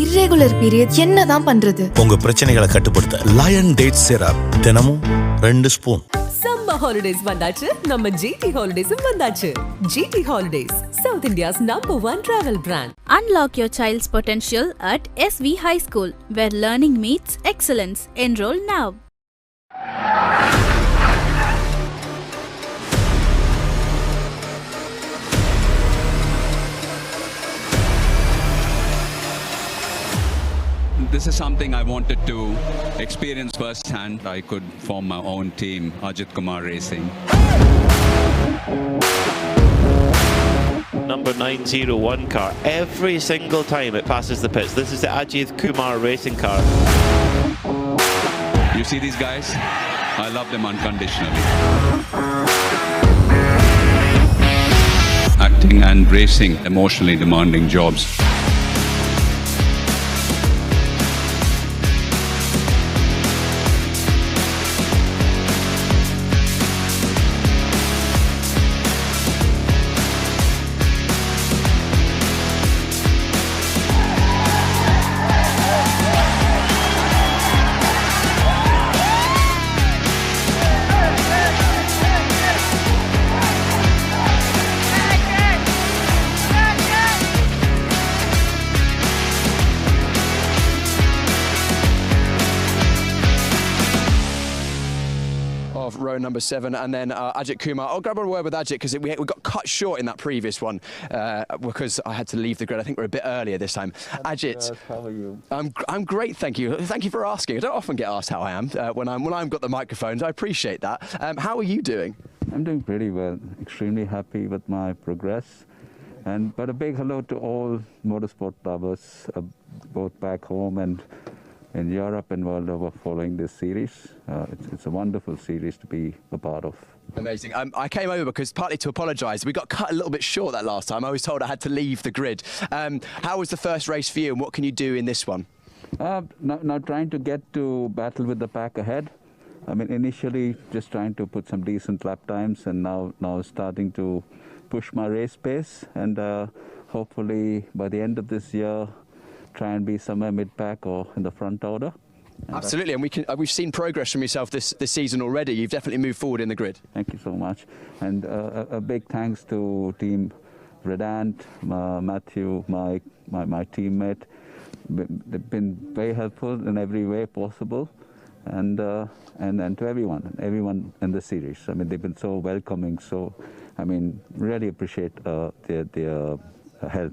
irregular period என்னதான் பண்றது? உங்க பிரச்சனைகளை கட்டுப்படுத்த Lion Date Syrup தினமும் 2 ஸ்பூன். Summer holidays வந்தாச்சு, நம்ம GT Holidays வந்தாச்சு. GT Holidays, South India's #1 travel brand. Unlock your child's potential at SV High School, where learning meets excellence. Enroll now. This is something I wanted to experience firsthand. I could form my own team, Ajith Kumar Racing. Number 901 car. Every single time it passes the pits. This is the Ajith Kumar racing car. You see these guys? I love them unconditionally. Acting and racing, emotionally demanding jobs. Of row number 7, and then Ajith Kumar. I'll grab a word with Ajith because we got cut short in that previous one because I had to leave the grid. I think we're a bit earlier this time. Ajith, how are you? I'm great, thank you. Thank you for asking. I don't often get asked how I am when I've got the microphones. I appreciate that. How are you doing? I'm doing pretty well. Extremely happy with my progress. But a big hello to all motorsport lovers, both back home and in Europe and world over, following this series. It's a wonderful series to be a part of. Amazing. I came over because partly to apologise. We got cut a little bit short that last time. I was told I had to leave the grid. How was the first race for you, and what can you do in this one? Now trying to get to battle with the pack ahead. I mean, initially just trying to put some decent lap times, and now starting to push my race pace, and hopefully by the end of this year try and be somewhere mid-pack or in the front order. Absolutely, and we've seen progress from yourself this season already. You've definitely moved forward in the grid. Thank you so much, and a big thanks to Team Redant, Matthew, my teammate. They've been very helpful in every way possible, and to everyone in the series. I mean, they've been so welcoming. So, I mean, really appreciate their help.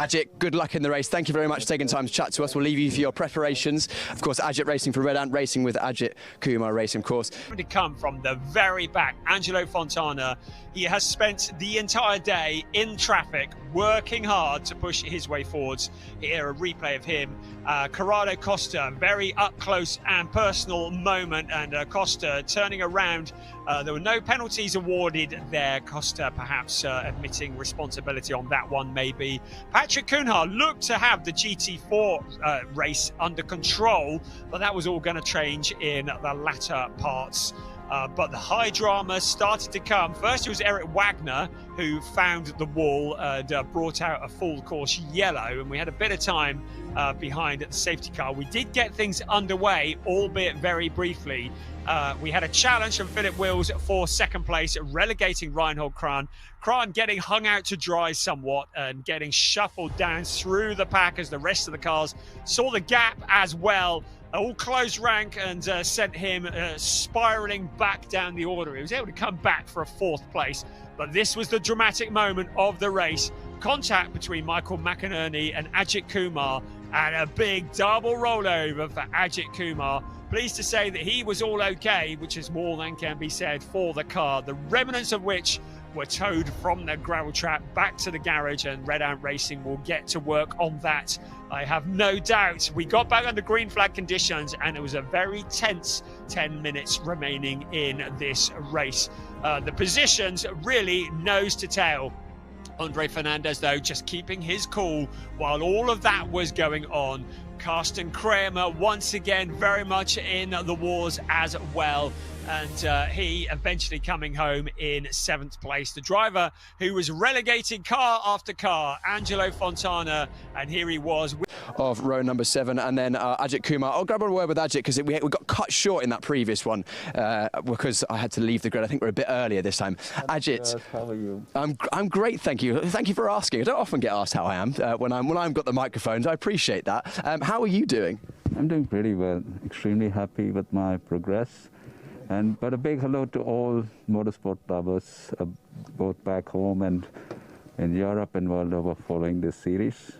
Ajith, good luck in the race. Thank you very much for taking time to chat to us. We'll leave you for your preparations. Of course, Ajith racing for Red Ant, racing with Ajith Kumar Racing, of course. To come from the very back, Angelo Fontana. He has spent the entire day in traffic, working hard to push his way forwards. Here, a replay of him. Corrado Costa, very up close and personal moment, and Costa turning around. There were no penalties awarded there. Costa perhaps admitting responsibility on that one, maybe. Patrick Cunha looked to have the GT4 race under control, but that was all going to change in the latter parts. But the high drama started to come. First it was Eric Wagner who found the wall and brought out a full course yellow, and we had a bit of time behind the safety car. We did get things underway, albeit very briefly. We had a challenge from Philip Wills for second place, relegating Reinhold Kran. Kran getting hung out to dry somewhat and getting shuffled down through the pack as the rest of the cars saw the gap as well. All closed rank and sent him spiralling back down the order. He was able to come back for a 4th place, but this was the dramatic moment of the race. Contact between Michael McInerney and Ajith Kumar, and a big double rollover for Ajith Kumar. Pleased to say that he was all okay, which is more than can be said for the car, the remnants of which were towed from the gravel trap back to the garage, and Red Ant Racing will get to work on that. I have no doubt. We got back under green flag conditions, and it was a very tense 10 minutes remaining in this race. The positions really nose to tail. Andre Fernandez, though, just keeping his cool while all of that was going on. Carsten Kramer once again very much in the wars as well. and he eventually coming home in 7th place. The driver who was relegating car after car, Angelo Fontana, and here he was. Of row number 7, and then Ajith Kumar. I'll grab a word with Ajith because we got cut short in that previous one because I had to leave the grid. I think we're a bit earlier this time. Ajith, how are you? I'm great, thank you. Thank you for asking. I don't often get asked how I am when I've got the microphones. I appreciate that. How are you doing? I'm doing pretty well. Extremely happy with my progress. But a big hello to all motorsport lovers, both back home and in Europe and world over, following this series.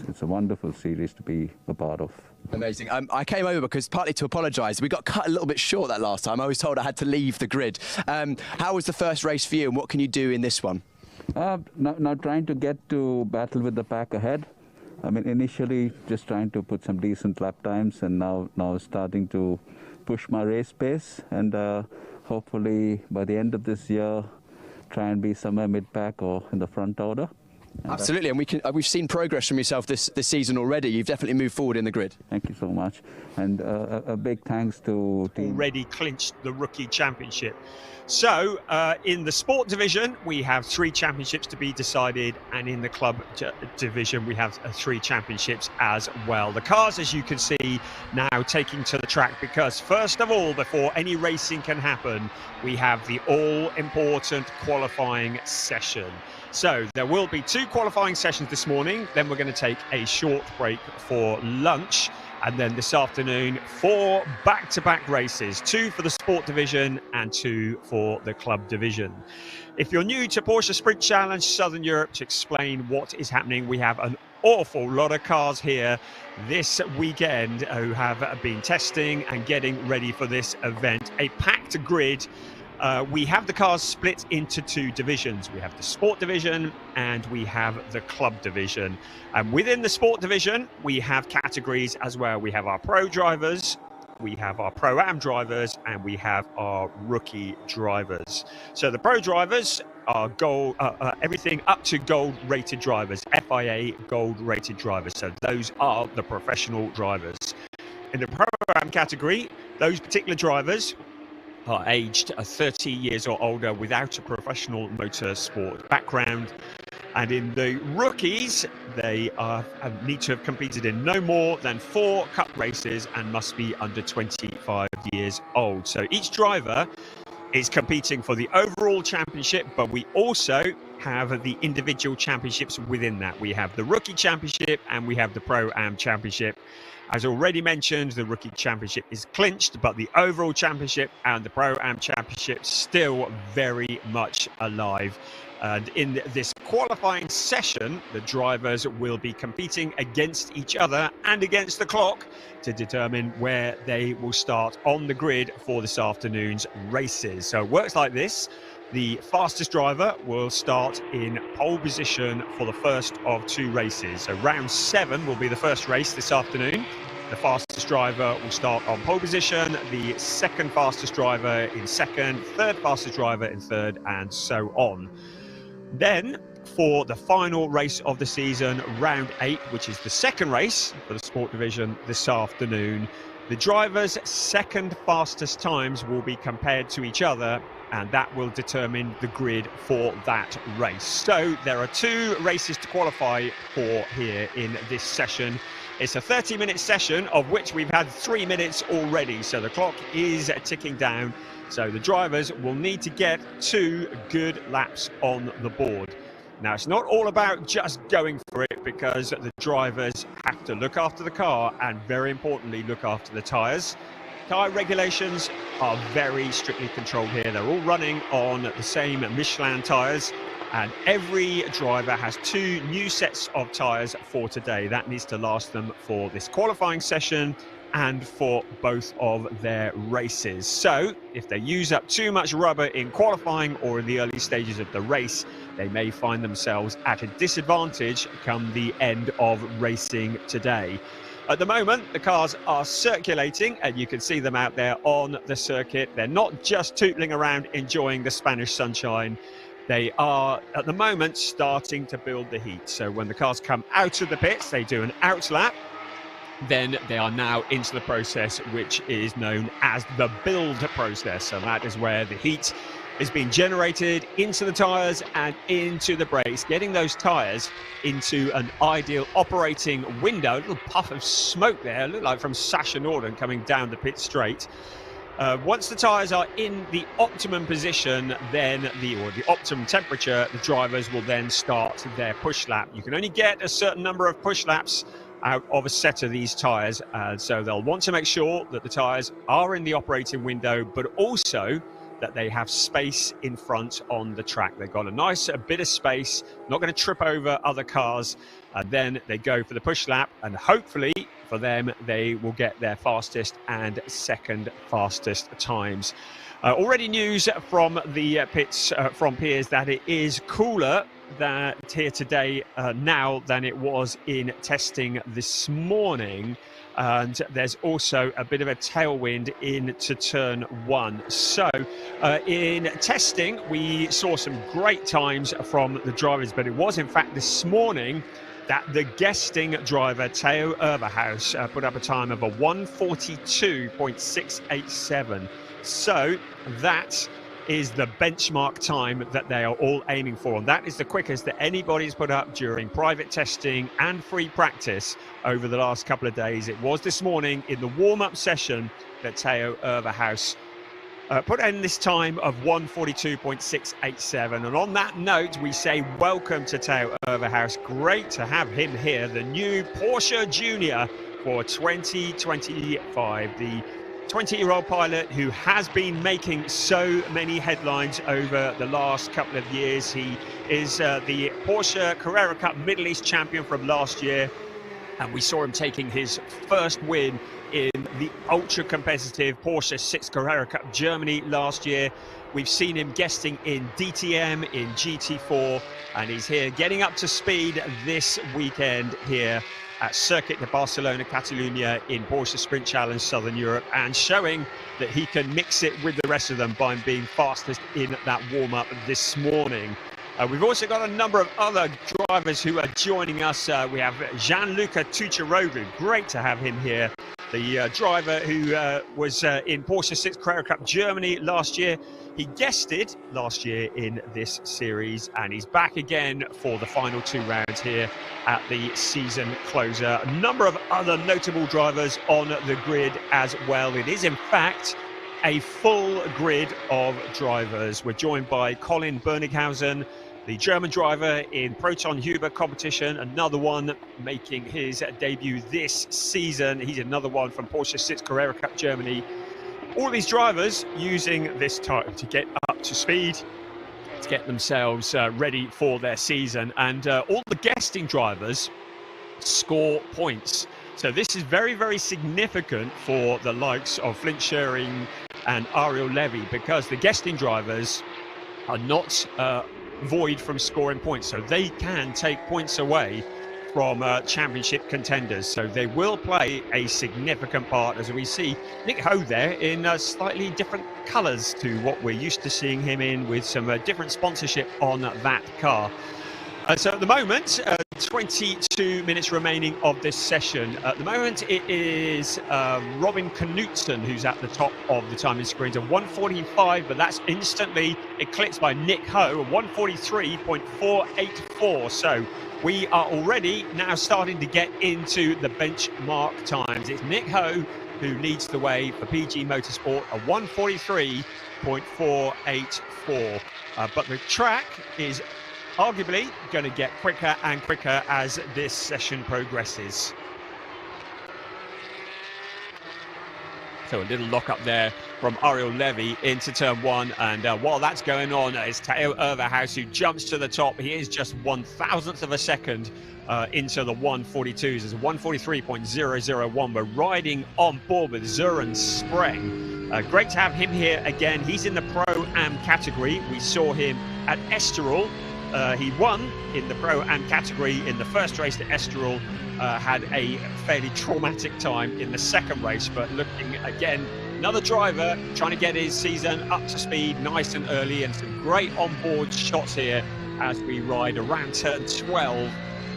It's a wonderful series to be a part of. Amazing. I came over because partly to apologise. We got cut a little bit short that last time. I was told I had to leave the grid. How was the first race for you, and what can you do in this one? Now trying to get to battle with the pack ahead. I mean, initially just trying to put some decent lap times, and now starting to push my race pace, and hopefully by the end of this year try and be somewhere mid-pack or in the front order. Absolutely, and we've seen progress from yourself this season already. You've definitely moved forward in the grid. Thank you so much, and a big thanks to team. Already clinched the rookie championship. So in the sport division we have 3 championships to be decided, and in the club division we have 3 championships as well. The cars, as you can see, now taking to the track because first of all, before any racing can happen, we have the all-important qualifying session. So there will be 2 qualifying sessions this morning, then we're going to take a short break for lunch, and then this afternoon 4 back-to-back races, 2 for the sport division and 2 for the club division. If you're new to Porsche Sprint Challenge Southern Europe, to explain what is happening, we have an awful lot of cars here this weekend who have been testing and getting ready for this event. A packed grid. We have the cars split into 2 divisions. We have the sport division and we have the club division. And within the sport division, we have categories as well. We have our pro drivers, we have our pro-am drivers, and we have our rookie drivers. So the pro drivers are gold, everything up to gold rated drivers, FIA gold rated drivers. So those are the professional drivers. In the pro-am category, those particular drivers are aged 30 years or older without a professional motorsport background. And in the rookies, they need to have competed in no more than 4 cup races and must be under 25 years old. So each driver is competing for the overall championship, but we also have the individual championships within that. We have the rookie championship and we have the pro-am championship. As already mentioned, the rookie championship is clinched, but the overall championship and the pro-am championship still very much alive. And in this qualifying session, the drivers will be competing against each other and against the clock to determine where they will start on the grid for this afternoon's races. So it works like this. The fastest driver will start in pole position for the first of 2 races. So round 7 will be the first race this afternoon. The fastest driver will start on pole position, the second fastest driver in second, third fastest driver in third, and so on. Then for the final race of the season, round 8, which is the second race for the sport division this afternoon, the drivers' second fastest times will be compared to each other, and that will determine the grid for that race. So there are 2 races to qualify for here in this session. It's a 30-minute session, of which we've had 3 minutes already, so the clock is ticking down. So the drivers will need to get 2 good laps on the board. Now, it's not all about just going for it, because the drivers have to look after the car and, very importantly, look after the tyres. Tyre regulations are very strictly controlled here. They're all running on the same Michelin tyres, and every driver has 2 new sets of tyres for today. That needs to last them for this qualifying session and for both of their races. So if they use up too much rubber in qualifying or in the early stages of the race, they may find themselves at a disadvantage come the end of racing today. At the moment, the cars are circulating, and you can see them out there on the circuit. They're not just tootling around enjoying the Spanish sunshine. They are, at the moment, starting to build the heat. So when the cars come out of the pits, they do an out lap. then they are now into the process which is known as the build process. So that is where the heat is being generated into the tyres and into the brakes, getting those tyres into an ideal operating window. A little puff of smoke there, looked like from Sasha Norden coming down the pit straight. Once the tyres are in the optimum position, then the optimum temperature, the drivers will then start their push lap. You can only get a certain number of push laps out of a set of these tyres, so they'll want to make sure that the tyres are in the operating window, but also that they have space in front on the track. They've got a nice bit of space, not going to trip over other cars, and then they go for the push lap, and hopefully for them they will get their fastest and second fastest times. Already news from the pits from Piers that it is cooler that here today now than it was in testing this morning, and there's also a bit of a tailwind into turn one. So in testing we saw some great times from the drivers, but it was in fact this morning that the guesting driver Theo Overhaus put up a time of a 1:42.687. So that is the benchmark time that they are all aiming for, and that is the quickest that anybody's put up during private testing and free practice over the last couple of days. It was this morning in the warm-up session that Theo Overhaus put in this time of 1:42.687. And on that note, we say welcome to Theo Overhaus. Great to have him here, the new Porsche Junior for 2025. The 20-year-old pilot who has been making so many headlines over the last couple of years. He is the Porsche Carrera Cup Middle East champion from last year, and we saw him taking his first win in the ultra-competitive Porsche 6 Carrera Cup Germany last year. We've seen him guesting in DTM, in GT4, and he's here getting up to speed this weekend here at Circuit de Barcelona, Catalunya in Porsche Sprint Challenge Southern Europe, and showing that he can mix it with the rest of them by being fastest in that warm-up this morning. We've also got a number of other drivers who are joining us. We have Gianluca Tucciaroglu, great to have him here. The driver who was in Porsche 6 Carrera Cup Germany last year. He guested last year in this series, and he's back again for the final two rounds here at the season closer. A number of other notable drivers on the grid as well. It is in fact a full grid of drivers. We're joined by Colin Bernighausen, the German driver in Proton Huber competition, another one making his debut this season. He's another one from Porsche 6 Carrera Cup Germany. All these drivers using this time to get up to speed, to get themselves ready for their season, and all the guesting drivers score points. So this is very, very significant for the likes of Flint Schering and Ariel Levy, because the guesting drivers are not void from scoring points, so they can take points away from championship contenders. So they will play a significant part, as we see Nick Ho there in slightly different colours to what we're used to seeing him in, with some different sponsorship on that car. So at the moment, 22 minutes remaining of this session. At the moment, it is Robin Knudsen who's at the top of the timing screens, a 1:45, but that's instantly eclipsed by Nick Ho, a 1:43.484. So we are already now starting to get into the benchmark times. It's Nick Ho who leads the way for PG Motorsport, a 1:43.484. But the track is arguably going to get quicker and quicker as this session progresses. So a little lock up there from Ariel Levy into turn one, and while that's going on, it's Theo Overhaus who jumps to the top. He is just 1,000th of a second into the 1:42s. It's a 1:43.001. We're riding on board with Søren Spreng. Great to have him here again. He's in the Pro-Am category. We saw him at Estoril. He won in the Pro-Am category in the first race at Estoril, had a fairly traumatic time in the second race, but looking again, another driver trying to get his season up to speed nice and early, and some great onboard shots here as we ride around turn 12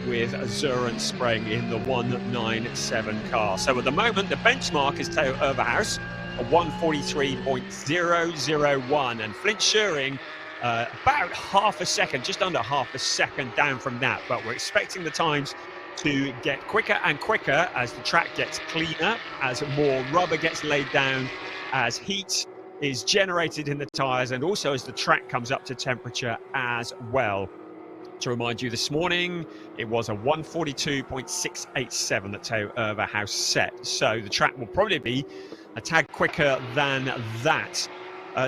with Zuren spraying in the 197 car. So at the moment, the benchmark is Theo Overhaus, a 143.001, and Flint Schuring about half a second, just under half a second down from that. But we're expecting the times to get quicker and quicker as the track gets cleaner, as more rubber gets laid down, as heat is generated in the tyres, and also as the track comes up to temperature as well. To remind you, this morning it was a 142.687 that Theo Overhaus set, so the track will probably be a tad quicker than that.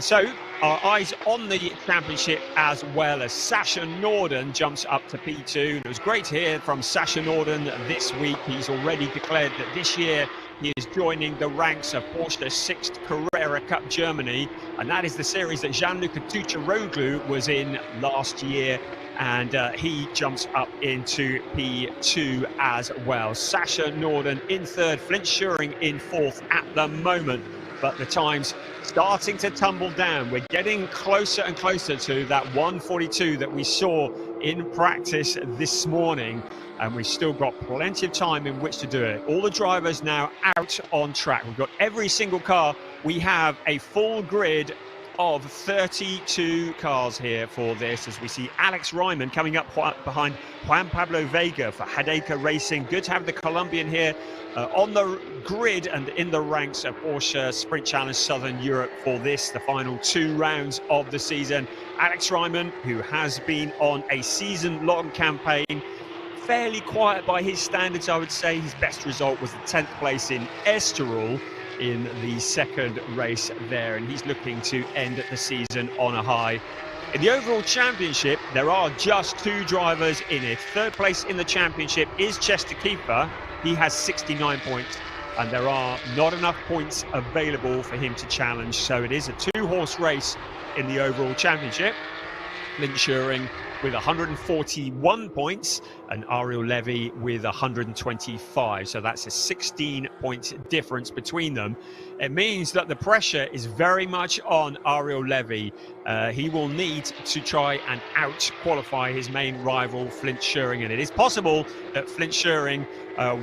So our eyes on the championship, as well as Sasha Norden jumps up to P2. It was great to hear from Sasha Norden this week. He's already declared that this year he is joining the ranks of Porsche's 6th Carrera Cup Germany, and that is the series that Gianluca Tucciaroglu was in last year, and he jumps up into P2 as well. Sasha Norden in 3rd, Flint Schuring in 4th at the moment, but the times starting to tumble down. We're getting closer and closer to that 142 that we saw in practice this morning, and we've still got plenty of time in which to do it. All the drivers now out on track. We've got every single car. We have a full grid of 32 cars here for this, as we see Alex Ryman coming up behind Juan Pablo Vega for Hideka Racing. Good to have the Colombian here on the grid and in the ranks of Porsche Sprint Challenge Southern Europe for this, the final 2 rounds of the season. Alex Ryman, who has been on a season-long campaign, fairly quiet by his standards, I would say. His best result was the 10th place in Estoril in the 2nd race there, and he's looking to end the season on a high. In the overall championship, there are just 2 drivers in it. 3rd place in the championship is Chester Keeper. He has 69 points, and there are not enough points available for him to challenge, so it is a 2-horse race in the overall championship. Flint Schuring with 141 points and Ariel Levy with 125. So that's a 16-point difference between them. It means that the pressure is very much on Ariel Levy. He will need to try and out-qualify his main rival, Flint Schuring. And it is possible that Flint Schuring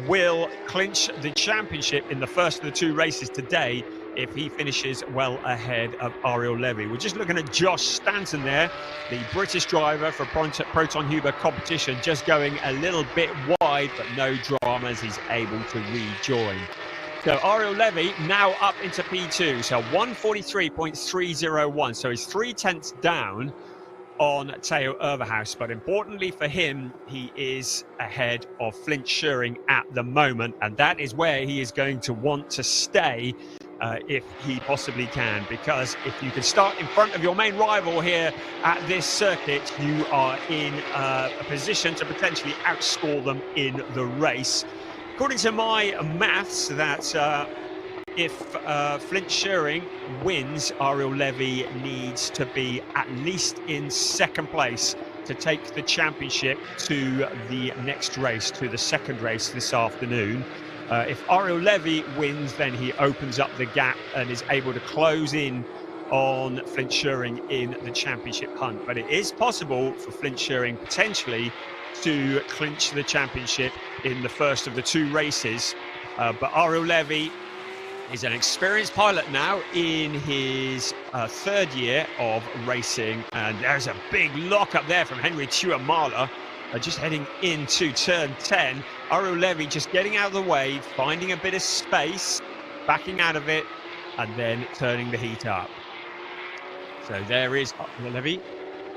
will clinch the championship in the first of the 2 races today if he finishes well ahead of Ariel Levy. We're just looking at Josh Stanton there, the British driver for Proton Huber competition, just going a little bit wide, but no dramas, he's able to rejoin. So Ariel Levy now up into P2, so 143.301, so he's 0.3 down on Theo Overhaus, but importantly for him, he is ahead of Flint Schuring at the moment, and that is where he is going to want to stay if he possibly can, because if you can start in front of your main rival here at this circuit, you are in a position to potentially outscore them in the race. According to my maths, that if Flint Schuring wins, Ariel Levy needs to be at least in 2nd place to take the championship to the next race, to the 2nd race this afternoon. If Ariel Levy wins, then he opens up the gap and is able to close in on Flint Schuring in the championship hunt. But it is possible for Flint Schuring potentially to clinch the championship in the first of the 2 races. But Ariel Levy is an experienced pilot now in his 3rd year of racing. And there's a big lock up there from Henry Tuamala. Just heading into turn 10. Ariel Levy just getting out of the way, finding a bit of space, backing out of it, and then turning the heat up. So there is Ariel Levy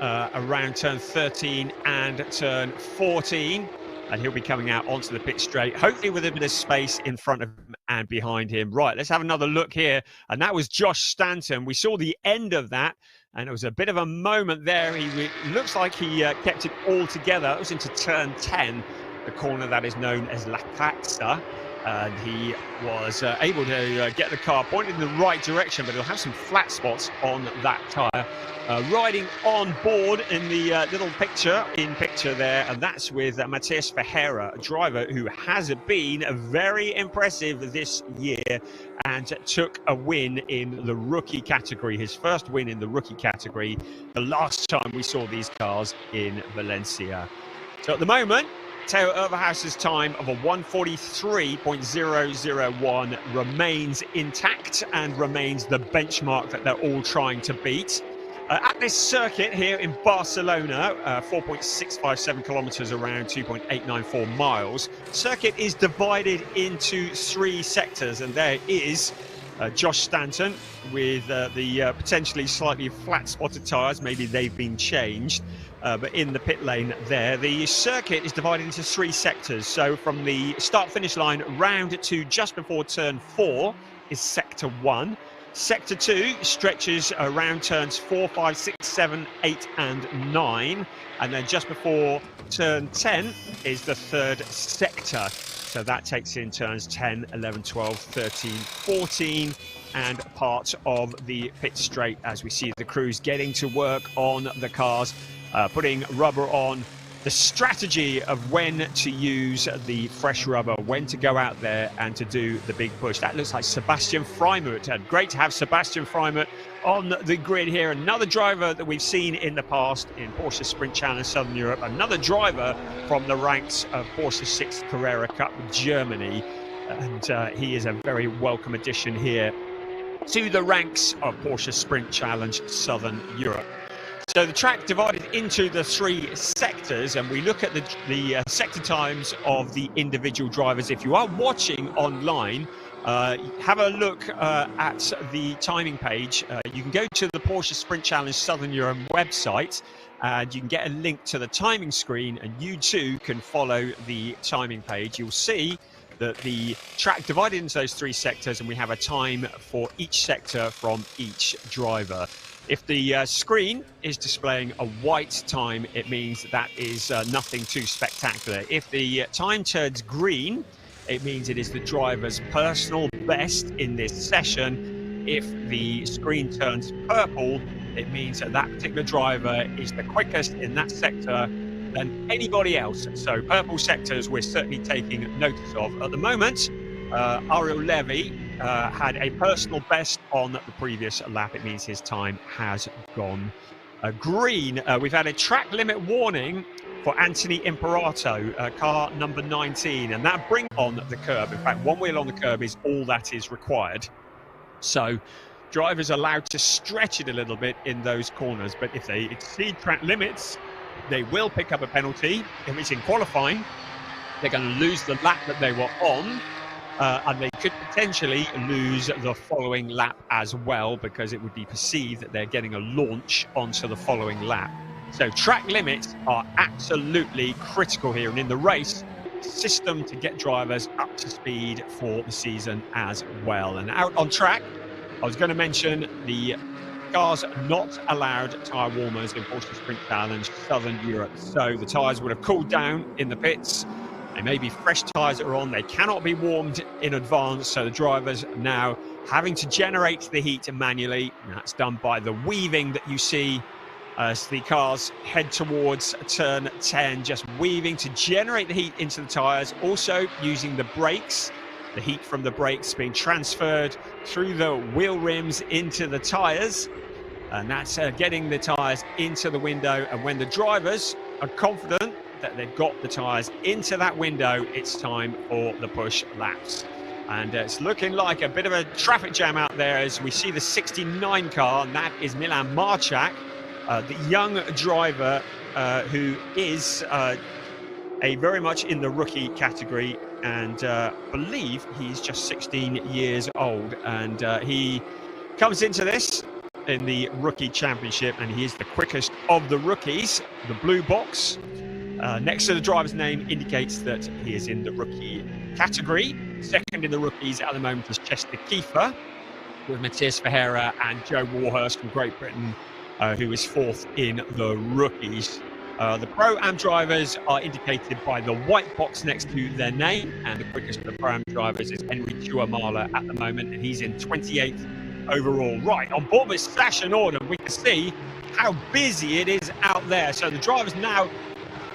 around turn 13 and turn 14, and he'll be coming out onto the pit straight, hopefully with a bit of space in front of him and behind him. Right, let's have another look here, and that was Josh Stanton. We saw the end of that, and it was a bit of a moment there. He looks like he kept it all together. It was into turn 10, the corner that is known as La Caxa. And he was able to get the car pointed in the right direction, but he'll have some flat spots on that tyre. Riding on board in the little picture there, and that's with Matias Ferreira, a driver who has been very impressive this year and took a win in the rookie category, his first win in the rookie category the last time we saw these cars in Valencia. So at the moment, Matteo Overhaus's time of a 1:43.001 remains intact and remains the benchmark that they're all trying to beat. At this circuit here in Barcelona, 4.657 kilometers around 2.894 miles, circuit is divided into 3 sectors, and there is Josh Stanton with the potentially slightly flat spotted tyres. Maybe they've been changed, but in the pit lane there. The circuit is divided into 3 sectors. So from the start-finish line round to just before turn 4 is sector 1. Sector 2 stretches around turns 4, 5, 6, 7, 8 and 9. And then just before turn 10 is the 3rd sector. So that takes in turns 10, 11, 12, 13, 14 and part of the pit straight as we see the crews getting to work on the cars, putting rubber on. The strategy of when to use the fresh rubber, when to go out there and to do the big push. That looks like Sebastian Freimut. Great to have Sebastian Freimut on the grid here. Another driver that we've seen in the past in Porsche Sprint Challenge Southern Europe. Another driver from the ranks of Porsche 6th Carrera Cup Germany. And he is a very welcome addition here to the ranks of Porsche Sprint Challenge Southern Europe. So the track divided into the 3 sectors, and we look at the sector times of the individual drivers. If you are watching online, have a look at the timing page. You can go to the Porsche Sprint Challenge Southern Europe website, and you can get a link to the timing screen, and you too can follow the timing page. You'll see that the track divided into those 3 sectors, and we have a time for each sector from each driver. If the screen is displaying a white time, it means that is nothing too spectacular. If the time turns green, it means it is the driver's personal best in this session. If the screen turns purple, it means that that particular driver is the quickest in that sector than anybody else. So purple sectors we're certainly taking notice of. At the moment, Ariel Levy had a personal best on the previous lap. It means his time has gone green. We've had a track limit warning for Anthony Imperato, car number 19, and that brings on the curb. In fact, one wheel on the curb is all that is required. So drivers are allowed to stretch it a little bit in those corners, but if they exceed track limits, they will pick up a penalty. If it's in qualifying, they're going to lose the lap that they were on. And they could potentially lose the following lap as well, because it would be perceived that they're getting a launch onto the following lap. So track limits are absolutely critical here, and in the race, system to get drivers up to speed for the season as well. And out on track, I was going to mention the cars not allowed tyre warmers in Porsche Sprint Challenge Southern Europe. So the tyres would have cooled down in the pits. They may be fresh tyres that are on. They cannot be warmed in advance. So the drivers now having to generate the heat manually. And that's done by the weaving that you see as the cars head towards turn 10, just weaving to generate the heat into the tyres. Also using the brakes, the heat from the brakes being transferred through the wheel rims into the tyres. And that's getting the tyres into the window. And when the drivers are confident that they've got the tyres into that window, it's time for the push laps. And it's looking like a bit of a traffic jam out there as we see the 69 car, and that is Milan Marchak, the young driver who is very much in the rookie category, and believe he's just 16 years old. And he comes into this in the rookie championship, and he is the quickest of the rookies. The blue box next to the driver's name indicates that he is in the rookie category. Second in the rookies at the moment is Chester Kiefer, with Matthias Ferreira and Joe Warhurst from Great Britain, who is 4th in the rookies. The Pro-Am drivers are indicated by the white box next to their name, and the quickest of the Pro-Am drivers is Henry Chuamala at the moment, and he's in 28th overall. Right, on board with Sasha Norden, we can see how busy it is out there. So the drivers now,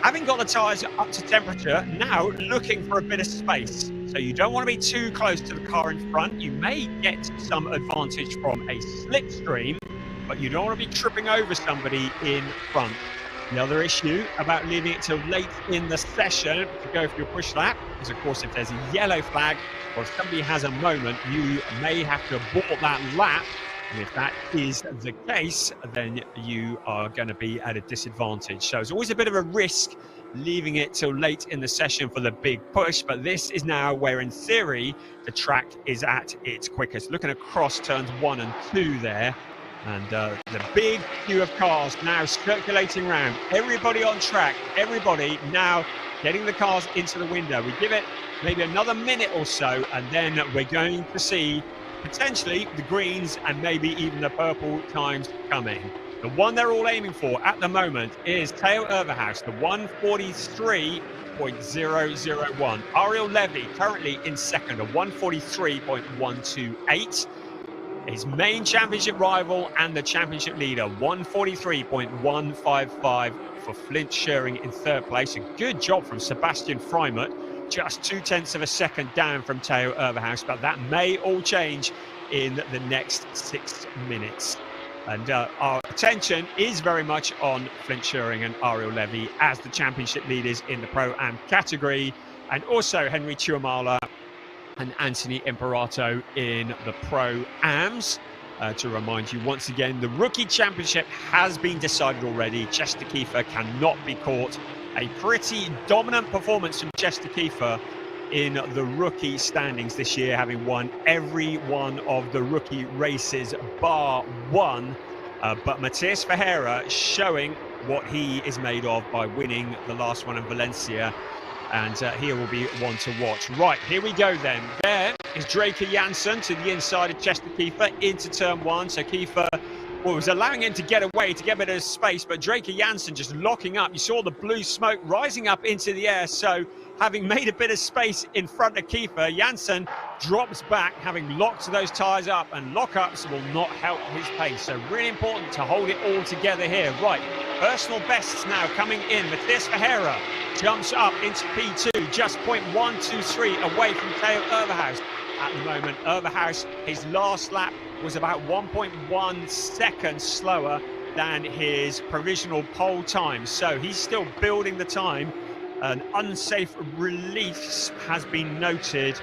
having got the tyres up to temperature, now looking for a bit of space. So you don't want to be too close to the car in front. You may get some advantage from a slipstream, but you don't want to be tripping over somebody in front. The other issue about leaving it till late in the session to go for your push lap is, of course, if there's a yellow flag or if somebody has a moment, you may have to abort that lap. And if that is the case, then you are going to be at a disadvantage. So it's always a bit of a risk leaving it till late in the session for the big push. But this is now where, in theory, the track is at its quickest. Looking across turns 1 and 2 there. And the big queue of cars now circulating around. Everybody on track, everybody now getting the cars into the window. We give it maybe another minute or so, and then we're going to see potentially the greens and maybe even the purple times coming. The one they're all aiming for at the moment is Theo Overhaus, the 143.001. Ariel Levy currently in second, a 143.128. His main championship rival and the championship leader, 143.155 for Flint Schering in third place. A good job from Sebastian Freimut, just 0.2 of a second down from Theo Overhaus, but that may all change in the next 6 minutes. And our attention is very much on Flint Schering and Ariel Levy as the championship leaders in the Pro-Am category, and also Henry Tuamala and Anthony Imperato in the Pro-Ams. To remind you once again, the Rookie Championship has been decided already. Chester Kiefer cannot be caught. A pretty dominant performance from Chester Kiefer in the rookie standings this year, having won every one of the rookie races bar one. But Matias Ferreira showing what he is made of by winning the last one in Valencia. And here will be one to watch. Right, here we go then. There is Draker Janssen to the inside of Chester Kiefer into turn 1. So Kiefer was allowing him to get away, to get a bit of space, but Draker Janssen just locking up. You saw the blue smoke rising up into the air. So having made a bit of space in front of Kiefer, Janssen drops back, having locked those tyres up, and lockups will not help his pace. So really important to hold it all together here. Right, personal bests now coming in. Matias Ferreira jumps up into P2, just 0.123 away from Theo Overhaus. At the moment, Overhaus, his last lap was about 1.1 seconds slower than his provisional pole time. So he's still building the time. An unsafe release has been noted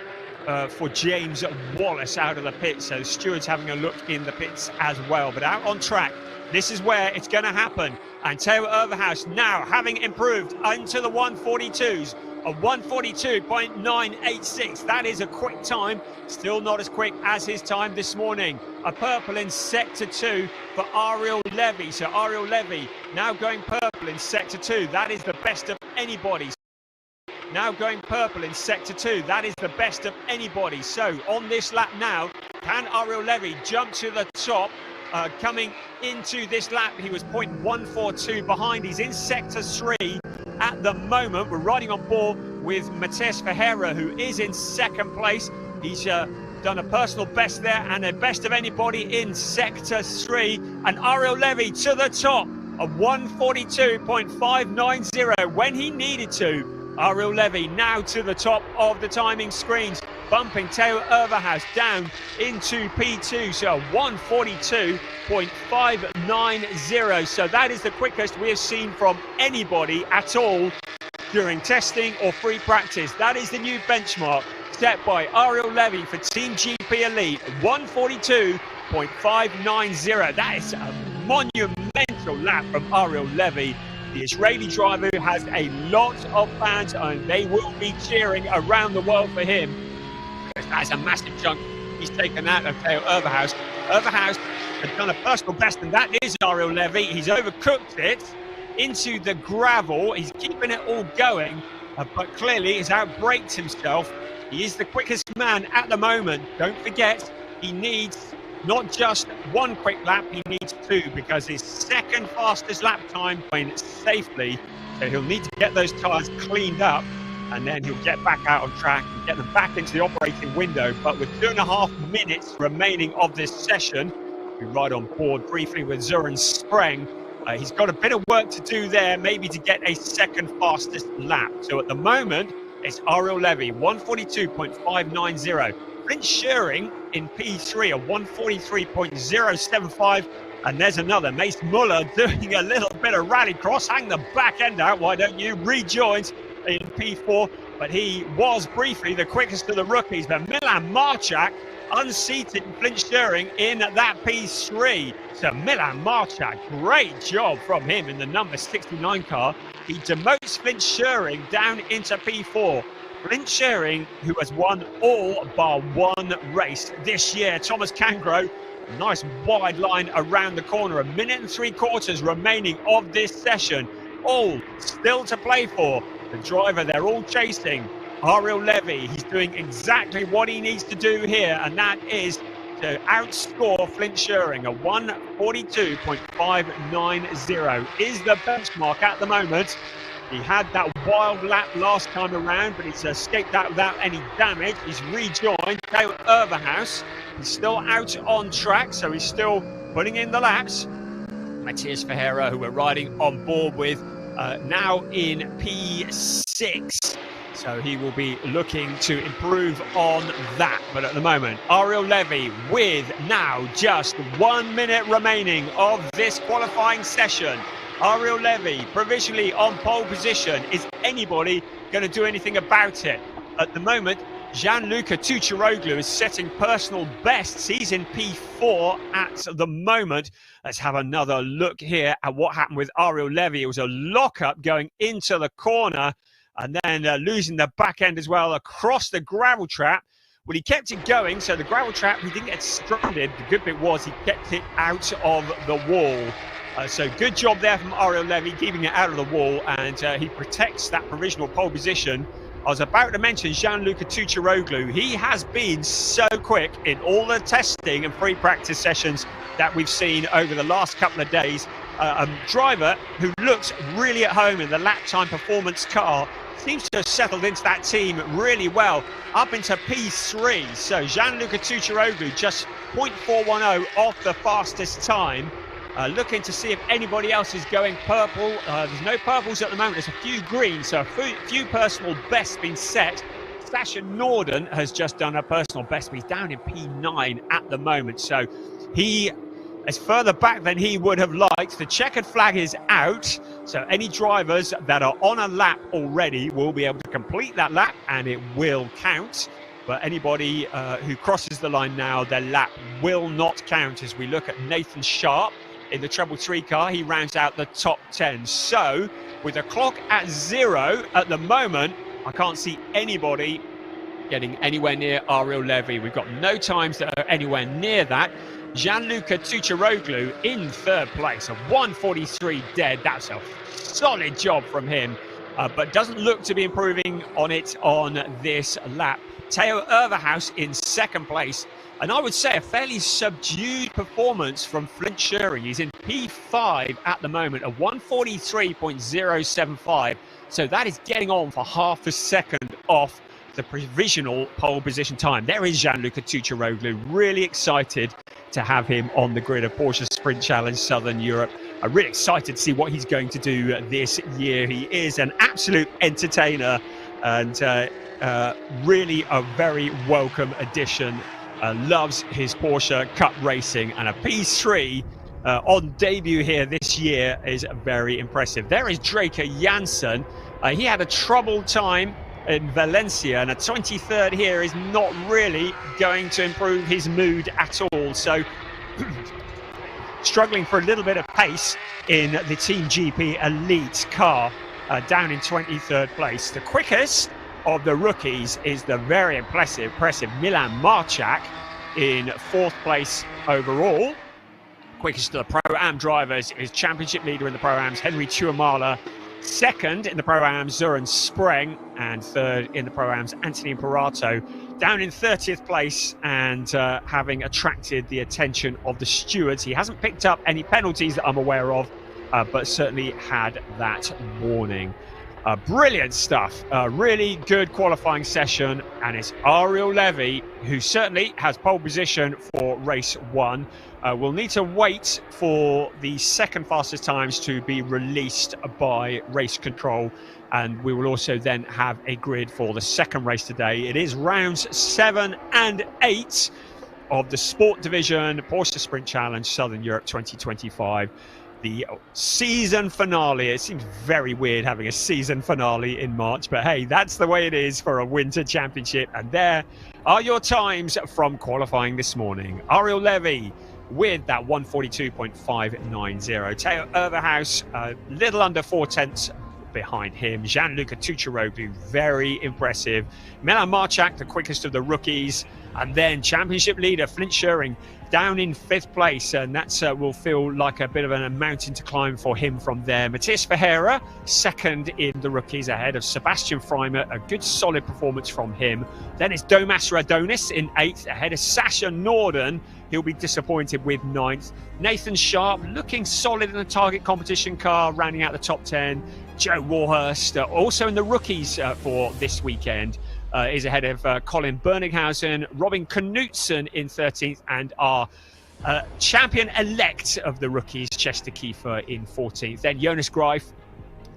for James Wallace out of the pits. So stewards having a look in the pits as well. But out on track, this is where it's going to happen. And Theo Overhaus now having improved into the 142s. A 142.986. That is a quick time. Still not as quick as his time this morning. A purple in sector 2 for Ariel Levy. So Ariel Levy now going purple in sector 2. That is the best of anybody. Now going purple in sector 2. That is the best of anybody. So on this lap now, can Ariel Levy jump to the top? Coming into this lap, he was 0.142 behind. He's in sector 3 at the moment. We're riding on board with Matias Ferreira, who is in second place. He's done a personal best there and a best of anybody in sector 3. And Ariel Levy to the top of 142.590 when he needed to. Ariel Levy now to the top of the timing screens, bumping Theo Overhaus down into P2, so 142.590. So that is the quickest we have seen from anybody at all during testing or free practice. That is the new benchmark set by Ariel Levy for Team GP Elite, 142.590. That is a monumental lap from Ariel Levy. The Israeli driver who has a lot of fans, and they will be cheering around the world for him. That's a massive chunk he's taken out of Theo Overhaus. Overhaus has done a personal best, and that is Ariel Levy. He's overcooked it into the gravel. He's keeping it all going, but clearly he's outbraked himself. He is the quickest man at the moment. Don't forget, he needs not just one quick lap, he needs 2, because his second fastest lap time went safely. So he'll need to get those tyres cleaned up, and then he'll get back out on track and get them back into the operating window. But with 2.5 minutes remaining of this session, we ride on board briefly with Zoran Spreng. He's got a bit of work to do there, maybe to get a second fastest lap. So at the moment, it's Ariel Levy, 142.590. Flint Schering in P3, a 143.075. And there's another, Mace Muller doing a little bit of rallycross. Hang the back end out, why don't you? Rejoins in P4, but he was briefly the quickest of the rookies. But Milan Marchak unseated Flint Schering in that P3. So Milan Marchak, great job from him in the number 69 car. He demotes Flint Schering down into P4. Flint Schering, who has won all bar one race this year. Thomas Cangro, nice wide line around the corner. 1 minute and 3/4 remaining of this session. All still to play for. The driver they're all chasing, Ariel Levy. He's doing exactly what he needs to do here, and that is to outscore Flint Schering. A 1:42.590 is the benchmark at the moment. He had that wild lap last time around, but he's escaped that without any damage. He's rejoined Theo Overhaus. He's still out on track, so he's still putting in the laps. Matthias Ferreira, who we're riding on board with, now in P6. So he will be looking to improve on that. But at the moment, Ariel Levy with now just 1 minute remaining of this qualifying session. Ariel Levy provisionally on pole position. Is anybody going to do anything about it? At the moment, Gianluca Tucciaroglu is setting personal bests. He's in P4 at the moment. Let's have another look here at what happened with Ariel Levy. It was a lockup going into the corner and then losing the back end as well across the gravel trap. Well, he kept it going, so the gravel trap, he didn't get stranded. The good bit was he kept it out of the wall. So good job there from Ariel Levy, keeping it out of the wall, and he protects that provisional pole position. I was about to mention Gianluca Tucciaroglu. He has been so quick in all the testing and free practice sessions that we've seen over the last couple of days. A driver who looks really at home in the lap time performance car. Seems to have settled into that team really well, up into P3. So Gianluca Tucciaroglu just 0.410 off the fastest time. Looking to see if anybody else is going purple. There's no purples at the moment. There's a few greens, so a few personal bests been set. Sasha Norden has just done a personal best. He's down in P9 at the moment, so he is further back than he would have liked. The checkered flag is out, so any drivers that are on a lap already will be able to complete that lap, and it will count. But anybody who crosses the line now, their lap will not count. As we look at Nathan Sharp in the treble 3 car, he rounds out the top 10. So with the clock at 0 at the moment, I can't see anybody getting anywhere near Ariel Levy. We've got no times that are anywhere near that. Gianluca Tucciaroglu in 3rd place, a 1:43 dead. That's a solid job from him, but doesn't look to be improving on it on this lap. Theo Overhaus in 2nd place. And I would say a fairly subdued performance from Flint Schering. He's in P5 at the moment, a 1:43.075. So that is getting on for half a second off the provisional pole position time. There is Gianluca Tucciaroglu. Really excited to have him on the grid of Porsche Sprint Challenge Southern Europe. I'm really excited to see what he's going to do this year. He is an absolute entertainer and really a very welcome addition. Loves his Porsche Cup racing, and a P3 on debut here this year is very impressive. There is Draker Janssen. He had a troubled time in Valencia, and a 23rd here is not really going to improve his mood at all. So struggling for a little bit of pace in the Team GP Elite car, down in 23rd place. The quickest of the rookies is the very impressive Milan Marchak in 4th place overall. Quickest of the Pro-Am drivers is championship leader in the Pro-Ams, Henry Tuamala. 2nd in the Pro-Ams, Zoran Spreng. And 3rd in the Pro-Ams, Anthony Imperato. Down in 30th place and having attracted the attention of the stewards. He hasn't picked up any penalties that I'm aware of, but certainly had that warning. Brilliant stuff. Really good qualifying session, and it's Ariel Levy who certainly has pole position for race 1. We'll need to wait for the 2nd fastest times to be released by race control, and we will also then have a grid for the 2nd race today. It is rounds 7 and 8. of the Sport Division Porsche Sprint Challenge Southern Europe 2025. The season finale. It seems very weird having a season finale in March, but hey, that's the way it is for a winter championship. And there are your times from qualifying this morning. Ariel Levy with that 142.590. Teo Overhaus, a little under 4/10 behind him. Gianluca Tucciaroglu, very impressive. Milan Marchak, the quickest of the rookies. And then championship leader Flint Schuring down in 5th place, and that will feel like a bit of a mountain to climb for him from there. Matthias Ferreira, 2nd in the rookies, ahead of Sebastian Freimer. A good solid performance from him. Then it's Domas Radonis in 8th, ahead of Sasha Norden. He'll be disappointed with 9th. Nathan Sharp looking solid in the target competition car, rounding out the top 10. Joe Warhurst, also in the rookies for this weekend, is ahead of Colin Berninghausen. Robin Knutson in 13th, and our champion-elect of the rookies, Chester Kiefer, in 14th. Then Jonas Greif,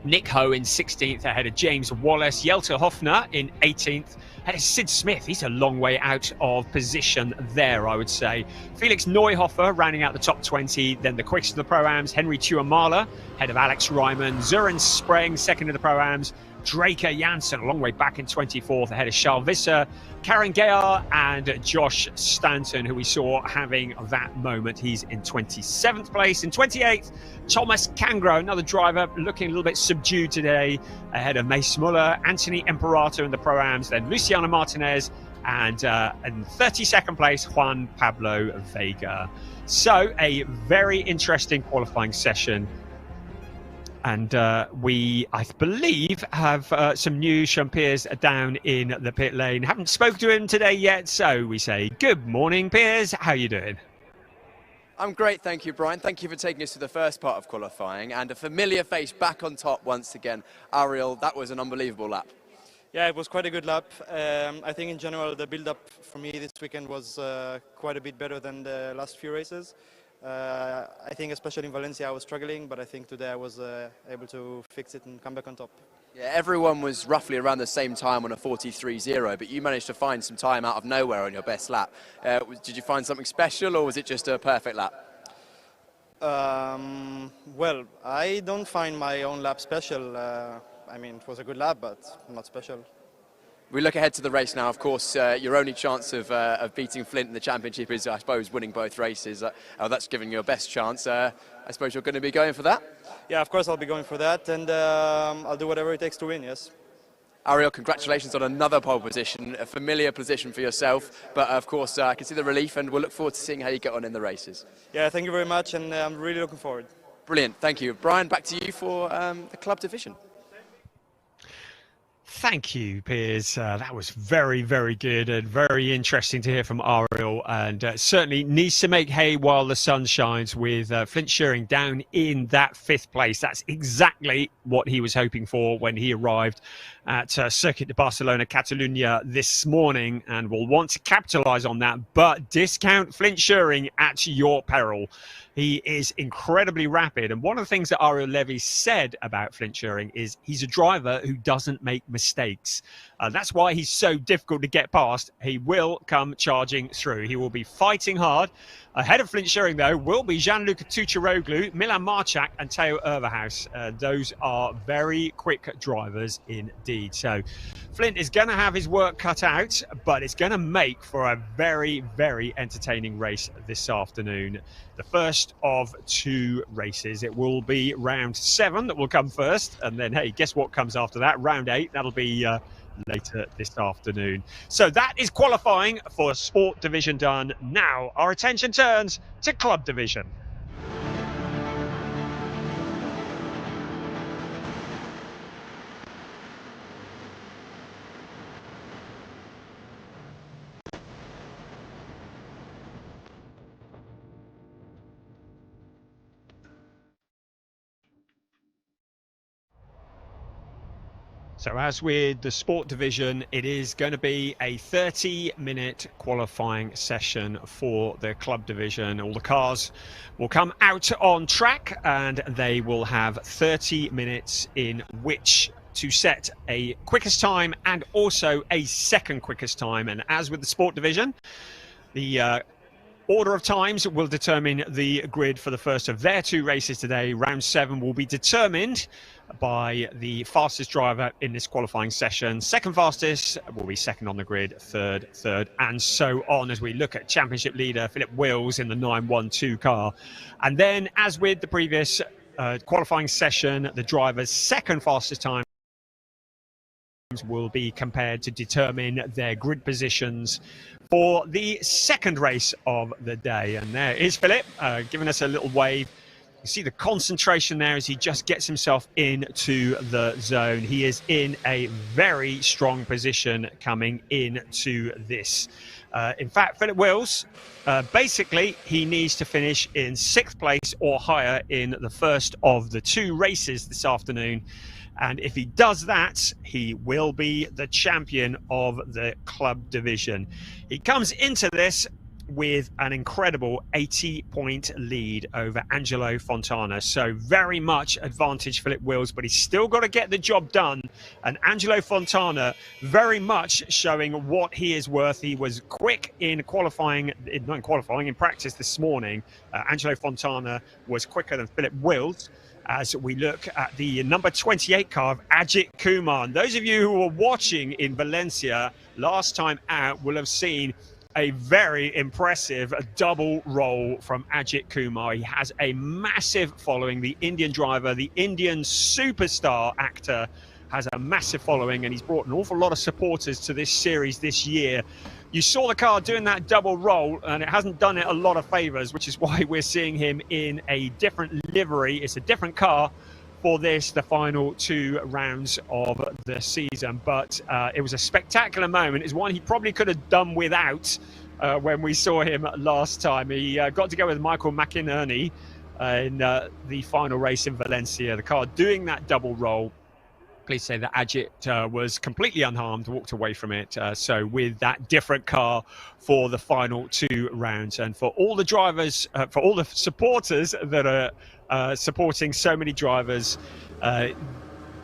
Nick Ho in 16th, ahead of James Wallace. Jelter Hoffner in 18th, ahead of Sid Smith. He's a long way out of position there, I would say. Felix Neuhofer rounding out the top 20. Then the quickest of the Pro-Ams, Henry Tuamala, ahead of Alex Ryman. Zuren Spreng, 2nd of the Pro-Ams. Draker Janssen a long way back in 24th, ahead of Charles Visser, Karen Gayar, and Josh Stanton, who we saw having that moment. He's in 27th place. In 28th, Thomas Kangro, another driver looking a little bit subdued today, ahead of Mace Muller, Anthony Imperato in the Pro-Ams, then Luciano Martinez, and in 32nd place, Juan Pablo Vega. So a very interesting qualifying session. And we, I believe, have some news from Piers down in the pit lane. Haven't spoken to him today yet, so we say good morning, Piers. How are you doing? I'm great, thank you, Brian. Thank you for taking us to the first part of qualifying. And a familiar face back on top once again. Ariel, that was an unbelievable lap. Yeah, it was quite a good lap. I think in general the build-up for me this weekend was quite a bit better than the last few races. I think especially in Valencia I was struggling, but I think today I was able to fix it and come back on top. Yeah, everyone was roughly around the same time on a 43.0, but you managed to find some time out of nowhere on your best lap. Did you find something special, or was it just a perfect lap? Well, I don't find my own lap special. I mean, it was a good lap, but not special. We look ahead to the race now. Of course, your only chance of beating Flint in the championship is, I suppose, winning both races. That's giving you a best chance. I suppose you're going to be going for that? Yeah, of course I'll be going for that, and I'll do whatever it takes to win, yes. Ariel, congratulations on another pole position, a familiar position for yourself. But, of course, I can see the relief, and we'll look forward to seeing how you get on in the races. Yeah, thank you very much, and I'm really looking forward. Brilliant, thank you. Brian, back to you for the club division. Thank you, Piers. That was very, very good and very interesting to hear from Ariel, and certainly needs to make hay while the sun shines with Flint Schuring down in that 5th place. That's exactly what he was hoping for when he arrived at Circuit de Barcelona, Catalunya this morning, and will want to capitalise on that, but discount Flint Schuring at your peril. He is incredibly rapid. And one of the things that Ariel Levy said about Flint Schuring is he's a driver who doesn't make mistakes. That's why he's so difficult to get past. He will come charging through. He will be fighting hard. Ahead of Flint Schuring, though, will be Gianluca Tucciaroglu, Milan Marchak and Teo Overhaus. Those are very quick drivers indeed. So Flint is going to have his work cut out, but it's going to make for a very, very entertaining race this afternoon. The first of 2 races. It will be round 7 that will come first. And then, hey, guess what comes after that? Round 8. That'll be later this afternoon. So that is qualifying for Sport Division done. Now our attention turns to Club Division. So as with the Sport Division, it is going to be a 30-minute qualifying session for the Club Division. All the cars will come out on track and they will have 30 minutes in which to set a quickest time and also a second quickest time. And as with the Sport Division, the Order of times will determine the grid for the first of their 2 races today. Round 7 will be determined by the fastest driver in this qualifying session. Second fastest will be second on the grid, third, and so on, as we look at championship leader Philip Wills in the 912 car. And then, as with the previous qualifying session, the driver's second fastest time will be compared to determine their grid positions for the second race of the day. And there is Philip giving us a little wave. You see the concentration there as he just gets himself into the zone. He is in a very strong position coming into this. In fact, Philip Wills, basically, he needs to finish in 6th place or higher in the first of the 2 races this afternoon. And if he does that, he will be the champion of the club division. He comes into this with an incredible 80-point lead over Angelo Fontana. So very much advantage Philip Wills, but he's still got to get the job done. And Angelo Fontana very much showing what he is worth. He was quick in qualifying, not in qualifying, in practice this morning. Angelo Fontana was quicker than Philip Wills. As we look at the number 28 car of Ajith Kumar. And those of you who were watching in Valencia last time out will have seen a very impressive double roll from Ajith Kumar. He has a massive following. The Indian driver, the Indian superstar actor, has a massive following, and he's brought an awful lot of supporters to this series this year. You saw the car doing that double roll, and it hasn't done it a lot of favours, which is why we're seeing him in a different livery. It's a different car for this, the final 2 rounds of the season. But it was a spectacular moment. It's one he probably could have done without when we saw him last time. He got to go with Michael McInerney in the final race in Valencia. The car doing that double roll. Please say that Ajith was completely unharmed, walked away from it. So with that different car for the final 2 rounds. And for all the drivers, for all the supporters that are supporting so many drivers,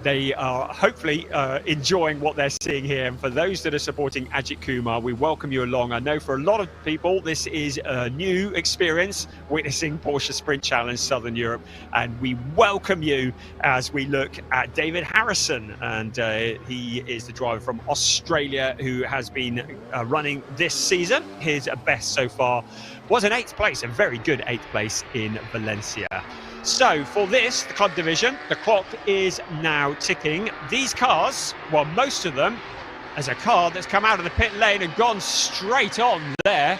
they are hopefully enjoying what they're seeing here. And for those that are supporting Ajith Kumar, we welcome you along. I know for a lot of people, this is a new experience, witnessing Porsche Sprint Challenge Southern Europe. And we welcome you as we look at David Harrison. And he is the driver from Australia who has been running this season. His best so far was an 8th place, a very good 8th place in Valencia. So for this, the club division, the clock is now ticking. These cars, well, most of them, as a car that's come out of the pit lane and gone straight on there.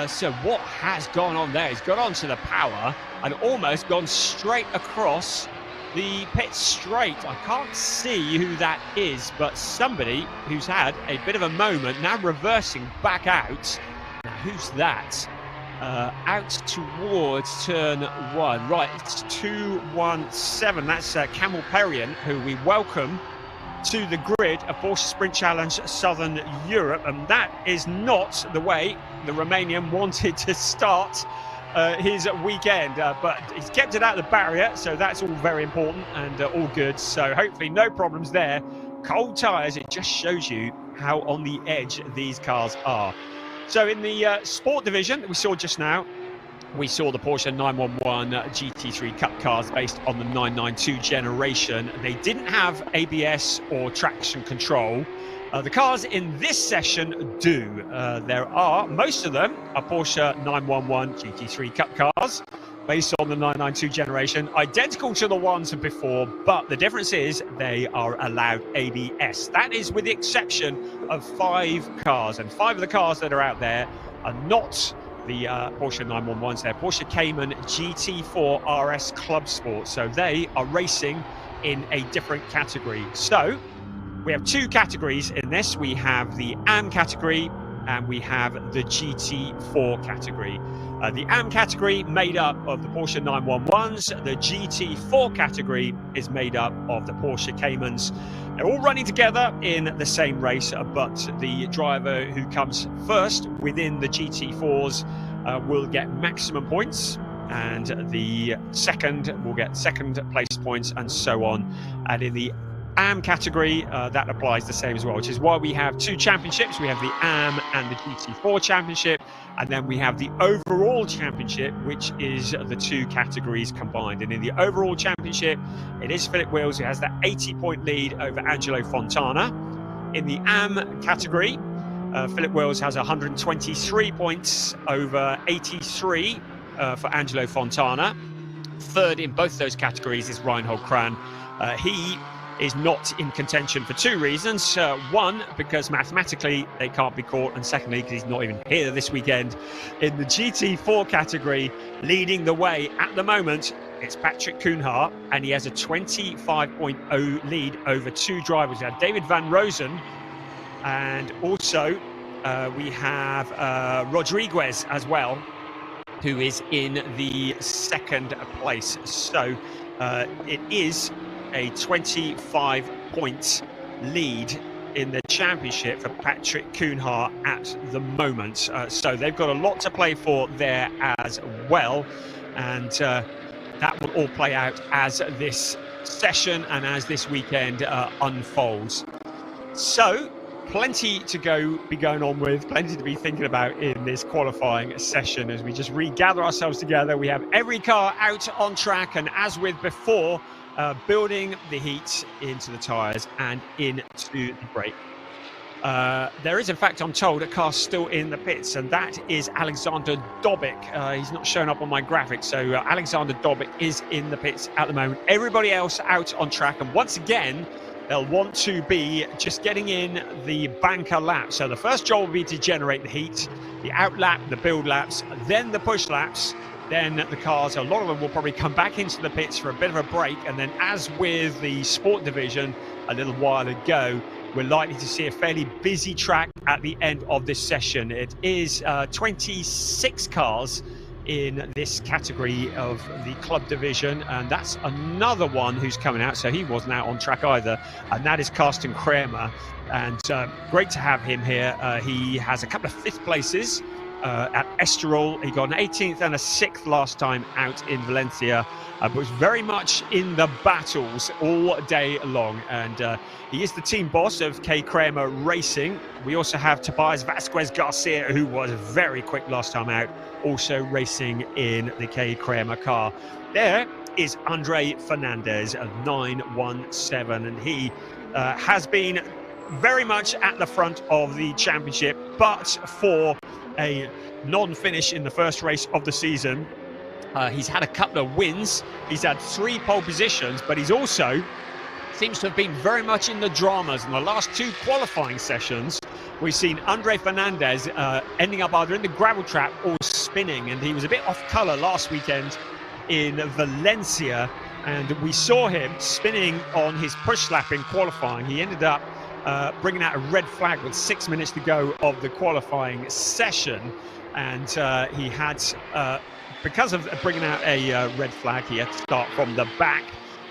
So what has gone on there? He's got onto the power and almost gone straight across the pit straight. I can't see who that is, but somebody who's had a bit of a moment, now reversing back out. Now, who's that? Out towards turn 1. Right, it's 217. That's Camel Perrion, who we welcome to the grid of Porsche Sprint Challenge Southern Europe. And that is not the way the Romanian wanted to start his weekend. But he's kept it out of the barrier, so that's all very important and all good. So hopefully no problems there. Cold tyres, it just shows you how on the edge these cars are. So in the sport division that we saw just now, we saw the Porsche 911 GT3 Cup cars based on the 992 generation. They didn't have ABS or traction control. The cars in this session do. There are, most of them are Porsche 911 GT3 Cup cars based on the 992 generation, identical to the ones before, but the difference is they are allowed ABS. That is with the exception of 5 cars, and 5 of the cars that are out there are not the Porsche 911s. They're Porsche Cayman GT4 RS Club Sport, so they are racing in a different category. So we have 2 categories in this. We have the AM category and we have the GT4 category. The AM category made up of the Porsche 911s. The GT4 category is made up of the Porsche Caymans. They're all running together in the same race, but the driver who comes first within the GT4s will get maximum points, and the second will get second place points, and so on. And in the AM category, that applies the same as well, which is why we have 2 championships. We have the AM and the GT4 championship, And then we have the overall championship, which is the two categories combined. And in the overall championship, it is Philip Wills who has that 80-point lead over Angelo Fontana. In the AM category, Philip Wills has 123 points over 83 for Angelo Fontana. Third in both those categories is Reinhold Kran. He is not in contention for two reasons. One, because mathematically they can't be caught, and secondly, because he's not even here this weekend. In the GT4 category, leading the way at the moment, it's Patrick Koenhart, and he has a 25.0 lead over two drivers. We have David Van Rosen, and also we have Rodriguez as well, who is in the second place. So it is a 25-point lead in the championship for Patrick Koenhart at the moment. So they've got a lot to play for there as well. And that will all play out as this session and as this weekend unfolds. So plenty to be going on with, plenty to be thinking about in this qualifying session as we just regather ourselves together. We have every car out on track, and as with before, building the heat into the tyres and into the brake. There is, in fact, I'm told, a car still in the pits, and that is Alexander Dobic. He's not showing up on my graphic, so Alexander Dobic is in the pits at the moment. Everybody else out on track, and once again, they'll want to be just getting in the banker lap. So the first job will be to generate the heat, the out lap, the build laps, then the push laps. Then the cars, a lot of them will probably come back into the pits for a bit of a break. And then, as with the sport division a little while ago, we're likely to see a fairly busy track at the end of this session. It is 26 cars in this category of the club division, and that's another one who's coming out, so he wasn't out on track either, and that is Carsten Kramer. And great to have him here. He has a couple of fifth places at Estoril. He got an 18th and a 6th last time out in Valencia, but was very much in the battles all day long. And he is the team boss of K. Kramer Racing. We also have Tobias Vasquez Garcia, who was very quick last time out, also racing in the K. Kramer car. There is Andre Fernandez of 917, and he has been very much at the front of the championship, but for a non-finish in the first race of the season. He's had a couple of wins. He's had 3 pole positions, but he's also seems to have been very much in the dramas. In the last 2 qualifying sessions, we've seen Andre Fernandez ending up either in the gravel trap or spinning, and he was a bit off colour last weekend in Valencia, and we saw him spinning on his push lap in qualifying. He ended up bringing out a red flag with 6 minutes to go of the qualifying session, and he had, because of bringing out a red flag, he had to start from the back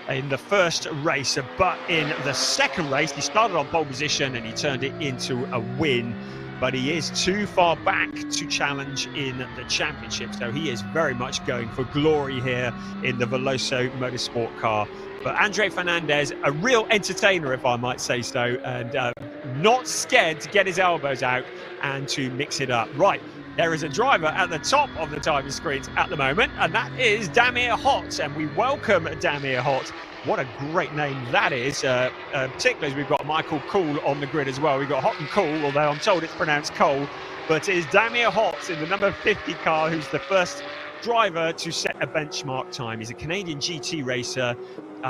in the first race. But in the second race, he started on pole position and he turned it into a win, but he is too far back to challenge in the championship, so he is very much going for glory here in the Veloso Motorsport car. But Andre Fernandez, a real entertainer, if I might say so, and not scared to get his elbows out and to mix it up. Right, there is a driver at the top of the timing screens at the moment, and that is Damir Hott, and we welcome Damir Hott. What a great name that is, particularly as we've got Michael Cool on the grid as well. We've got Hott and Cool, although I'm told it's pronounced Cole, but it is Damir Hott in the number 50 car, who's the first driver to set a benchmark time. He's a Canadian GT racer.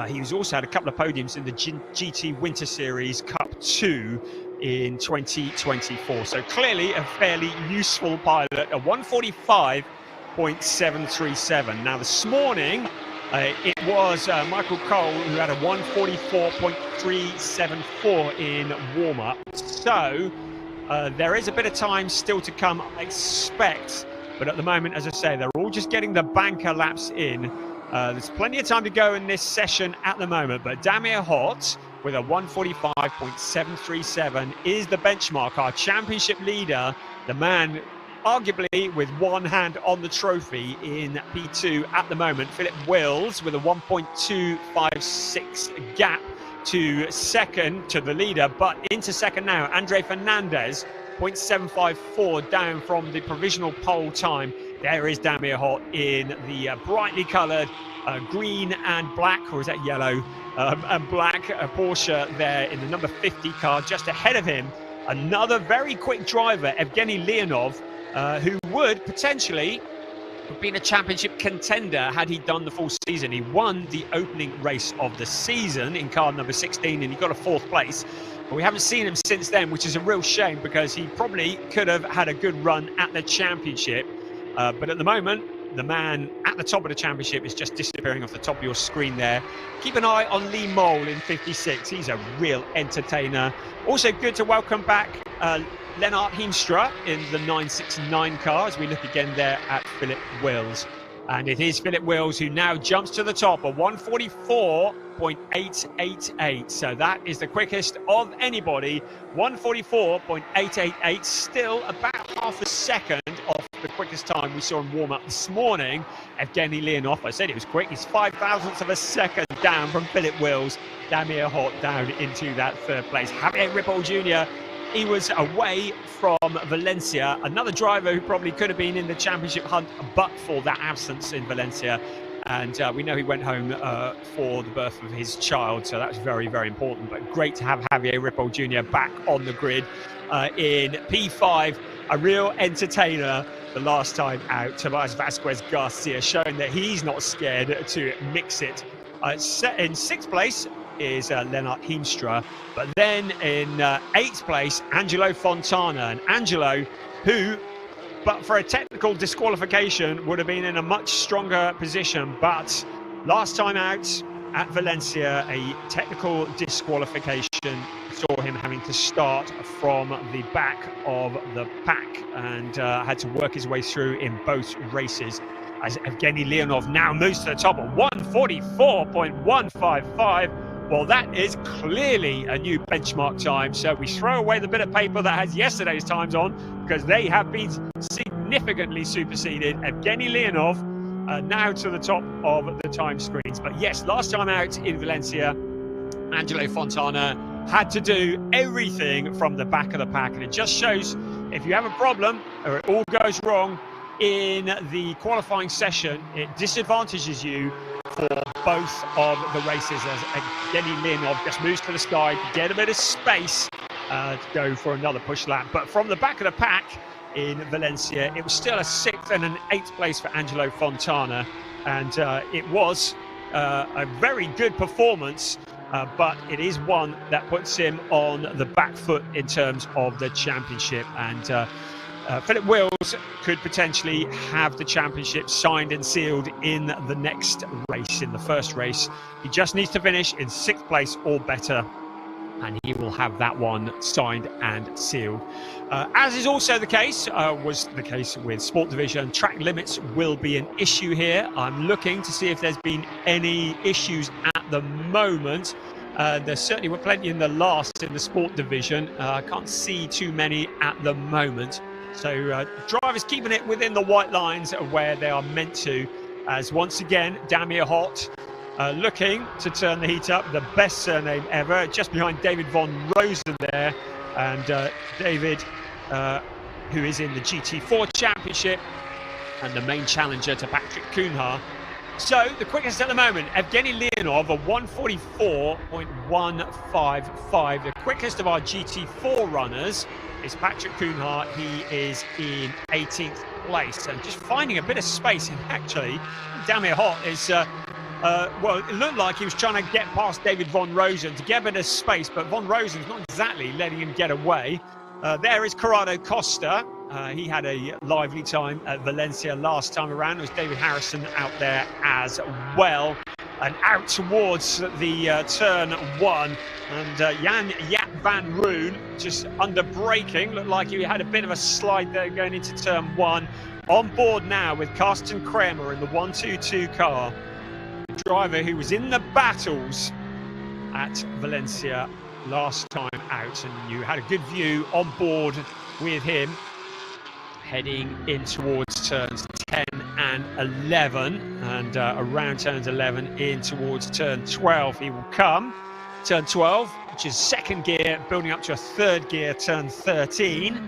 He's also had a couple of podiums in the GT Winter Series Cup 2 in 2024. So clearly a fairly useful pilot, a 145.737. Now this morning, it was Michael Cole who had a 144.374 in warm-up. So there is a bit of time still to come, I expect. But at the moment, as I say, they're all just getting the banker laps in. There's plenty of time to go in this session at the moment, but Damir Hott with a 145.737 is the benchmark, our championship leader, the man arguably with one hand on the trophy in P2 at the moment. Philip Wills with a 1.256 gap to second, to the leader, but into second now, Andre Fernandez 0.754 down from the provisional pole time. There is Damir Hott in the brightly coloured green and black, or is that yellow and black Porsche there in the number 50 car. Just ahead of him, another very quick driver, Evgeny Leonov, who would potentially have been a championship contender had he done the full season. He won the opening race of the season in car number 16 and he got a 4th place. But we haven't seen him since then, which is a real shame because he probably could have had a good run at the championship. But at the moment, the man at the top of the championship is just disappearing off the top of your screen there. Keep an eye on Lee Mole in 56. He's a real entertainer. Also good to welcome back Lennart Heemstra in the 969 car as we look again there at Philip Wills. And it is Philip Wills who now jumps to the top of 144.888. So that is the quickest of anybody. 144.888, still about half a second off the quickest time we saw him warm up this morning. Evgeny Leonov, I said it was quick. He's 0.005 of a second down from Philip Wills. Damir Hott down into that 3rd place. Javier Ripoll Jr., he was away from Valencia, another driver who probably could have been in the championship hunt but for that absence in Valencia. And we know he went home for the birth of his child, so that's very, very important. But great to have Javier Ripoll Jr. back on the grid in P5, a real entertainer the last time out. Tobias Vasquez Garcia showing that he's not scared to mix it. In 6th place is Lennart Heemstra, but then in 8th place, Angelo Fontana. And Angelo, who, but for a technical disqualification, would have been in a much stronger position. But last time out at Valencia, a technical disqualification saw him having to start from the back of the pack and had to work his way through in both races. As Evgeny Leonov now moves to the top at 144.155. Well, that is clearly a new benchmark time. So we throw away the bit of paper that has yesterday's times on because they have been significantly superseded. Evgeny Leonov now to the top of the time screens. But yes, last time out in Valencia, Angelo Fontana had to do everything from the back of the pack. And it just shows if you have a problem or it all goes wrong in the qualifying session, it disadvantages you for both of the races as Evgeny Leonov just moves to the side to get a bit of space to go for another push lap. But from the back of the pack in Valencia, it was still a 6th and an 8th place for Angelo Fontana. And it was a very good performance, but it is one that puts him on the back foot in terms of the championship. And Philip Wills could potentially have the championship signed and sealed in the next race, in the first race. He just needs to finish in 6th place or better, and he will have that one signed and sealed. As is also the case, was the case with Sport Division, track limits will be an issue here. I'm looking to see if there's been any issues at the moment. There certainly were plenty in the last in the Sport Division. I can't see too many at the moment. So drivers keeping it within the white lines where they are meant to, as once again Damir Hott looking to turn the heat up. The best surname ever, just behind David von Rosen there, and David who is in the GT4 Championship and the main challenger to Patrick Kuhnhaar. So the quickest at the moment, Evgeny Leonov, a 144.155. The quickest of our GT4 runners is Patrick Kuhnhaar. He is in 18th place and just finding a bit of space. And actually, Damir Hott is, well, it looked like he was trying to get past David von Rosen to get a bit of space, but von Rosen's not exactly letting him get away. There is Corrado Costa. He had a lively time at Valencia last time around. There was David Harrison out there as well. And out towards the turn 1. And Jan Jaap van Roon just under braking. Looked like he had a bit of a slide there going into turn 1. On board now with Karsten Kramer in the 122 car. The driver who was in the battles at Valencia last time out. And you had a good view on board with him, heading in towards turns 10 and 11, and around turns 11 in towards turn 12 he will come. Turn 12, which is 2nd gear, building up to a 3rd gear, turn 13.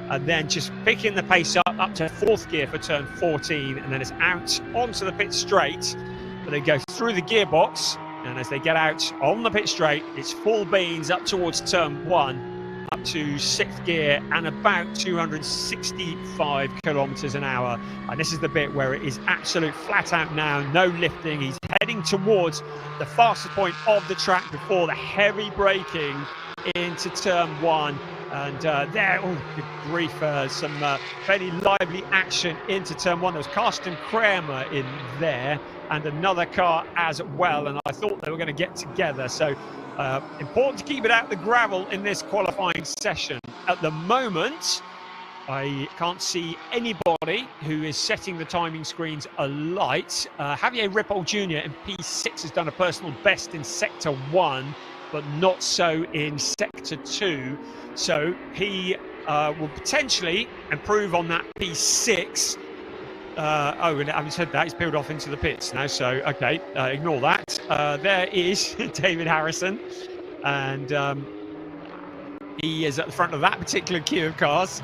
and then just picking the pace up to 4th gear for turn 14, and then it's out onto the pit straight. But they go through the gearbox, and as they get out on the pit straight, it's full beans up towards turn 1, up to 6th gear and about 265 kilometers an hour. And this is the bit where it is absolute flat out now, no lifting. He's heading towards the fastest point of the track before the heavy braking into turn 1. And there, oh, good grief, some fairly lively action into turn 1. There was Karsten Kramer in there and another car as well, and I thought they were going to get together. So important to keep it out the gravel in this qualifying session. At the moment, I can't see anybody who is setting the timing screens alight. Javier Ripoll Jr. in P6 has done a personal best in Sector 1, but not so in Sector 2. So he will potentially improve on that P6. And having said that, he's peeled off into the pits now. So, okay, ignore that. There is David Harrison. And he is at the front of that particular queue of cars.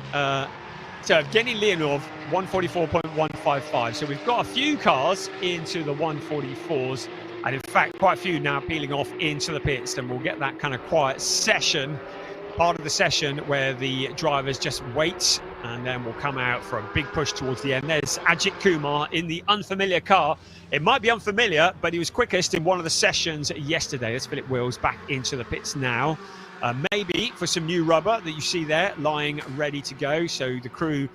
So Evgeny Leonov, 144.155. So we've got a few cars into the 144s. And in fact, quite a few now peeling off into the pits. And we'll get that kind of quiet session, part of the session where the drivers just wait, and then we'll come out for a big push towards the end. There's Ajith Kumar in the unfamiliar car. It might be unfamiliar, but he was quickest in one of the sessions yesterday. Let's Philip Wills back into the pits now. Maybe for some new rubber that you see there lying ready to go, so the crew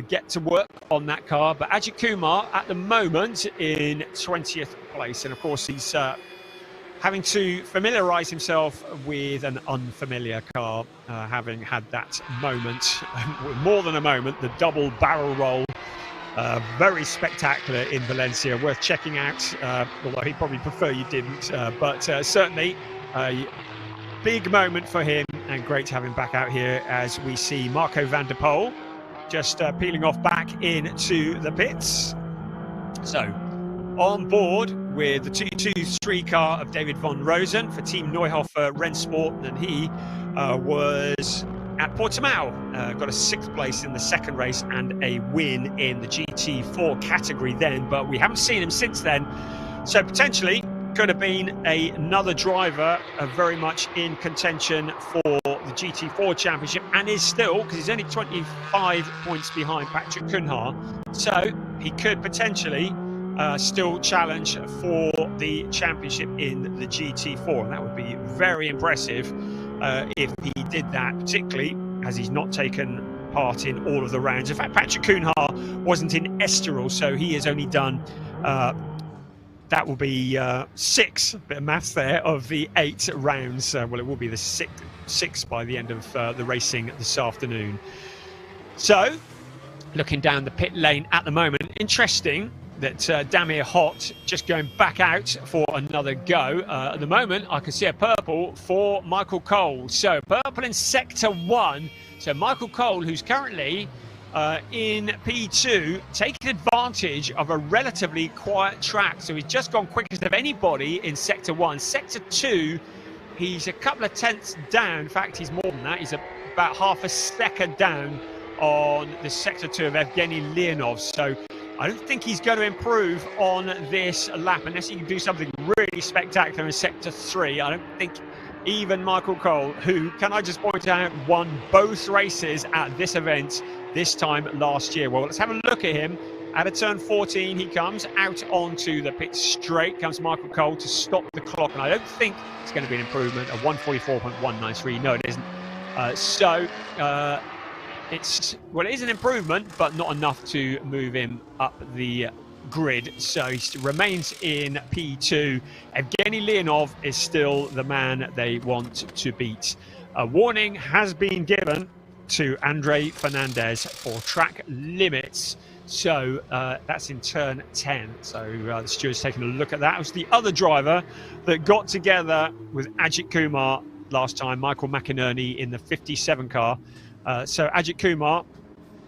get to work on that car. But Ajith Kumar at the moment in 20th place, and of course he's having to familiarise himself with an unfamiliar car, having had that moment, more than a moment, the double barrel roll, very spectacular in Valencia, worth checking out, although he'd probably prefer you didn't, but certainly a big moment for him, and great to have him back out here as we see Marco van der Poel just peeling off back into the pits. So on board with the 223 car of David von Rosen for Team Neuhofer Rennsport, and he was at Portimão, got a 6th place in the second race and a win in the GT4 category then, but we haven't seen him since then. So potentially could have been another driver very much in contention for the GT4 championship, and is still, because he's only 25 points behind Patrick Cunha, so he could potentially still challenge for the championship in the GT4, and that would be very impressive if he did that, particularly as he's not taken part in all of the rounds. In fact, Patrick Cunha wasn't in Estoril, so he has only done that will be 6, bit of maths there, of the 8 rounds. Well, it will be the 6 by the end of the racing this afternoon. So, looking down the pit lane at the moment, interesting that Damir Hott just going back out for another go. At the moment, I can see a purple for Michael Cole. So, purple in Sector 1. So, Michael Cole, who's currently in P2, taking advantage of a relatively quiet track. So he's just gone quickest of anybody in Sector 1. Sector 2, he's a couple of tenths down. In fact, he's more than that. He's about half a second down on the Sector 2 of Evgeny Leonov. So I don't think he's going to improve on this lap unless he can do something really spectacular in Sector 3. I don't think even Michael Cole, who, can I just point out, won both races at this event this time last year. Well, let's have a look at him. At a turn 14, he comes out onto the pit straight, comes Michael Cole to stop the clock, and I don't think it's going to be an improvement of 144.193. No, it isn't. Well, it is an improvement, but not enough to move him up the grid. So he remains in P2. Evgeny Leonov is still the man they want to beat. A warning has been given to Andre Fernandez for track limits. So that's in turn 10. So the steward's taking a look at that. It was the other driver that got together with Ajith Kumar last time, Michael McInerney in the 57 car. So Ajith Kumar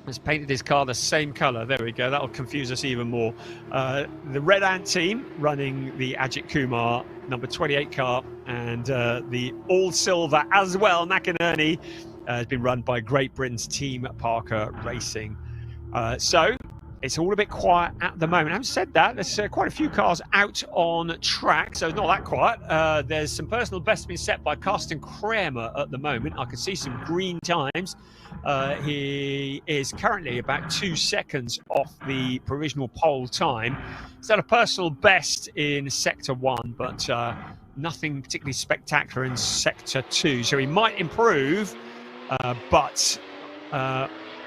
has painted his car the same colour. There we go. That'll confuse us even more. The Red Ant team running the Ajith Kumar number 28 car, and the all silver as well, McInerney has been run by Great Britain's Team Parker Racing. So it's all a bit quiet at the moment. Having said that, there's quite a few cars out on track, so it's not that quiet. There's some personal bests being set by Carsten Kramer at the moment. I can see some green times. He is currently about 2 seconds off the provisional pole time. He's done a personal best in Sector 1, but nothing particularly spectacular in Sector 2. So he might improve, but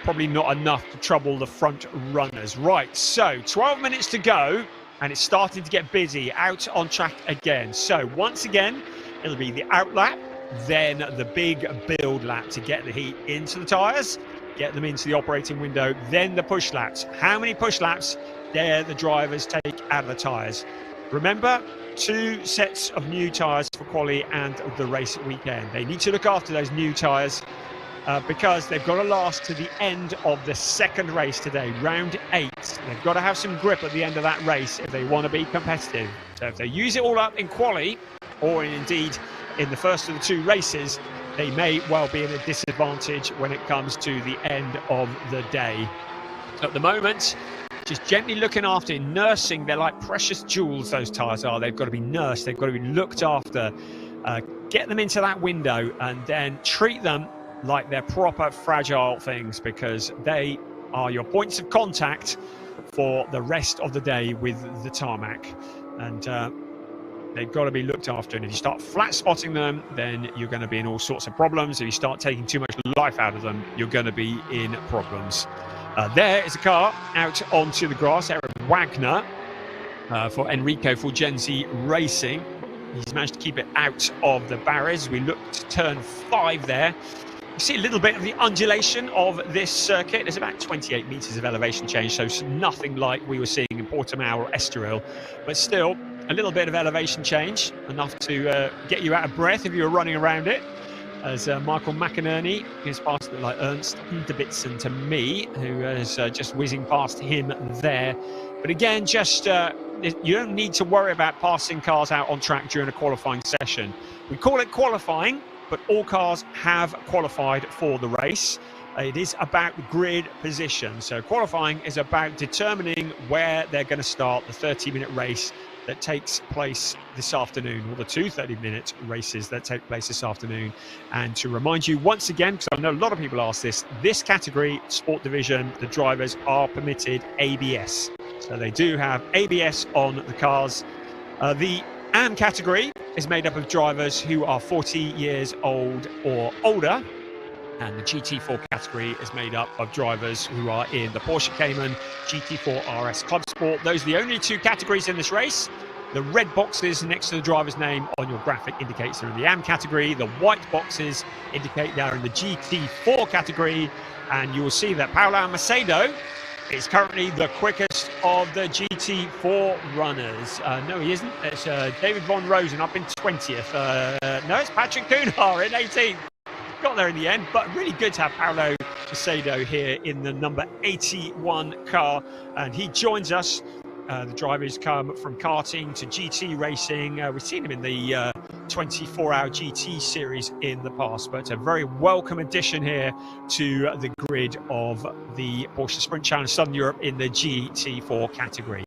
probably not enough to trouble the front runners. Right, so 12 minutes to go, and it's starting to get busy out on track again. So once again, it'll be the out lap, then the big build lap to get the heat into the tyres, get them into the operating window, then the push laps. How many push laps dare the drivers take out of the tyres? Remember, 2 sets of new tyres for quali and the race weekend. They need to look after those new tyres because they've got to last to the end of the second race today, round 8. They've got to have some grip at the end of that race if they want to be competitive. So if they use it all up in quali, or indeed in the first of the 2 races, they may well be in a disadvantage when it comes to the end of the day. So at the moment, just gently looking after, nursing. They're like precious jewels, those tyres are. They've got to be nursed. They've got to be looked after. Get them into that window and then treat them like they're proper fragile things, because they are your points of contact for the rest of the day with the tarmac. And they've got to be looked after. And if you start flat spotting them, then you're going to be in all sorts of problems. If you start taking too much life out of them, you're going to be in problems. There is a car out onto the grass, Eric Wagner for Enrico Fulgenzi Racing. He's managed to keep it out of the barriers. We look to turn 5 there. You see a little bit of the undulation of this circuit. There's about 28 metres of elevation change, so nothing like we were seeing in Portimão or Estoril, but still a little bit of elevation change, enough to get you out of breath if you were running around it. As Michael McInerney is past like Ernst Hinterbitsen to me, who is just whizzing past him there. But again, just you don't need to worry about passing cars out on track during a qualifying session. We call it qualifying, but all cars have qualified for the race. It is about grid position. So qualifying is about determining where they're going to start the 30-minute race that takes place this afternoon, or the 2 30-minute races that take place this afternoon. And to remind you once again, because I know a lot of people ask this category, Sport Division, the drivers are permitted ABS. So they do have ABS on the cars. The AM category is made up of drivers who are 40 years old or older. And the GT4 category is made up of drivers who are in the Porsche Cayman GT4 RS Club Sport. Those are the only 2 categories in this race. The red boxes next to the driver's name on your graphic indicates they're in the AM category. The white boxes indicate they're in the GT4 category. And you will see that Paulo Macedo is currently the quickest of the GT4 runners. No, he isn't. It's David Von Rosen up in 20th. No, it's Patrick Kuhnhar in 18th. Got there in the end, but really good to have Paulo Macedo here in the number 81 car, and he joins us. The drivers come from karting to GT racing. We've seen him in the 24-hour GT series in the past, but a very welcome addition here to the grid of the Porsche Sprint Challenge Southern Europe in the GT4 category.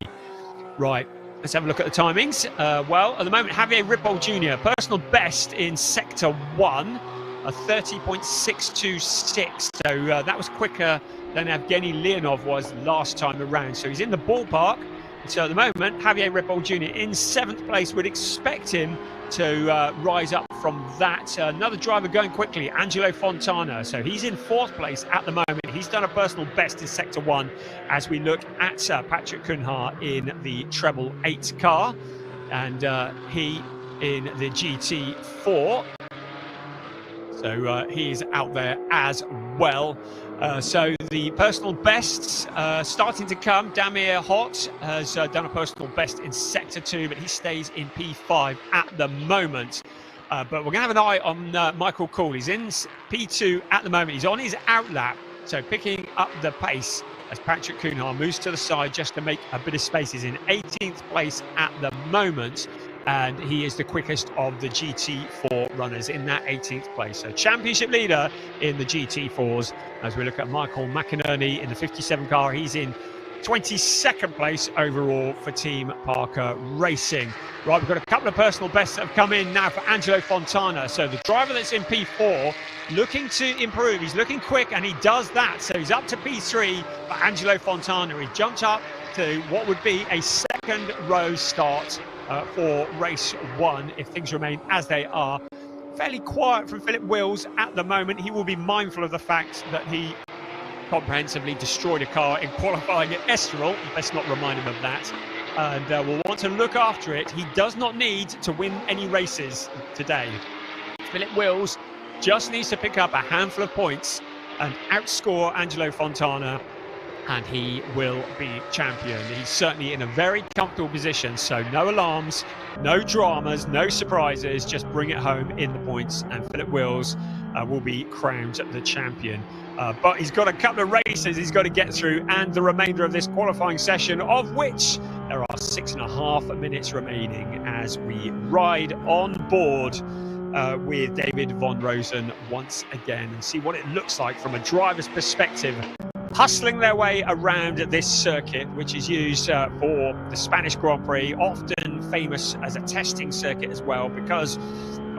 Right, let's have a look at the timings. Well, at the moment, Javier Ripoll Jr., personal best in Sector 1. A 30.626, so that was quicker than Evgeny Leonov was last time around, so he's in the ballpark. So at the moment, Javier Ripoll Jr. in 7th place. Would expect him to rise up from that. Another driver going quickly, Angelo Fontana, so he's in 4th place at the moment. He's done a personal best in Sector 1 as we look at Patrick Kuhnhar in the treble 8 car, and he in the GT4. So he's out there as well. So the personal bests starting to come. Damir Hott has done a personal best in Sector 2, but he stays in P5 at the moment. But we're going to have an eye on Michael Kuhl. He's in P2 at the moment. He's on his out lap, so picking up the pace as Patrick Kuhnhar moves to the side just to make a bit of space. He's in 18th place at the moment, and he is the quickest of the GT4 top runners in that 18th place. So championship leader in the GT4s. As we look at Michael McInerney in the 57 car, he's in 22nd place overall for Team Parker Racing. Right, we've got a couple of personal bests that have come in now for Angelo Fontana. So the driver that's in P4 looking to improve. He's looking quick and he does that. So he's up to P3 for Angelo Fontana. He jumped up to what would be a second row start for race 1 if things remain as they are. Fairly quiet from Philip Wills at the moment. He will be mindful of the fact that he comprehensively destroyed a car in qualifying at Estoril. Let's not remind him of that. And we'll want to look after it. He does not need to win any races today. Philip Wills just needs to pick up a handful of points and outscore Angelo Fontana, and he will be champion. He's certainly in a very comfortable position, so no alarms, no dramas, no surprises, just bring it home in the points, and Philip Wills will be crowned the champion. But he's got a couple of races he's got to get through, and the remainder of this qualifying session, of which there are 6.5 minutes remaining as we ride on board with David Von Rosen once again and see what it looks like from a driver's perspective, hustling their way around this circuit, which is used for the Spanish Grand Prix, often famous as a testing circuit as well because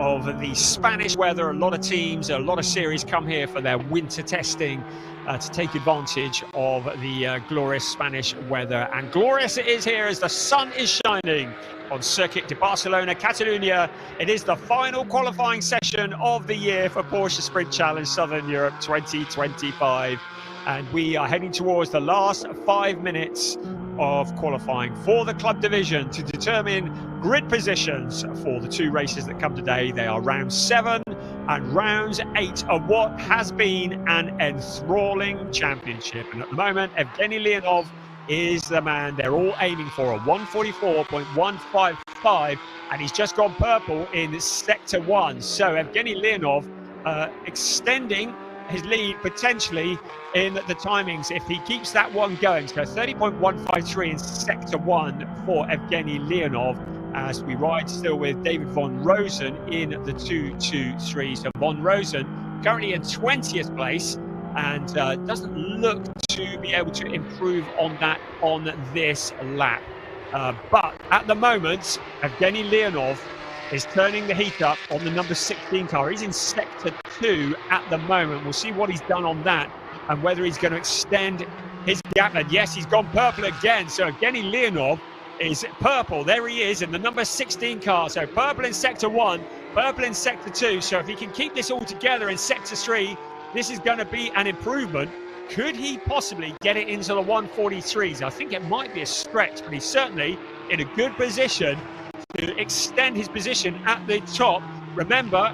of the Spanish weather. A lot of teams, a lot of series come here for their winter testing to take advantage of the glorious Spanish weather. And glorious it is here as the sun is shining on Circuit de Barcelona, Catalunya. It is the final qualifying session of the year for Porsche Sprint Challenge Southern Europe 2025. And we are heading towards the last 5 minutes of qualifying for the club division to determine grid positions for the 2 races that come today. They are round 7 and round 8 of what has been an enthralling championship. And at the moment, Evgeny Leonov is the man. They're all aiming for a 144.155, and he's just gone purple in Sector 1. So Evgeny Leonov extending his lead potentially in the timings if he keeps that one going. So 30.153 in Sector 1 for Evgeny Leonov as we ride still with David Von Rosen in the 2-2-3. So Von Rosen currently in 20th place and doesn't look to be able to improve on that on this lap. But at the moment, Evgeny Leonov is turning the heat up on the number 16 car. He's in Sector 2 at the moment. We'll see what he's done on that and whether he's going to extend his gap. And yes, he's gone purple again. So Evgeny Leonov is purple. There he is in the number 16 car. So purple in Sector 1, purple in Sector 2. So if he can keep this all together in Sector 3, this is going to be an improvement. Could he possibly get it into the 143s? I think it might be a stretch, but he's certainly in a good position to extend his position at the top. Remember,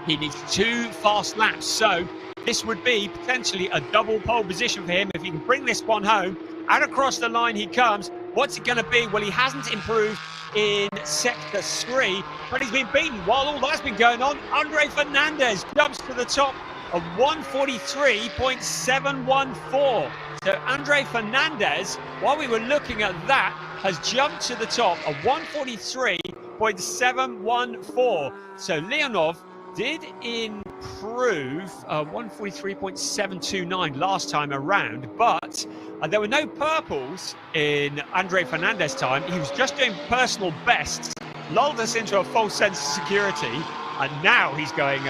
he needs 2 fast laps, so this would be potentially a double pole position for him if he can bring this one home. And across the line he comes. What's it going to be? Well, he hasn't improved in Sector 3, but he's been beaten. While all that's been going on, Andre Fernandez jumps to the top of 143.714. So Andre Fernandez, while we were looking at that, has jumped to the top of 143.714. So Leonov did improve 143.729 last time around, but there were no purples in Andre Fernandez time. He was just doing personal bests, lulled us into a false sense of security, and now he's going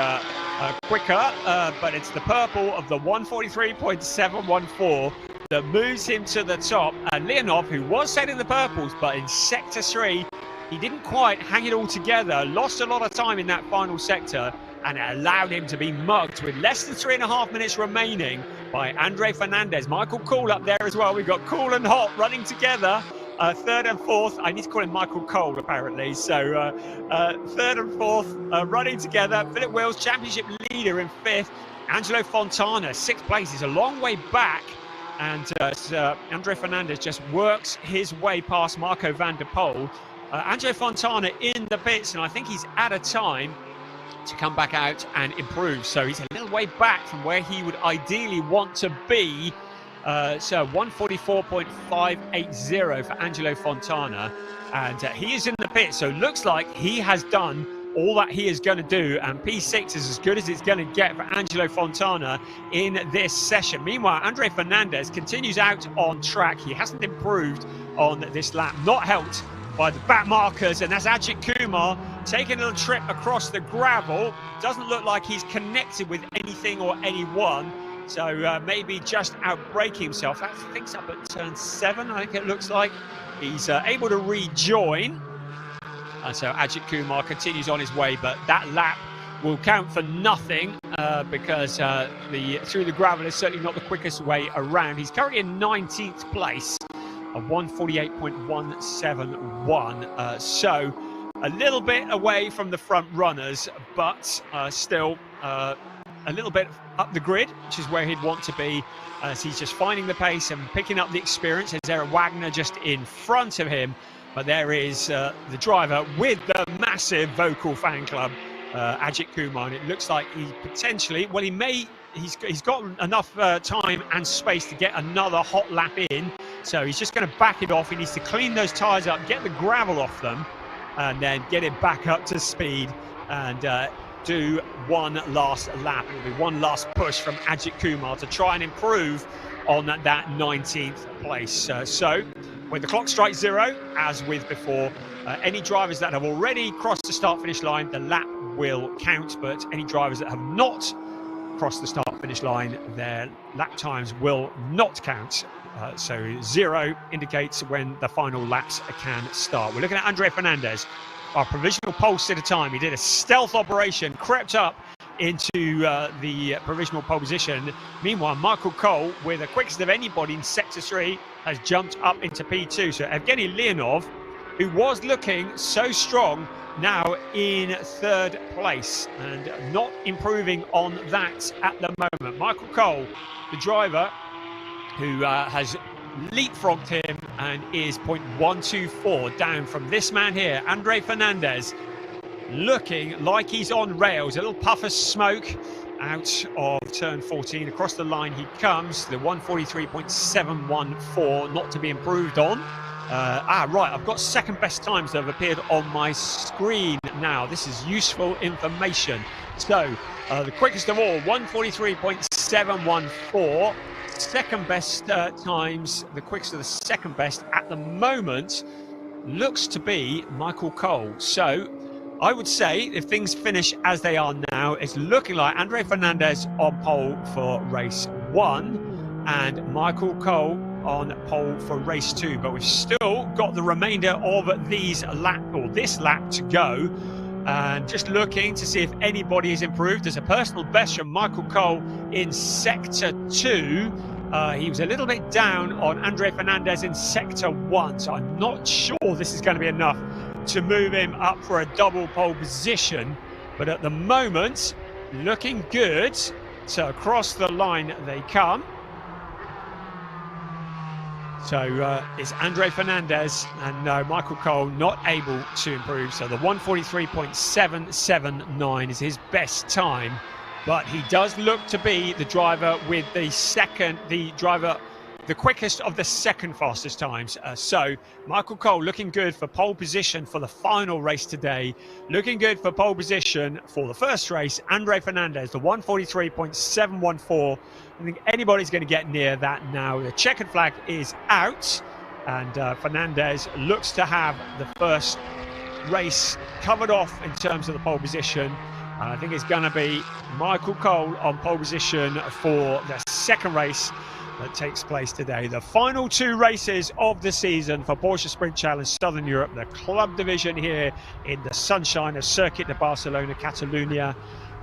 quicker, but it's the purple of the 143.714 that moves him to the top. And Leonov, who was setting the purples, but in Sector 3, he didn't quite hang it all together, lost a lot of time in that final sector, and it allowed him to be mugged with less than 3.5 minutes remaining by Andre Fernandez. Michael Cool up there as well. We've got Cool and Hot running together. 3rd and 4th. I need to call him Michael Cole, apparently. So 3rd and 4th running together. Philip Wills, championship leader in 5th. Angelo Fontana, 6th place. He's a long way back. And Andre Fernandez just works his way past Marco van der Poel. Angelo Fontana in the pits, and I think he's at a time to come back out and improve. So he's a little way back from where he would ideally want to be. So 144.580 for Angelo Fontana. And he is in the pit, so looks like he has done all that he is going to do, and P6 is as good as it's going to get for Angelo Fontana in this session. Meanwhile, Andre Fernandez continues out on track. He hasn't improved on this lap, not helped by the back markers, and that's Ajith Kumar taking a little trip across the gravel. Doesn't look like he's connected with anything or anyone, so maybe just outbraking himself. That thing's up at turn 7, I think it looks like. He's able to rejoin. So Ajith Kumar continues on his way, but that lap will count for nothing because through the gravel is certainly not the quickest way around. He's currently in 19th place, a 1:48.171. So a little bit away from the front runners, but still a little bit up the grid, which is where he'd want to be. So he's just finding the pace and picking up the experience. There's Eric Wagner just in front of him. But there is the driver with the massive vocal fan club, Ajith Kumar, and it looks like he potentially, well, he's got enough time and space to get another hot lap in. So he's just going to back it off. He needs to clean those tyres up, get the gravel off them, and then get it back up to speed and do one last lap. It'll be one last push from Ajith Kumar to try and improve on that 19th place. So when the clock strikes 0, as with before, any drivers that have already crossed the start-finish line, the lap will count, but any drivers that have not crossed the start-finish line, their lap times will not count. So 0 indicates when the final laps can start. We're looking at Andre Fernandez, our provisional pole sitter time. He did a stealth operation, crept up into the provisional pole position. Meanwhile, Michael Cole, with the quickest of anybody in Sector 3, has jumped up into P2. So Evgeny Leonov, who was looking so strong, now in 3rd place and not improving on that at the moment. Michael Cole, the driver, who has leapfrogged him and is 0.124 down from this man here, Andre Fernandez, looking like he's on rails. A little puff of smoke out of turn 14. Across the line he comes, the 1:43.714, not to be improved on. Right, I've got second best times that have appeared on my screen now. This is useful information. So, the quickest of all, 1:43.714. Second best times, the quickest of the second best at the moment, looks to be Michael Cole. So, I would say if things finish as they are now, it's looking like Andre Fernandez on pole for race 1 and Michael Cole on pole for race 2. But we've still got the remainder of this lap to go. And just looking to see if anybody has improved. There's a personal best from Michael Cole in Sector 2. He was a little bit down on Andre Fernandez in Sector 1. So I'm not sure this is going to be enough to move him up for a double pole position, but at the moment looking good. So across the line they come. So it's Andre Fernandez and Michael Cole not able to improve. So the 1:43.779 is his best time, but he does look to be the driver with the quickest of the second fastest times. So Michael Cole looking good for pole position for the final race today. Looking good for pole position for the first race. Andre Fernandez, the 1:43.714. I think anybody's going to get near that now. The checkered flag is out and Fernandez looks to have the first race covered off in terms of the pole position. And I think it's going to be Michael Cole on pole position for the second race that takes place today. The final 2 races of the season for Porsche Sprint Challenge Southern Europe, the club division here in the sunshine of Circuit de Barcelona, Catalunya.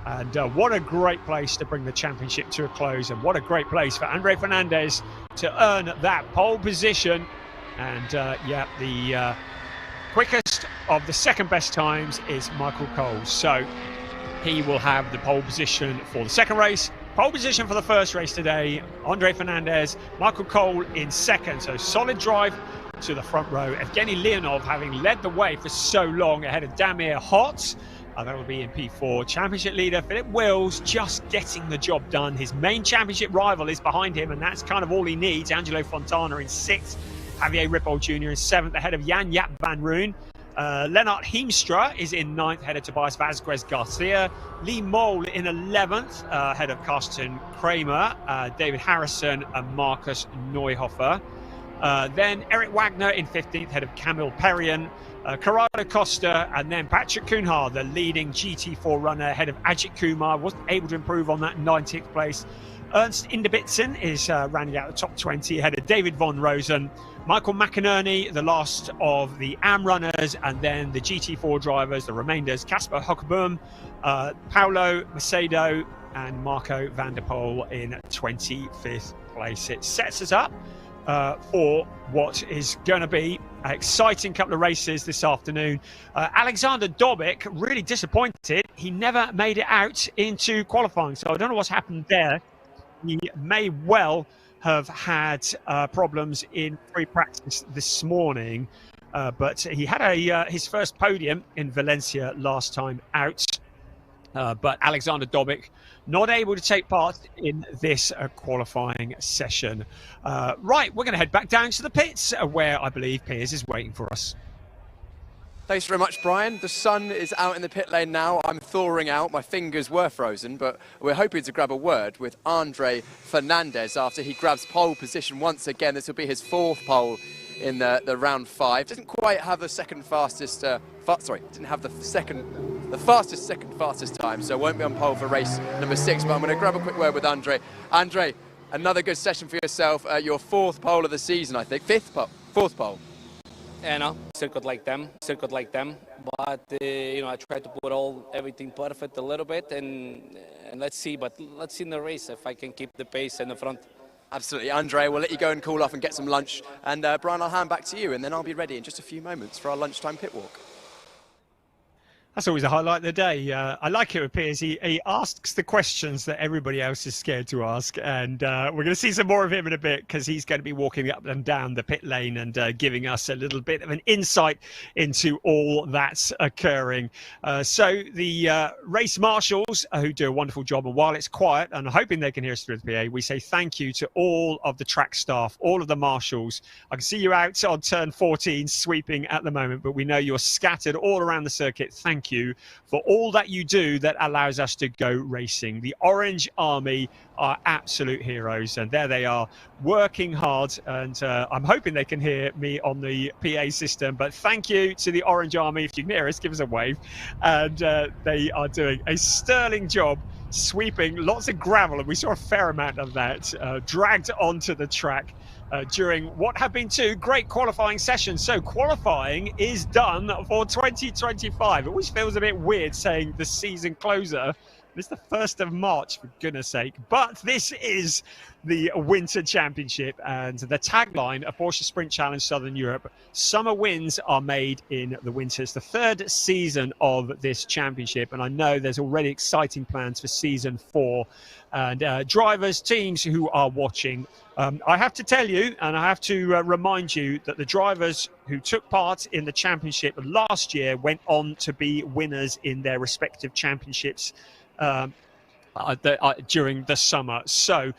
And what a great place to bring the championship to a close, and what a great place for Andre Fernandez to earn that pole position. And the quickest of the second best times is Michael Cole. So he will have the pole position for the second race. Pole position for the first race today, Andre Fernandez, Michael Cole in second. So solid drive to the front row. Evgeny Leonov having led the way for so long ahead of Damir Hot. That will be in P4. Championship leader Philip Wills just getting the job done. His main championship rival is behind him, and that's kind of all he needs. Angelo Fontana in 6th. Javier Ripoll Jr. in 7th, ahead of Jan Jaap van Roon. Lennart Heemstra is in 9th, ahead of Tobias Vazquez Garcia. Lee Mole in 11th, ahead of Carsten Kramer, David Harrison and Marcus Neuhofer. Then Eric Wagner in 15th, ahead of Camille Perrion, Corrado Costa, and then Patrick Kuhnhaar, the leading GT4 runner, ahead of Ajith Kumar, wasn't able to improve on that 19th place. Ernst Inderbitzen is rounding out the top 20, ahead of David Von Rosen, Michael McInerney, the last of the AM runners, and then the GT4 drivers, the remainders, Casper Hockeboom, Paolo Macedo, and Marco van der Poel in 25th place. It sets us up for what is going to be an exciting couple of races this afternoon. Alexander Dobic, really disappointed. He never made it out into qualifying, so I don't know what's happened there. He may well have had problems in free practice this morning, but he had his first podium in Valencia last time out. But Alexander Dobic not able to take part in this qualifying session. Right, we're going to head back down to the pits where I believe Piers is waiting for us. Thanks very much, Brian. The sun is out in the pit lane now. I'm thawing out. My fingers were frozen, but we're hoping to grab a word with Andre Fernandez after he grabs pole position once again. This will be his 4th pole in the round 5. Didn't quite have the second fastest, didn't have the fastest second fastest time, so won't be on pole for race number 6, but I'm going to grab a quick word with Andre. Andre, another good session for yourself. Your 4th pole of the season, I think. 4th pole. Yeah, no, circuit like them, but you know, I try to put everything perfect a little bit, and let's see in the race if I can keep the pace in the front. Absolutely, Andre, we'll let you go and cool off and get some lunch, and Brian, I'll hand back to you, and then I'll be ready in just a few moments for our lunchtime pit walk. That's always a highlight of the day. I like it with Piers. He asks the questions that everybody else is scared to ask. And we're going to see some more of him in a bit because he's going to be walking up and down the pit lane and giving us a little bit of an insight into all that's occurring. So the race marshals who do a wonderful job. And while it's quiet, and I'm hoping they can hear us through the PA, we say thank you to all of the track staff, all of the marshals. I can see you out on turn 14 sweeping at the moment, but we know you're scattered all around the circuit. Thank you for all that you do that allows us to go racing. The Orange Army are absolute heroes, and there they are working hard, and I'm hoping they can hear me on the PA system, but thank you to the Orange Army. If you can hear us, give us a wave. And they are doing a sterling job sweeping lots of gravel, and we saw a fair amount of that dragged onto the track during what have been 2 great qualifying sessions. So qualifying is done for 2025. It always feels a bit weird saying the season closer. It's the 1st of March, for goodness sake. But this is the Winter Championship, and the tagline of Porsche Sprint Challenge Southern Europe: summer wins are made in the winter. It's the 3rd season of this championship, and I know there's already exciting plans for season 4. And drivers, teams who are watching, I have to tell you, and I have to remind you, that the drivers who took part in the championship last year went on to be winners in their respective championships during the summer. So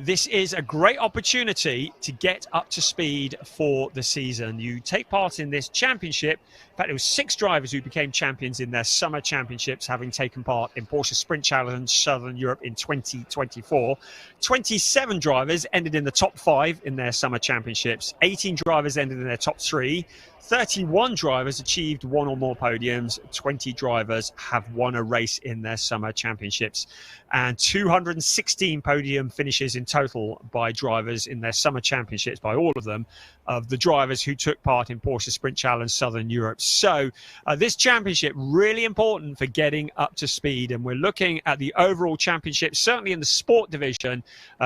this is a great opportunity to get up to speed for the season. You take part in this championship. In fact, it was 6 drivers who became champions in their summer championships, having taken part in Porsche Sprint Challenge Southern Europe in 2024. 27 drivers ended in the top 5 in their summer championships. 18 drivers ended in their top 3. 31 drivers achieved 1 or more podiums. 20 drivers have won a race in their summer championships. And 216 podium finishes in total by drivers in their summer championships, by all of them, of the drivers who took part in Porsche Sprint Challenge Southern Europe. So this championship really important for getting up to speed, and we're looking at the overall championship. Certainly in the sport division,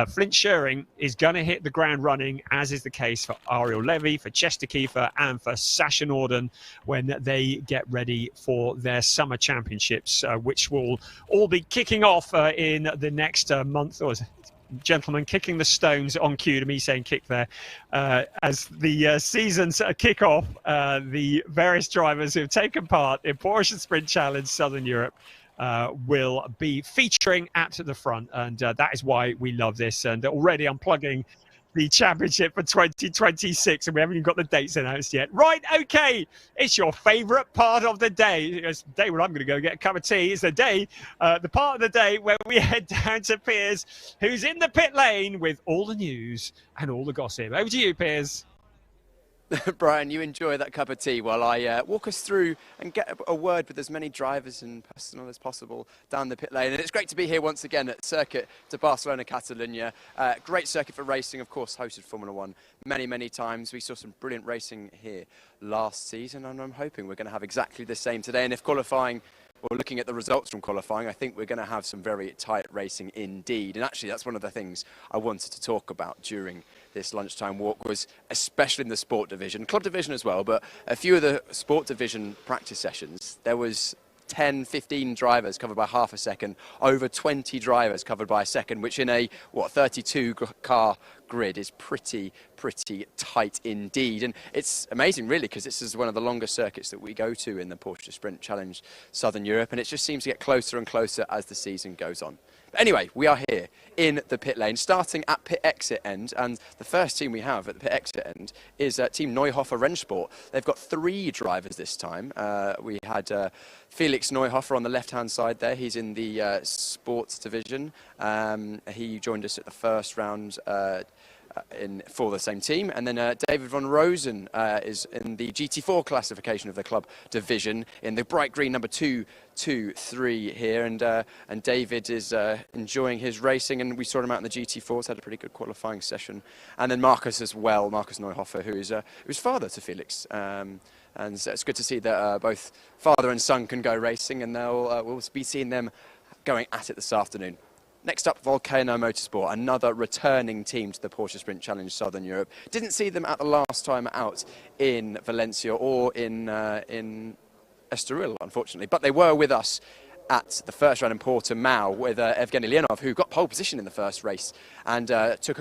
Flint Schering is going to hit the ground running, as is the case for Ariel Levy, for Chester Kiefer, and for Sasha Norden when they get ready for their summer championships, which will all be kicking off in the next month. Or gentlemen kicking the stones on cue to me saying kick there. As the seasons kick off, the various drivers who have taken part in Porsche Sprint Challenge Southern Europe will be featuring at the front, and that is why we love this. And already I'm plugging the championship for 2026, and we haven't even got the dates announced yet. Right, okay, it's your favourite part of the day. It's the day where I'm going to go get a cup of tea. It's the day, the part of the day where we head down to Piers, who's in the pit lane with all the news and all the gossip. Over to you, Piers. Brian, you enjoy that cup of tea while I walk us through and get a word with as many drivers and personnel as possible down the pit lane. And it's great to be here once again at Circuit de Barcelona, Catalunya. Great circuit for racing, of course, hosted Formula One many times. We saw some brilliant racing here last season, and I'm hoping we're going to have exactly the same today. And if qualifying, well, looking at the results from qualifying, I think we're going to have some very tight racing indeed. And actually, that's one of the things I wanted to talk about during this lunchtime walk, was especially in the sport division, club division as well, but a few of the sport division practice sessions, there was 10, 15 drivers covered by half a second, over 20 drivers covered by a second, which in a, 32-car grid is pretty tight indeed. And it's amazing, really, because this is one of the longest circuits that we go to in the Porsche Sprint Challenge Southern Europe, and it just seems to get closer and closer as the season goes on. But anyway, we are here in the pit lane, starting at pit exit end, and the first team we have at the pit exit end is Team Neuhofer Rennsport. They've got 3 drivers this time. We had Felix Neuhofer on the left-hand side there. He's in the sports division. He joined us at the first round for the same team, and then David von Rosen is in the GT4 classification of the club division in the bright green number 223 here, and David is enjoying his racing, and we saw him out in the GT4. He's had a pretty good qualifying session, and then Marcus as well, Marcus Neuhofer, who's father to Felix. And so it's good to see that both father and son can go racing, and we'll be seeing them going at it this afternoon. Next up, Volcano Motorsport, another returning team to the Porsche Sprint Challenge Southern Europe. Didn't see them at the last time out in Valencia or in Estoril, unfortunately, but they were with us at the first round in Portimão with Evgeny Leonov, who got pole position in the first race and took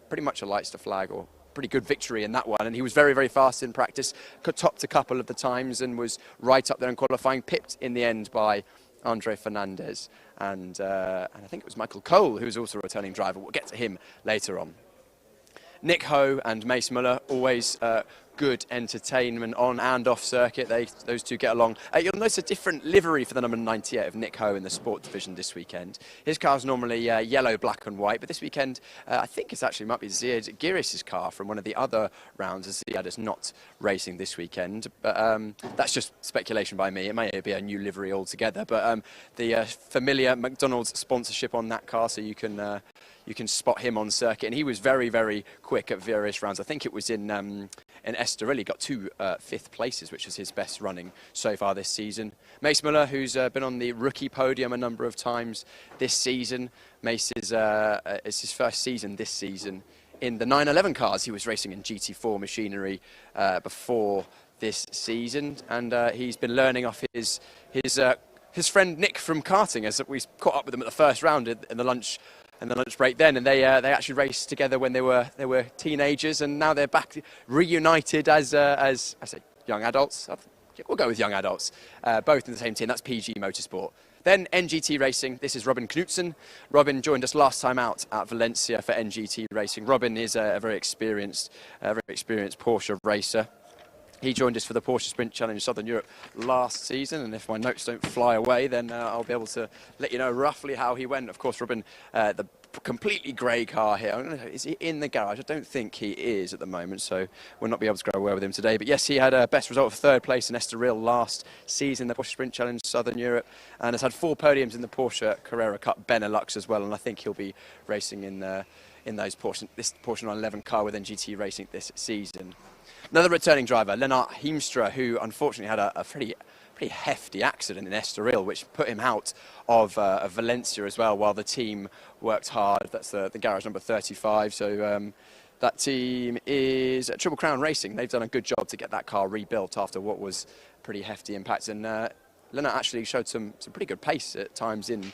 pretty much a lights to flag, or pretty good victory in that one, and he was very fast in practice, topped a couple of the times and was right up there in qualifying, pipped in the end by Andre Fernandez and I think it was Michael Cole, who was also a returning driver. We'll get to him later on. Nick Ho and Mace Muller, always good entertainment on and off circuit. Those two get along. You'll notice a different livery for the number 98 of Nick Ho in the sport division this weekend. His car's normally yellow, black and white, but this weekend I think it actually might be Ziad Giris' car from one of the other rounds, as Ziad is not racing this weekend. But that's just speculation by me. It may be a new livery altogether, but the familiar McDonald's sponsorship on that car, so you can spot him on circuit, and he was very quick at various rounds. I think it was in Estoril, he got 2 fifth places, which is his best running so far this season. Mace Muller, who's been on the rookie podium a number of times this season. Mace is his first season this season in the 911 cars. He was racing in GT4 machinery before this season, and he's been learning off his friend Nick from karting, as we caught up with him at the first round in the lunch break then, and they actually raced together when they were teenagers, and now they're back reunited as I say young adults. We'll go with young adults, both in the same team. That's PG Motorsport. Then NGT Racing. This is Robin Knudsen. Robin joined us last time out at Valencia for NGT Racing. Robin is a very experienced Porsche racer. He joined us for the Porsche Sprint Challenge Southern Europe last season, and if my notes don't fly away, then I'll be able to let you know roughly how he went. Of course, Robin, the completely grey car here. I don't know, is he in the garage? I don't think he is at the moment, so we'll not be able to go away with him today. But yes, he had a best result of 3rd place in Estoril last season, the Porsche Sprint Challenge Southern Europe, and has had 4 podiums in the Porsche Carrera Cup Benelux as well, and I think he'll be racing in this Porsche 911 car with NGT Racing this season. Another returning driver, Lennart Heemstra, who unfortunately had a pretty hefty accident in Estoril, which put him out of Valencia as well, while the team worked hard. That's the garage number 35. So that team is Triple Crown Racing. They've done a good job to get that car rebuilt after what was pretty hefty impact. And Lennart actually showed some pretty good pace at times in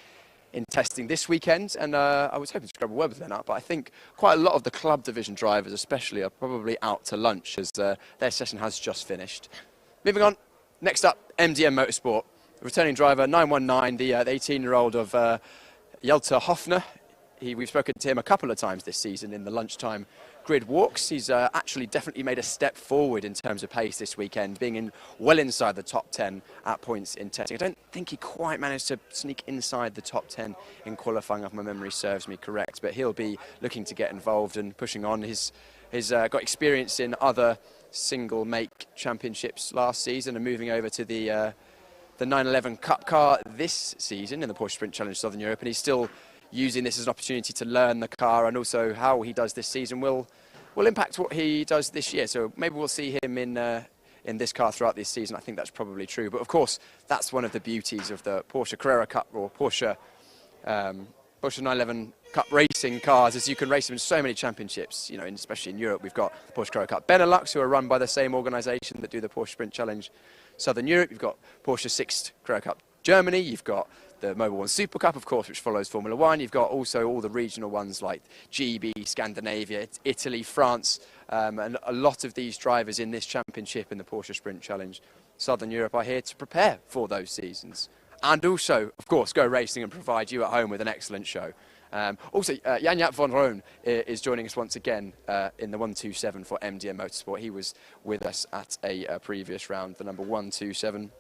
testing this weekend, and I was hoping to grab a word with Lennart, but I think quite a lot of the club division drivers especially are probably out to lunch, as their session has just finished. Moving on, next up, MDM Motorsport. Returning driver 919, the 18-year-old of Jelte Hofner. we've spoken to him a couple of times this season in the lunchtime grid walks. He's actually definitely made a step forward in terms of pace this weekend, being well inside the top 10 at points in testing. I don't think he quite managed to sneak inside the top 10 in qualifying, if my memory serves me correct, but he'll be looking to get involved and pushing on. He's got experience in other single make championships last season and moving over to the 911 Cup car this season in the Porsche Sprint Challenge Southern Europe, and he's still using this as an opportunity to learn the car, and also how he does this season will impact what he does this year. So maybe we'll see him in this car throughout this season. I think that's probably true. But of course, that's one of the beauties of the Porsche Carrera Cup or Porsche 911 Cup racing cars, is you can race them in so many championships. You know, especially in Europe, we've got the Porsche Carrera Cup Benelux, who are run by the same organisation that do the Porsche Sprint Challenge Southern Europe. You've got Porsche 6 Carrera Cup Germany. You've got the Mobil 1 Super Cup, of course, which follows Formula 1. You've got also all the regional ones like GB, Scandinavia, Italy, France, and a lot of these drivers in this championship in the Porsche Sprint Challenge Southern Europe are here to prepare for those seasons. And also, of course, go racing and provide you at home with an excellent show. Also, Jan-Jaap van Roon is joining us once again in the 127 for MDM Motorsport. He was with us at a previous round, the number 127.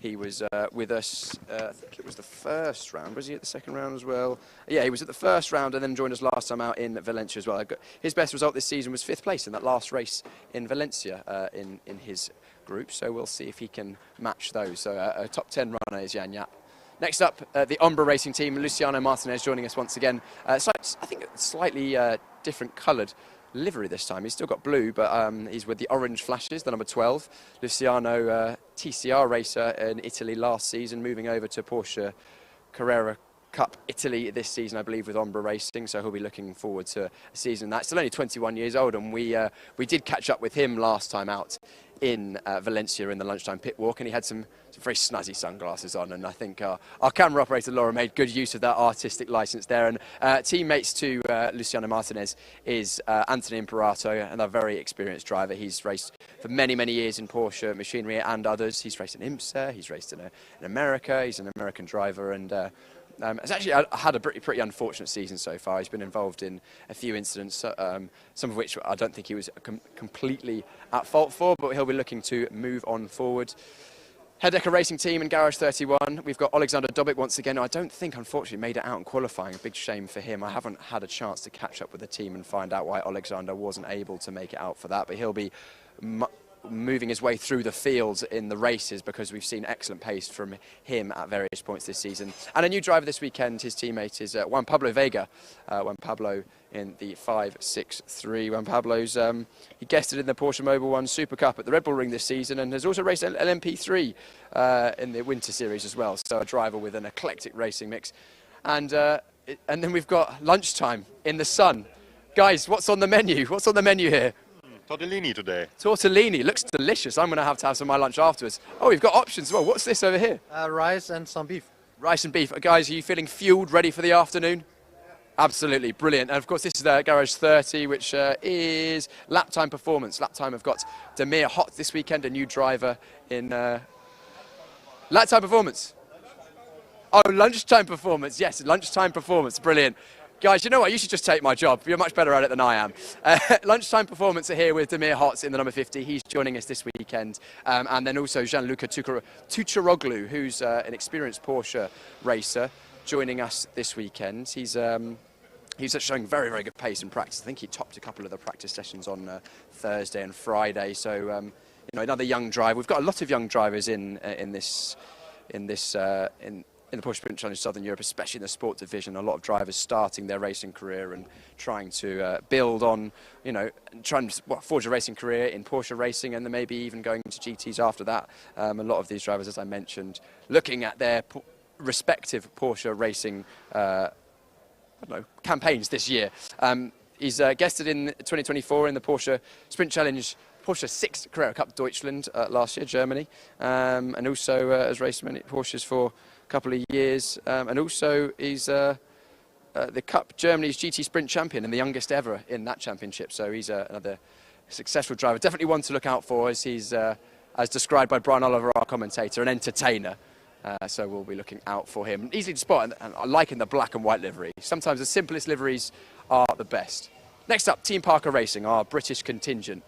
He was with us, I think it was the first round. Was he at the second round as well? Yeah, he was at the first round and then joined us last time out in Valencia as well. His best result this season was 5th place in that last race in Valencia in his group. So we'll see if he can match those. So a top 10 runner is Jan-Jaap. Next up, the Ombra Racing team, Luciano Martinez joining us once again. So I think slightly different coloured livery this time. He's still got blue, but he's with the orange flashes, the number 12. Luciano, TCR racer in Italy last season, moving over to Porsche Carrera Cup Italy this season, I believe, with Ombra Racing. So he'll be looking forward to a season that's still only 21 years old, and we did catch up with him last time out in Valencia in the lunchtime pit walk, and he had some very snazzy sunglasses on, and I think our camera operator Laura made good use of that artistic license there. And teammates to Luciano Martinez is Anthony Imperato, and a very experienced driver. He's raced for many years in Porsche machinery and others. He's raced in IMSA, he's raced in America, he's an American driver, and it's actually had a pretty unfortunate season so far. He's been involved in a few incidents, some of which I don't think he was completely at fault for, but he'll be looking to move on forward. Hedecker Racing Team in Garage 31. We've got Alexander Dobic once again. I don't think, unfortunately, made it out in qualifying. A big shame for him. I haven't had a chance to catch up with the team and find out why Alexander wasn't able to make it out for that, but he'll be moving his way through the fields in the races, because we've seen excellent pace from him at various points this season. And a new driver this weekend, his teammate is Juan Pablo Vega. Juan Pablo in the 563. Juan Pablo's, he guested in the Porsche Mobil 1 Super Cup at the Red Bull Ring this season, and has also raced LMP3 in the Winter Series as well. So a driver with an eclectic racing mix. And then we've got lunchtime in the sun. Guys, what's on the menu? What's on the menu here? Tortellini today. Tortellini, looks delicious. I'm going to have some of my lunch afterwards. Oh, we've got options as well. What's this over here? Rice and some beef. Rice and beef. Guys, are you feeling fueled, ready for the afternoon? Absolutely, brilliant. And of course, this is the Garage 30, which is lap time performance. Lap time have got Demir Hot this weekend, a new driver in lap time performance. Oh, lunchtime performance. Yes, lunchtime performance. Brilliant. Guys, you know what? You should just take my job. You're much better at it than I am. Lunchtime performance are here with Demir Hotz in the number 50. He's joining us this weekend. And then also Gianluca Tucharoglu, who's an experienced Porsche racer, joining us this weekend. He's showing very good pace in practice. I think he topped a couple of the practice sessions on Thursday and Friday. So, you know, another young driver. We've got a lot of young drivers in the Porsche Sprint Challenge Southern Europe, especially in the sport division. A lot of drivers starting their racing career and trying to build on, you know, trying to forge a racing career in Porsche racing, and then maybe even going to GTs after that. A lot of these drivers, as I mentioned, looking at their respective Porsche racing campaigns this year. He's guested in 2024 in the Porsche Sprint Challenge Porsche 6 Carrera Cup Deutschland last year, Germany, and also has raced many Porsches for couple of years, and also he's the Cup Germany's GT Sprint champion and the youngest ever in that championship. So he's another successful driver, definitely one to look out for, as he's as described by Brian Oliver, our commentator, an entertainer. So we'll be looking out for him. Easy to spot, and I like in the black and white livery. Sometimes the simplest liveries are the best. Next up, Team Parker Racing, our British contingent.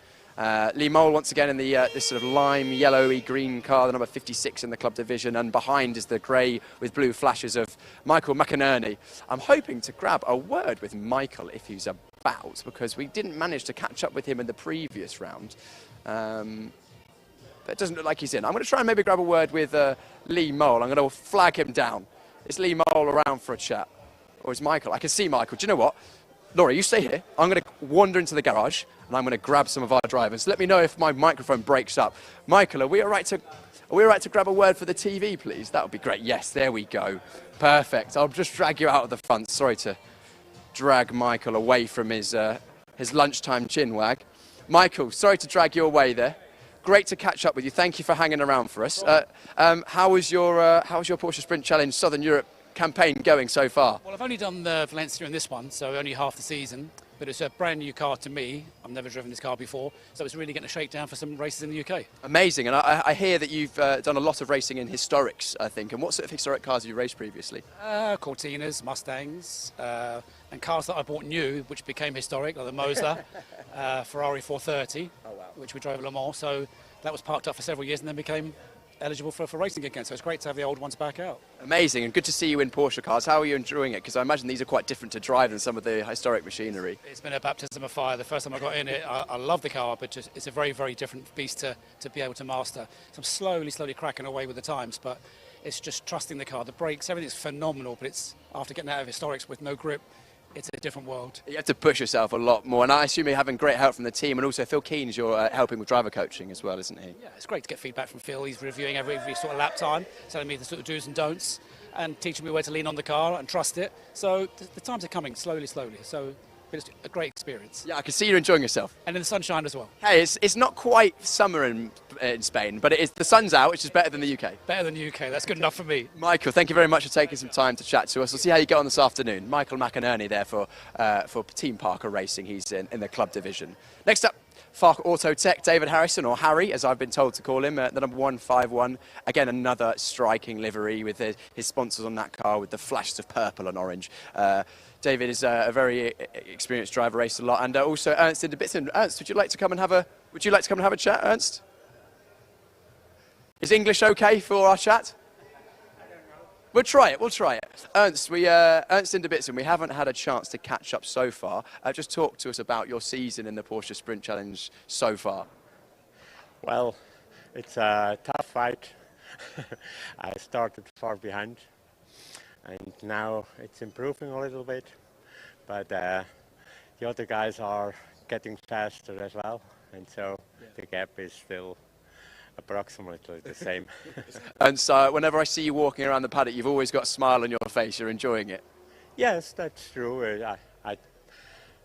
Lee Mole once again in the this sort of lime, yellowy green car, the number 56 in the club division, and behind is the grey with blue flashes of Michael McInerney. I'm hoping to grab a word with Michael if he's about, because we didn't manage to catch up with him in the previous round. But it doesn't look like he's in. I'm going to try and maybe grab a word with Lee Mole. I'm going to flag him down. Is Lee Mole around for a chat? Or is Michael? I can see Michael. Do you know what? Laura, you stay here. I'm going to wander into the garage and I'm going to grab some of our drivers. Let me know if my microphone breaks up. Michael, are we all right to grab a word for the TV, please? That would be great. Yes, there we go. Perfect. I'll just drag you out of the front. Sorry to drag Michael away from his lunchtime chin wag. Michael, sorry to drag you away there. Great to catch up with you. Thank you for hanging around for us. How was your Porsche Sprint Challenge Southern Europe campaign going so far? Well, I've only done the Valencia in this one, so only half the season, but it's a brand new car to me. I've never driven this car before, so it's really getting a shakedown for some races in the UK. Amazing, and I hear that you've done a lot of racing in historics, I think. And what sort of historic cars have you raced previously? Cortinas, Mustangs, and cars that I bought new, which became historic, like the Moser, Ferrari 430, which we drove at Le Mans, so that was parked up for several years and then became eligible for racing again, so it's great to have the old ones back out. Amazing, and good to see you in Porsche cars. How are you enjoying it? Because I imagine these are quite different to drive than some of the historic machinery. It's been a baptism of fire. The first time I got in it, I love the car, but it's a very, very different beast to be able to master. So I'm slowly cracking away with the times, but it's just trusting the car. The brakes, everything's phenomenal, but it's after getting out of historics with no grip, it's a different world. You have to push yourself a lot more, and I assume you're having great help from the team, and also Phil Keen's you're helping with driver coaching as well, isn't he? Yeah, it's great to get feedback from Phil. He's reviewing every sort of lap time, telling me the sort of do's and don'ts, and teaching me where to lean on the car and trust it. So the times are coming slowly. So it's a great experience. Yeah, I can see you're enjoying yourself. And in the sunshine as well. Hey, it's not quite summer in Spain, but the sun's out, which is better than the UK. Better than the UK, that's good enough for me. Michael, thank you very much for taking some time to chat to us. We'll see how you get on this afternoon. Michael McInerney there for Team Parker Racing. He's in the club division. Next up, Fark Auto Tech, David Harrison, or Harry, as I've been told to call him, the number 151. Again, another striking livery with his sponsors on that car with the flashes of purple and orange. David is a very experienced driver, raced a lot, and also Ernst in the bits. Ernst, would you like to come and have a chat, Ernst? Is English okay for our chat? We'll try it. Ernst, Ernst in Debitson, we haven't had a chance to catch up so far. Just talk to us about your season in the Porsche Sprint Challenge so far. Well, it's a tough fight. I started far behind, and now it's improving a little bit. But the other guys are getting faster as well, and so the gap is still approximately the same. And so whenever I see you walking around the paddock, you've always got a smile on your face. You're enjoying it. Yes, that's true.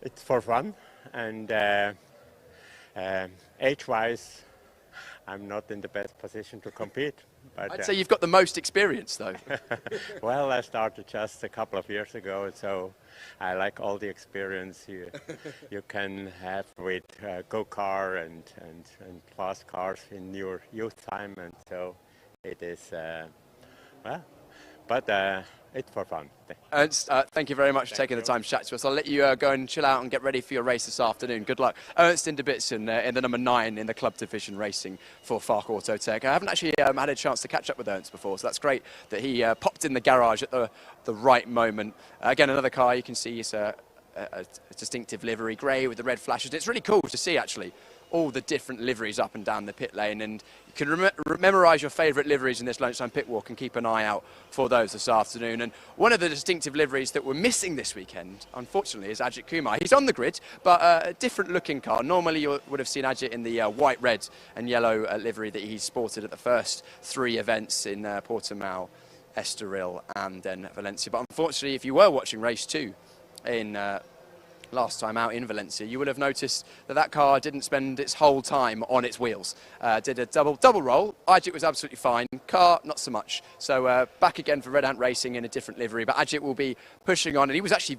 It's for fun, and age-wise, I'm not in the best position to compete. But I'd say you've got the most experience, though. Well, I started just a couple of years ago, so I like all the experience you can have with go-car and fast cars in your youth time, and so it is, well, but it's for fun. Ernst, thank you very much for taking the time to chat to us. I'll let you go and chill out and get ready for your race this afternoon. Good luck. Ernst in Debitson in the number 9 in the club division racing for Fark Auto Tech. I haven't actually had a chance to catch up with Ernst before, so that's great that he popped in the garage at the right moment. Again, another car you can see is a distinctive livery, grey with the red flashes. It's really cool to see, actually, all the different liveries up and down the pit lane, and you can memorise your favourite liveries in this lunchtime pit walk and keep an eye out for those this afternoon. And one of the distinctive liveries that we're missing this weekend, unfortunately, is Ajith Kumar. He's on the grid, but a different looking car. Normally you would have seen Ajith in the white, red and yellow livery that he sported at the first 3 events in Portimão, Estoril and then Valencia. But unfortunately, if you were watching race 2 in last time out in Valencia, you would have noticed that car didn't spend its whole time on its wheels. Did a double roll. Ajith was absolutely fine. Car, not so much. So back again for Red Ant Racing in a different livery. But Ajith will be pushing on, and he was actually,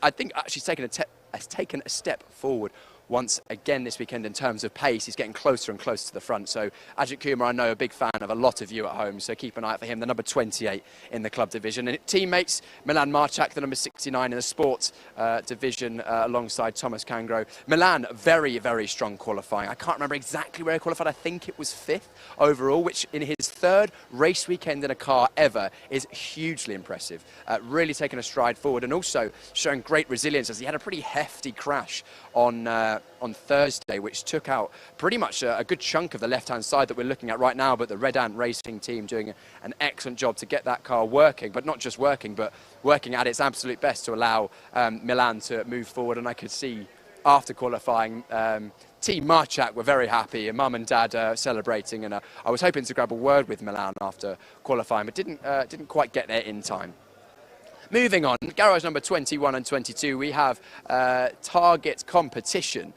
I think, actually taken a step forward once again this weekend in terms of pace. He's getting closer and closer to the front. So Ajith Kumar, I know, a big fan of a lot of you at home, so keep an eye out for him, the number 28 in the club division. And teammates, Milan Marchak, the number 69 in the sports division, alongside Thomas Kangro. Milan, very, very strong qualifying. I can't remember exactly where he qualified. I think it was 5th overall, which in his 3rd race weekend in a car ever is hugely impressive. Really taking a stride forward and also showing great resilience, as he had a pretty hefty crash on Thursday, which took out pretty much a good chunk of the left-hand side that we're looking at right now. But the Red Ant Racing team doing an excellent job to get that car working, but not just working, but working at its absolute best to allow Milan to move forward. And I could see after qualifying, Team Marchak were very happy, and Mum and Dad celebrating. And I was hoping to grab a word with Milan after qualifying, but didn't quite get there in time. Moving on, garage number 21 and 22, we have Target competition.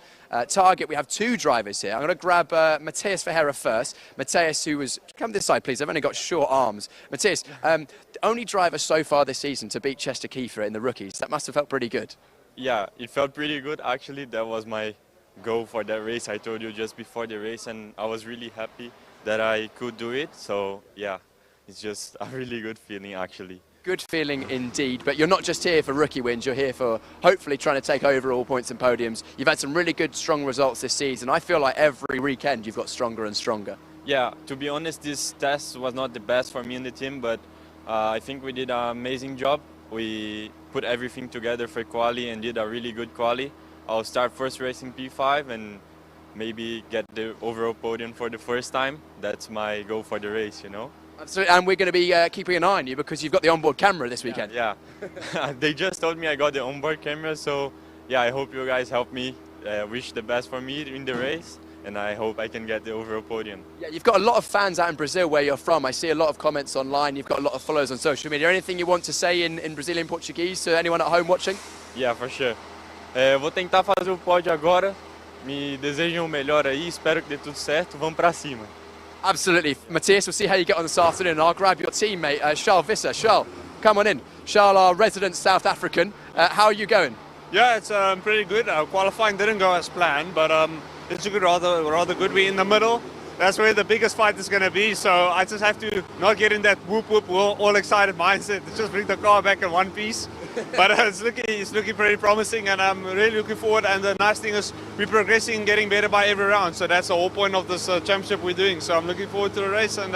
Target, we have 2 drivers here. I'm going to grab Matthias Ferreira first. Matthias, who was... Come this side, please. I've only got short arms. Matthias, the only driver so far this season to beat Chester Kiefer in the rookies. That must have felt pretty good. Yeah, it felt pretty good. Actually, that was my goal for that race. I told you just before the race, and I was really happy that I could do it. So, yeah, it's just a really good feeling, actually. Good feeling indeed, but you're not just here for rookie wins, you're here for hopefully trying to take overall points and podiums. You've had some really good, strong results this season. I feel like every weekend you've got stronger and stronger. Yeah, to be honest, this test was not the best for me and the team, but I think we did an amazing job. We put everything together for quali and did a really good quali. I'll start first racing P5 and maybe get the overall podium for the first time. That's my goal for the race, you know. Absolutely, and we're going to be keeping an eye on you because you've got the onboard camera this weekend. Yeah. They just told me I got the onboard camera, so yeah, I hope you guys help me, wish the best for me in the race, and I hope I can get the overall podium. Yeah, you've got a lot of fans out in Brazil where you're from. I see a lot of comments online, you've got a lot of followers on social media. Anything you want to say in Brazilian Portuguese to anyone at home watching? Yeah, for sure. Vou tentar fazer o pódio agora. Me desejam o melhor aí, espero que dê tudo certo. Vamos pra cima. Absolutely. Matthias, we'll see how you get on this afternoon. I'll grab your teammate, Charles Visser. Charles, come on in. Charles, our resident South African. How are you going? Yeah, it's pretty good. Qualifying didn't go as planned, but it's rather good. We're in the middle. That's where the biggest fight is going to be. So I just have to not get in that whoop whoop all excited mindset. Just bring the car back in one piece. But it's looking pretty promising, and I'm really looking forward. And the nice thing is we're progressing, getting better by every round. So that's the whole point of this championship we're doing. So I'm looking forward to the race and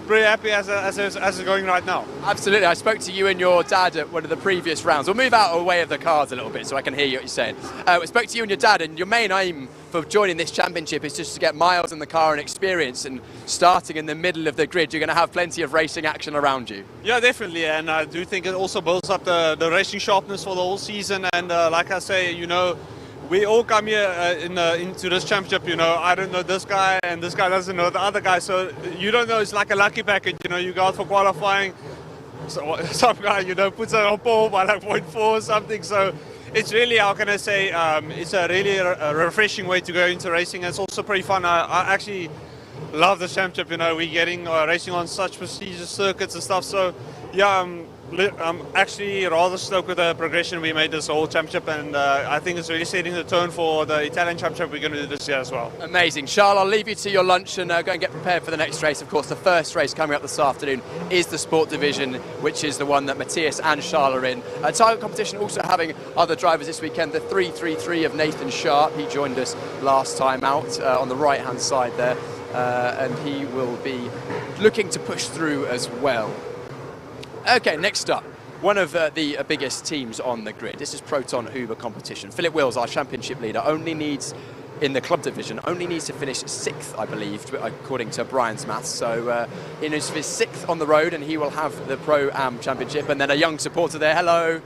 pretty happy as it's going right now. Absolutely. I spoke to you and your dad at one of the previous rounds. We'll move out away of the cars a little bit so I can hear what you're saying. I spoke to you and your dad, and your main aim for joining this championship is just to get miles in the car and experience, and starting in the middle of the grid you're going to have plenty of racing action around you. Yeah, definitely, and I do think it also builds up the racing sharpness for the whole season. And like I say, you know, we all come here into this championship, you know, I don't know this guy and this guy doesn't know the other guy, so you don't know, it's like a lucky package, you know, you go out for qualifying, so some guy, you know, puts it on pole by like 0.4 or something, so it's really, how can I say, it's a really refreshing way to go into racing, and it's also pretty fun. I actually love this championship, you know, we're getting racing on such prestigious circuits and stuff, so yeah, I'm actually rather stoked with the progression we made this whole championship, and I think it's really setting the tone for the Italian championship we're going to do this year as well. Amazing. Charles, I'll leave you to your lunch and go and get prepared for the next race. Of course, the first race coming up this afternoon is the Sport Division, which is the one that Matthias and Charles are in. Target competition also having other drivers this weekend, the 333 of Nathan Sharp. He joined us last time out on the right-hand side there, and he will be looking to push through as well. Okay, next up, one of the biggest teams on the grid. This is Proton Uber competition. Philip Wills, our championship leader, only needs, in the club division, only needs to finish 6th, I believe, according to Brian's maths. So in his 6th on the road, and he will have the Pro-Am championship. And then a young supporter there, hello.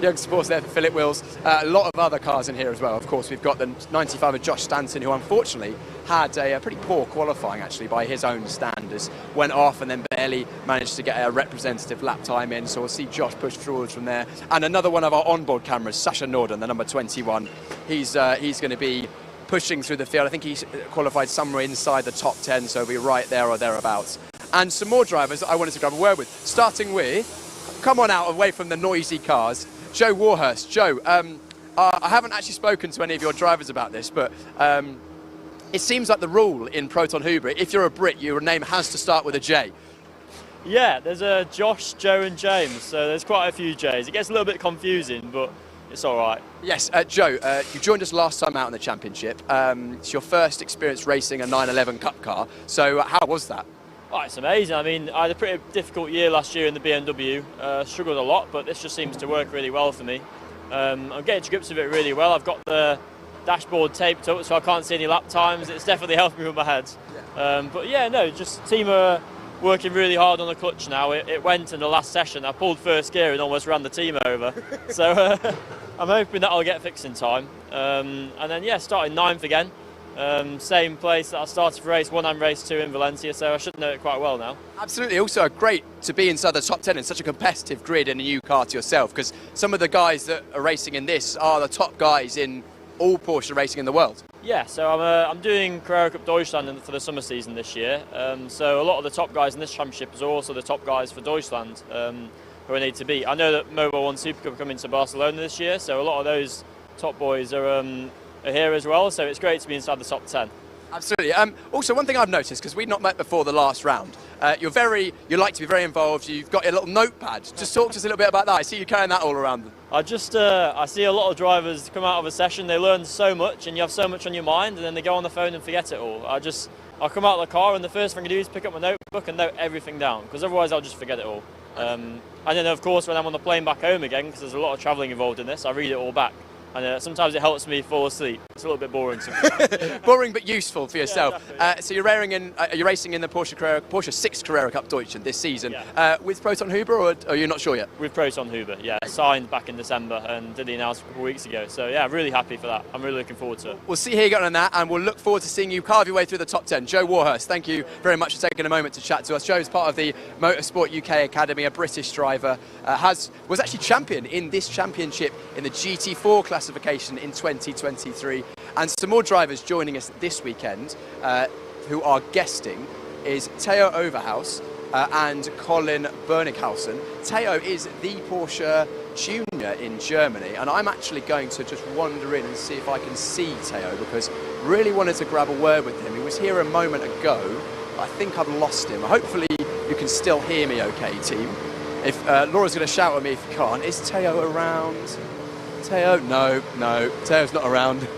Young supporter there for Philip Wills. A lot of other cars in here as well. Of course, we've got the 95 of Josh Stanton, who unfortunately had a pretty poor qualifying actually by his own standards. Went off and then barely managed to get a representative lap time in. So we'll see Josh push forward from there. And another one of our onboard cameras, Sasha Norden, the number 21. He's going to be pushing through the field. I think he's qualified somewhere inside the top 10, so he'll be right there or thereabouts. And some more drivers that I wanted to grab a word with, starting with, come on out away from the noisy cars, Joe Warhurst. Joe, I haven't actually spoken to any of your drivers about this, but it seems like the rule in Proton Huber, if you're a Brit, your name has to start with a J. Yeah, there's a Josh, Joe and James, so there's quite a few J's. It gets a little bit confusing, but it's all right. Yes, Joe, you joined us last time out in the championship. It's your first experience racing a 911 Cup car, so how was that? Oh, it's amazing. I mean, I had a pretty difficult year last year in the BMW, struggled a lot, but this just seems to work really well for me. I'm getting to grips with it really well. I've got the dashboard taped up so I can't see any lap times. It's definitely helped me with my head. But yeah, no, just team are working really hard on the clutch now. It went in the last session. I pulled first gear and almost ran the team over. So I'm hoping that I'll get fixed in time. And then, yeah, starting 9th again. Same place that I started for race 1 and race 2 in Valencia, so I should know it quite well now. Absolutely. Also great to be inside the top 10 in such a competitive grid in a new car to yourself, because some of the guys that are racing in this are the top guys in all Porsche racing in the world. Yeah, so I'm doing Carrera Cup Deutschland for the summer season this year. So a lot of the top guys in this championship are also the top guys for Deutschland who I need to beat. I know that Mobile 1 Super Cup coming to Barcelona this year, so a lot of those top boys are here as well, so it's great to be inside the top 10. Absolutely. Also, one thing I've noticed, because we'd not met before the last round, you like to be very involved. You've got a little notepad. Just talk to us a little bit about that. I see you carrying that all around. I see a lot of drivers come out of a session, they learn so much and you have so much on your mind, and then they go on the phone and forget it all. I'll come out of the car and the first thing I do is pick up my notebook and note everything down, because otherwise I'll just forget it all. And then of course when I'm on the plane back home again, because there's a lot of travelling involved in this, I read it all back. And sometimes it helps me fall asleep. It's a little bit boring sometimes. Boring but useful for yourself. Yeah, so you're racing in the Porsche 6 Carrera Cup Deutschland this season with Proton Huber, or are you not sure yet? With Proton Huber, yeah. Signed back in December and did the announcement a couple of weeks ago. So yeah, really happy for that. I'm really looking forward to it. We'll see how you get on that, and we'll look forward to seeing you carve your way through the top 10. Joe Warhurst, thank you very much for taking a moment to chat to us. Joe is part of the Motorsport UK Academy, a British driver, was actually champion in this championship in the GT4 classification in 2023, and some more drivers joining us this weekend who are guesting is Theo Overhaus and Colin Bernighausen. Theo is the Porsche Junior in Germany, and I'm actually going to just wander in and see if I can see Theo, because really wanted to grab a word with him. He was here a moment ago. I think I've lost him. Hopefully you can still hear me okay, team. If Laura's going to shout at me if you can't. Is Theo around? Theo? No, Theo's not around.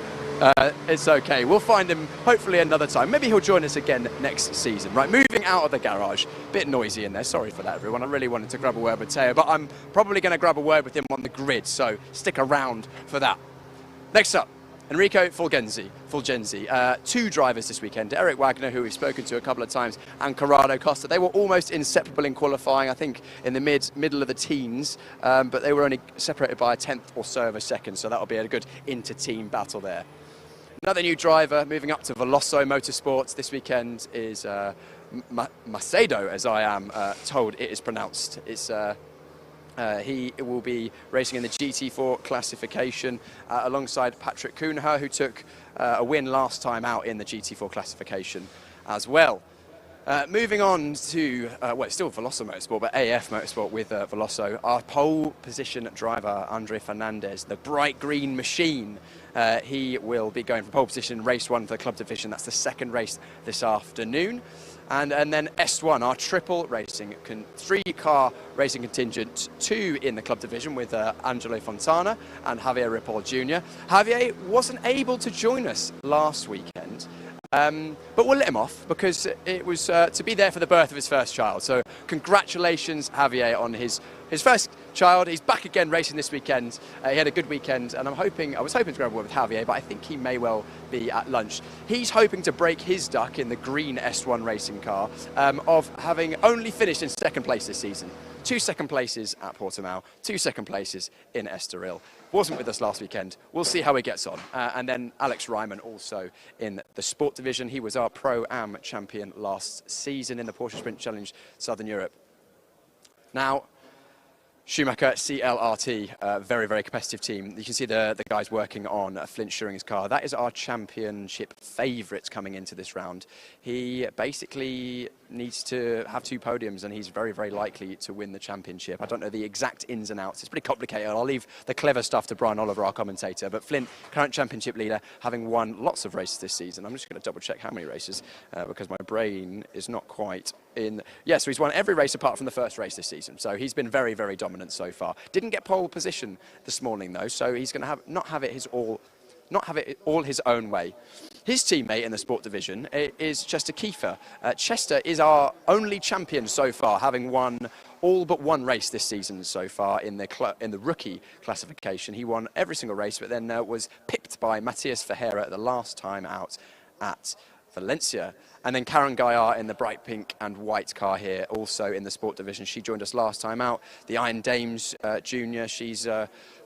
It's okay. We'll find him hopefully another time. Maybe he'll join us again next season. Right, moving out of the garage. Bit noisy in there. Sorry for that, everyone. I really wanted to grab a word with Theo, but I'm probably going to grab a word with him on the grid, so stick around for that. Next up, Enrico Fulgenzi. 2 drivers this weekend. Eric Wagner, who we've spoken to a couple of times, and Corrado Costa. They were almost inseparable in qualifying, I think in the middle of the teens, but they were only separated by a 10th or so of a second, so that'll be a good inter-team battle there. Another new driver moving up to Veloso Motorsports this weekend is Macedo, as I am told it is pronounced. He will be racing in the GT4 classification alongside Patrick Kuhnher, who took a win last time out in the GT4 classification as well. Moving on to, well, still Veloso Motorsport, but AF Motorsport with Veloso. Our pole position driver, Andre Fernandez, the bright green machine. He will be going for pole position, race 1 for the club division. That's the second race this afternoon. And then S1, our triple racing, 3-car racing contingent, 2 in the club division with Angelo Fontana and Javier Ripoll Jr. Javier wasn't able to join us last weekend, but we'll let him off because it was to be there for the birth of his first child. So congratulations, Javier, on his first child. He's back again racing this weekend. He had a good weekend, and I was hoping to grab a word with Javier, but I think he may well be at lunch. He's hoping to break his duck in the green S1 racing car of having only finished in 2nd place this season. 2 second places at Portimão, 2 second places in Estoril. Wasn't with us last weekend. We'll see how he gets on. And then Alex Ryman also in the sport division. He was our Pro-Am champion last season in the Porsche Sprint Challenge Southern Europe. Now, Schumacher CLRT, very, very competitive team. You can see the guys working on Flint Schuring's car. That is our championship favourite coming into this round. He basically needs to have 2 podiums, and he's very, very likely to win the championship. I don't know the exact ins and outs. It's pretty complicated. I'll leave the clever stuff to Brian Oliver, our commentator. But Flint, current championship leader, having won lots of races this season. I'm just going to double check how many races because my brain is not quite in. Yeah, so he's won every race apart from the first race this season. So he's been very, very dominant so far. Didn't get pole position this morning though, so he's going to not have it all his own way. His teammate in the sport division is Chester Kiefer. Chester is our only champion so far, having won all but 1 race this season so far in the rookie classification. He won every single race, but then was pipped by Matthias Ferreira the last time out at Valencia. And then Karen Gaillard in the bright pink and white car here, also in the sport division. She joined us last time out. The Iron Dames Junior, she's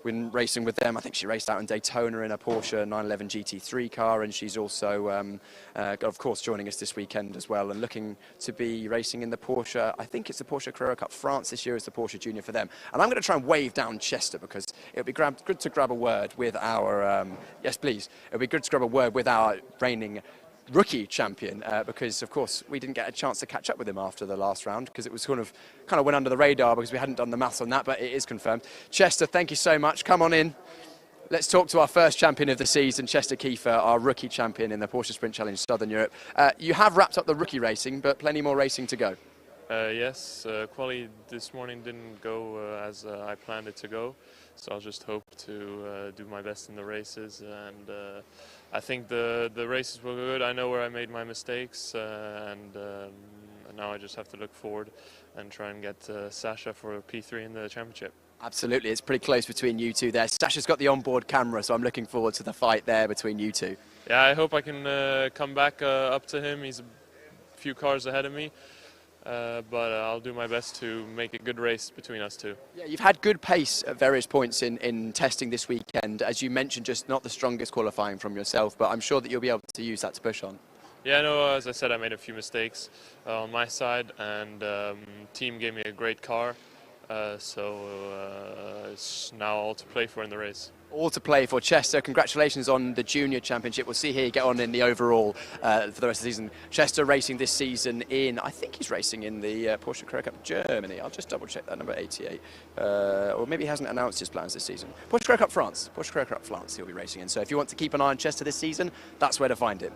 been racing with them. I think she raced out in Daytona in a Porsche 911 GT3 car, and she's also, of course, joining us this weekend as well, and looking to be racing in the Porsche. I think it's the Porsche Carrera Cup France this year is the Porsche Junior for them. And I'm going to try and wave down Chester because it would be good to grab a word with our, yes please, it would be good to grab a word with our reigning rookie champion because of course we didn't get a chance to catch up with him after the last round because it was kind of went under the radar because we hadn't done the maths on that, but it is confirmed. Chester, thank you so much. Come on in. Let's talk to our first champion of the season, Chester Kiefer, our rookie champion in the Porsche Sprint Challenge Southern Europe. You have wrapped up the rookie racing, but plenty more racing to go. Yes, quali this morning didn't go as I planned it to go, so I'll just hope to do my best in the races, and I think the races were good. I know where I made my mistakes, and now I just have to look forward and try and get Sasha for P3 in the championship. Absolutely, it's pretty close between you two there. Sasha's got the onboard camera, so I'm looking forward to the fight there between you two. Yeah, I hope I can come back up to him. He's a few cars ahead of me. But I'll do my best to make a good race between us two. Yeah, you've had good pace at various points in testing this weekend. As you mentioned, just not the strongest qualifying from yourself, but I'm sure that you'll be able to use that to push on. Yeah, no, as I said, I made a few mistakes on my side, and team gave me a great car, so it's now all to play for in the race. All to play for. Chester, congratulations on the Junior Championship. We'll see here you get on in the overall for the rest of the season. Chester racing this season in, I think he's racing in the Porsche Carrera Cup Germany. I'll just double check that, number 88. Or maybe he hasn't announced his plans this season. Porsche Carrera Cup France. Porsche Carrera Cup France he'll be racing in. So if you want to keep an eye on Chester this season, that's where to find him.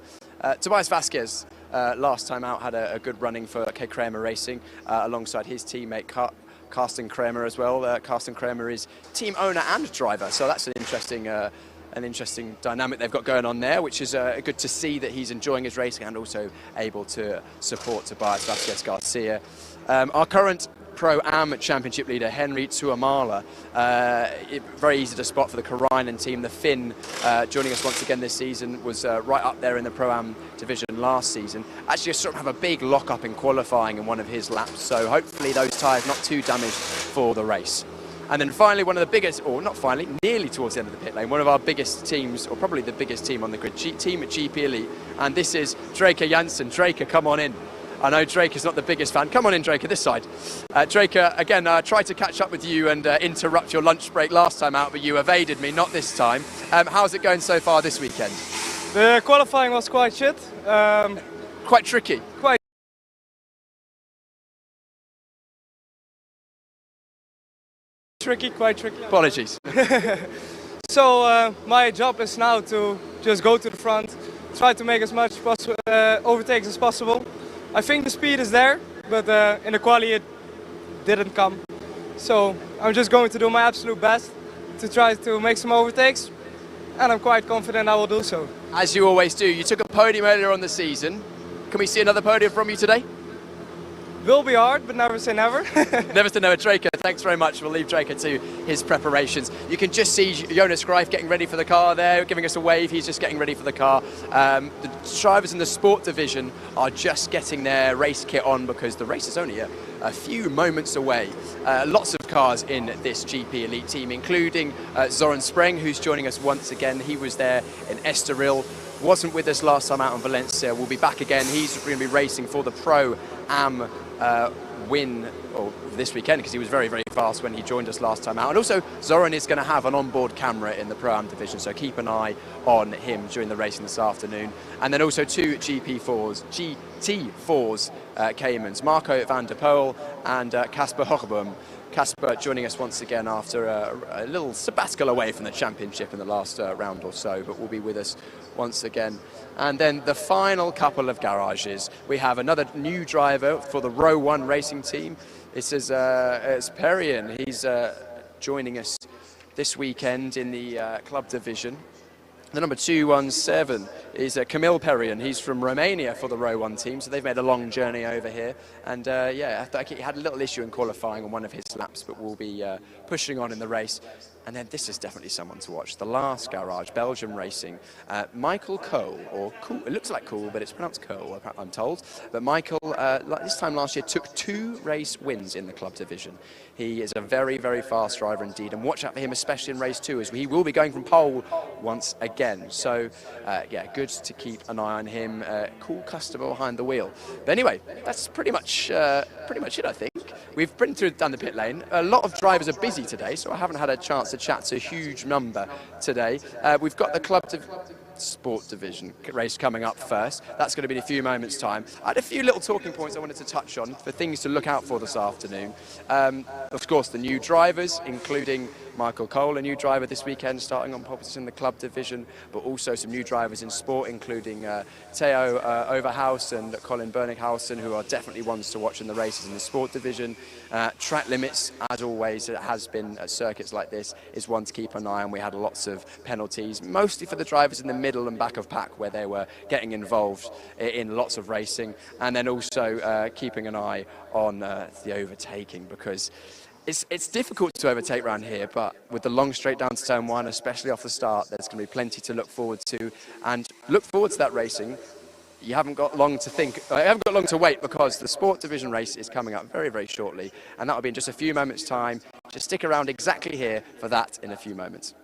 Tobias Vasquez, last time out, had a good running for K. Kramer Racing alongside his teammate Carsten Kramer as well. Carsten Kramer is team owner and driver, so that's an interesting dynamic they've got going on there, which is good to see that he's enjoying his racing and also able to support Tobias Vasquez Garcia. Our current Pro-Am Championship leader, Henry Tuamala, very easy to spot for the Karainen team. The Finn, joining us once again this season, was right up there in the Pro-Am division last season. Actually, sort of have a big lock-up in qualifying in one of his laps, so hopefully those tyres not too damaged for the race. And then finally, one of the biggest, or not finally, nearly towards the end of the pit lane, one of our biggest teams, or probably the biggest team on the grid, team at GP Elite, and this is Draker Janssen. Draker, come on in. I know Draker's not the biggest fan. Come on in, Draker, this side. Draker, again, tried to catch up with you and interrupt your lunch break last time out, but you evaded me, not this time. How's it going so far this weekend? The qualifying was quite shit. Quite tricky? Quite tricky. Apologies. So my job is now to just go to the front, try to make as much overtakes as possible. I think the speed is there, but in the quali it didn't come. So I'm just going to do my absolute best to try to make some overtakes, and I'm quite confident I will do so. As you always do. You took a podium earlier on the season. Can we see another podium from you today? Will be hard, but never say never. Never say never. Draker, thanks very much. We'll leave Draker to his preparations. You can just see Jonas Greif getting ready for the car there, giving us a wave. He's just getting ready for the car. The drivers in the sport division are just getting their race kit on because the race is only a few moments away. Lots of cars in this GP Elite team, including Zoran Spreng, who's joining us once again. He was there in Estoril. Wasn't with us last time out in Valencia. Will be back again. He's going to be racing for the Pro-Am win this weekend, because he was very, very fast when he joined us last time out. And also, Zoran is going to have an onboard camera in the Pro-Am division, so keep an eye on him during the racing this afternoon. And then also 2 GT4s Caymans, Marco van der Poel and Casper Hochboom. Casper joining us once again after a little sabbatical away from the championship in the last round or so, but will be with us once again. And then the final couple of garages, we have another new driver for the Row 1 racing team. This is Perian. He's joining us this weekend in the club division. The number 217 is Camille Perian. He's from Romania for the Row 1 team, so they've made a long journey over here. And yeah, I think he had a little issue in qualifying on one of his laps, but will be pushing on in the race. And then this is definitely someone to watch. The last garage, Belgium Racing. Michael Cole, or Cool, it looks like Cool, but it's pronounced Cole, I'm told. But Michael, this time last year, took 2 race wins in the club division. He is a very, very fast driver indeed, and watch out for him, especially in race 2, as he will be going from pole once again. So, yeah, good to keep an eye on him. Cool customer behind the wheel. But anyway, that's pretty much it, I think. We've been down the pit lane. A lot of drivers are busy today, so I haven't had a chance to chat to a huge number today. We've got the club sport division race coming up first. That's going to be in a few moments' time. I had a few little talking points I wanted to touch on for things to look out for this afternoon. Of course, the new drivers, including Michael Cole, a new driver this weekend, starting on pole position in the club division, but also some new drivers in sport, including Theo Overhaus and Colin Berninghausen, who are definitely ones to watch in the races in the sport division. Track limits, as always, it has been at circuits like this, is one to keep an eye on. We had lots of penalties, mostly for the drivers in the middle and back of pack, where they were getting involved in lots of racing, and then also keeping an eye on the overtaking, because it's difficult to overtake around here, but with the long straight down to turn 1, especially off the start, there's going to be plenty to look forward to. And look forward to that racing. You haven't got long to think, you haven't got long to wait, because the sport division race is coming up very, very shortly, and that will be in just a few moments' time. Just stick around exactly here for that in a few moments.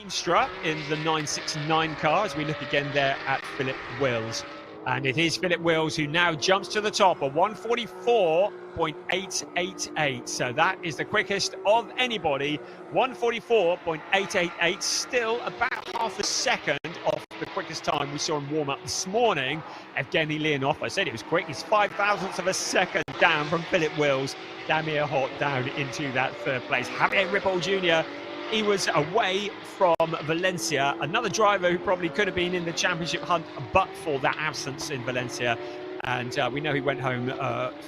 Heemstra in the 969 car as we look again there at Philip Wills. And it is Philip Wills who now jumps to the top at 144.888. So that is the quickest of anybody. 144.888, still about half a second off the quickest time we saw him warm up this morning. Evgeny Leonov, I said it was quick. He's 5,000ths of a second down from Philip Wills. Damir Hot down into that third place. Javier Ripoll Jr., he was away from Valencia, another driver who probably could have been in the championship hunt but for that absence in Valencia. And we know he went home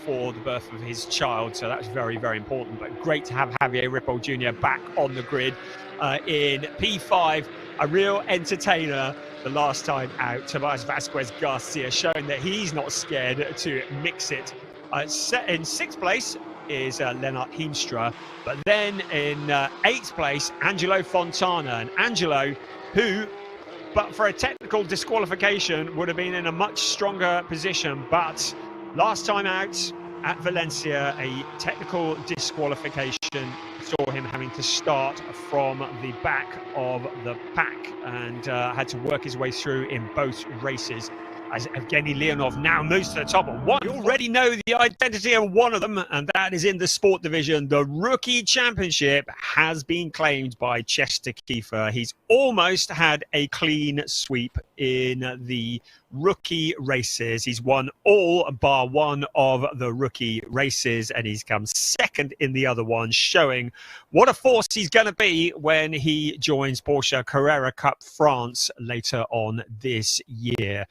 for the birth of his child, so that was very, very important. But great to have Javier Ripoll Jr. back on the grid in P5. A real entertainer the last time out. Tobias Vasquez Garcia showing that he's not scared to mix it. In sixth place is Lennart Heemstra, but then in eighth place, Angelo Fontana. And Angelo, who, but for a technical disqualification, would have been in a much stronger position. But last time out at Valencia, a technical disqualification saw him having to start from the back of the pack and had to work his way through in both races. As Evgeny Leonov now moves to the top of one. You already know the identity of one of them, and that is in the sport division. The rookie championship has been claimed by Chester Kiefer. He's almost had a clean sweep in the rookie races. He's won all bar one of the rookie races, and he's come second in the other one, showing what a force he's going to be when he joins Porsche Carrera Cup France later on this year.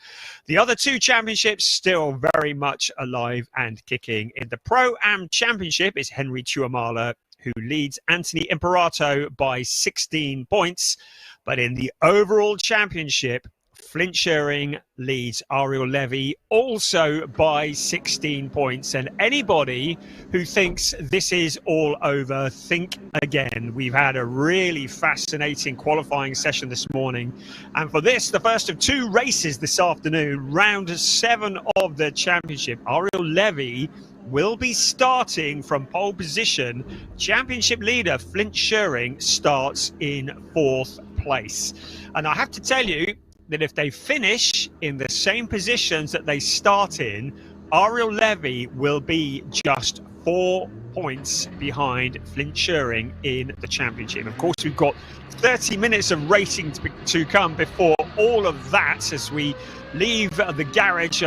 The other two championships still very much alive and kicking. In the Pro-Am Championship, it's Henry Tuamala who leads Anthony Imperato by 16 points. But in the overall championship, Flint Schering leads Ariel Levy also by 16 points. And anybody who thinks this is all over, think again. We've had a really fascinating qualifying session this morning. And for this, the first of two races this afternoon, round 7 of the championship, Ariel Levy will be starting from pole position. Championship leader Flint Schering starts in 4th place. And I have to tell you that if they finish in the same positions that they start in, Ariel Levy will be just 4 points behind Flint Schering in the championship. Of course, we've got 30 minutes of racing to come before all of that as we leave the garage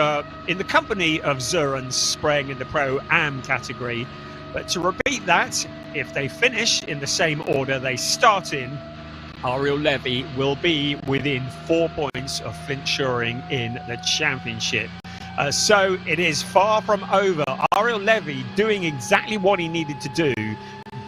in the company of Zuren Spreng in the Pro-Am category. But to repeat that, if they finish in the same order they start in, Ariel Levy will be within 4 points of Flint Schering in the championship. So it is far from over. Ariel Levy doing exactly what he needed to do,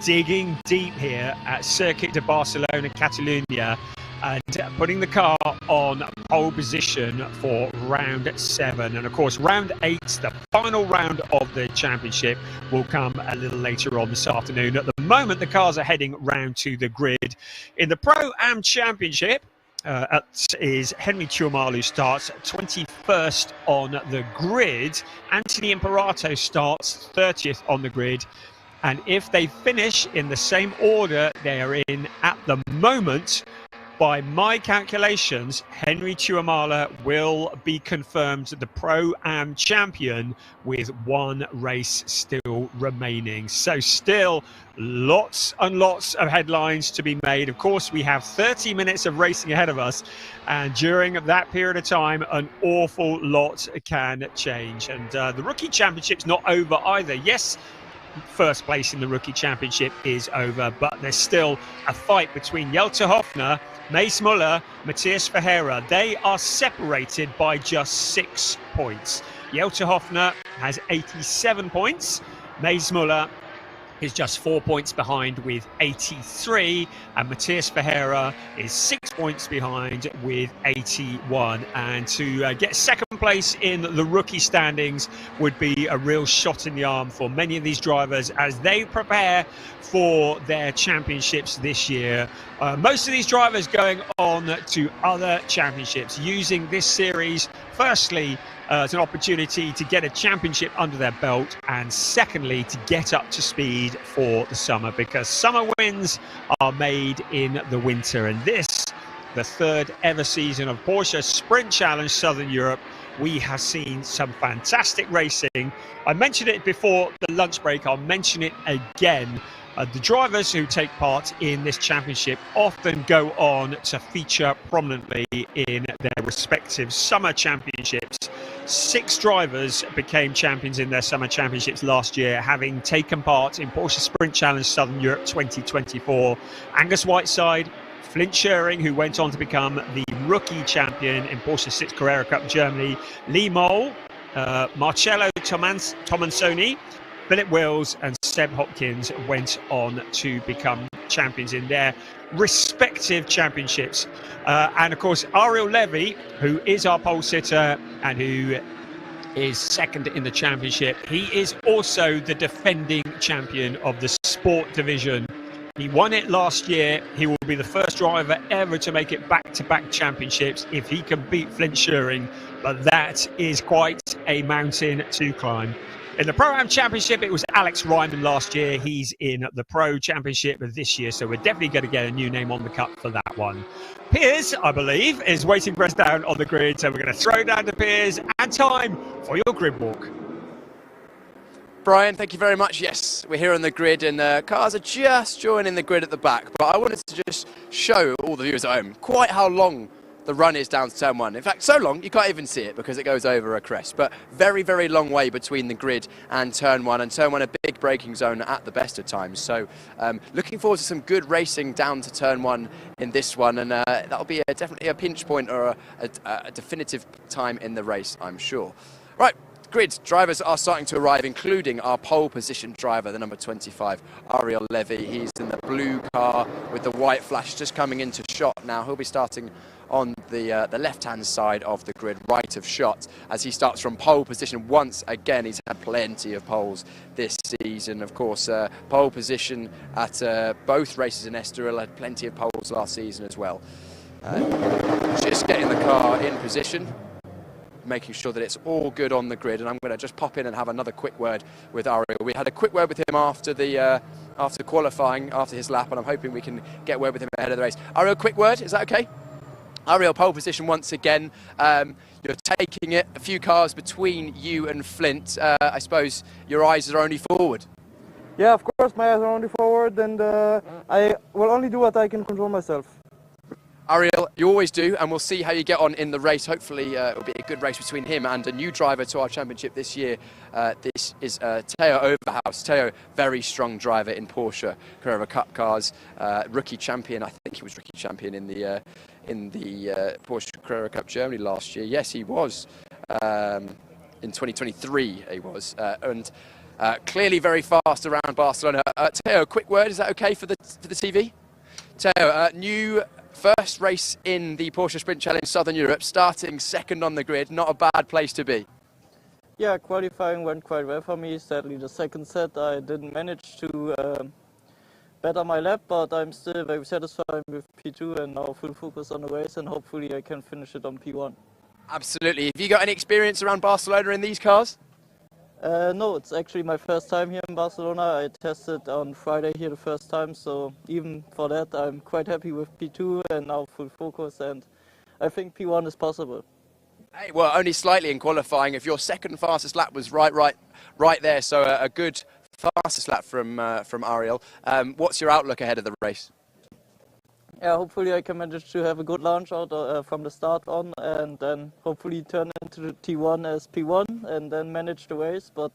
digging deep here at Circuit de Barcelona, Catalunya, and putting the car on pole position for round 7. And of course, round 8, the final round of the championship, will come a little later on this afternoon. At the moment, the cars are heading round to the grid. In the Pro-Am Championship, it is Henry Tuamala who starts 21st on the grid. Anthony Imperato starts 30th on the grid. And if they finish in the same order they are in at the moment, by my calculations, Henry Tuamala will be confirmed the Pro-Am champion with 1 race still remaining. So still lots and lots of headlines to be made. Of course, we have 30 minutes of racing ahead of us. And during that period of time, an awful lot can change. And the Rookie Championship's not over either. Yes, first place in the Rookie Championship is over, but there's still a fight between Jelte Hofner, Mace Muller, Matthias Ferreira. They are separated by just 6 points. Jelte Hofner has 87 points. Mace Muller is just 4 points behind with 83, and Matthias Ferreira is 6 points behind with 81. And to get second place in the rookie standings would be a real shot in the arm for many of these drivers as they prepare for their championships this year. Most of these drivers going on to other championships, using this series firstly as an opportunity to get a championship under their belt, and secondly to get up to speed for the summer, because summer wins are made in the winter, and this the third ever season of Porsche Sprint Challenge Southern Europe, we have seen some fantastic racing. I mentioned it before the lunch break, I'll mention it again. The drivers who take part in this championship often go on to feature prominently in their respective summer championships. 6 drivers became champions in their summer championships last year, having taken part in Porsche Sprint Challenge Southern Europe 2024. Angus Whiteside, Flint Schering, who went on to become the rookie champion in Porsche 6 Carrera Cup Germany, Lee Mole, Marcello Tomansoni, Philip Wills and Seb Hopkins went on to become champions in their respective championships. And of course, Ariel Levy, who is our pole sitter and who is second in the championship, he is also the defending champion of the sport division. He won it last year. He will be the first driver ever to make it back-to-back championships if he can beat Flint Schering, but that is quite a mountain to climb. In the Pro-Am Championship, it was Alex Ryman last year. He's in the Pro Championship this year, so we're definitely going to get a new name on the cup for that one. Piers, I believe, is waiting for us down on the grid, so we're going to throw down to Piers, and time for your grid walk. Brian, thank you very much. Yes, we're here on the grid and cars are just joining the grid at the back, but I wanted to just show all the viewers at home quite how long the run is down to turn 1. In fact, so long you can't even see it because it goes over a crest, but very, very long way between the grid and turn 1, and turn 1 a big braking zone at the best of times. So looking forward to some good racing down to turn 1 in this one, and that'll be definitely a pinch point or a definitive time in the race, I'm sure. Right. Grid drivers are starting to arrive, including our pole position driver, the number 25, Ariel Levy. He's in the blue car with the white flash just coming into shot now. He'll be starting on the left-hand side of the grid, right of shot, as he starts from pole position once again. He's had plenty of poles this season. Of course, pole position at both races in Estoril, had plenty of poles last season as well. Just getting the car in position, making sure that it's all good on the grid, and I'm going to just pop in and have another quick word with Ariel. We had a quick word with him after the after qualifying, after his lap, and I'm hoping we can get a word with him ahead of the race. Ariel, quick word, is that okay? Ariel, pole position once again. You're taking it, a few cars between you and Flint. I suppose your eyes are only forward. Yeah, of course, my eyes are only forward, and I will only do what I can control myself. Ariel, you always do, and we'll see how you get on in the race. Hopefully it'll be a good race between him and a new driver to our championship this year. This is Theo Overhaus. Theo, very strong driver in Porsche Carrera Cup cars, rookie champion. I think he was rookie champion in the Porsche Carrera Cup Germany last year. Yes, he was. In 2023 he was, and clearly very fast around Barcelona. Theo, quick word, is that okay for the TV? Theo, new first race in the Porsche Sprint Challenge Southern Europe, starting second on the grid, not a bad place to be. Yeah, qualifying went quite well for me. Sadly, the second set I didn't manage to better my lap, but I'm still very satisfied with P2 and now full focus on the race, and hopefully I can finish it on P1. Absolutely. Have you got any experience around Barcelona in these cars? No, it's actually my first time here in Barcelona. I tested on Friday here the first time, so even for that I'm quite happy with P2 and now full focus, and I think P1 is possible. Hey, well, only slightly in qualifying. If your second fastest lap was right there, so a good fastest lap from Ariel. What's your outlook ahead of the race? Yeah, hopefully I can manage to have a good launch out from the start on, and then hopefully turn into the T1 as P1 and then manage the race. But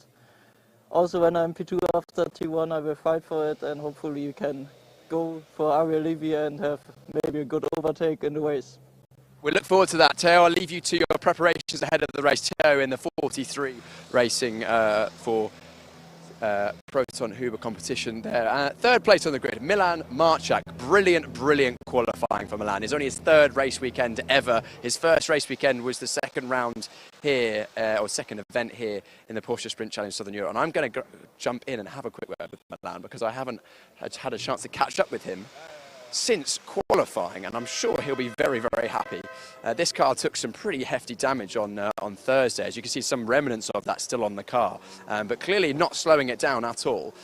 also when I'm P2 after T1 I will fight for it, and hopefully you can go for Ariel Levy and have maybe a good overtake in the race. We look forward to that. Theo, I'll leave you to your preparations ahead of the race. Theo in the 43 racing for Proton Huber competition there. Third place on the grid, Milan Marchak. Brilliant qualifying for Milan. It's only his third race weekend ever. His first race weekend was the second round here, or second event here in the Porsche Sprint Challenge Southern Europe. And I'm going to jump in and have a quick word with Milan because I haven't had a chance to catch up with him since qualifying, and I'm sure he'll be very, very happy. This car took some pretty hefty damage on Thursday. As you can see, some remnants of that still on the car, but clearly not slowing it down at all.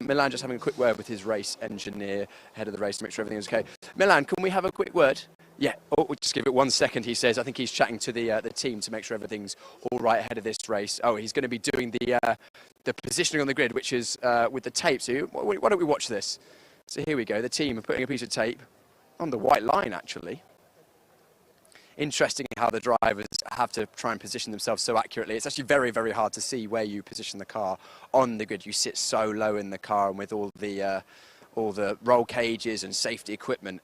Milan just having a quick word with his race engineer ahead of the race to make sure everything is okay. Milan, can we have a quick word? Yeah, we'll just give it 1 second, he says. I think he's chatting to the team to make sure everything's all right ahead of this race. Oh, he's going to be doing the positioning on the grid, which is with the tape. So why don't we watch this? So here we go. The team are putting a piece of tape on the white line, actually. Interesting how the drivers have to try and position themselves so accurately. It's actually very, very hard to see where you position the car on the grid. You sit so low in the car, and with all the roll cages and safety equipment,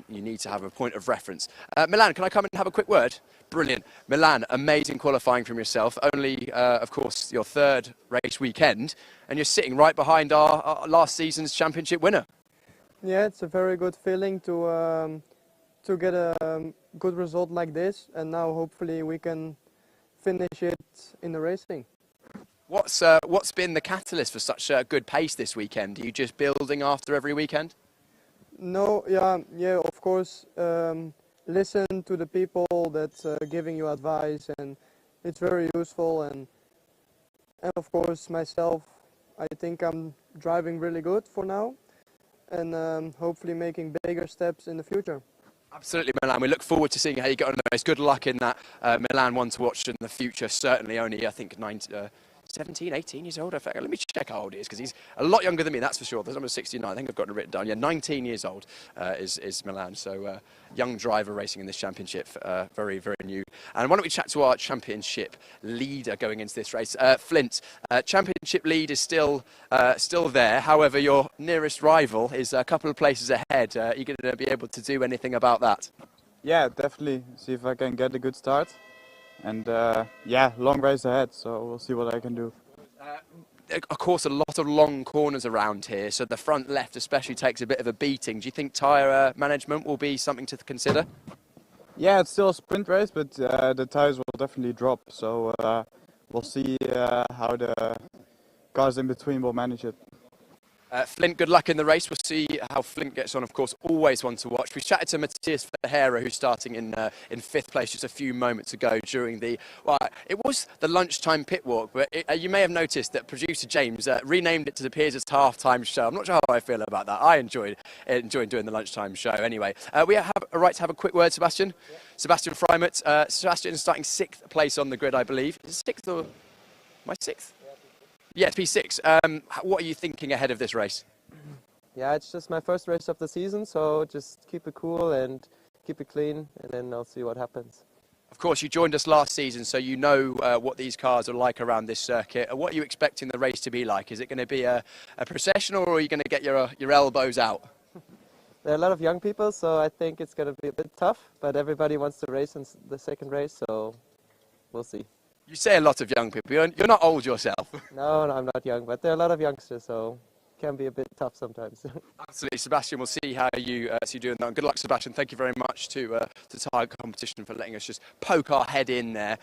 you need to have a point of reference. Milan, can I come and have a quick word? Brilliant. Milan, amazing qualifying from yourself. Only, of course, your third race weekend, and you're sitting right behind our last season's championship winner. Yeah, it's a very good feeling to get a good result like this, and now hopefully we can finish it in the racing. What's been the catalyst for such a good pace this weekend? Are you just building after every weekend? No, yeah, of course. Listen to the people that's giving you advice, and it's very useful. And of course, myself, I think I'm driving really good for now, and hopefully making bigger steps in the future. Absolutely, Milan. We look forward to seeing how you get on the race. Good luck in that Milan one to watch in the future. Certainly only, I think, 17, 18 years old. Let me check how old he is, because he's a lot younger than me, that's for sure. There's number 69. I think I've got it written down. Yeah, 19 years old is Milan. So young driver racing in this championship, very, very new. And why don't we chat to our championship leader going into this race, Flint. Championship lead is still there. However, your nearest rival is a couple of places ahead. Are you going to be able to do anything about that? Yeah, definitely. See if I can get a good start. And yeah, long race ahead, so we'll see what I can do. Of course, a lot of long corners around here, so the front left especially takes a bit of a beating. Do you think tyre management will be something to consider? Yeah, it's still a sprint race, but the tyres will definitely drop, so we'll see how the cars in between will manage it. Flint, good luck in the race. We'll see how Flint gets on, of course, always one to watch. We chatted to Matthias Ferreira, who's starting in 5th place just a few moments ago during the, well, it was the lunchtime pit walk, but you may have noticed that producer James renamed it to the Piers' half-time show. I'm not sure how I feel about that. I enjoyed doing the lunchtime show anyway. We have a right to have a quick word, Sebastian. Yeah. Sebastian Freimut. Sebastian is starting 6th place on the grid, I believe. Is it 6th or my 6th? Yeah, P6. What are you thinking ahead of this race? Yeah, it's just my first race of the season, so just keep it cool and keep it clean, and then I'll see what happens. Of course, you joined us last season, so you know what these cars are like around this circuit. What are you expecting the race to be like? Is it going to be a procession, or are you going to get your elbows out? There are a lot of young people, so I think it's going to be a bit tough, but everybody wants to race in the second race, so we'll see. You say a lot of young people. You're not old yourself. No, I'm not young, but there are a lot of youngsters, so it can be a bit tough sometimes. Absolutely, Sebastian. We'll see how you doing that. Good luck, Sebastian. Thank you very much to Tire Competition for letting us just poke our head in there.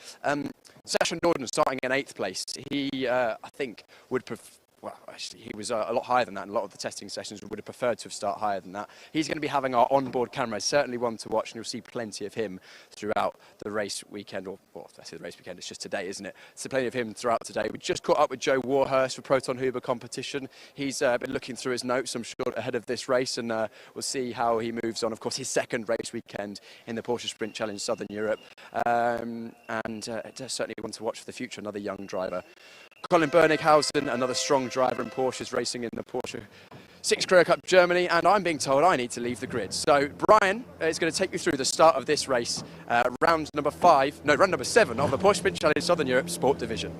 Sasha Norden starting in 8th place. He, I think, would prefer. Well, actually, he was a lot higher than that, and a lot of the testing sessions would have preferred to have started higher than that. He's going to be having our onboard camera, certainly one to watch, and you'll see plenty of him throughout the race weekend, or I say the race weekend, it's just today, isn't it? So plenty of him throughout today. We just caught up with Joe Warhurst for Proton Huber competition. He's been looking through his notes, I'm sure, ahead of this race, and we'll see how he moves on. Of course, his second race weekend in the Porsche Sprint Challenge Southern Europe, and certainly one to watch for the future, another young driver. Colin Bernighausen, another strong driver in Porsche's racing in the Porsche 6 Career Cup Germany, and I'm being told I need to leave the grid. So Brian is going to take you through the start of this race, round number 7 of the Porsche Sprint Challenge Southern Europe Sport Division.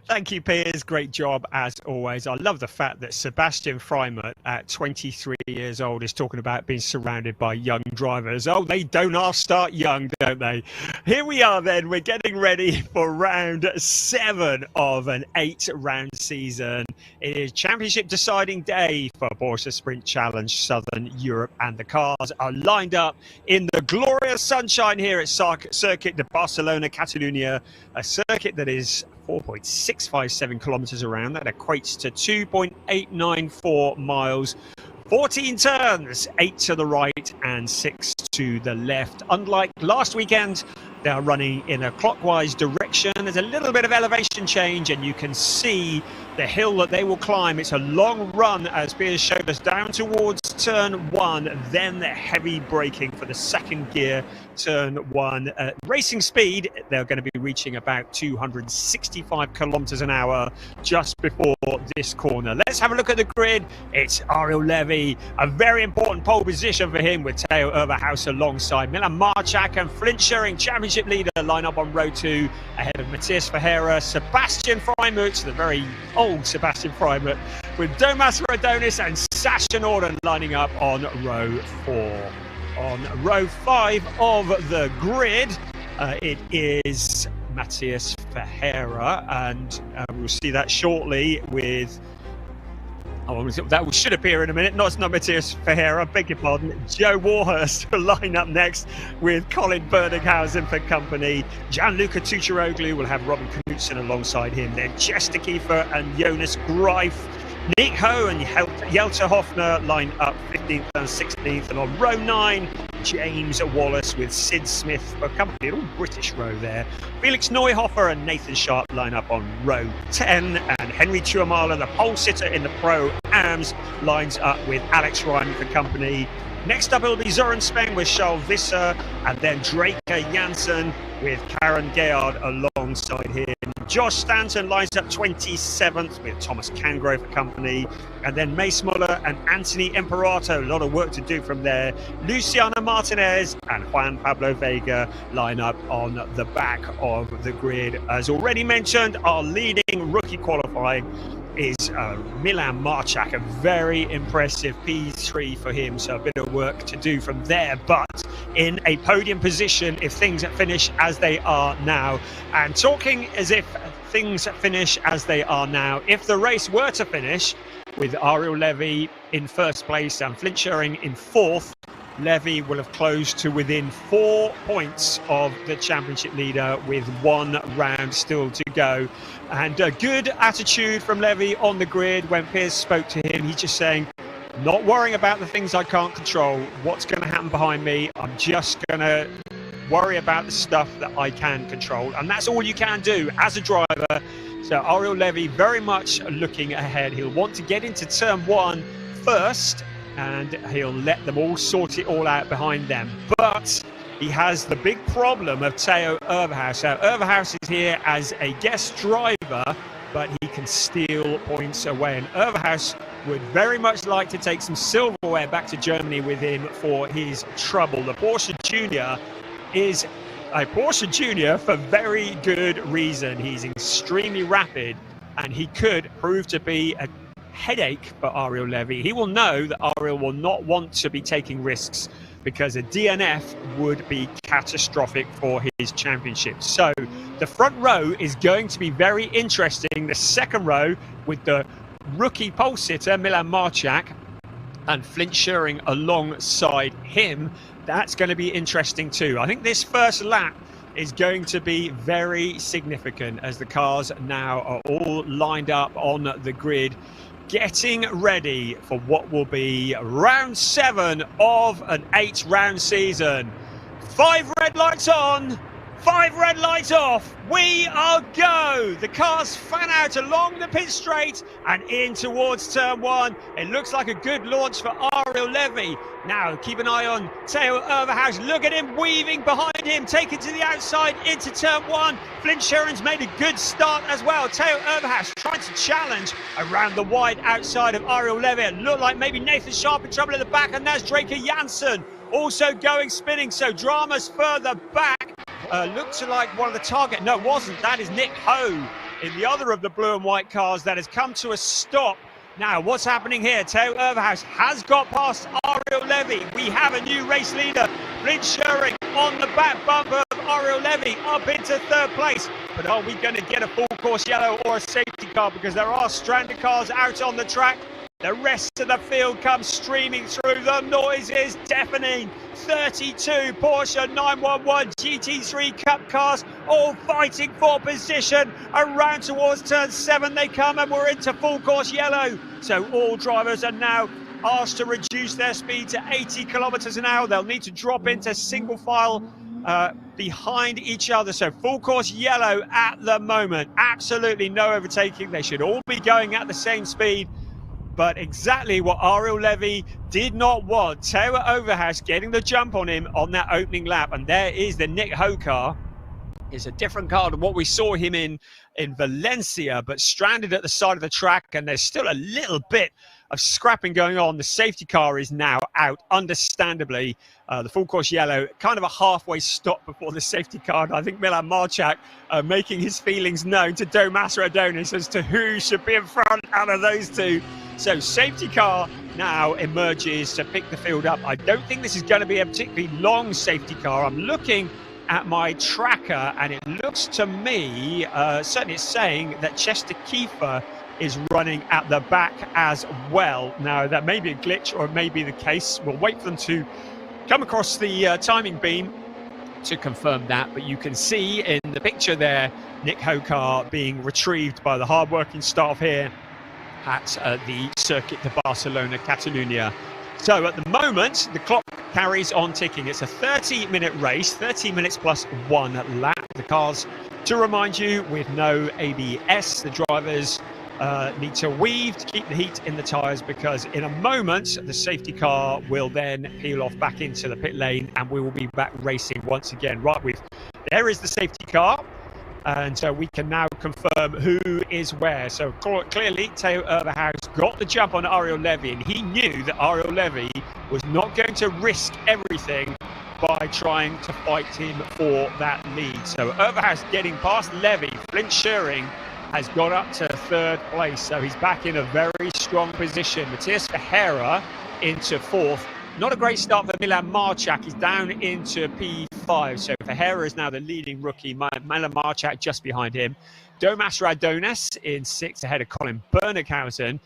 Thank you, Piers. Great job, as always. I love the fact that Sebastian Freimut, at 23 years old, is talking about being surrounded by young drivers. Oh, they don't all start young, don't they? Here we are, then. We're getting ready for round 7 of an 8-round season. It is championship deciding day for Porsche Sprint Challenge Southern Europe, and the cars are lined up in the glorious sunshine here at Circuit de Barcelona, Catalunya, a circuit that is 4.657 kilometers around. That equates to 2.894 miles. 14 turns, 8 to the right and 6 to the left. Unlike last weekend, they are running in a clockwise direction. There's a little bit of elevation change and you can see the hill that they will climb. It's a long run, as Piers showed us, down towards turn 1, then the heavy braking for the second gear, turn 1. Racing speed, they're going to be reaching about 265 kilometers an hour just before this corner. Let's have a look at the grid. It's Ariel Levy, a very important pole position for him with Theo Overhaus alongside Milan Marchak and Flint Schering, championship leader, line up on row 2 ahead of Matthias Ferreira, Sebastian Freimut, the very old Sebastian Freimut, with Domas Radonis and Sasha Norden lining up on row 4. On row 5 of the grid, it is Matthias Ferreira, and we'll see that shortly with... that should appear in a minute. No, it's not Matthias Ferreira, beg your pardon. Joe Warhurst will line up next with Colin Berninghausen for company. Gianluca Tucciaroglu will have Robin Knudsen alongside him. Then Chester Kiefer and Jonas Greif. Nick Ho and Jelter Hoffner line up 15th and 16th. And on row 9, James Wallace with Sid Smith for company. An all British row there. Felix Neuhofer and Nathan Sharp line up on row 10. And Henry Tuamala, the pole sitter in the Pro Ams, lines up with Alex Ryan for company. Next up, it'll be Zoran Speng with Charles Visser, and then Drake Janssen with Karen Gayard alongside him. Josh Stanton lines up 27th with Thomas Cangro for company, and then Mace Muller and Anthony Imperato, a lot of work to do from there. Luciana Martinez and Juan Pablo Vega line up on the back of the grid. As already mentioned, our leading rookie qualifying is Milan Marchak, a very impressive P3 for him, so a bit of work to do from there, but in a podium position if things finish as they are now. And talking as if things finish as they are now, if the race were to finish with Ariel Levy in first place and Flint Schering in 4th, Levy will have closed to within 4 points of the championship leader with 1 round still to go. And a good attitude from Levy on the grid. When Piers spoke to him, he's just saying, not worrying about the things I can't control. What's going to happen behind me? I'm just going to worry about the stuff that I can control. And that's all you can do as a driver. So Ariel Levy very much looking ahead. He'll want to get into turn 1 first, and he'll let them all sort it all out behind them. But he has the big problem of Theo Overhaus. So Overhaus is here as a guest driver, but he can steal points away. And Overhaus would very much like to take some silverware back to Germany with him for his trouble. The Porsche Junior is a Porsche Junior for very good reason. He's extremely rapid, and he could prove to be a headache for Ariel Levy. He will know that Ariel will not want to be taking risks, because a DNF would be catastrophic for his championship. So the front row is going to be very interesting. The second row with the rookie pole sitter Milan Marchak and Flint Schering alongside him, that's going to be interesting too. I think this first lap is going to be very significant as the cars now are all lined up on the grid, getting ready for what will be round 7 of an 8-round season. 5 red lights on, 5 red lights off. We are go. The cars fan out along the pit straight and in towards turn 1. It looks like a good launch for Ariel Levy. Now keep an eye on Theo Overhaus. Look at him weaving behind him, taken to the outside into turn 1. Flint Schering's made a good start as well. Theo Overhaus trying to challenge around the wide outside of Ariel Levy. It looked like maybe Nathan Sharp in trouble at the back, and that's Drake Janssen also going spinning. So drama's further back. Looked like one of the target. No, it wasn't. That is Nick Ho in the other of the blue and white cars that has come to a stop. Now, what's happening here? Theo Overhaus has got past Ariel Levy. We have a new race leader, Flint Schering, on the back bumper of Ariel Levy up into 3rd place. But are we going to get a full course yellow or a safety car? Because there are stranded cars out on the track. The rest of the field comes streaming through. The noise is deafening. 32 Porsche 911 GT3 Cup cars, all fighting for position. Around towards turn 7 they come, and we're into full course yellow. So all drivers are now asked to reduce their speed to 80 kilometers an hour. They'll need to drop into single file behind each other. So full course yellow at the moment. Absolutely no overtaking. They should all be going at the same speed. But exactly what Ariel Levy did not want. Teo Overhaus getting the jump on him on that opening lap. And there is the Nick Ho car. It's a different car to what we saw him in Valencia, but stranded at the side of the track. And there's still a little bit of scrapping going on. The safety car is now out, understandably. The full course yellow, kind of a halfway stop before the safety car. And I think Milan Marchak making his feelings known to Domas Radonis as to who should be in front out of those two. So safety car now emerges to pick the field up. I don't think this is going to be a particularly long safety car. I'm looking at my tracker and it looks to me, certainly it's saying that Chester Kiefer is running at the back as well. Now that may be a glitch or it may be the case. We'll wait for them to come across the timing beam to confirm that, but you can see in the picture there Nick Hokar being retrieved by the hard-working staff here at the Circuit de Barcelona, Catalunya. So at the moment, the clock carries on ticking. It's a 30-minute race, 30 minutes plus 1 lap. The cars, to remind you, with no ABS, the drivers need to weave to keep the heat in the tyres, because in a moment the safety car will then peel off back into the pit lane and we will be back racing once again. There is the safety car, and so we can now confirm who is where. So clearly Teo Overhaus got the jump on Ariel Levy, and he knew that Ariel Levy was not going to risk everything by trying to fight him for that lead. So Overhaus getting past Levy. Flint Schering has got up to 3rd place, so he's back in a very strong position. Matthias Ferreira into 4th. Not a great start for Milan Marchak. He's down into P5, so Ferreira is now the leading rookie. Milan Marchak just behind him. Domas Radonis in 6th ahead of Colin Bernickhausen.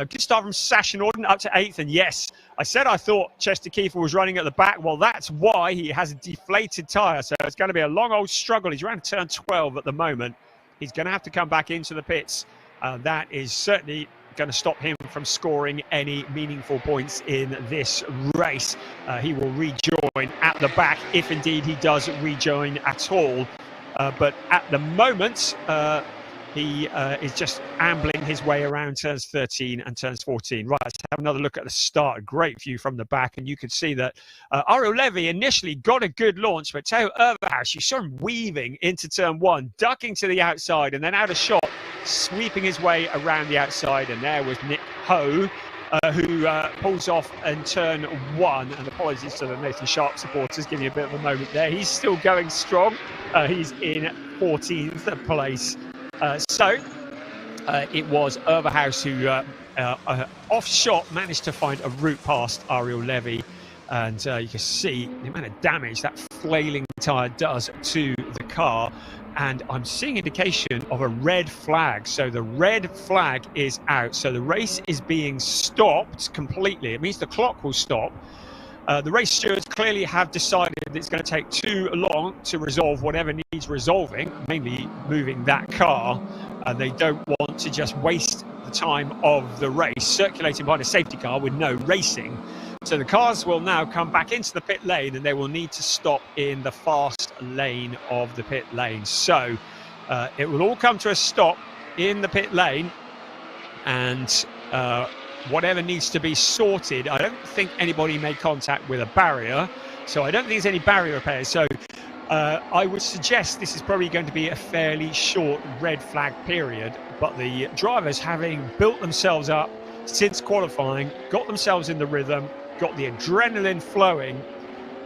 Good start from Sasha Norden up to 8th, and yes, I said I thought Chester Kiefer was running at the back. Well, that's why he has a deflated tyre, so it's going to be a long old struggle. He's around turn 12 at the moment. He's going to have to come back into the pits. That is certainly going to stop him from scoring any meaningful points in this race. He will rejoin at the back if indeed he does rejoin at all. But at the moment, he is just ambling his way around turns 13 and turns 14. Right, let's have another look at the start. A great view from the back, and you can see that Ariel Levy initially got a good launch, but Teo Overhaus, you saw him weaving into turn 1, ducking to the outside, and then out of shot, sweeping his way around the outside. And there was Nick Ho, who pulls off in turn 1. And apologies to the Nathan Sharp supporters, giving you a bit of a moment there. He's still going strong. He's in 14th place. It was Overhaus who, off shot, managed to find a route past Ariel Levy. And you can see the amount of damage that flailing tyre does to the car. And I'm seeing indication of a red flag. So the red flag is out. So the race is being stopped completely. It means the clock will stop. The race stewards clearly have decided it's going to take too long to resolve whatever needs resolving, mainly moving that car. And they don't want to just waste the time of the race circulating behind a safety car with no racing. So the cars will now come back into the pit lane, and they will need to stop in the fast lane of the pit lane. So it will all come to a stop in the pit lane, and whatever needs to be sorted. I don't think anybody made contact with a barrier, so I don't think there's any barrier repairs. So I would suggest this is probably going to be a fairly short red flag period, but the drivers, having built themselves up since qualifying, got themselves in the rhythm, got the adrenaline flowing,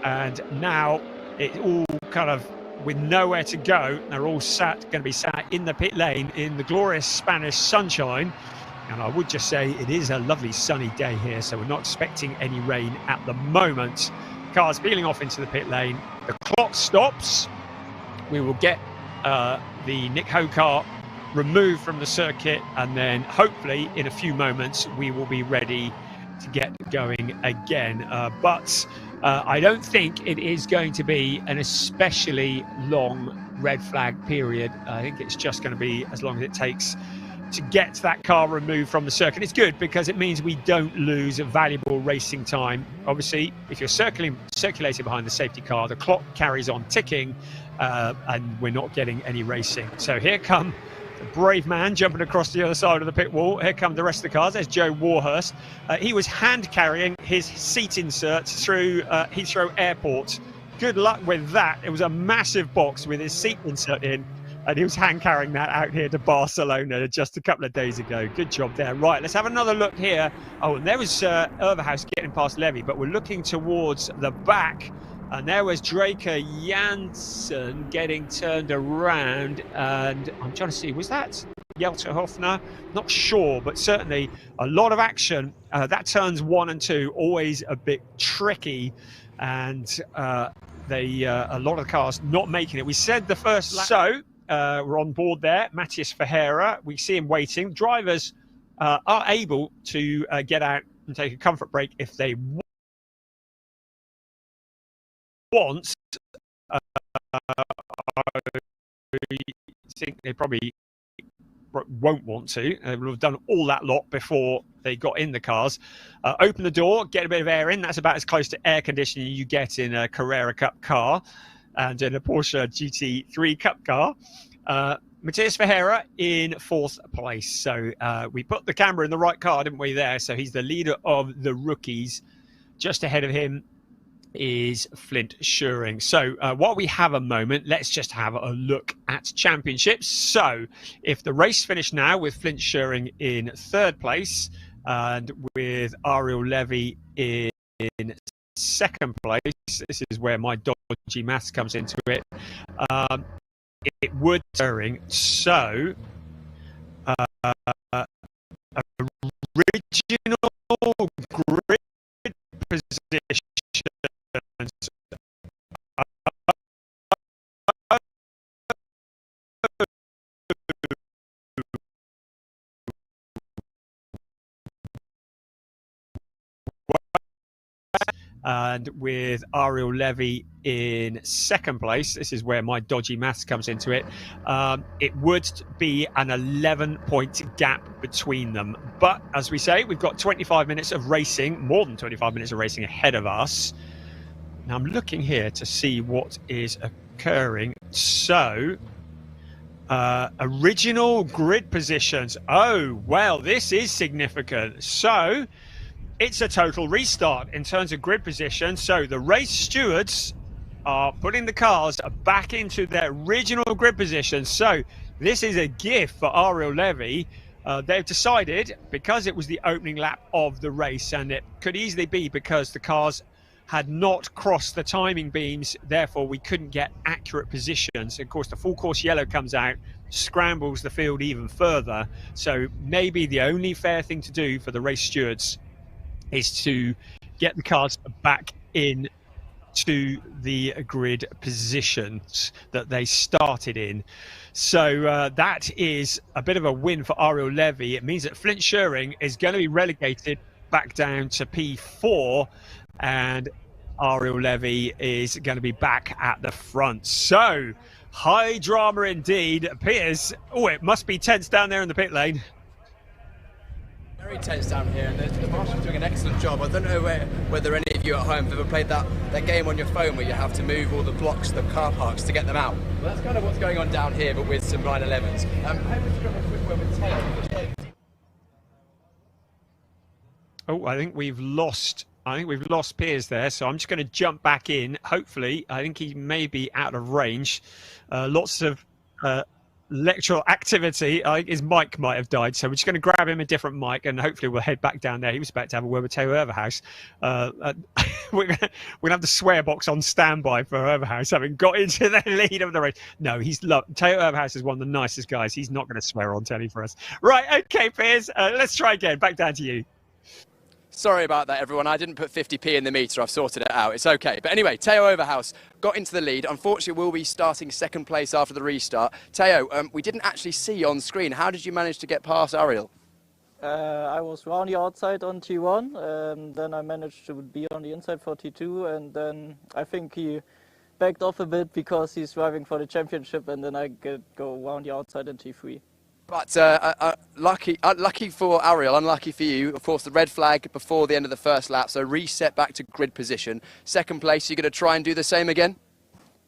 and now it's all kind of with nowhere to go. They're all going to be sat in the pit lane in the glorious Spanish sunshine. And I would just say it is a lovely sunny day here, so we're not expecting any rain at the moment. Cars peeling off into the pit lane. The clock stops. We will get the Nick Ho car removed from the circuit, and then hopefully in a few moments we will be ready to get going again. But I don't think it is going to be an especially long red flag period. I think it's just going to be as long as it takes to get that car removed from the circuit. It's good because it means we don't lose valuable racing time. Obviously, if you're circulating behind the safety car, the clock carries on ticking and we're not getting any racing. So here come the brave man jumping across the other side of the pit wall. Here come the rest of the cars. There's Joe Warhurst. He was hand carrying his seat inserts through Heathrow Airport. Good luck with that. It was a massive box with his seat insert in, and he was hand carrying that out here to Barcelona just a couple of days ago. Good job there. Right, let's have another look here. Oh, and there was Overhaus getting past Levy, but we're looking towards the back. And there was Draker Janssen getting turned around. And I'm trying to see, was that Jelter Hofner? Not sure, but certainly a lot of action. That turns 1 and 2, always a bit tricky. And a lot of the cars not making it. We said the first lap. So we're on board there. Matthias Ferreira, we see him waiting. Drivers are able to get out and take a comfort break if they want. I think they probably won't want to. They will have done all that lot before they got in the cars. Open the door, get a bit of air in. That's about as close to air conditioning you get in a Carrera Cup car and in a Porsche GT3 Cup car. Matthias Ferreira in 4th place. So we put the camera in the right car, didn't we, there? So he's the leader of the rookies. Just ahead of him is Flint Schuring. So while we have a moment, let's just have a look at championships. So if the race finished now with Flint Schuring in 3rd place and with Ariel Levy in 2nd place, this is where my dodgy maths comes into it, it would Schuring. So original grid position and with Ariel Levy in 2nd place, this is where my dodgy maths comes into it, it would be an 11-point gap between them. But as we say, we've got 25 minutes of racing, more than 25 minutes of racing ahead of us. Now I'm looking here to see what is occurring. So, original grid positions. Oh, well, this is significant. So, it's a total restart in terms of grid position. So the race stewards are putting the cars back into their original grid position. So this is a gift for Ariel Levy. They've decided, because it was the opening lap of the race, and it could easily be because the cars had not crossed the timing beams, therefore we couldn't get accurate positions. Of course, the full course yellow comes out, scrambles the field even further. So maybe the only fair thing to do for the race stewards is to get the cars back in to the grid positions that they started in. So that is a bit of a win for Ariel Levy. It means that Flint Schuring is going to be relegated back down to P4, and Ariel Levy is going to be back at the front. So high drama indeed. Piers, oh, it must be tense down there in the pit lane. Very tense down here, and the Marshal's doing an excellent job. I don't know whether any of you at home have ever played that game on your phone where you have to move all the blocks, the car parks, to get them out. Well, that's kind of what's going on down here, but with some 911s. I hope it's got a quick word with Taylor. Oh, I think we've lost Piers there, so I'm just going to jump back in. Hopefully, I think he may be out of range. Lots of electoral activity. I think his mic might have died, so we're just going to grab him a different mic, and hopefully we'll head back down there. He was about to have a word with Theo Overhaus. We're going to have the swear box on standby for Overhaus, having got into the lead of the race. No, Theo Overhaus is one of the nicest guys. He's not going to swear on telly for us. Right, okay, Piers, let's try again. Back down to you. Sorry about that, everyone. I didn't put 50p in the meter. I've sorted it out. It's okay. But anyway, Theo Overhaus got into the lead. Unfortunately, we'll be starting 2nd place after the restart. Theo, we didn't actually see you on screen. How did you manage to get past Ariel? I was round the outside on T1. Then I managed to be on the inside for T2. And then I think he backed off a bit because he's driving for the championship. And then I go round the outside in T3. But lucky for Ariel, unlucky for you. Of course, the red flag before the end of the first lap, so reset back to grid position. Second place, you're going to try and do the same again?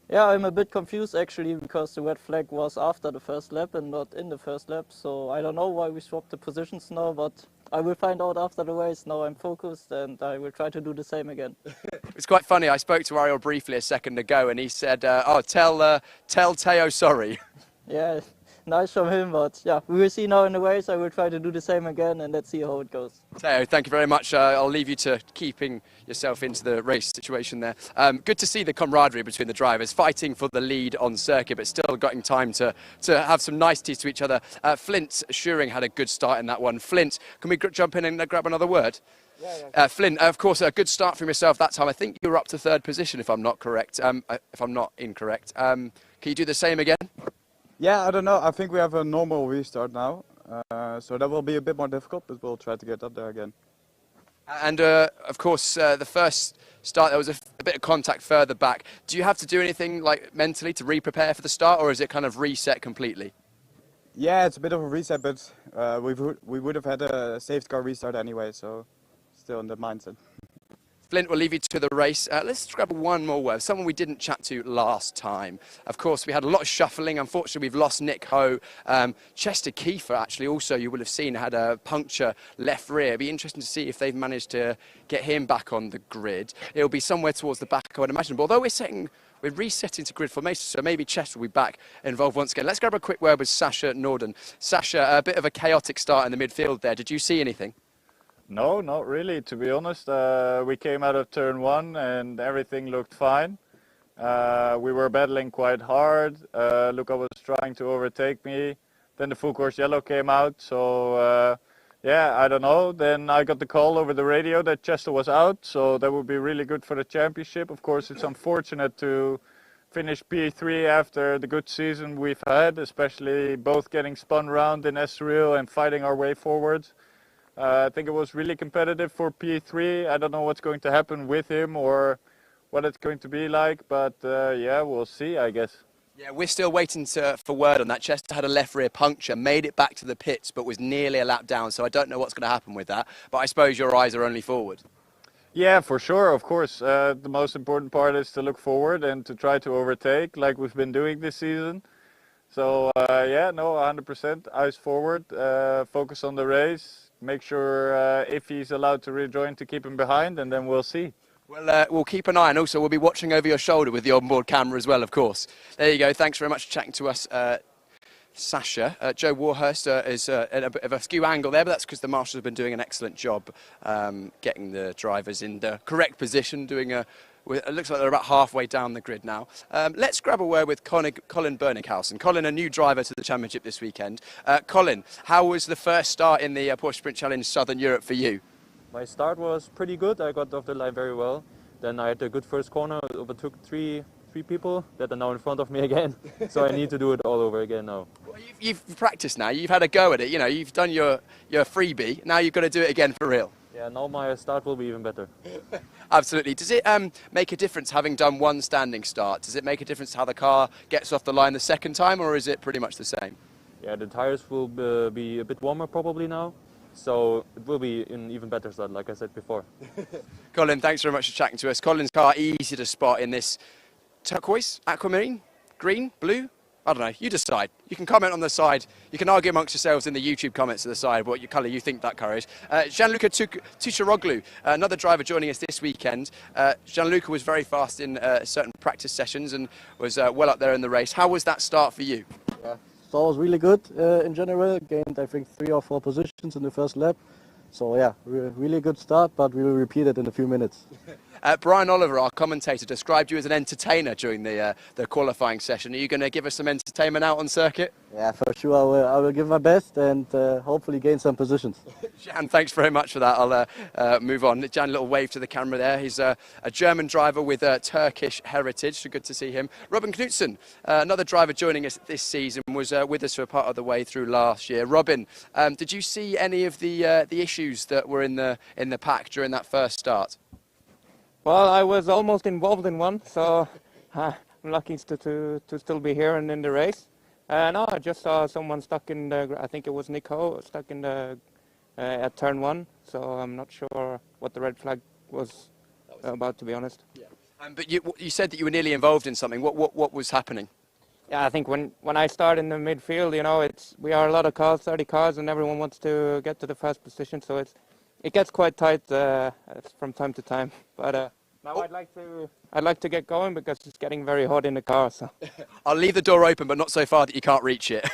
Yeah, I'm a bit confused actually because the red flag was after the first lap and not in the first lap. So I don't know why we swapped the positions now, but I will find out after the race. Now I'm focused and I will try to do the same again. It's quite funny. I spoke to Ariel briefly a second ago and he said, oh, tell Teo sorry. Yeah, nice from him, but yeah, we will see now in the race. I will try to do the same again and let's see how it goes. Teo, thank you very much. I'll leave you to keeping yourself into the race situation there. Good to see the camaraderie between the drivers, fighting for the lead on circuit, but still getting time to have some niceties to each other. Flint Schuring had a good start in that one. Flint, can we jump in and grab another word? Yeah. Flint, of course, a good start from yourself that time. I think you were up to third position, if I'm not correct. If I'm not incorrect. Can you do the same again? Yeah, I don't know. I think we have a normal restart now. So that will be a bit more difficult, but we'll try to get up there again. And of course, the first start, there was a bit of contact further back. Do you have to do anything like mentally to re-prepare for the start, or is it kind of reset completely? Yeah, it's a bit of a reset, but we would have had a safety car restart anyway, so still in the mindset. Flint, we'll leave you to the race. Let's grab one more word, someone we didn't chat to last time. Of course, we had a lot of shuffling. Unfortunately, we've lost Nick Ho. Chester Kiefer, actually, also, you will have seen, had a puncture left rear. It'll be interesting to see if they've managed to get him back on the grid. It'll be somewhere towards the back, I would imagine. But although we're resetting to grid formation, so maybe Chester will be back involved once again. Let's grab a quick word with Sasha Norden. Sasha, a bit of a chaotic start in the midfield there. Did you see anything? No, not really, to be honest. We came out of turn one and everything looked fine. We were battling quite hard. Luca was trying to overtake me. Then the full course yellow came out. So, yeah, I don't know. Then I got the call over the radio that Chester was out. So that would be really good for the championship. Of course, it's unfortunate to finish P3 after the good season we've had, especially both getting spun round in Estoril and fighting our way forward. I think it was really competitive for P3. I don't know what's going to happen with him or what it's going to be like, but yeah, we'll see, I guess. Yeah, we're still waiting for word on that. Chester had a left rear puncture, made it back to the pits, but was nearly a lap down, so I don't know what's going to happen with that. But I suppose your eyes are only forward. Yeah, for sure, of course. The most important part is to look forward and to try to overtake like we've been doing this season. So, yeah, no, 100%. Eyes forward, focus on the race. Make sure if he's allowed to rejoin to keep him behind, and then we'll see. Well, we'll keep an eye, and also we'll be watching over your shoulder with the onboard camera as well, of course. There you go. Thanks very much for chatting to us, Sasha. Joe Warhurst is in a bit of a skew angle there, but that's because the marshals have been doing an excellent job getting the drivers in the correct position, it looks like they're about halfway down the grid now. Let's grab a word with Colin Bernighouse. Colin, a new driver to the championship this weekend. Colin, how was the first start in the Porsche Sprint Challenge Southern Europe for you? My start was pretty good. I got off the line very well. Then I had a good first corner, overtook three people that are now in front of me again. So I need to do it all over again now. Well, you've practiced now. You've had a go at it. You know, you've done your freebie. Now you've got to do it again for real. Yeah, now my start will be even better. Absolutely. Does it make a difference having done one standing start? Does it make a difference how the car gets off the line the second time, or is it pretty much the same? Yeah, the tires will be a bit warmer probably now. So it will be an even better start, like I said before. Colin, thanks very much for chatting to us. Colin's car easy to spot in this turquoise, aquamarine, green, blue. I don't know, you decide. You can comment on the side. You can argue amongst yourselves in the YouTube comments to the side what colour you think that car is. Gianluca Tucharoglu, another driver joining us this weekend. Gianluca was very fast in certain practice sessions and was well up there in the race. How was that start for you? Yeah, start was really good in general. Gained, I think, 3 or 4 positions in the first lap. So yeah, really good start, but we will repeat it in a few minutes. Brian Oliver, our commentator, described you as an entertainer during the qualifying session. Are you going to give us some entertainment out on circuit? Yeah, for sure. I will give my best and hopefully gain some positions. Jan, thanks very much for that. I'll move on. Jan, a little wave to the camera there. He's a German driver with Turkish heritage, so good to see him. Robin Knudsen, another driver joining us this season, was with us for part of the way through last year. Robin, did you see any of the issues that were in the pack during that first start? Well, I was almost involved in one, so I'm lucky to still be here and in the race. No, I just saw someone stuck in the, I think it was Nico, stuck in the, at turn 1, so I'm not sure what the red flag was about, to be honest. Yeah. But you said that you were nearly involved in something. What was happening? Yeah, I think when I start in the midfield, you know, we are a lot of cars, 30 cars, and everyone wants to get to the first position, so it gets quite tight from time to time. But now I'd like to get going because it's getting very hot in the car. So I'll leave the door open, but not so far that you can't reach it.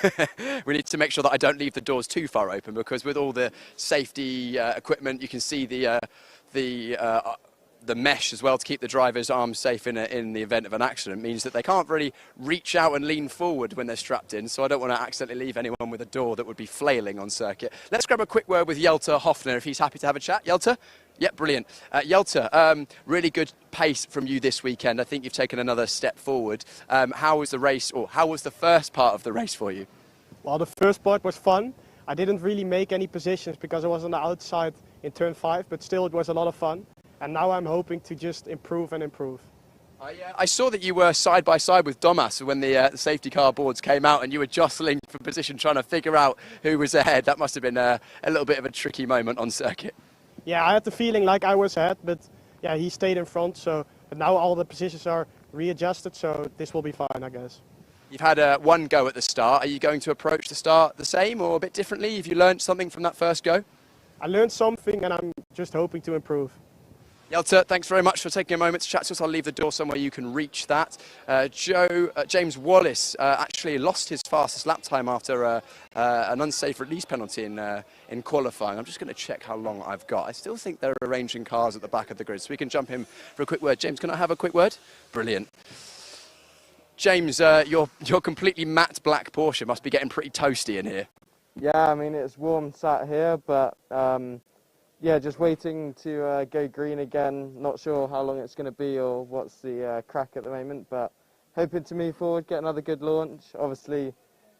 We need to make sure that I don't leave the doors too far open, because with all the safety equipment, you can see the mesh as well to keep the driver's arms safe in the event of an accident. Means that they can't really reach out and lean forward when they're strapped in, so I don't want to accidentally leave anyone with a door that would be flailing on circuit. Let's grab a quick word with Jelte Hofner if he's happy to have a chat. Jelte? Yep, brilliant. Jelte, really good pace from you this weekend. I think you've taken another step forward. How was the race, or how was the first part of the race for you? Well, the first part was fun. I didn't really make any positions because I was on the outside in turn 5, but still it was a lot of fun. And now I'm hoping to just improve and improve. I saw that you were side by side with Domas when the safety car boards came out, and you were jostling for position, trying to figure out who was ahead. That must have been a little bit of a tricky moment on circuit. Yeah, I had the feeling like I was ahead, but yeah, he stayed in front. So but now all the positions are readjusted, so this will be fine, I guess. You've had one go at the start. Are you going to approach the start the same or a bit differently? Have you learned something from that first go? I learned something, and I'm just hoping to improve. Jelte, thanks very much for taking a moment to chat to us. I'll leave the door somewhere you can reach that. James Wallace actually lost his fastest lap time after an unsafe release penalty in qualifying. I'm just going to check how long I've got. I still think they're arranging cars at the back of the grid, so we can jump in for a quick word. James, can I have a quick word? Brilliant. James, your completely matte black Porsche must be getting pretty toasty in here. yeah, I mean it's warm sat here, but yeah, just waiting to go green again. Not sure how long it's going to be or what's the crack at the moment, but hoping to move forward, get another good launch. Obviously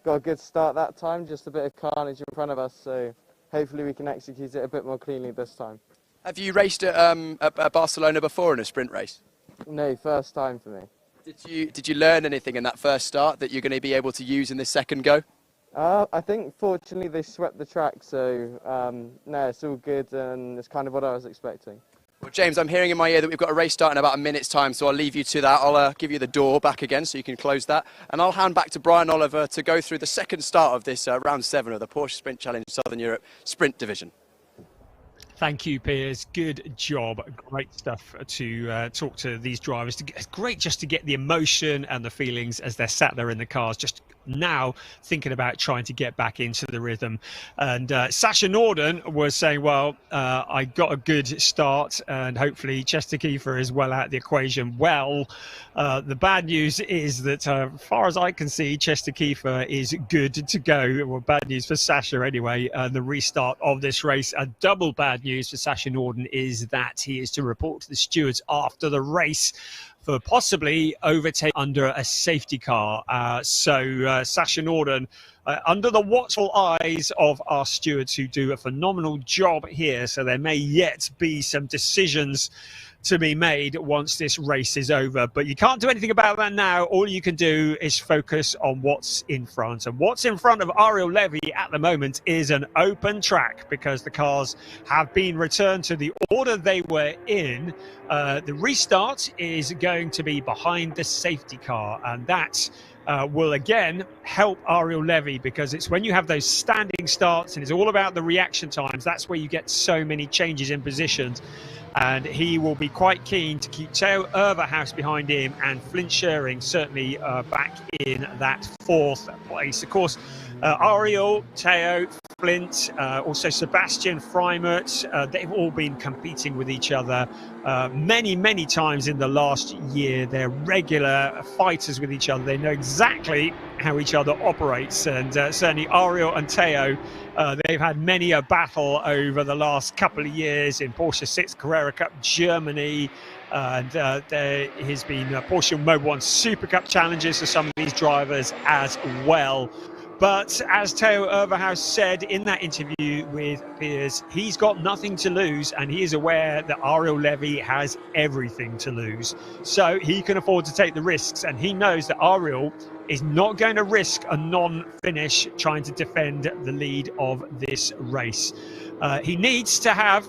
got a good start that time, just a bit of carnage in front of us, so hopefully we can execute it a bit more cleanly this time. Have you raced at Barcelona before in a sprint race? No, first time for me. Did you learn anything in that first start that you're going to be able to use in this second go? I think fortunately they swept the track, so no, it's all good and it's kind of what I was expecting. Well, James, I'm hearing in my ear that we've got a race start in about a minute's time, so I'll leave you to that. I'll give you the door back again so you can close that, and I'll hand back to Brian Oliver to go through the second start of this round 7 of the Porsche Sprint Challenge Southern Europe Sprint Division. Thank you, Piers. Good job. Great stuff to talk to these drivers. It's great just to get the emotion and the feelings as they're sat there in the cars, just now thinking about trying to get back into the rhythm. And Sasha Norden was saying, well, I got a good start and hopefully Chester Kiefer is well out of the equation. Well, the bad news is that as far as I can see, Chester Kiefer is good to go. Well, bad news for Sasha anyway. The restart of this race, a double bad news for Sasha Norden is that he is to report to the stewards after the race for possibly overtake under a safety car. So Sasha Norden, under the watchful eyes of our stewards who do a phenomenal job here. So there may yet be some decisions to be made once this race is over, but you can't do anything about that now. All you can do is focus on what's in front, and what's in front of Ariel Levy at the moment is an open track because the cars have been returned to the order they were in. The restart is going to be behind the safety car, and that will again help Ariel Levy, because it's when you have those standing starts and it's all about the reaction times, that's where you get so many changes in positions. And he will be quite keen to keep Theo Overhaus behind him and Flint Schering certainly back in that 4th place. Of course, Ariel, Theo, Flint, also Sebastian Freimert, they've all been competing with each other many times in the last year. They're regular fighters with each other. They know exactly how each other operates, and certainly Ariel and Theo, they've had many a battle over the last couple of years in Porsche 6 Carrera Cup Germany, and there has been Porsche Mobil 1 Super Cup challenges for some of these drivers as well. But as Theo Overhaus said in that interview with Piers, he's got nothing to lose, and he is aware that Ariel Levy has everything to lose. So he can afford to take the risks, and he knows that Ariel is not going to risk a non-finish trying to defend the lead of this race. He needs to have...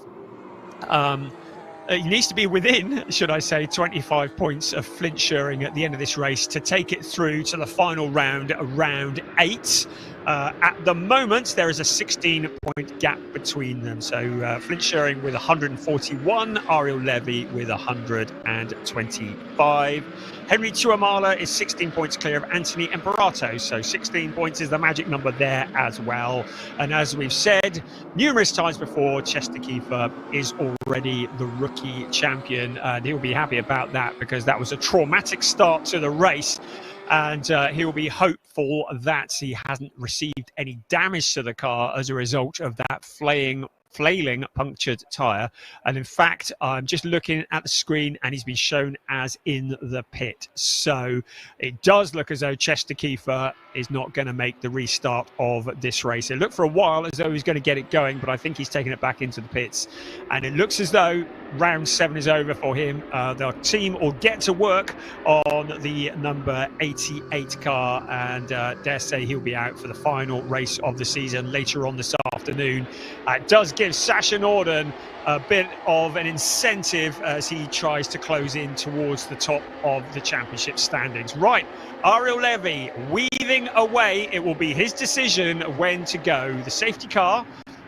he needs to be within, should I say, 25 points of Flint Schuring at the end of this race to take it through to the final round, round 8. At the moment, there is a 16-point gap between them. So Flint Schuring with 141, Ariel Levy with 125. Henry Tuamala is 16 points clear of Anthony Imperato. So 16 points is the magic number there as well. And as we've said numerous times before, Chester Kiefer is already the rookie champion. And he'll be happy about that because that was a traumatic start to the race. And he'll be hopeful that he hasn't received any damage to the car as a result of that flailing punctured tyre. And in fact, I'm just looking at the screen and he's been shown as in the pit. So it does look as though Chester Kiefer is not going to make the restart of this race. It looked for a while as though he's going to get it going, but I think he's taken it back into the pits. And it looks as though round 7 is over for him. The team will get to work on the number 88 car, and dare say he'll be out for the final race of the season later on this afternoon. It does give Sasha Norden a bit of an incentive as he tries to close in towards the top of the championship standings. Right, Ariel Levy weaving away. It will be his decision when to go. The safety car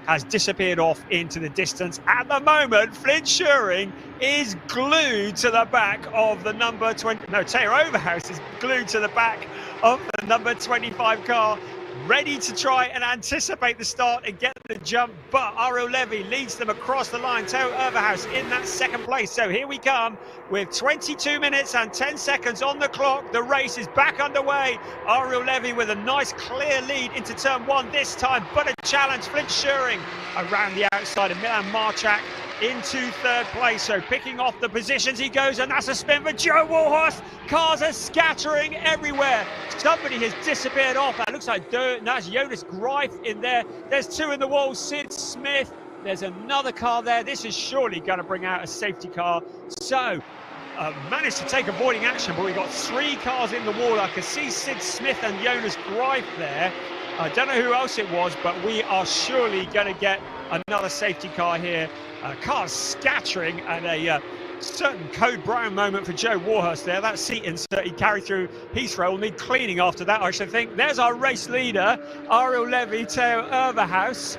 has disappeared off into the distance. At the moment, Flint Schuring is glued to the back of the number 20. No, Theo Overhaus is glued to the back of the number 25 car, ready to try and anticipate the start and get the jump. But Ariel Levy leads them across the line. Theo Overhaus in that second place. So here we come with 22 minutes and 10 seconds on the clock. The race is back underway. Ariel Levy with a nice clear lead into turn 1 this time, but a challenge. Flint Schuring around the outside of Milan Marchak into third place. So picking off the positions he goes, and that's a spin for Joe Warhorse. Cars are scattering everywhere. Somebody has disappeared off. That looks like that's Jonas Greif in there. There's 2 in the wall. Sid Smith. There's another car there. This is surely going to bring out a safety car. So managed to take avoiding action, but we've got 3 cars in the wall. I can see Sid Smith and Jonas Greif there. I don't know who else it was, but we are surely going to get another safety car here. Cars scattering, and a certain Code Brown moment for Joe Warhurst there. That seat insert he carried through Heathrow will need cleaning after that, I should think. There's our race leader, Ariel Levy, Theo Overhaus.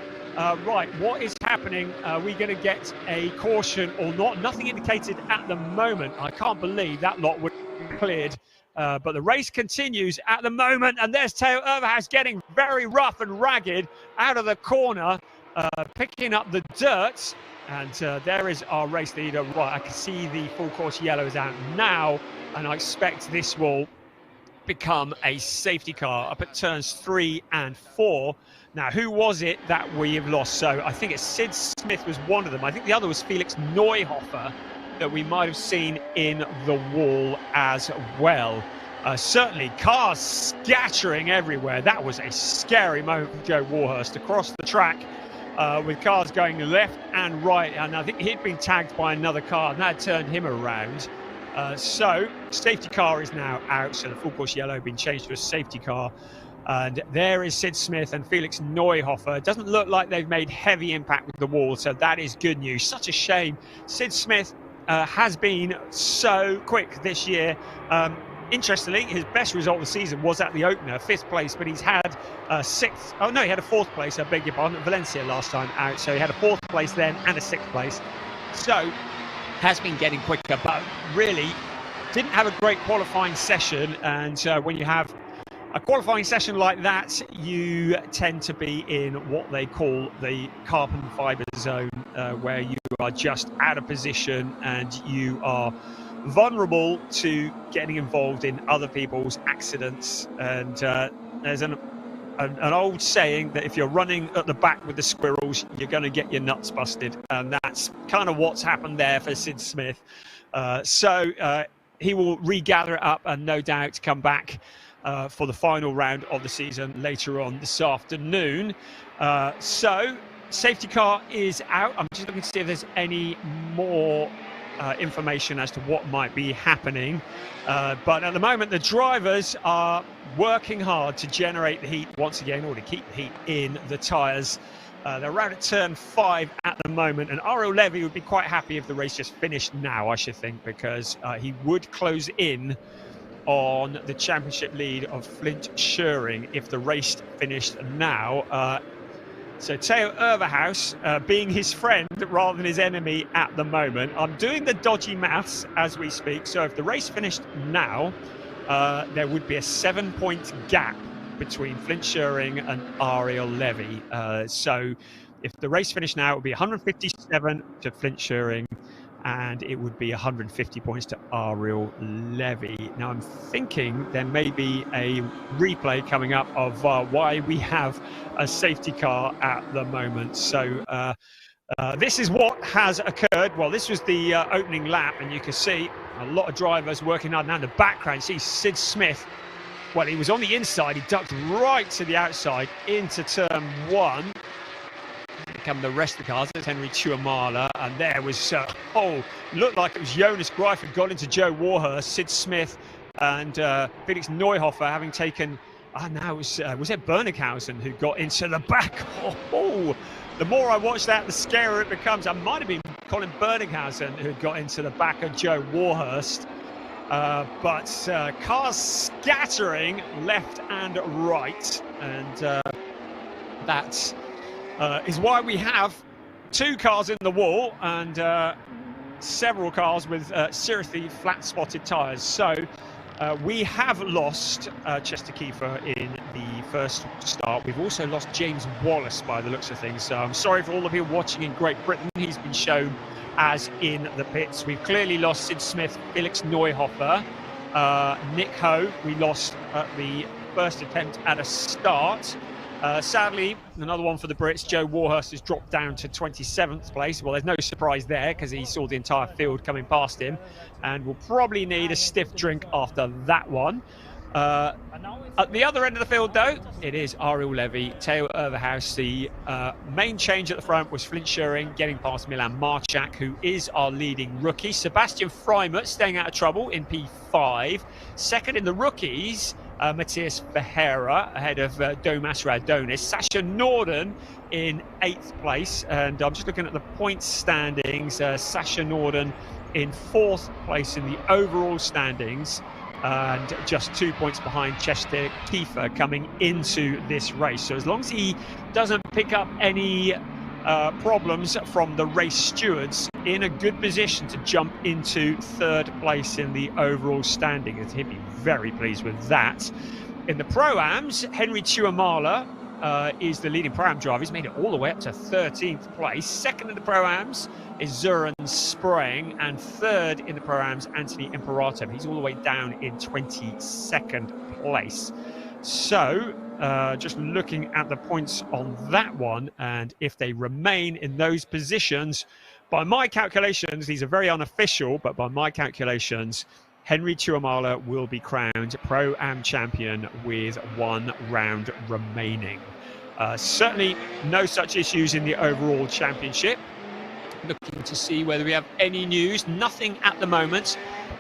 Right, what is happening? Are we going to get a caution or not? Nothing indicated at the moment. I can't believe that lot would be cleared. But the race continues at the moment, and there's Theo Overhaus getting very rough and ragged out of the corner, picking up the dirt. And there is our race leader. Right, I can see the full course yellow is out now, and I expect this will become a safety car up at turns 3 and 4. Now, who was it that we have lost? So I think it's Sid Smith was one of them. I think the other was Felix Neuhofer that we might have seen in the wall as well. Certainly cars scattering everywhere. That was a scary moment for Joe Warhurst across the track. With cars going left and right, and I think he'd been tagged by another car and that turned him around. So safety car is now out, so the full course yellow been changed to a safety car, and there is Sid Smith and Felix Neuhofer. It doesn't look like they've made heavy impact with the wall, so that is good news. Such a shame. Sid Smith has been so quick this year. Interestingly, his best result of the season was at the opener, 5th place, but he's had 6th. Oh no, he had a 4th place, I beg your pardon, at Valencia last time out. So he had a 4th place then and a 6th place. So has been getting quicker, but really didn't have a great qualifying session. And when you have a qualifying session like that, you tend to be in what they call the carbon fibre zone, where you are just out of position and you are vulnerable to getting involved in other people's accidents. And there's an old saying that if you're running at the back with the squirrels, you're going to get your nuts busted, and that's kind of what's happened there for Sid Smith. So he will regather it up and no doubt come back for the final round of the season later on this afternoon. So safety car is out. I'm just looking to see if there's any more information as to what might be happening. But at the moment, the drivers are working hard to generate the heat once again, or to keep the heat in the tyres. They're around at turn 5 at the moment, and Ariel Levy would be quite happy if the race just finished now, I should think, because he would close in on the championship lead of Flint Schuring if the race finished now. So Theo Erverhaus being his friend rather than his enemy at the moment. I'm doing the dodgy maths as we speak. So if the race finished now, there would be a 7-point gap between Flint Schuring and Ariel Levy. So if the race finished now, it would be 157 to Flint Schuring, and it would be 150 points to Ariel Levy. Now I'm thinking there may be a replay coming up of why we have a safety car at the moment. So this is what has occurred. Well, this was the opening lap, and you can see a lot of drivers working hard. Now in the background, you see Sid Smith. Well, he was on the inside. He ducked right to the outside into turn 1. Come the rest of the cars. There's Henry Tuamala, and there was looked like it was Jonas Greif who got into Joe Warhurst, Sid Smith, and Felix Neuhofer having taken. Was it Bernickhausen who got into the back? The more I watch that, the scarier it becomes. I might have been Colin Bernickhausen who got into the back of Joe Warhurst. But cars scattering left and right, and that is why we have 2 cars in the wall and several cars with seriously flat-spotted tyres. So we have lost Chester Kiefer in the first start. We've also lost James Wallace by the looks of things. So I'm sorry for all the people watching in Great Britain. He's been shown as in the pits. We've clearly lost Sid Smith, Felix Neuhofer, Nick Ho. We lost at the first attempt at a start. Sadly, another one for the Brits. Joe Warhurst has dropped down to 27th place. Well, there's no surprise there because he saw the entire field coming past him, and will probably need a stiff drink after that one. At the other end of the field, though, it is Ariel Levy, Theo Erverhaus. The main change at the front was Flint Schuring getting past Milan Marchak, who is our leading rookie. Sebastian Freimut staying out of trouble in P5. Second in the rookies, Matthias Ferreira ahead of Domas Radonis. Sasha Norden in 8th place. And I'm just looking at the points standings. Sasha Norden in 4th place in the overall standings, and just 2 points behind Chester Kiefer coming into this race. So as long as he doesn't pick up any problems from the race stewards, in a good position to jump into 3rd place in the overall standing. He'd be very pleased with that. In the Pro-Ams, Henry Tuamala is the leading Pro-Am driver. He's made it all the way up to 13th place. Second in the Pro-Ams is Zuran Sprang, and 3rd in the Pro-Ams, Anthony Imperato. He's all the way down in 22nd place. So just looking at the points on that one, and if they remain in those positions, by my calculations, these are very unofficial, but by my calculations, Henry Tuamala will be crowned Pro-Am champion with 1 round remaining. Certainly no such issues in the overall championship. Looking to see whether we have any news. Nothing at the moment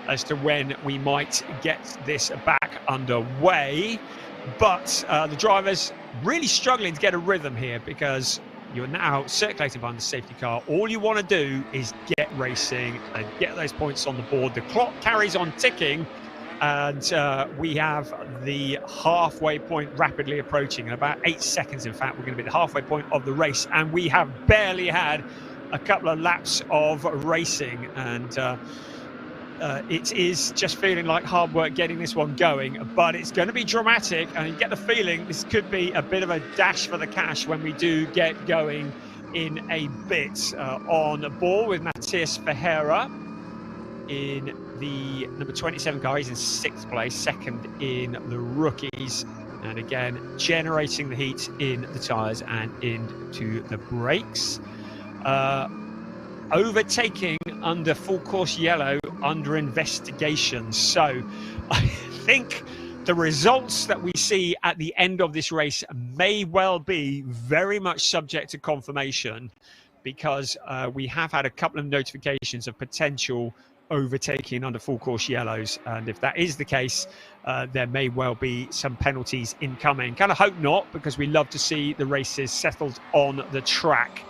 as to when we might get this back underway. But the drivers really struggling to get a rhythm here, because you're now circulating behind the safety car. All you want to do is get racing and get those points on the board. The clock carries on ticking, and we have the halfway point rapidly approaching. In about 8 seconds, in fact, we're going to be at the halfway point of the race, and we have barely had a couple of laps of racing, and it is just feeling like hard work getting this one going, but it's going to be dramatic, and you get the feeling this could be a bit of a dash for the cash when we do get going in a bit. On the ball with Matthias Ferreira in the number 27 car. He's in 6th place, 2nd in the rookies, and again generating the heat in the tyres and into the brakes. Overtaking under full course yellow under investigation. So I think the results that we see at the end of this race may well be very much subject to confirmation, because we have had a couple of notifications of potential overtaking under full course yellows, and if that is the case, there may well be some penalties incoming. Kind of hope not, because we love to see the races settled on the track.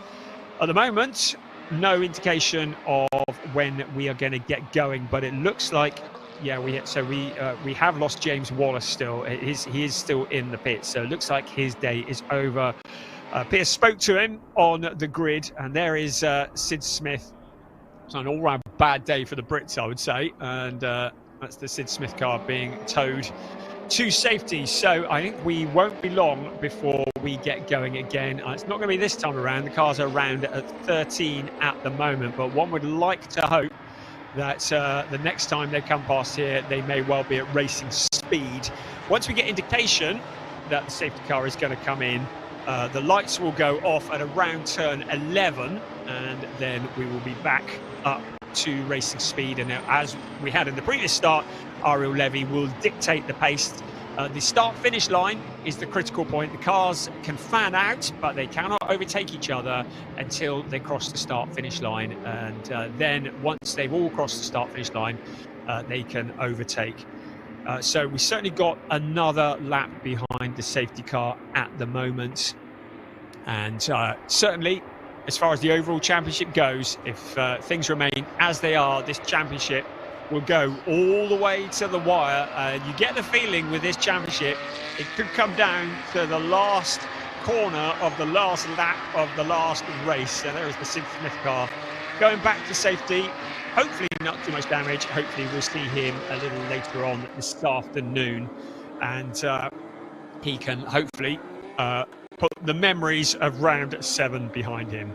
At the moment, no indication of when we are going to get going, but it looks like, yeah, we have lost James Wallace still. He is still in the pit, so it looks like his day is over. Pierce spoke to him on the grid, and there is Sid Smith. It's an all-round bad day for the Brits, I would say, and that's the Sid Smith car being towed to safety. So I think we won't be long before we get going again. It's not going to be this time around. The cars are around at 13 at the moment, but one would like to hope that the next time they come past here, they may well be at racing speed. Once we get indication that the safety car is going to come in, the lights will go off at around turn 11, and then we will be back up to racing speed. And as we had in the previous start, Ariel Levy will dictate the pace. The start-finish line is the critical point. The cars can fan out, but they cannot overtake each other until they cross the start-finish line. And then once they've all crossed the start-finish line, they can overtake. So we certainly got another lap behind the safety car at the moment. And certainly, as far as the overall championship goes, if things remain as they are, this championship will go all the way to the wire. You get the feeling with this championship, it could come down to the last corner of the last lap of the last race. So there is the Sid Smith car going back to safety. Hopefully not too much damage. Hopefully we'll see him a little later on this afternoon, and he can hopefully put the memories of round 7 behind him.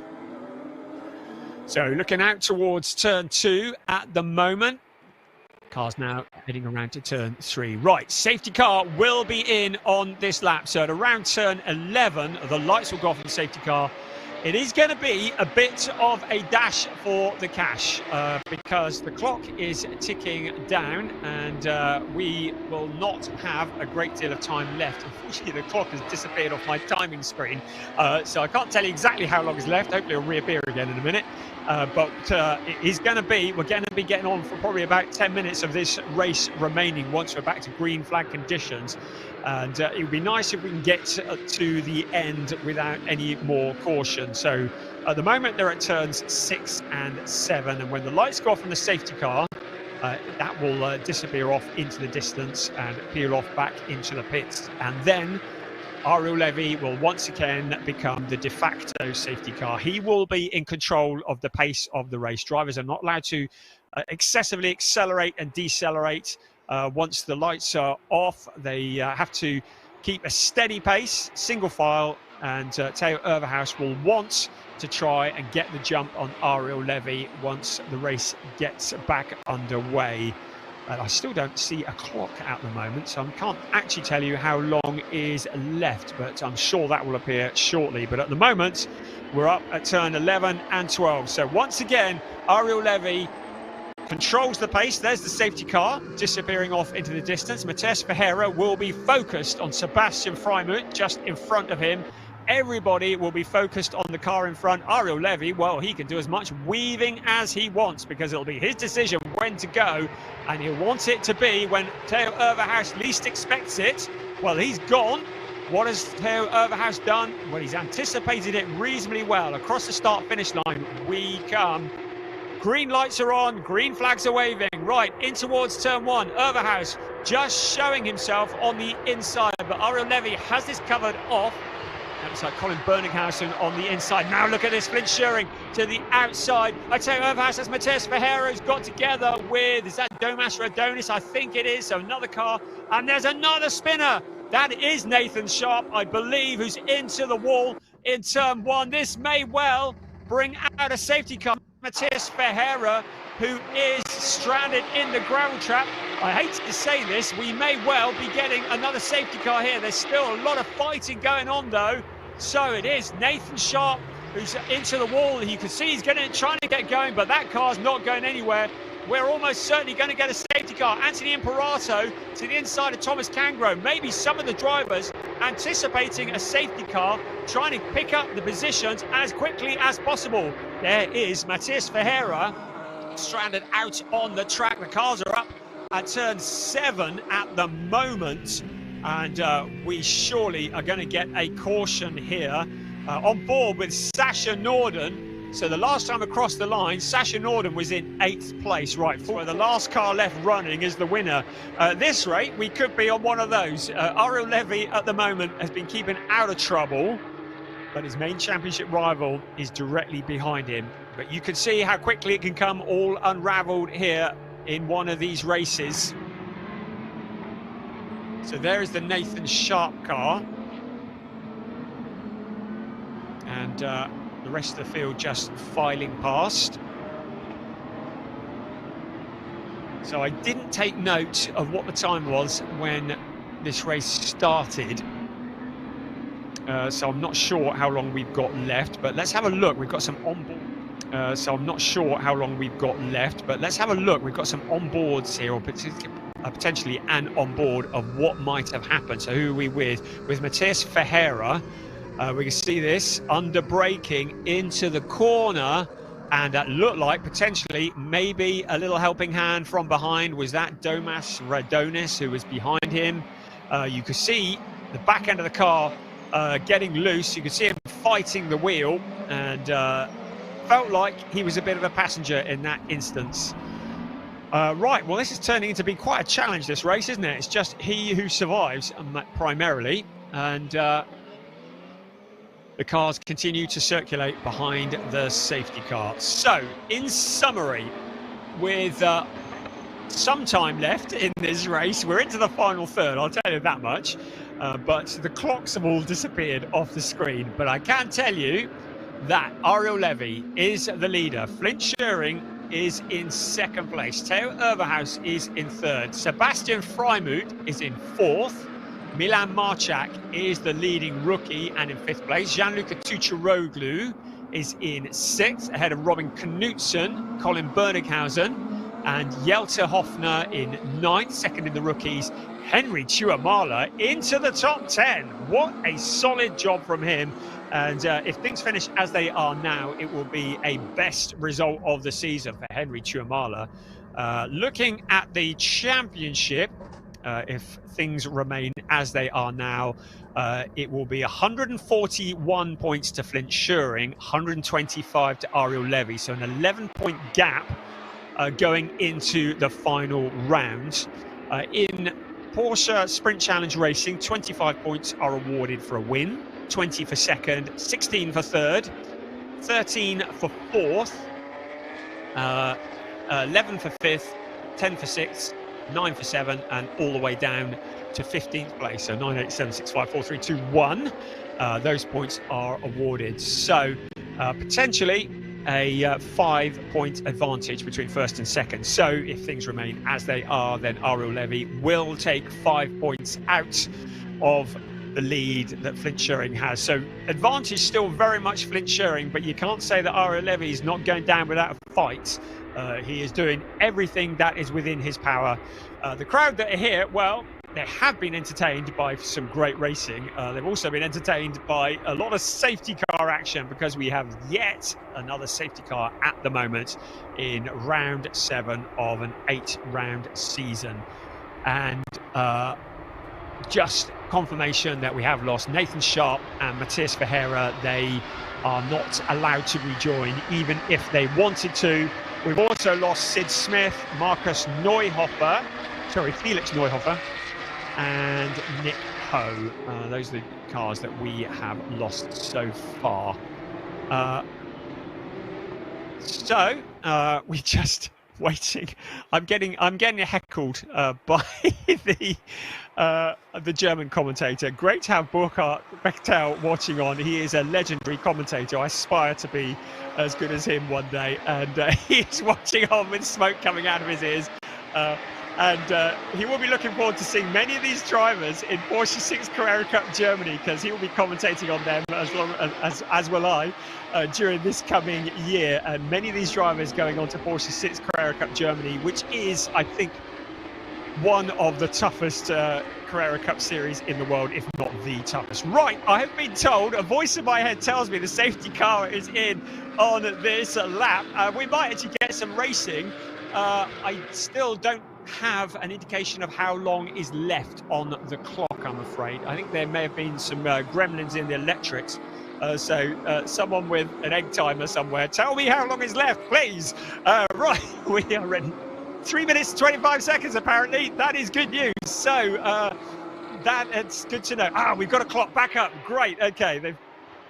So looking out towards turn 2 at the moment. Car's now heading around to turn 3. Right, safety car will be in on this lap. So at around turn 11, the lights will go off on the safety car. It is going to be a bit of a dash for the cash because the clock is ticking down, and we will not have a great deal of time left. Unfortunately, the clock has disappeared off my timing screen, so I can't tell you exactly how long is left. Hopefully it'll reappear again in a minute. But it is going to be, we're going to be getting on for probably about 10 minutes of this race remaining once we're back to green flag conditions. And it would be nice if we can get to the end without any more caution. So at the moment they're at turns 6 and 7. And when the lights go off on the safety car, that will disappear off into the distance and peel off back into the pits. And then Ariel Levy will once again become the de facto safety car. He will be in control of the pace of the race. Drivers are not allowed to excessively accelerate and decelerate. Once the lights are off, they have to keep a steady pace, single file, and Theo Overhaus will want to try and get the jump on Ariel Levy once the race gets back underway. I still don't see a clock at the moment, so I can't actually tell you how long is left, but I'm sure that will appear shortly. But at the moment, we're up at turn 11 and 12. So once again, Ariel Levy controls the pace. There's the safety car disappearing off into the distance. Matheus Ferreira will be focused on Sebastian Freimuth just in front of him. Everybody will be focused on the car in front. Ariel Levy, well, he can do as much weaving as he wants because it'll be his decision when to go, and he'll want it to be when Theo Overhaus least expects it. Well, he's gone. What has Theo Overhaus done? Well, he's anticipated it reasonably well. Across the start-finish line we come. Green lights are on, green flags are waving. Right, in towards turn 1. Overhaus just showing himself on the inside, but Ariel Levy has this covered off. Looks like Colin Berninghausen on the inside. Now look at this, Flint Schuring to the outside. I tell you, Overhaus as Matheus Ferreira's got together with, is that Domas Radonis? I think it is. So another car, and there's another spinner. That is Nathan Sharp, I believe, who's into the wall in turn 1. This may well bring out a safety car. Matheus Ferreira, who is stranded in the gravel trap. I hate to say this, we may well be getting another safety car here. There's still a lot of fighting going on though. So it is Nathan Sharp who's into the wall. You can see he's trying to get going, but that car's not going anywhere. we're almost certainly going to get a safety car. Anthony Imperato to the inside of Thomas Cangro. Maybe some of the drivers anticipating a safety car, trying to pick up the positions as quickly as possible. There is Matias Ferreira stranded out on the track. The cars are up at turn 7 at the moment, and we surely are going to get a caution here. On board with Sasha Norden. So the last time across the line, Sasha Norden was in 8th place, right, for the last car left running is the winner. At this rate, we could be on one of those. Ariel Levy at the moment has been keeping out of trouble, but his main championship rival is directly behind him. But you can see how quickly it can come all unraveled here in one of these races. So there is the Nathan Sharp car. And the rest of the field just filing past. So I didn't take note of what the time was when this race started. So I'm not sure how long we've got left, but let's have a look. We've got some onboard. So I'm not sure how long we've got left, but let's have a look. We've got some onboards here, or potentially an onboard of what might have happened. So who are we with? With Matias Ferreira. We can see this under braking into the corner, and that looked like potentially maybe a little helping hand from behind. Was that Domas Radonis who was behind him? You could see the back end of the car getting loose. You could see him fighting the wheel, and felt like he was a bit of a passenger in that instance. Right, well, this is turning into be quite a challenge, this race, isn't it? It's just he who survives primarily, and the cars continue to circulate behind the safety car. So, in summary, with some time left in this race, we're into the final third, I'll tell you that much. But the clocks have all disappeared off the screen. But I can tell you that Ariel Levy is the leader. Flint Scheuring is in 2nd place. Theo Overhaus is in 3rd. Sebastian Freimuth is in 4th. Milan Marchak is the leading rookie and in 5th place. Gianluca Tucciaroglu is in 6th, ahead of Robin Knutson, Colin Bernighausen, and Jelte Hoffner in 9th, 2nd in the rookies. Henry Tuamala into the top 10. What a solid job from him. And if things finish as they are now, it will be a best result of the season for Henry Tuamala. Looking at the championship, if things remain as they are now, it will be 141 points to Flint Scheuring, 125 to Ariel Levy. So an 11-point gap going into the final round. In Porsche Sprint Challenge Racing, 25 points are awarded for a win, 20 for 2nd, 16 for 3rd, 13 for 4th, 11 for 5th, 10 for 6th, 9 for 7, and all the way down to 15th place. So 9, 8, 7, 6, 5, 4, 3, 2, 1. Those points are awarded. So potentially a 5-point advantage between 1st and 2nd. So if things remain as they are, then Ariel Levy will take 5 points out of the lead that Flint Scheuring has. So advantage still very much Flint Scheuring, but you can't say that Ariel Levy is not going down without a fight. He is doing everything that is within his power. The crowd that are here, well, they have been entertained by some great racing. They've also been entertained by a lot of safety car action, because we have yet another safety car at the moment in round 7 of an 8-round season. And just confirmation that we have lost Nathan Sharp and Matias Ferreira. They are not allowed to rejoin, even if they wanted to. We've also lost Sid Smith, Felix Neuhofer, and Nick Ho. Those are the cars that we have lost so far. We're just waiting. I'm getting heckled by the German commentator. Great to have Burkhard Bechtel watching on. He is a legendary commentator. I aspire to be as good as him one day, and he's watching on with smoke coming out of his ears. And he will be looking forward to seeing many of these drivers in Porsche 6 Carrera Cup Germany, because he will be commentating on them as will I during this coming year. And many of these drivers going on to Porsche 6 Carrera Cup Germany, which is, I think, one of the toughest Carrera Cup series in the world, if not the toughest. Right, I have been told, a voice in my head tells me the safety car is in on this lap. We might actually get some racing. I still don't have an indication of how long is left on the clock, I'm afraid. I think there may have been some gremlins in the electrics. So someone with an egg timer somewhere, tell me how long is left, please. Right, we are ready. 3 minutes 25 seconds apparently. That is good news. So that's good to know. We've got a clock back up. Great. Okay, they've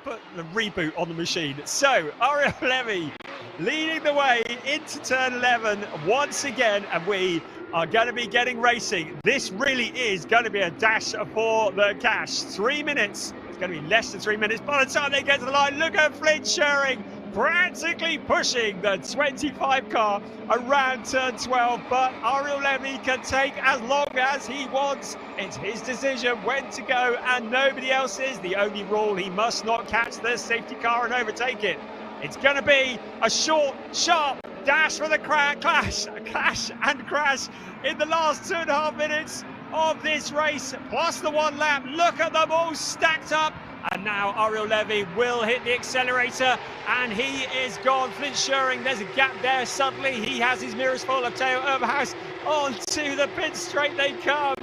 put the reboot on the machine. So Ariel Levy leading the way into turn 11 once again, and we are going to be getting racing. This really is going to be a dash for the cash. 3 minutes. It's going to be less than 3 minutes by the time they get to the line. Look at Flint Schuring practically pushing the 25 car around turn 12, but Ariel Levy can take as long as he wants. It's his decision when to go and nobody else's. The only rule, he must not catch the safety car and overtake it. It's going to be a short, sharp dash for the clash and crash in the last 2.5 minutes of this race, plus the one lap. Look at them all stacked up. And now Ariel Levy will hit the accelerator, and he is gone. Flint Schuring, there's a gap there. Suddenly he has his mirrors full of Theo Overhaus. Onto the pit straight they come,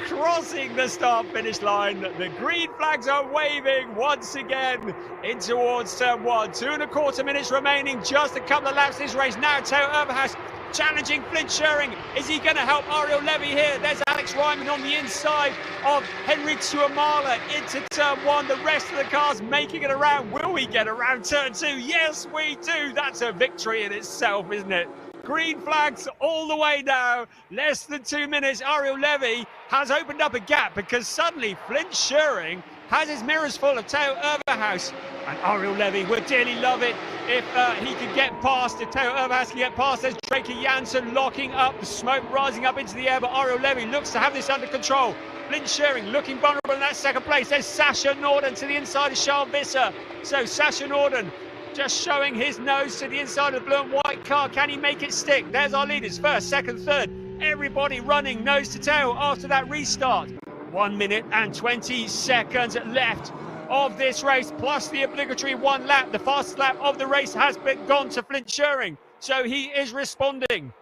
crossing the start-finish line. The green flags are waving once again in towards turn 1. 2.25 minutes remaining, just a couple of laps this race. Now Theo Overhaus challenging Flint Schuring. Is he going to help Ariel Levy here? There's Alex Ryman on the inside of Henry Tuamala into turn 1. The rest of the cars making it around. Will we get around turn 2? Yes, we do. That's a victory in itself, isn't it? Green flags all the way now. Less than 2 minutes. Ariel Levy has opened up a gap because suddenly Flint Schuring has his mirrors full of Theo Overhaus. And Ariel Levy would dearly love it if he could get past, if Theo Overhaus can get past. There's Draker Janssen locking up, the smoke rising up into the air, but Ariel Levy looks to have this under control. Flint Schuring looking vulnerable in that second place. There's Sasha Norden to the inside of Charles Visser. So Sasha Norden just showing his nose to the inside of the blue and white car. Can he make it stick? There's our leaders, first, second, third. Everybody running nose to tail after that restart. 1 minute and 20 seconds left of this race, plus the obligatory one lap. The fastest lap of the race has been gone to Flint Schuring, so he is responding.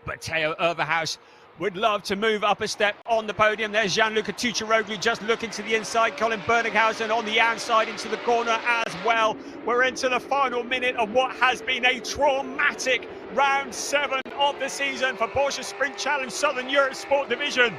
But Theo Overhaus would love to move up a step on the podium. There's Gianluca Tucciaroglu just looking to the inside. Colin Berninghausen on the outside into the corner as well. We're into the final minute of what has been a traumatic round 7 of the season for Porsche Sprint Challenge Southern Europe Sport Division.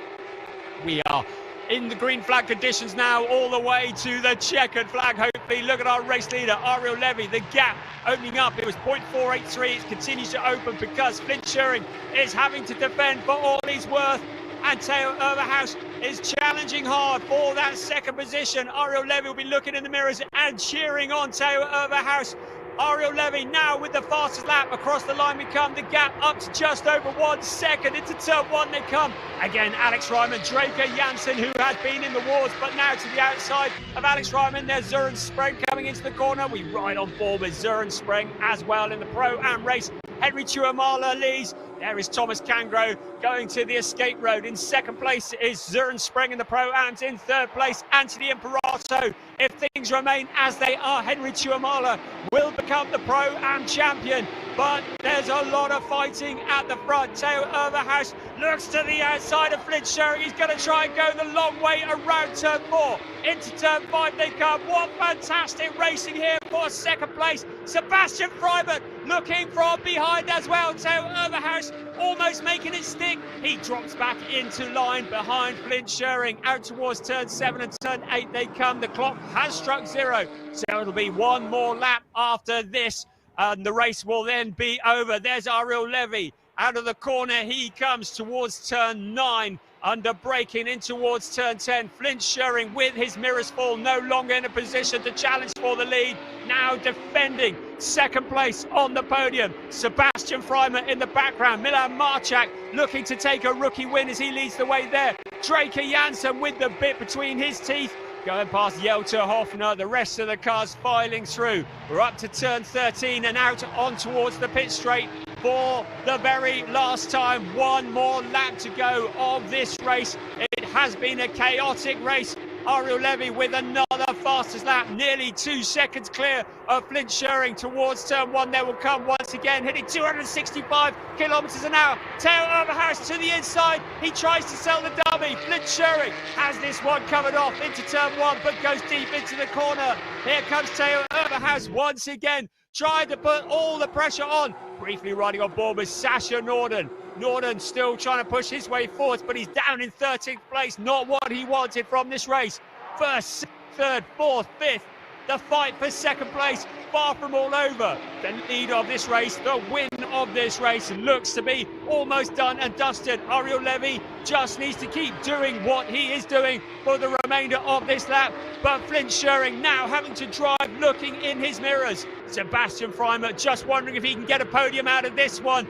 We are in the green flag conditions now, all the way to the checkered flag, hopefully. Look at our race leader, Ariel Levy. The gap opening up. It was 0.483. It continues to open because Flint Schuring is having to defend for all he's worth. And Theo Overhaus is challenging hard for that second position. Ariel Levy will be looking in the mirrors and cheering on Theo Overhaus. Ariel Levy now with the fastest lap across the line. We come, the gap up to just over 1 second. Into turn 1 they come. Again, Alex Ryman, Draker Janssen, who has been in the wars, but now to the outside of Alex Ryman. There's Søren Spreng coming into the corner. We ride on board with Søren Spreng as well in the Pro-Am race. Henry Tuamala leads. There is Thomas Cangro going to the escape road. In second place is Søren Spreng in the Pro-Ams. In third place, Anthony Imperato. If things remain as they are, Henry Tuamala will become the Pro-Am champion. But there's a lot of fighting at the front. Theo Overhaus looks to the outside of Flint Schuring. He's going to try and go the long way around turn 4. Into turn 5 they come. What fantastic racing here for second place. Sebastian Freibert looking from behind as well. Theo Overhaus almost making it stick. He drops back into line behind Flint Schuring. Out towards turn 7 and turn 8 they come. The clock has struck 0. So it'll be one more lap after this. And the race will then be over. There's Ariel Levy. Out of the corner he comes towards turn 9. Under braking in towards turn 10. Flint Schuring with his mirrors full. No longer in a position to challenge for the lead. Now defending second place on the podium. Sebastian Freimer in the background. Milan Marchak looking to take a rookie win as he leads the way there. Draker Janssen with the bit between his teeth. Going past Jelter Hofner, the rest of the cars filing through. We're up to turn 13 and out on towards the pit straight for the very last time. One more lap to go of this race. It has been a chaotic race. Ariel Levy with another fastest lap, nearly 2 seconds clear of Flint Schering towards turn 1. There will come once again, hitting 265 kilometers an hour. Theo Overhaus to the inside. He tries to sell the dummy. Flint Schering has this one covered off into turn 1, but goes deep into the corner. Here comes Theo Overhaus once again, trying to put all the pressure on. Briefly riding on board with Sasha Norden. Norden still trying to push his way forward, but he's down in 13th place. Not what he wanted from this race. First, third, fourth, fifth. The fight for second place, far from all over. The lead of this race, the win of this race, looks to be almost done and dusted. Ariel Levy just needs to keep doing what he is doing for the remainder of this lap. But Flint Schering now having to drive, looking in his mirrors. Sebastian Freimer just wondering if he can get a podium out of this one.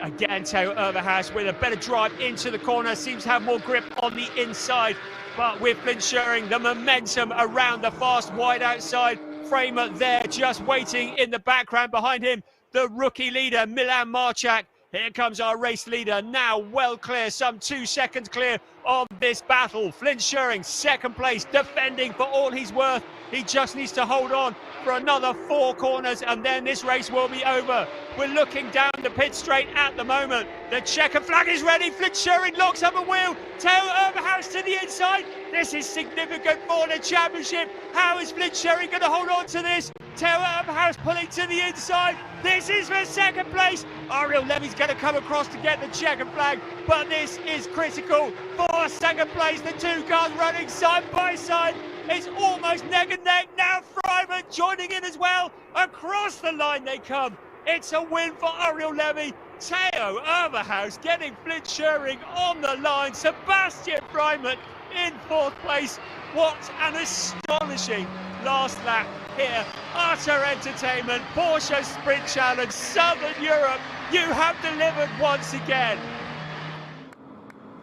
Again, Theo Overhaus with a better drive into the corner, seems to have more grip on the inside. But with Flint Schering, the momentum around the fast wide outside. Freimer there just waiting in the background behind him. The rookie leader, Milan Marchak. Here comes our race leader, now well clear, some 2 seconds clear of this battle. Flint Schering, second place, defending for all he's worth. He just needs to hold on for another 4 corners and then this race will be over. We're looking down the pit straight at the moment. The checkered flag is ready. Flint Schering locks up a wheel. Theo Overhaus to the inside. This is significant for the championship. How is Flint Schering going to hold on to this? Theo Overhaus pulling to the inside. This is for second place. Ariel Levy's going to come across to get the checkered flag, but this is critical for second place. The 2 cars running side by side. It's almost neck and neck. Now Freimer joining in as well. Across the line they come. It's a win for Ariel Levy. Theo Overhaus getting Flint Schering on the line. Sebastian Freimer in 4th place. What an astonishing last lap here. Utter entertainment. Porsche Sprint Challenge, Southern Europe. You have delivered once again.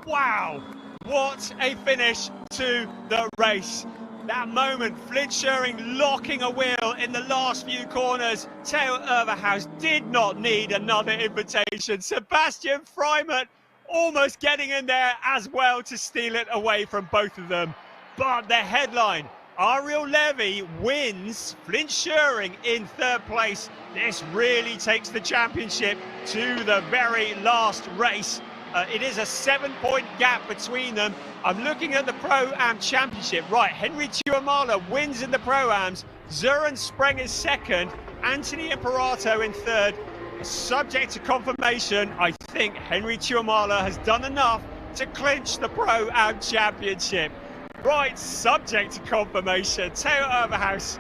Wow, what a finish to the race. That moment, Flint Schering locking a wheel in the last few corners. Theo Overhaus did not need another invitation. Sebastian Freimer almost getting in there as well to steal it away from both of them. But the headline, Ariel Levy wins, Flint Schering in 3rd place. This really takes the championship to the very last race. It is a 7-point gap between them. I'm looking at the Pro-Am Championship. Right, Henry Tuamala wins in the Pro-Ams. Søren Spreng is 2nd. Anthony Imperato in 3rd. Subject to confirmation, I think Henry Tuamala has done enough to clinch the Pro-Am Championship. Right, subject to confirmation. Theo Overhaus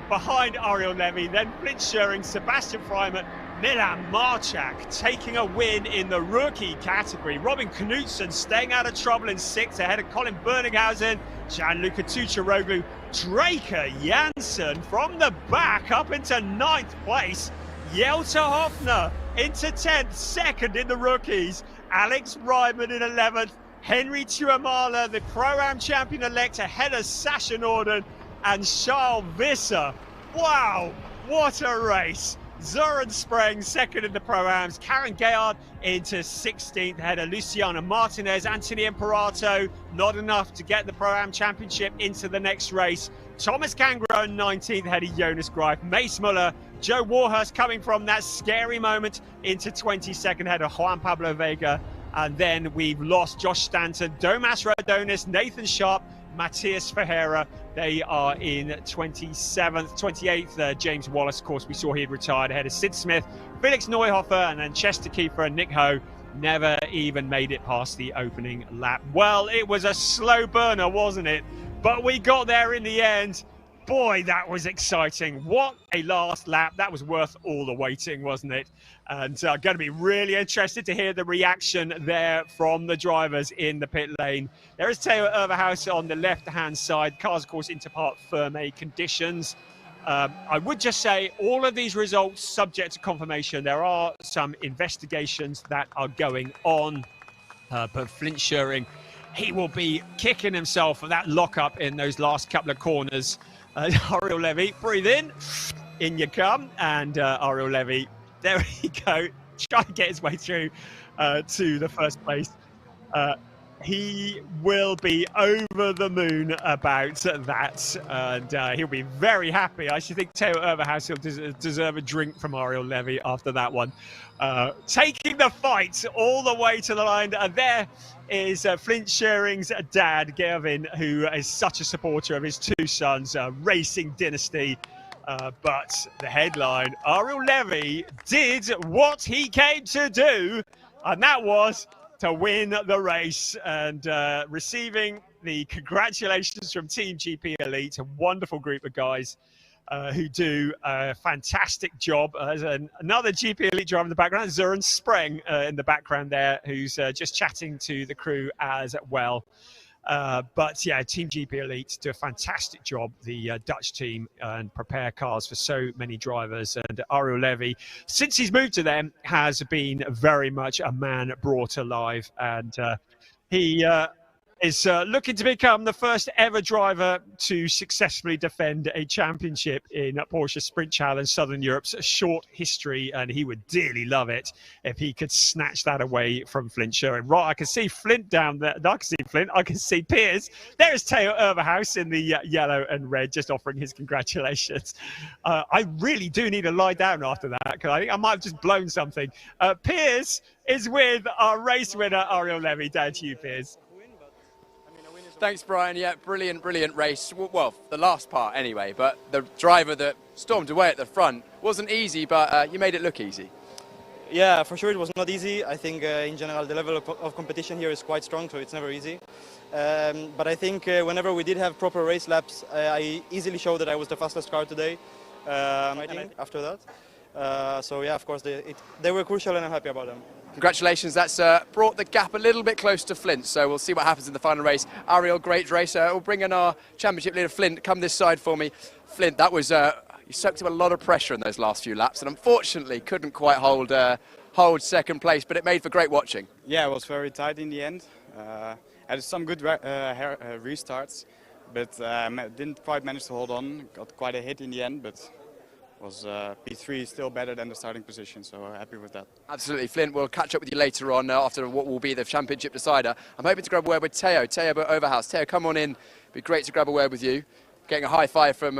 behind Ariel Levy, then Flint Schering, Sebastian Freimer, Milan Marchak taking a win in the rookie category. Robin Knudsen staying out of trouble in 6th ahead of Colin Berninghausen, Gianluca Tucciaroglu, Draker Janssen from the back up into 9th place. Jelter Hofner into 10th, 2nd in the rookies. Alex Ryman in 11th. Henry Tuamala, the Pro-Am champion-elect, ahead of Sasha Norden and Charles Visser. Wow, what a race. Søren Spreng 2nd in the Pro-Ams. Karen Gayard into 16th ahead of Luciana Martinez. Anthony Imperato, not enough to get the Pro-Am championship into the next race. Thomas Cangro 19th ahead of Jonas Greif. Mace Muller, Joe Warhurst coming from that scary moment into 22nd ahead of Juan Pablo Vega. And then we've lost Josh Stanton, Domas Radonis, Nathan Sharp, Matthias Ferreira. They are in 27th, 28th. James Wallace, of course, we saw he had retired ahead of Sid Smith, Felix Neuhofer, and then Chester Kiefer and Nick Ho never even made it past the opening lap. Well, it was a slow burner, wasn't it? But we got there in the end. Boy, that was exciting. What a last lap. That was worth all the waiting, wasn't it? And I'm going to be really interested to hear the reaction there from the drivers in the pit lane. There is Theo Overhaus on the left-hand side. Cars, of course, into part Ferme conditions. I would just say all of these results subject to confirmation. There are some investigations that are going on, but Flint Schuring, he will be kicking himself for that lockup in those last couple of corners. Ariel Levy, breathe in you come, and Ariel Levy, there we go, trying to get his way through to the first place. He will be over the moon about that, and he'll be very happy. I should think Theo Overhaus will deserve a drink from Ariel Levy after that one. Taking the fight all the way to the line. There is Flint Schuring's dad, Gervin, who is such a supporter of his two sons, Racing Dynasty. But the headline, Ariel Levy did what he came to do, and that was to win the race, and receiving the congratulations from Team GP Elite, a wonderful group of guys who do a fantastic job. There's another GP Elite driver in the background, Zoran Spreng in the background there, who's just chatting to the crew as well. But yeah, Team GP Elite do a fantastic job, the Dutch team, and prepare cars for so many drivers. And Ariel Levy, since he's moved to them, has been very much a man brought alive. And he is looking to become the first ever driver to successfully defend a championship in Porsche Sprint Challenge Southern Europe's short history, and he would dearly love it if he could snatch that away from Flint Schuring. Right, I can see Flint down there. I can see Flint. I can see Piers. There is Theo Overhaus in the yellow and red, just offering his congratulations. I really do need to lie down after that, because I think I might have just blown something. Piers is with our race winner, Ariel Levy. Down to you, Piers. Thanks, Brian. Yeah, brilliant, brilliant race. Well, the last part anyway, but the driver that stormed away at the front wasn't easy, but you made it look easy. Yeah, for sure it was not easy. I think in general the level of competition here is quite strong, so it's never easy. But I think whenever we did have proper race laps, I easily showed that I was the fastest car today. I think after that. So yeah, of course they were crucial, and I'm happy about them. Congratulations, that's brought the gap a little bit close to Flint, so we'll see what happens in the final race. Ariel, great race. We'll bring in our championship leader, Flint. Come this side for me. Flint, that was, you soaked up a lot of pressure in those last few laps, and unfortunately couldn't quite hold second place, but it made for great watching. Yeah, it was very tight in the end. Had some good restarts, but didn't quite manage to hold on. Got quite a hit in the end, but was P3 still better than the starting position, so happy with that. Absolutely, Flint. We'll catch up with you later on after what will be the championship decider. I'm hoping to grab a word with Theo Overhaus. Theo, come on in. It'd be great to grab a word with you. Getting a high five from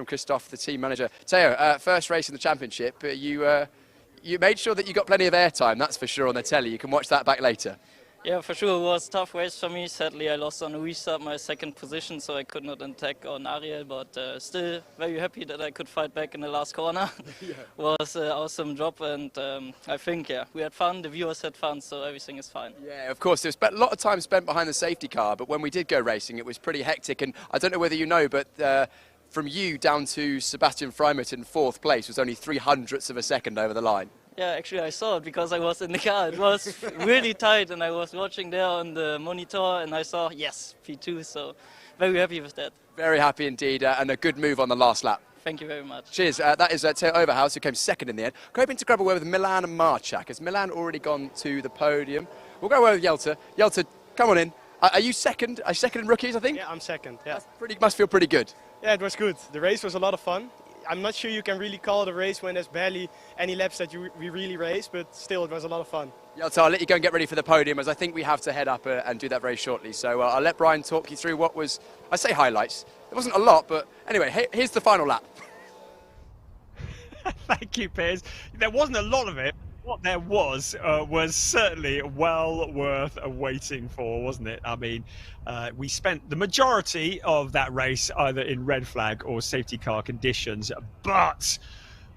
Christoph, the team manager. Theo, first race in the championship. You made sure that you got plenty of airtime, that's for sure, on the telly. You can watch that back later. Yeah, for sure, it was a tough race for me. Sadly, I lost on the restart my second position, so I could not attack on Ariel, but still very happy that I could fight back in the last corner. Yeah. Was an awesome job, and I think, yeah, we had fun, the viewers had fun, so everything is fine. Yeah, of course, there's a lot of time spent behind the safety car, but when we did go racing, it was pretty hectic, and I don't know whether you know, but from you down to Sebastian Freimut in fourth place was only 0.03 of a second over the line. Yeah, actually I saw it because I was in the car. It was really tight, and I was watching there on the monitor, and I saw, yes, P2, so very happy with that. Very happy indeed, and a good move on the last lap. Thank you very much. Cheers. That is Theo Overhaus, who came second in the end. Hoping to grab a word with Milan and Marchak. Has Milan already gone to the podium? We'll go with Jelta. Jelta, come on in. Are you second? Are you second in rookies, I think? Yeah, I'm second, yeah. Must feel pretty good. Yeah, it was good. The race was a lot of fun. I'm not sure you can really call it a race when there's barely any laps that we really race, but still it was a lot of fun. Jelta, I'll let you go and get ready for the podium, as I think we have to head up and do that very shortly. So I'll let Brian talk you through what was, I say highlights. There wasn't a lot, but anyway, here's the final lap. Thank you, Piers. There wasn't a lot of it. What there was certainly well worth waiting for, wasn't it? I mean, we spent the majority of that race either in red flag or safety car conditions, but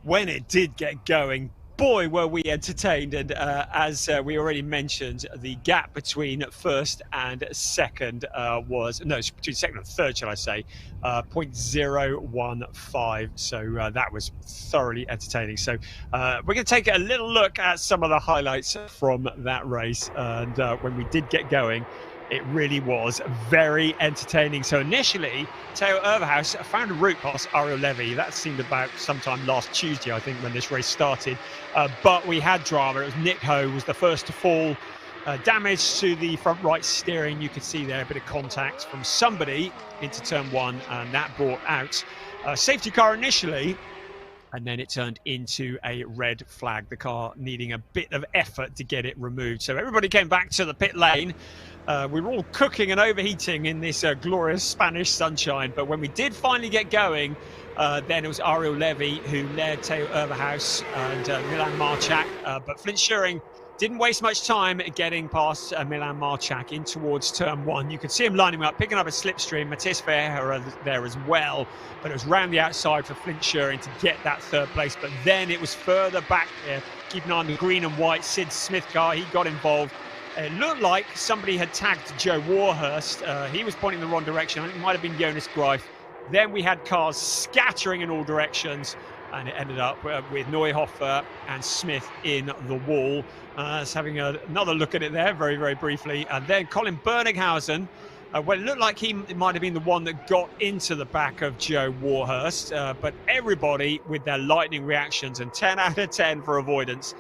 when it did get going, boy, were we entertained. And as we already mentioned, the gap between first and second between second and third, shall I say, 0.015. So that was thoroughly entertaining. So we're going to take a little look at some of the highlights from that race. And when we did get going, It really was very entertaining. So initially, Theo Overhaus found a route past Ariel Levy. That seemed about sometime last Tuesday, I think, when this race started. But we had drama. It was Nick Ho was the first to fall. Damage to the front right steering. You could see there a bit of contact from somebody into turn one, and that brought out a safety car initially. And then it turned into a red flag, the car needing a bit of effort to get it removed. So everybody came back to the pit lane. We were all cooking and overheating in this glorious Spanish sunshine. But when we did finally get going, then it was Ariel Levy who led Theo Overhaus and Milan Marchak. But Flint Schuring didn't waste much time getting past Milan Marchak in towards turn one. You could see him lining up, picking up a slipstream. Matthias Verheer there as well. But it was round the outside for Flint Schuring to get that third place. But then it was further back there. Keep an eye on the green and white Sid Smith car. He got involved. It looked like somebody had tagged Joe Warhurst. He was pointing in the wrong direction. I think it might have been Jonas Greif. Then we had cars scattering in all directions. And it ended up with Neuhofer and Smith in the wall. Let's having another look at it there very, very briefly. And then Colin Berninghausen, well, it looked like he might have been the one that got into the back of Joe Warhurst. But everybody with their lightning reactions, and 10 out of 10 for avoidance.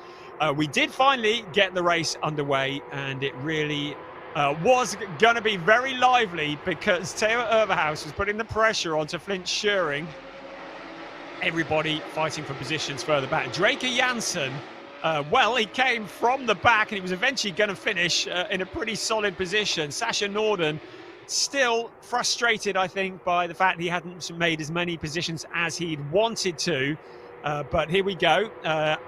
We did finally get the race underway, and it really was going to be very lively because Theo Overhaus was putting the pressure onto Flint Schuring. Everybody fighting for positions further back. Draker Janssen, well, he came from the back and he was eventually going to finish in a pretty solid position. Sasha Norden still frustrated, I think, by the fact he hadn't made as many positions as he'd wanted to. But here we go.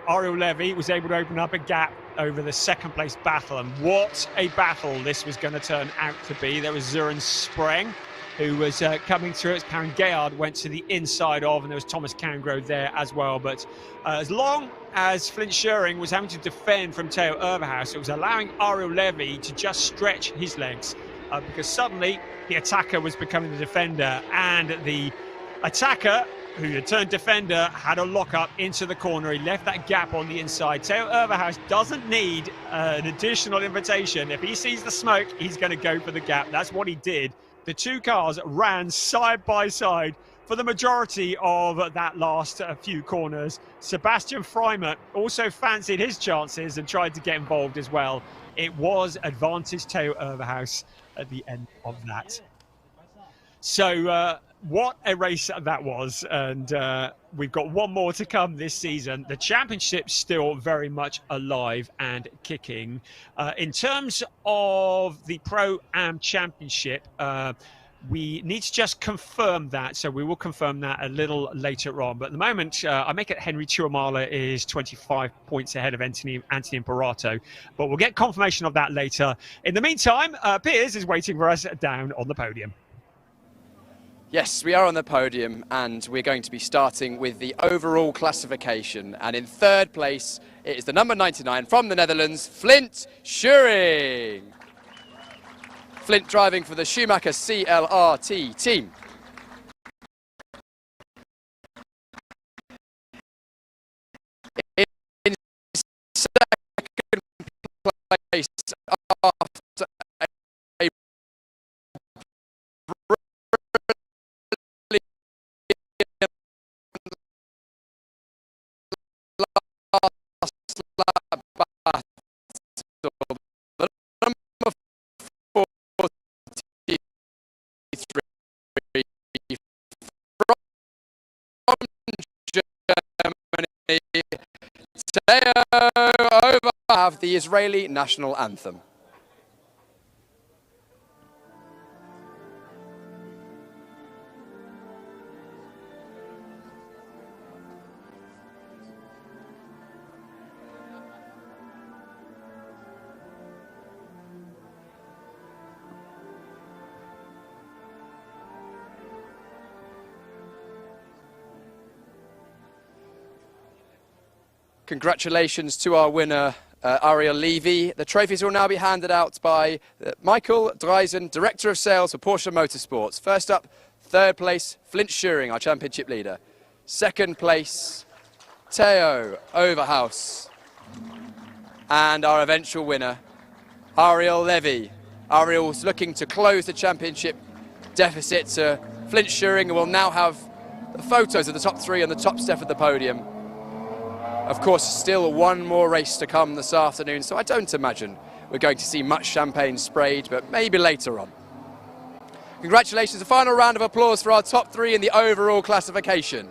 Ariel Levy was able to open up a gap over the second place battle. And what a battle this was going to turn out to be. There was Zuren Spreng, who was coming through as Karen Gayard went to the inside of, and there was Thomas Cangrove there as well. But as long as Flint Schuring was having to defend from Theo Overhaus, it was allowing Ariel Levy to just stretch his legs because suddenly the attacker was becoming the defender, and the attacker, who had turned defender, had a lock-up into the corner. He left that gap on the inside. Theo Overhaus doesn't need an additional invitation. If he sees the smoke, he's going to go for the gap. That's what he did. The two cars ran side by side for the majority of that last few corners. Sebastian Freimer also fancied his chances and tried to get involved as well. It was advantage Theo Overhaus at the end of that. So what a race that was, and we've got one more to come this season. The championship's still very much alive and kicking. In terms of the Pro-Am Championship, we need to just confirm that, so we will confirm that a little later on. But at the moment, I make it Henry Tuamala is 25 points ahead of Anthony Imperato, but we'll get confirmation of that later. In the meantime, Piers is waiting for us down on the podium. Yes, we are on the podium, and we're going to be starting with the overall classification. And in third place, it is the number 99 from the Netherlands, Flint Schuring. Flint driving for the Schumacher CLRT team. In second place, after a have the Israeli national anthem. Congratulations to our winner, Ariel Levy. The trophies will now be handed out by Michael Dreisen, Director of Sales for Porsche Motorsports. First up, third place, Flint Schuring, our championship leader. Second place, Theo Overhaus. And our eventual winner, Ariel Levy, Ariel's looking to close the championship deficit to Flint Schuring, and we'll now have the photos of the top 3 on the top step of the podium. Of course, still one more race to come this afternoon, so I don't imagine we're going to see much champagne sprayed, but maybe later on. Congratulations, a final round of applause for our top 3 in the overall classification.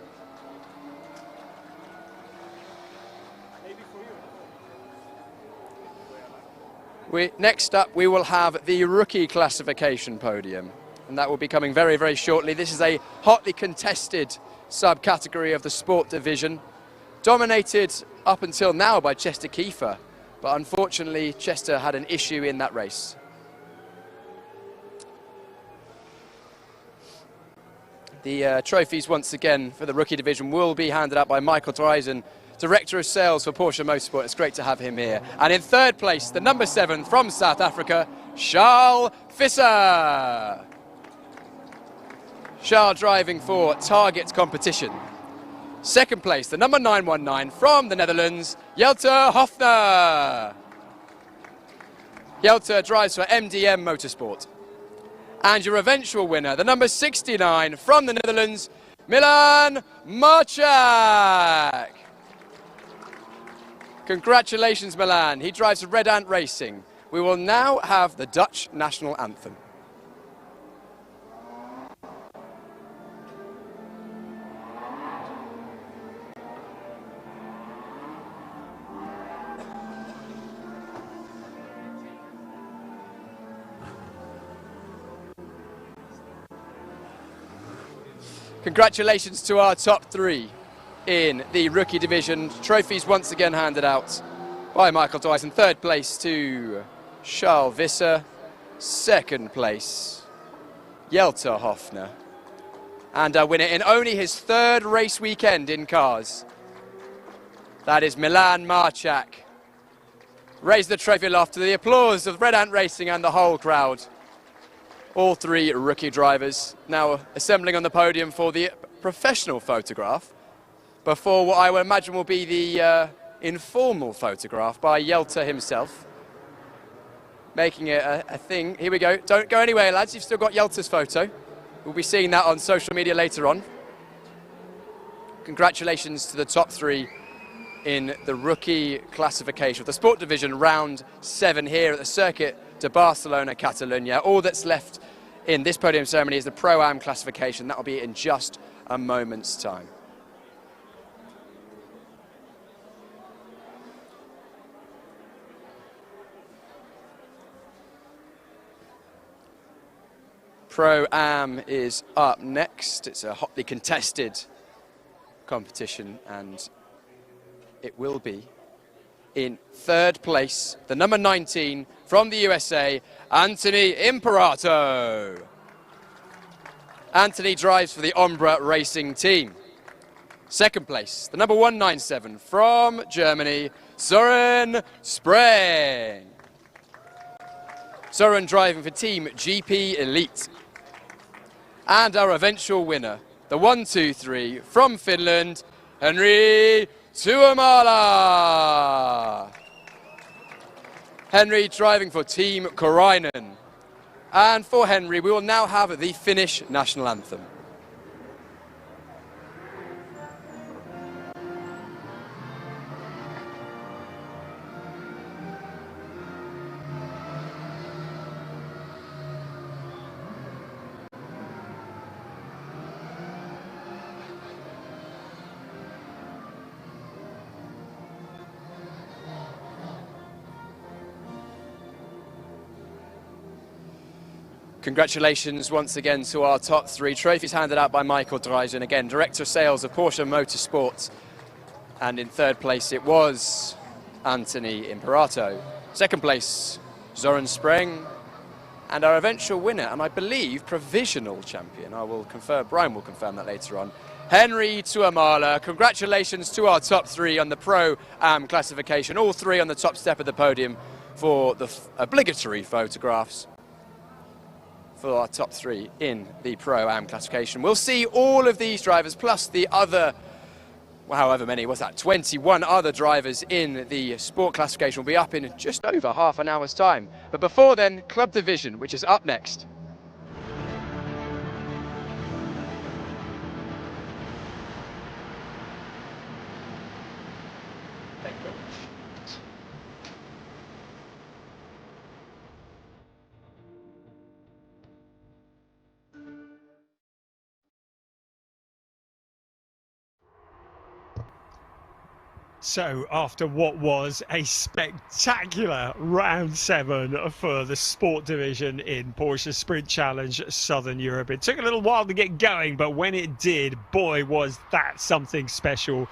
Next up, we will have the rookie classification podium, and that will be coming very, very shortly. This is a hotly contested subcategory of the sport division, dominated up until now by Chester Kiefer, but unfortunately Chester had an issue in that race. The trophies once again for the rookie division will be handed out by Michael Dreisen, Director of Sales for Porsche Motorsport. It's great to have him here. And in third place, the number 7 from South Africa, Charles Visser. Charles driving for Target Competition. Second place, the number 919 from the Netherlands, Jelte Hofner. Jelte drives for MDM Motorsport. And your eventual winner, the number 69 from the Netherlands, Milan Marchak. Congratulations, Milan. He drives for Red Ant Racing. We will now have the Dutch national anthem. Congratulations to our top 3 in the rookie division. Trophies once again handed out by Michael Dyson. Third place to Charles Visser. Second place, Jelte Hofner. And our winner in only his 3rd race weekend in cars, that is Milan Marchak. Raise the trophy aloft to the applause of Red Ant Racing and the whole crowd. All 3 rookie drivers now assembling on the podium for the professional photograph before what I would imagine will be the informal photograph by Jelte himself. Making it a thing. Here we go. Don't go anywhere, lads. You've still got Jelte's photo. We'll be seeing that on social media later on. Congratulations to the top 3 in the rookie classification of the sport division, round 7 here at the Circuit de Barcelona, Catalunya. All that's left in this podium ceremony is the Pro-Am classification. That will be in just a moment's time. Pro-Am is up next. It's a hotly contested competition, and it will be in 3rd place, the number 19 from the USA, Anthony Imperato. Anthony drives for the Ombra Racing team. 2nd place, the number 197 from Germany, Søren Spreng. Søren driving for Team GP Elite. And our eventual winner, the 123 from Finland, Henry Tuomala. Henry driving for Team Korainen. And for Henry, we will now have the Finnish national anthem. Congratulations once again to our top 3. Trophies handed out by Michael Dreisen, again, Director of Sales of Porsche Motorsport. And in 3rd place it was Anthony Imperato. 2nd place, Søren Spreng. And our eventual winner, and I believe provisional champion, I will confirm, Brian will confirm that later on, Henry Tuomala. Congratulations to our top 3 on the Pro-Am classification. All 3 on the top step of the podium for the obligatory photographs for our top 3 in the Pro-Am classification. We'll see all of these drivers, plus the other however many was that, 21 other drivers in the sport classification will be up in just over half an hour's time. But before then, Club Division, which is up next. So after what was a spectacular round 7 for the sport division in Porsche Sprint Challenge Southern Europe, it took a little while to get going, but when it did, boy was that something special.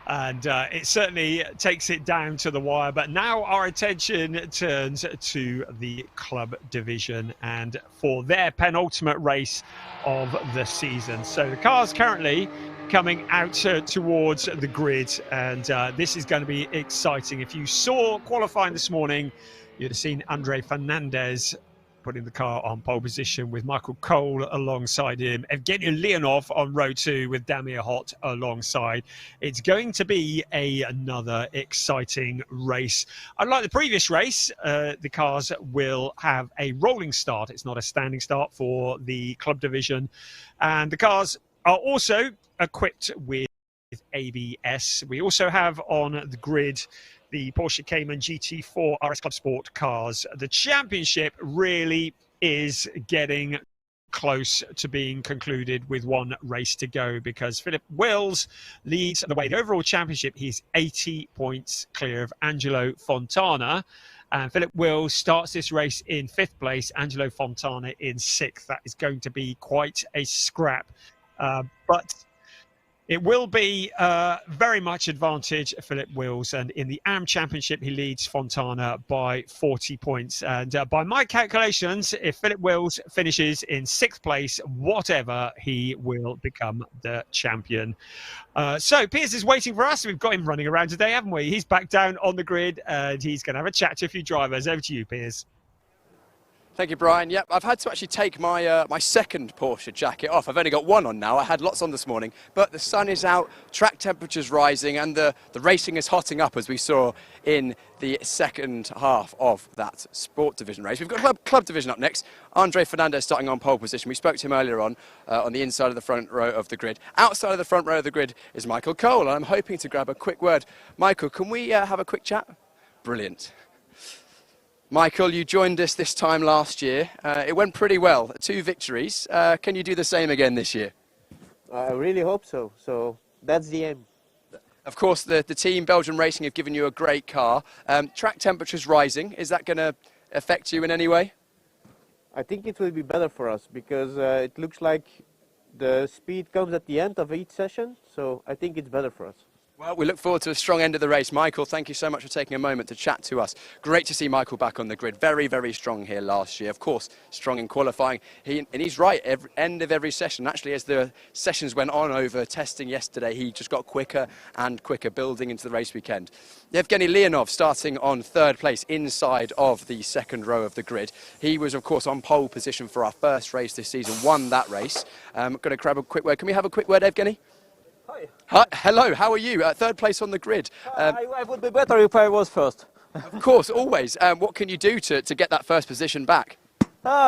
And it certainly takes it down to the wire. But now our attention turns to the club division and for their penultimate race of the season. So the cars currently coming out towards the grid, and this is going to be exciting. If you saw qualifying this morning, you'd have seen Andre Fernandez putting the car on pole position with Michael Cole alongside him, Evgeny Leonov on row 2 with Damir Hott alongside. It's going to be another exciting race. Unlike the previous race, the cars will have a rolling start. It's not a standing start for the club division, and the cars are also equipped with ABS. We also have on the grid the Porsche Cayman GT4 RS Club Sport cars. The championship really is getting close to being concluded with one race to go, because Philip Wills leads the way. The overall championship, he's 80 points clear of Angelo Fontana. And Philip Wills starts this race in 5th place, Angelo Fontana in 6th. That is going to be quite a scrap. But it will be very much advantage Philip Wills, and in the AM Championship he leads Fontana by 40 points. And by my calculations, if Philip Wills finishes in 6th place, whatever, he will become the champion. So Piers is waiting for us. We've got him running around today, haven't we? He's back down on the grid and he's going to have a chat to a few drivers. Over to you, Piers. Thank you, Brian. Yep, I've had to actually take my my second Porsche jacket off. I've only got one on now. I had lots on this morning, but the sun is out, track temperature's rising, and the racing is hotting up, as we saw in the second half of that sport division race. We've got club division up next. Andre Fernandez starting on pole position. We spoke to him earlier on the inside of the front row of the grid. Outside of the front row of the grid is Michael Cole, and I'm hoping to grab a quick word. Michael, can we have a quick chat? Brilliant. Michael, you joined us this time last year. It went pretty well, 2 victories. Can you do the same again this year? I really hope so. So that's the aim. Of course, the team Belgian Racing have given you a great car. Track temperature's rising. Is that going to affect you in any way? I think it will be better for us because it looks like the speed comes at the end of each session. So I think it's better for us. Well, we look forward to a strong end of the race. Michael, thank you so much for taking a moment to chat to us. Great to see Michael back on the grid. Very, very strong here last year. Of course, strong in qualifying. And he's right, end of every session. Actually, as the sessions went on over testing yesterday, he just got quicker and quicker building into the race weekend. Evgeny Leonov starting on 3rd place inside of the second row of the grid. He was, of course, on pole position for our first race this season, won that race. Going to grab a quick word. Can we have a quick word, Evgeny? Hi, hello, how are you? 3rd place on the grid. I would be better if I was first. Of course, always. What can you do to get that first position back?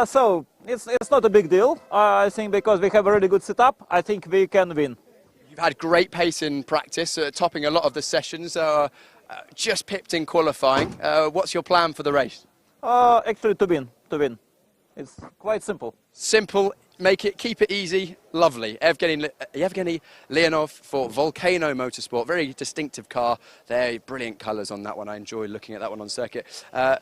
So it's not a big deal. I think because we have a really good setup, I think we can win. You've had great pace in practice, topping a lot of the sessions, just pipped in qualifying. What's your plan for the race? Actually, to win. It's quite simple. Simple. Keep it easy, lovely. Evgeny Leonov for Volcano Motorsport, very distinctive car. They're brilliant colours on that one. I enjoy looking at that one on circuit. A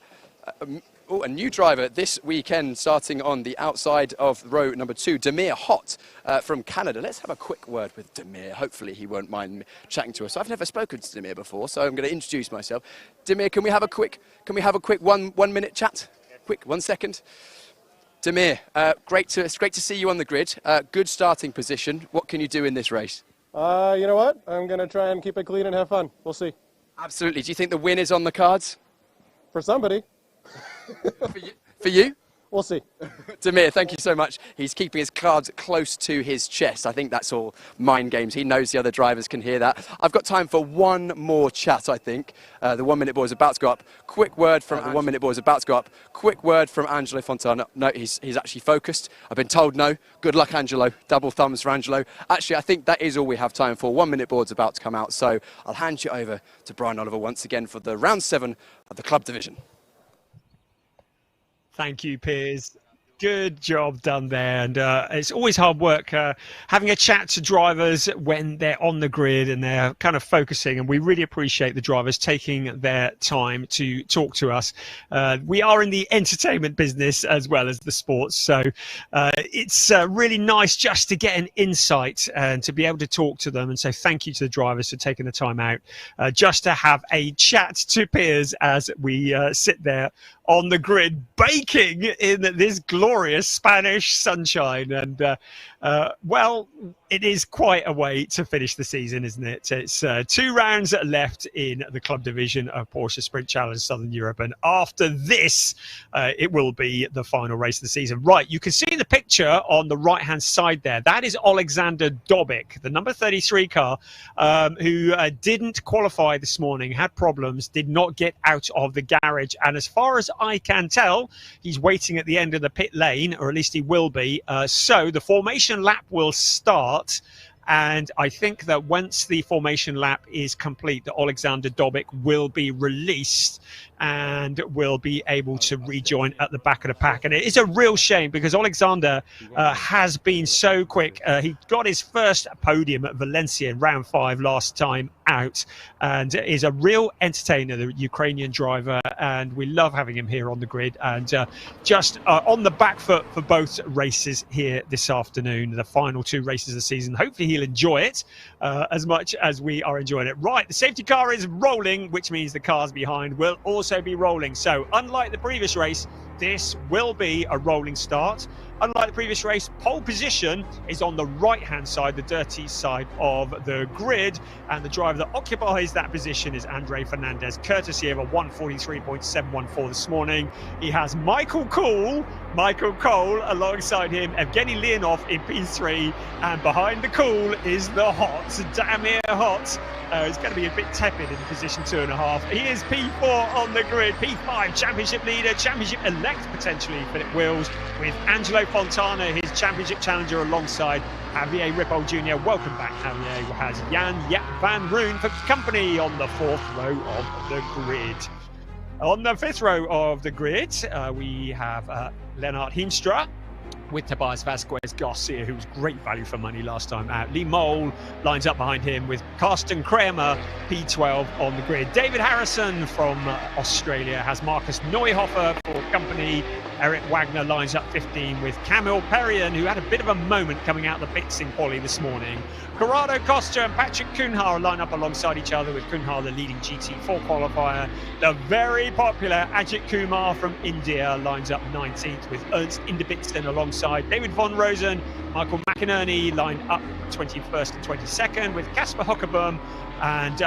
new driver this weekend, starting on the outside of row number 2, Damir Hott from Canada. Let's have a quick word with Damir. Hopefully he won't mind chatting to us. I've never spoken to Damir before, so I'm going to introduce myself. Damir, can we have a quick 1 minute chat? Quick, 1 second. Damir, it's great to see you on the grid. Good starting position. What can you do in this race? You know what? I'm going to try and keep it clean and have fun. We'll see. Absolutely. Do you think the win is on the cards? For somebody. For you? we'll see. Damir, thank you so much. He's keeping his cards close to his chest. I think that's all mind games. He knows the other drivers can hear that. I've got time for one more chat, I think. The 1 minute board is about to go up. Quick word from the 1 minute board is about to go up. Quick word from Angelo Fontana. No, he's actually focused. I've been told no. Good luck, Angelo. Double thumbs for Angelo. Actually, I think that is all we have time for. 1 minute board's about to come out. So I'll hand you over to Brian Oliver once again for the round 7 of the club division. Thank you, Piers. Good job done there. And it's always hard work having a chat to drivers when they're on the grid and they're kind of focusing. And we really appreciate the drivers taking their time to talk to us. We are in the entertainment business as well as the sports. So it's really nice just to get an insight and to be able to talk to them and say thank you to the drivers for taking the time out just to have a chat to Piers as we sit there on the grid baking in this glorious Spanish sunshine. And well, it is quite a way to finish the season, isn't it? It's 2 rounds left in the club division of Porsche Sprint Challenge Southern Europe, and after this it will be the final race of the season. Right, you can see in the picture on the right hand side there, that is Alexander Dobic, the number 33 car, who didn't qualify this morning, had problems, did not get out of the garage, and as far as I can tell, he's waiting at the end of the pit lane, or at least he will be. So the formation lap will start, and I think that once the formation lap is complete, that Alexander Dobic will be released and will be able to rejoin at the back of the pack. And it is a real shame because Alexander has been so quick. He got his first podium at Valencia in round 5 last time out, and is a real entertainer, the Ukrainian driver, and we love having him here on the grid, and just on the back foot for both races here this afternoon, the final 2 races of the season. Hopefully he'll enjoy it as much as we are enjoying it. Right, the safety car is rolling, which means the cars behind will also be rolling. So unlike the previous race, this will be a rolling start. Unlike the previous race, pole position is on the right-hand side, the dirty side of the grid, and the driver that occupies that position is Andre Fernandez, courtesy of a 143.714 this morning. He has Michael Cole alongside him, Evgeny Leonov in P3, and behind the Cole is the hot Damir Hot. He's going to be a bit tepid in position 2.5. He is P4 on the grid, P5 championship leader, championship elect potentially Philip Wills, with Angelo Fontana, his championship challenger, alongside Javier Ripoll Jr. Welcome back, Javier. Has Jan Jaap van Roon for company on the 4th row of the grid. On the 5th row of the grid, we have Lennart Hiemstra with Tobias Vasquez Garcia, who was great value for money last time out. Lee Mole lines up behind him with Karsten Kramer, P12 on the grid. David Harrison from Australia has Marcus Neuhofer for company. Eric Wagner lines up 15 with Camille Perrion, who had a bit of a moment coming out the pits in quali this morning. Corrado Costa and Patrick Kunhar line up alongside each other, with Kunhar the leading GT4 qualifier. The very popular Ajith Kumar from India lines up 19th with Ernst Inderbitsen alongside David Von Rosen. Michael McInerney lined up 21st and 22nd with Casper Hockerboom and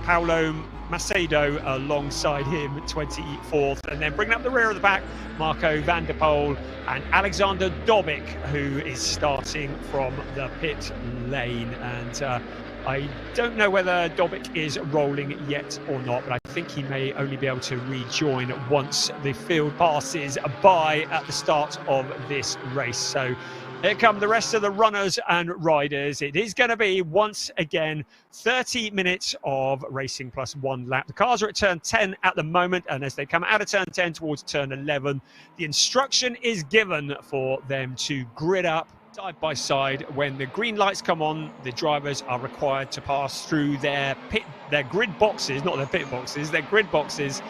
Paolo Macedo alongside him 24th, and then bringing up the rear of the pack, Marco van der Poel and Alexander Dobic, who is starting from the pit lane. And I don't know whether Dobic is rolling yet or not, but I think he may only be able to rejoin once the field passes by at the start of this race. So here come the rest of the runners and riders. It is going to be, once again, 30 minutes of racing plus 1 lap. The cars are at turn 10 at the moment, and as they come out of turn 10 towards turn 11, the instruction is given for them to grid up side by side. When the green lights come on, the drivers are required to pass through their grid boxes, not their pit boxes, their grid boxes,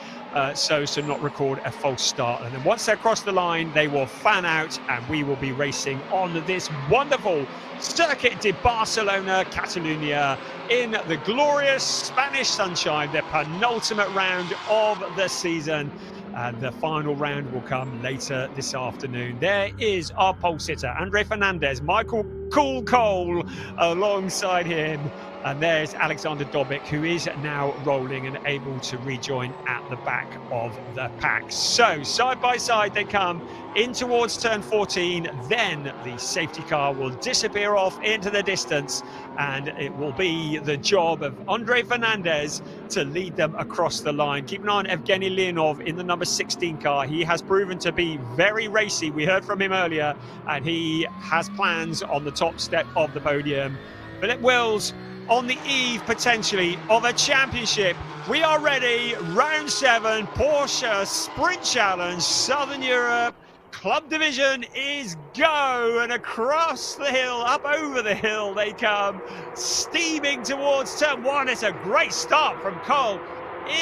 so to not record a false start. And then once they cross the line, they will fan out, and we will be racing on this wonderful Circuit de Barcelona, Catalunya, in the glorious Spanish sunshine, the penultimate round of the season. And the final round will come later this afternoon. There is our pole sitter, Andre Fernandez, Michael Cole alongside him. And there's Alexander Dobic, who is now rolling and able to rejoin at the back of the pack. So side by side they come in towards turn 14. Then the safety car will disappear off into the distance, and it will be the job of Andre Fernandez to lead them across the line. Keep an eye on Evgeny Leonov in the number 16 car. He has proven to be very racy. We heard from him earlier, and he has plans on the top step of the podium. Philip Wills on the eve, potentially, of a championship. We are ready. Round 7, Porsche Sprint Challenge, Southern Europe. Club division is go, and across the hill, up over the hill they come, steaming towards turn 1. It's a great start from Cole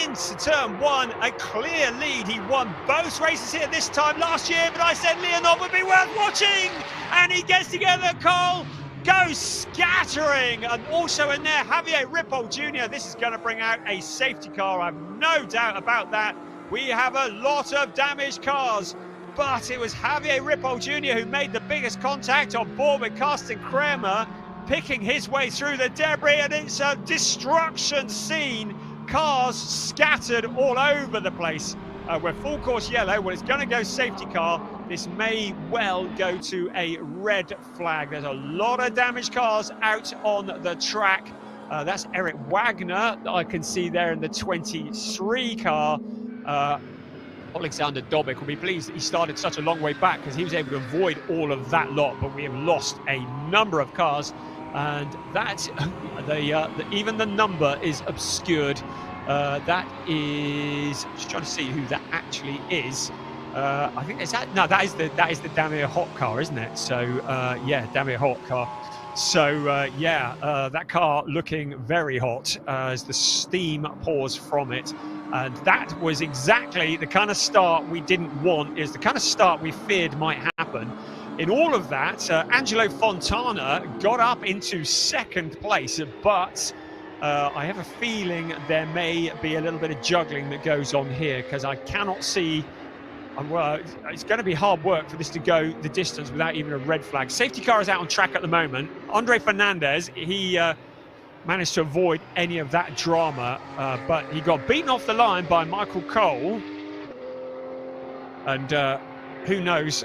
into turn 1, a clear lead. He won both races here this time last year, but I said Leonov would be worth watching, and he gets together. Cole goes scattering, and also in there Javier Ripoll Jr. This is going to bring out a safety car, I have no doubt about that. We have a lot of damaged cars, but it was Javier Ripoll Jr. who made the biggest contact on board with Carsten Kramer, picking his way through the debris, and it's a destruction scene. Cars scattered all over the place. We're full course yellow. Well, it's going to go safety car. This may well go to a red flag. There's a lot of damaged cars out on the track. That's Eric Wagner that I can see there in the 23 car. Alexander Dobic will be pleased that he started such a long way back, because he was able to avoid all of that lot, but we have lost a number of cars, and that even the number is obscured. That is, just trying to see who that actually is. I think it's that. No, that is the Damir Hot car, isn't it? So yeah, Damir Hot car. So that car looking very hot as the steam pours from it. And that was exactly the kind of start we didn't want, is the kind of start we feared might happen. In all of that, Angelo Fontana got up into second place, but I have a feeling there may be a little bit of juggling that goes on here, because I cannot see. Well, it's going to be hard work for this to go the distance without even a red flag. Safety car is out on track at the moment. Andre Fernandez, he managed to avoid any of that drama, but he got beaten off the line by Michael Cole. And who knows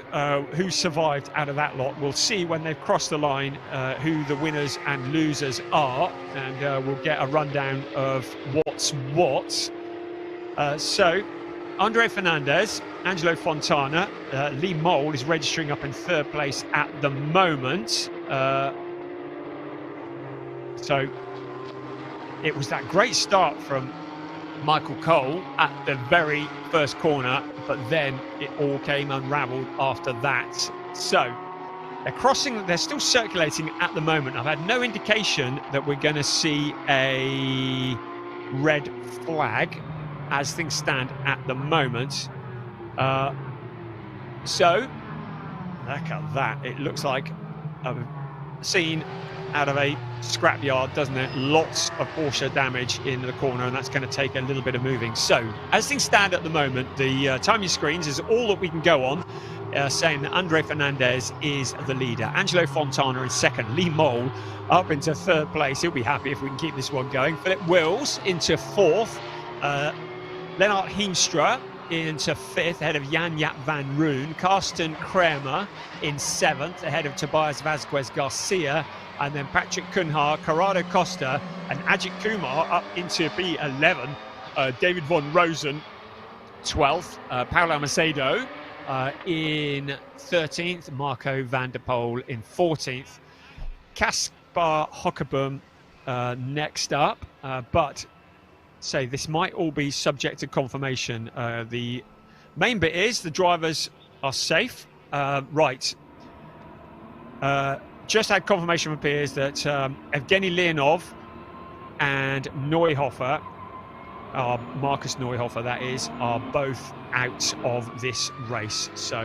who survived out of that lot. We'll see when they've crossed the line who the winners and losers are, and we'll get a rundown of what's what. So Andre Fernandez, Angelo Fontana, Lee Mole is registering up in third place at the moment. So it was that great start from Michael Cole at the very first corner, but then it all came unravelled after that. So they're crossing, they're still circulating at the moment. I've had no indication that we're going to see a red flag as things stand at the moment. So look at that. It looks like a scene out of a scrapyard, doesn't it? Lots of Porsche damage in the corner, and that's going to take a little bit of moving. So as things stand at the moment, the timing screens is all that we can go on, saying that Andre Fernandez is the leader. Angelo Fontana in second. Lee Mole up into third place. He'll be happy if we can keep this one going. Philip Wills into fourth. Lennart Heemstra into fifth, ahead of Jan-Jaap van Roon. Carsten Kramer in seventh, ahead of Tobias Vasquez Garcia. And then Patrick Cunha, Corrado Costa, and Ajith Kumar up into P11. David von Rosen, 12th. Paulo Macedo in 13th. Marco van der Poel in 14th. Kaspar Hockeboom next up. But say this might all be subject to confirmation. The main bit is the drivers are safe. Right. Just had confirmation from peers that Evgeny Leonov and Neuhofer, Marcus Neuhofer that is, are both out of this race. So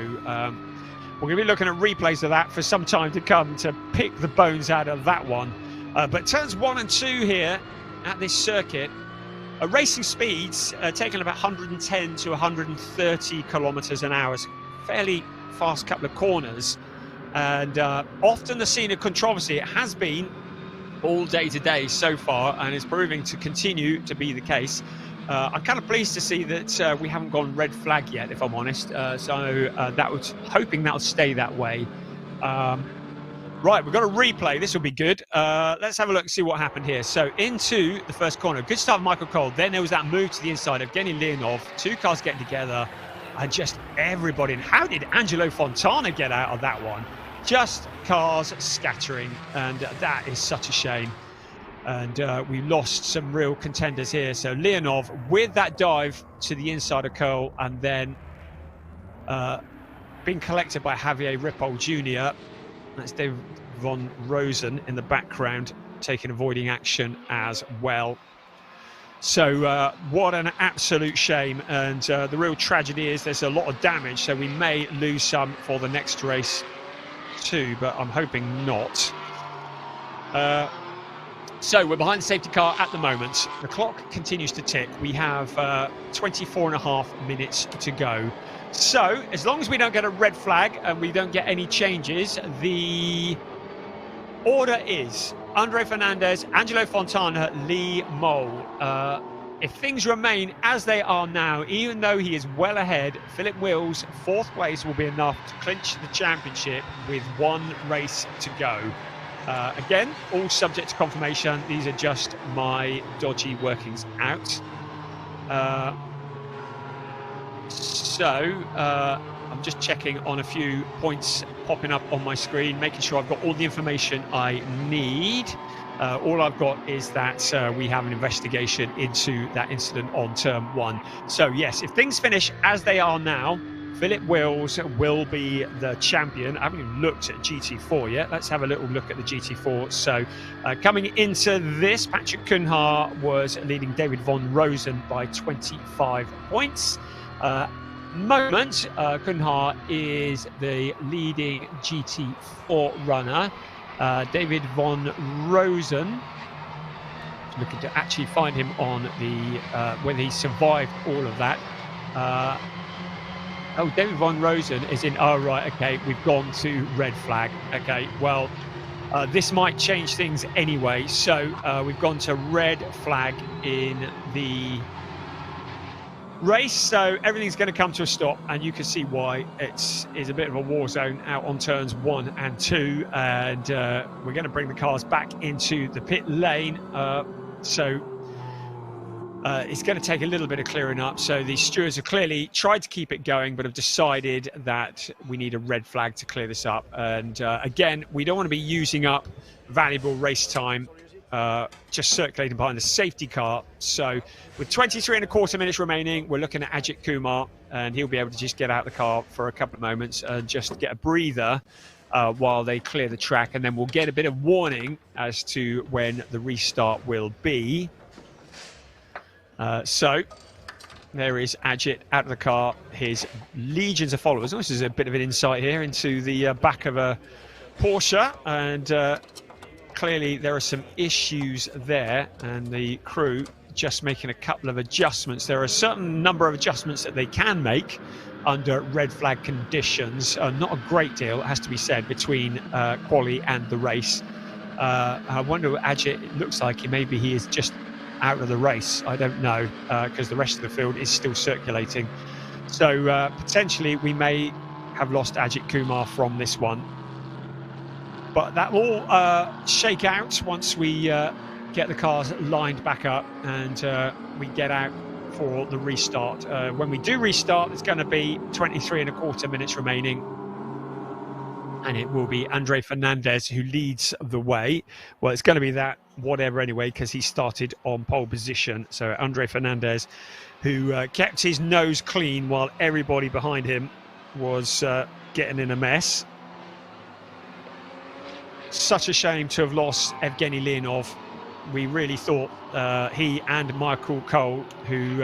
we're going to be looking at replays of that for some time to come to pick the bones out of that one. But turns 1 and 2 here at this circuit, racing speeds taking about 110 to 130 kilometers an hour. Fairly fast couple of corners. And often the scene of controversy, it has been all day today so far, and is proving to continue to be the case. I'm kind of pleased to see that we haven't gone red flag yet, if I'm honest. Hoping that'll stay that way. Right, we've got a replay. This will be good. Let's have a look and see what happened here. So into the first corner. Good start of Michael Cole. Then there was that move to the inside of Evgeny Leonov. Two cars getting together and just everybody. And how did Angelo Fontana get out of that one? Just cars scattering, and that is such a shame. And we lost some real contenders here. So Leonov with that dive to the inside of Cole, and then being collected by Javier Ripoll Jr. That's David von Rosen in the background, avoiding action as well. So what an absolute shame. And the real tragedy is there's a lot of damage, so we may lose some for the next race too, but I'm hoping not. So we're behind the safety car at the moment. The clock continues to tick. We have 24.5 minutes to go. So as long as we don't get a red flag and we don't get any changes, the order is Andre Fernandez, Angelo Fontana, Lee Mole. If things remain as they are now, even though he is well ahead, Philip Wills' 4th place will be enough to clinch the championship with 1 race to go. Again, all subject to confirmation. These are just my dodgy workings out. I'm just checking on a few points popping up on my screen, making sure I've got all the information I need. All I've got is that we have an investigation into that incident on turn 1. So yes, if things finish as they are now, Philip Wills will be the champion. I haven't even looked at GT4 yet. Let's have a little look at the GT4. So coming into this, Patrick Cunha was leading David von Rosen by 25 points. Moment, Cunha is the leading GT4 runner. David von Rosen, looking to actually find him on the whether he survived all of that. Oh, David von Rosen is in. Oh, right. Okay, we've gone to red flag. Okay, well, this might change things anyway. So we've gone to red flag in the race. So everything's going to come to a stop, and you can see why. It's a bit of a war zone out on turns 1 and 2, and we're going to bring the cars back into the pit lane. It's going to take a little bit of clearing up. So the stewards have clearly tried to keep it going, but have decided that we need a red flag to clear this up. And again, we don't want to be using up valuable race time just circulating behind the safety car. So with 23.25 minutes remaining, we're looking at Ajith Kumar, and he'll be able to just get out of the car for a couple of moments and just get a breather while they clear the track. And then we'll get a bit of warning as to when the restart will be. So there is Ajith out of the car, his legions of followers. This is a bit of an insight here into the back of a Porsche, and clearly there are some issues there, and the crew just making a couple of adjustments. There are a certain number of adjustments that they can make under red flag conditions. Not a great deal, it has to be said, between quali and the race. I wonder what Ajith, it looks like maybe he is just out of the race. I don't know, because the rest of the field is still circulating. So potentially we may have lost Ajith Kumar from this one. But that will shake out once we get the cars lined back up and we get out for the restart. When we do restart, it's going to be 23.25 minutes remaining. And it will be Andre Fernandez who leads the way. Well, it's going to be that whatever anyway, because he started on pole position. So Andre Fernandez, who kept his nose clean while everybody behind him was getting in a mess. Such a shame to have lost Evgeny Leonov. We really thought he and Michael Cole, who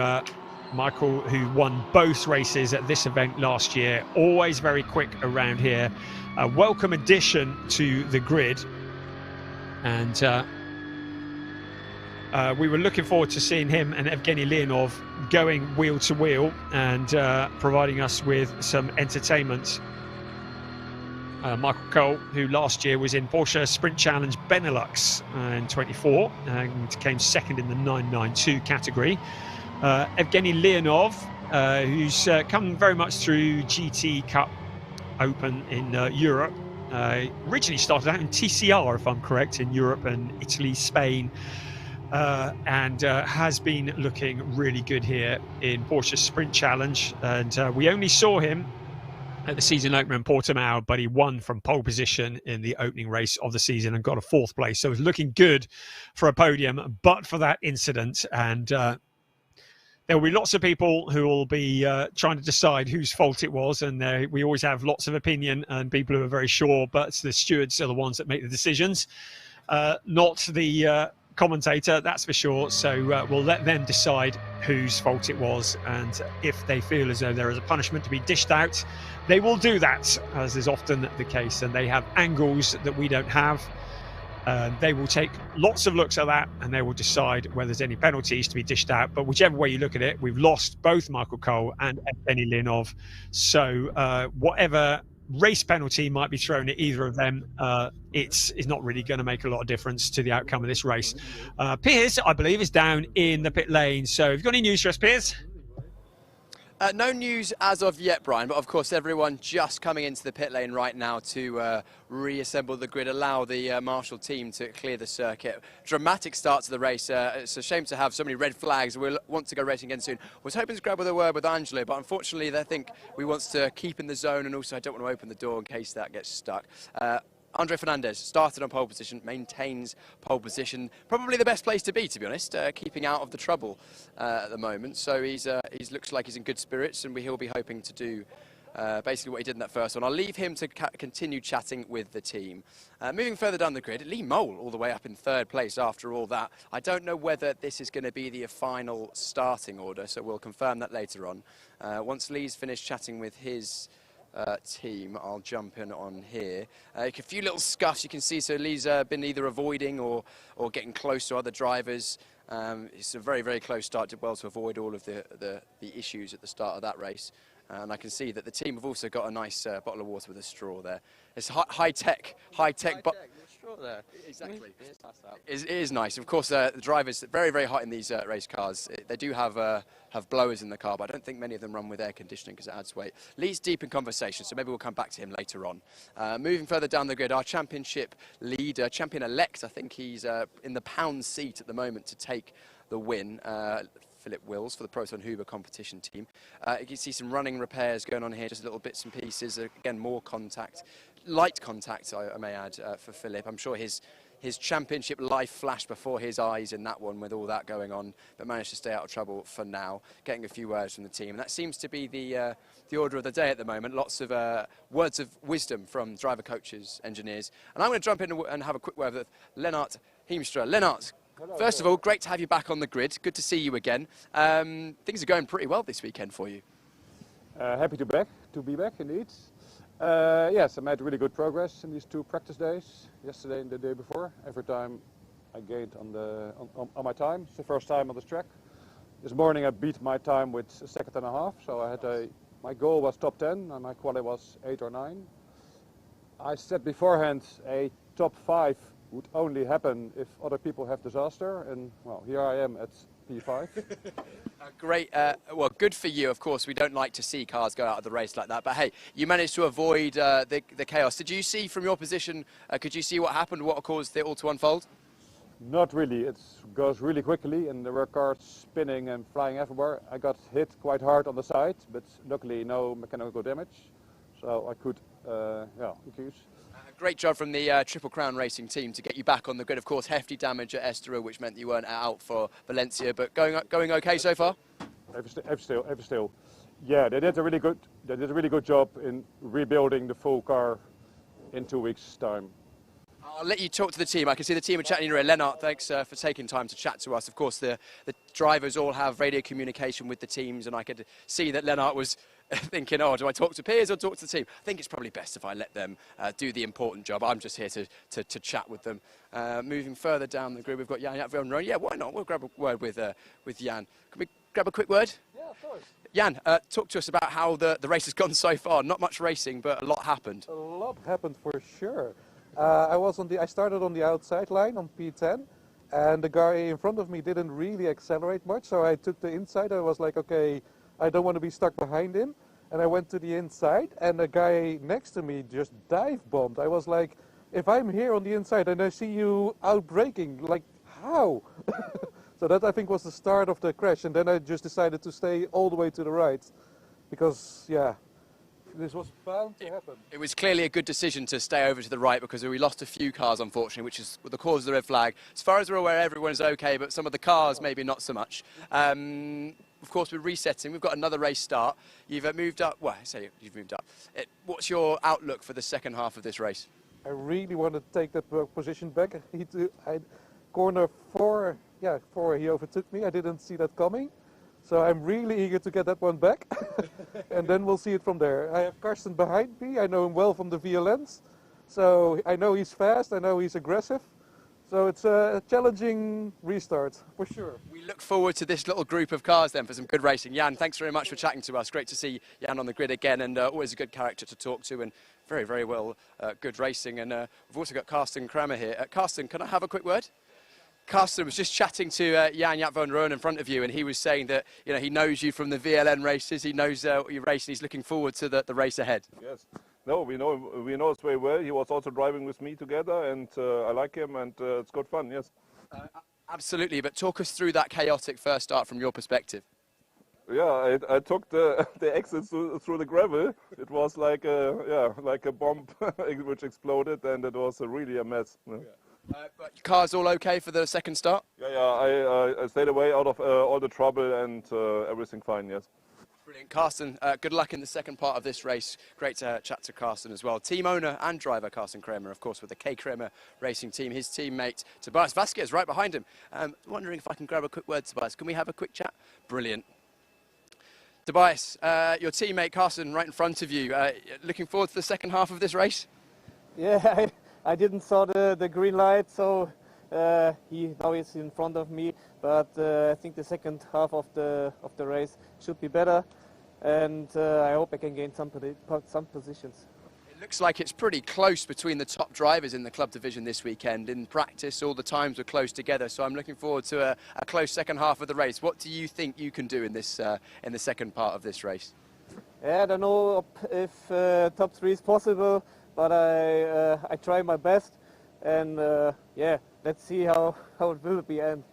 won both races at this event last year, always very quick around here. A welcome addition to the grid, and we were looking forward to seeing him and Evgeny Leonov going wheel to wheel and providing us with some entertainment. Michael Cole, who last year was in Porsche Sprint Challenge Benelux in 24 and came second in the 992 category. Evgeny Leonov, who's come very much through GT Cup Open in Europe. Originally started out in TCR, if I'm correct, in Europe and Italy, Spain, and has been looking really good here in Porsche Sprint Challenge. And we only saw him at the season opener in Portimão, but he won from pole position in the opening race of the season and got a 4th place. So it was looking good for a podium, but for that incident. And there will be lots of people who will be trying to decide whose fault it was. And we always have lots of opinion and people who are very sure, but the stewards are the ones that make the decisions, not the commentator, that's for sure. So we'll let them decide whose fault it was, and if they feel as though there is a punishment to be dished out, they will do that, as is often the case, and they have angles that we don't have. They will take lots of looks at that and they will decide whether there's any penalties to be dished out. But whichever way you look at it, we've lost both Michael Cole and Evgeny Leonov, so whatever race penalty might be thrown at either of them, it's not really going to make a lot of difference to the outcome of this race. Piers, I believe, is down in the pit lane. So have you got any news for us, Piers? No news as of yet, Brian, but of course everyone just coming into the pit lane right now to reassemble the grid, allow the Marshall team to clear the circuit. Dramatic start to the race. It's a shame to have so many red flags. We'll want to go racing again soon. Was hoping to grab a word with Angelo, but unfortunately they think we want to keep in the zone, and also I don't want to open the door in case that gets stuck. Andre Fernandez started on pole position, maintains pole position. Probably the best place to be honest, keeping out of the trouble at the moment. So he looks like he's in good spirits, and he'll be hoping to do basically what he did in that first one. I'll leave him to continue chatting with the team. Moving further down the grid, Lee Mole all the way up in 3rd place after all that. I don't know whether this is going to be the final starting order, so we'll confirm that later on. Once Lee's finished chatting with his team, I'll jump in on here. A few little scuffs you can see, so Lee's been either avoiding or getting close to other drivers. It's a very, very close start, did well to avoid all of the issues at the start of that race. And I can see that the team have also got a nice bottle of water with a straw there. It's high-tech straw there. Exactly. It is nice. Of course, the drivers are very, very hot in these race cars. They do have blowers in the car, but I don't think many of them run with air conditioning because it adds weight. Lee's deep in conversation, so maybe we'll come back to him later on. Moving further down the grid, our championship leader, champion-elect, I think he's in the pound seat at the moment to take the win. Philip Wills for the Proton Huber competition team. You can see some running repairs going on here, just little bits and pieces. Again, more contact, light contact, I may add, for Philip. I'm sure his championship life flashed before his eyes in that one with all that going on, but managed to stay out of trouble for now. Getting a few words from the team, and that seems to be the order of the day at the moment. Lots of words of wisdom from driver coaches, engineers, and I'm going to jump in and have a quick word with Lennart Heemstra. Lennart, first of all, great to have you back on the grid. Good to see you again. Things are going pretty well this weekend for you. Happy to be back indeed. Yes, I made really good progress in these 2 practice days, yesterday and the day before. Every time I gained on my time. It's the first time on this track. This morning I beat my time with a second and a half, so I had my goal was top 10 and my quali was 8 or 9. I said beforehand a top 5 would only happen if other people have disaster, and well, here I am at P5. Great, well, good for you. Of course, we don't like to see cars go out of the race like that, but hey, you managed to avoid the chaos. Did you see from your position, could you see what happened, what caused it all to unfold? Not really. It goes really quickly, and there were cars spinning and flying everywhere. I got hit quite hard on the side, but luckily no mechanical damage, so I could accuse. Great job from the Triple Crown Racing team to get you back on the grid. Of course, hefty damage at Estoril, which meant you weren't out for Valencia, but going okay so far? Every still. Yeah, they did a really good job in rebuilding the full car in 2 weeks' time. I'll let you talk to the team. I can see the team are chatting in your ear. Lennart, thanks for taking time to chat to us. Of course, the drivers all have radio communication with the teams, and I could see that Lennart was thinking, oh, do I talk to Piers or talk to the team? I think it's probably best if I let them do the important job. I'm just here to chat with them. Moving further down the grid, we've got Jan Yatvion. Yeah, why not? We'll grab a word with Jan. Can we grab a quick word? Yeah, of course. Jan, talk to us about how the race has gone so far. Not much racing, but a lot happened. A lot happened for sure. I started on the outside line on P10, and the guy in front of me didn't really accelerate much, so I took the inside. I was like, okay, I don't want to be stuck behind him, and I went to the inside, and the guy next to me just dive bombed. I was like, if I'm here on the inside and I see you out braking, like how? So that I think was the start of the crash, and then I just decided to stay all the way to the right, because yeah, this was bound to happen. It was clearly a good decision to stay over to the right, because we lost a few cars, unfortunately, which is the cause of the red flag. As far as we're aware, everyone's okay, but some of the cars maybe not so much. Of course, we're resetting. We've got another race start. You've moved up. Well, I say you've moved up. What's your outlook for the second half of this race? I really want to take that position back. Corner 4, yeah, 4, he overtook me. I didn't see that coming. So I'm really eager to get that one back. And then we'll see it from there. I have Karsten behind me. I know him well from the VLNs. So I know he's fast. I know he's aggressive. So it's a challenging restart, for sure. We look forward to this little group of cars then for some good racing. Jan, thanks very much for chatting to us. Great to see Jan on the grid again, and always a good character to talk to, and very, very well, good racing. And we've also got Karsten Kramer here. Karsten, can I have a quick word? Karsten was just chatting to Jan van Roon in front of you, and he was saying that he knows you from the VLN races, he knows what you race, and he's looking forward to the race ahead. Yes, no, we know us very well. He was also driving with me together, and I like him, and it's good fun. Yes. Absolutely, but talk us through that chaotic first start from your perspective. Yeah, I took the exit through the gravel. It was like a bomb which exploded, and it was really a mess. Yeah. But your car's all okay for the second start? Yeah, I stayed away out of all the trouble, and everything fine, yes. Brilliant. Karsten, good luck in the second part of this race. Great to chat to Karsten as well. Team owner and driver Karsten Kramer, of course, with the K Kramer Racing Team. His teammate Tobias Vasquez right behind him. Wondering if I can grab a quick word, Tobias. Can we have a quick chat? Brilliant. Tobias, your teammate Karsten right in front of you. Looking forward to the second half of this race? Yeah, I didn't saw the green light, so now he's in front of me. But I think the second half of the race should be better, and I hope I can gain some positions. It looks like it's pretty close between the top drivers in the club division this weekend. In practice, all the times were close together, so I'm looking forward to a close second half of the race. What do you think you can do in this in the second part of this race? Yeah, I don't know if top 3 is possible, but I try my best, and yeah, let's see how it will be end.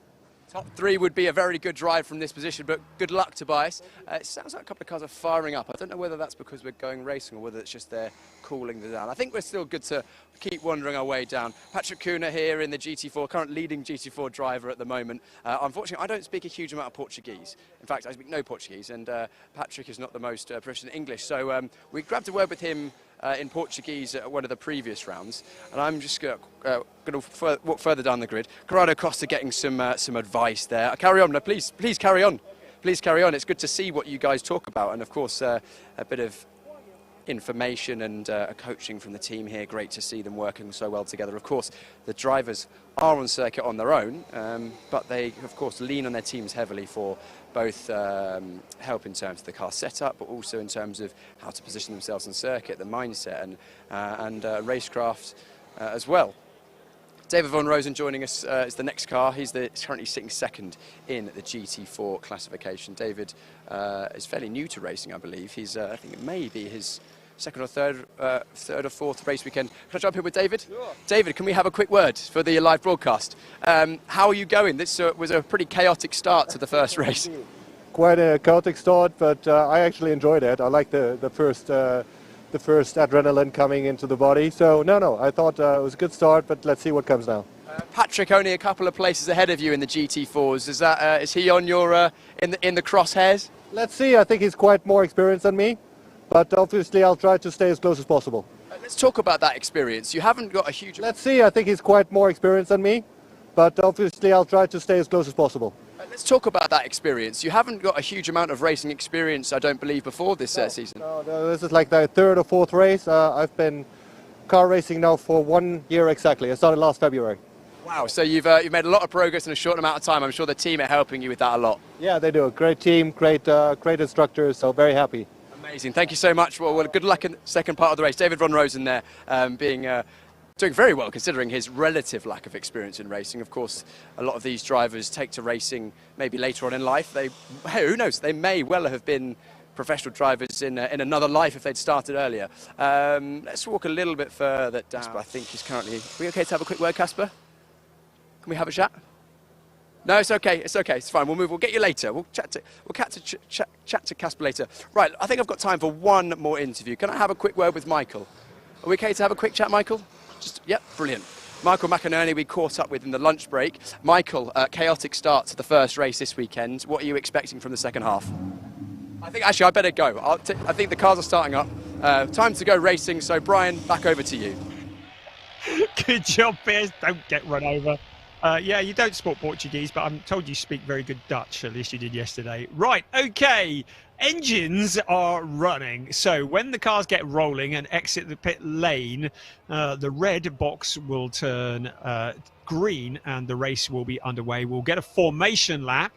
Top 3 would be a very good drive from this position, but good luck, Tobias. It sounds like a couple of cars are firing up. I don't know whether that's because we're going racing or whether it's just they're cooling down. I think we're still good to keep wandering our way down. Patrick Kuna here in the GT4, current leading GT4 driver at the moment. Unfortunately, I don't speak a huge amount of Portuguese. In fact, I speak no Portuguese, and Patrick is not the most proficient in English. So we grabbed a word with him in Portuguese at one of the previous rounds, and I'm just going to walk further down the grid. Corrado Costa getting some advice there. Carry on, please carry on. Please carry on. It's good to see what you guys talk about, and of course a bit of information and coaching from the team here. Great to see them working so well together. Of course, the drivers are on circuit on their own, but they of course lean on their teams heavily for both help in terms of the car setup, but also in terms of how to position themselves on circuit, the mindset and racecraft as well. David Van Rosen joining us is the next car. He's currently sitting second in the GT4 classification. David is fairly new to racing, I believe. He's, I think it may be his second or third or fourth race weekend. Can I jump in with David? Sure. David, can we have a quick word for the live broadcast? How are you going? This was a pretty chaotic start to the first race. Quite a chaotic start, but I actually enjoyed it. I like the first adrenaline coming into the body. So no, I thought it was a good start, but let's see what comes now. Patrick only a couple of places ahead of you in the GT4s. Is he on your in the crosshairs? Let's see. I think he's quite more experienced than me, but obviously I'll try to stay as close as possible. Let's talk about that experience. You haven't got a huge... Let's see. I think he's quite more experienced than me, but obviously I'll try to stay as close as possible. Let's talk about that experience. You haven't got a huge amount of racing experience, I don't believe, before this season. No, this is like the third or fourth race. I've been car racing now for 1 year exactly. I started last February. Wow, so you've made a lot of progress in a short amount of time. I'm sure the team are helping you with that a lot. Yeah, they do. Great team, great instructors, so very happy. Amazing. Thank you so much. Well, good luck in the second part of the race. David von Rosen there doing very well considering his relative lack of experience in racing. Of course, a lot of these drivers take to racing maybe later on in life. Who knows, they may well have been professional drivers in another life if they'd started earlier. Let's walk a little bit further down. Casper, I think, he's currently... Are we okay to have a quick word, Casper? Can we have a chat? No, it's okay. It's okay. It's fine. We'll move. We'll get you later. We'll chat to Casper later. Right. I think I've got time for one more interview. Can I have a quick word with Michael? Are we okay to have a quick chat, Michael? Yep. Brilliant. Michael McInerney, we caught up with in the lunch break. Michael, chaotic start to the first race this weekend. What are you expecting from the second half? I think actually I better go. I think the cars are starting up. Time to go racing. So Brian, back over to you. Good job, Piers. Don't get run over. Yeah, you don't speak Portuguese, but I'm told you speak very good Dutch, at least you did yesterday. Right, okay. Engines are running. So when the cars get rolling and exit the pit lane, the red box will turn green and the race will be underway. We'll get a formation lap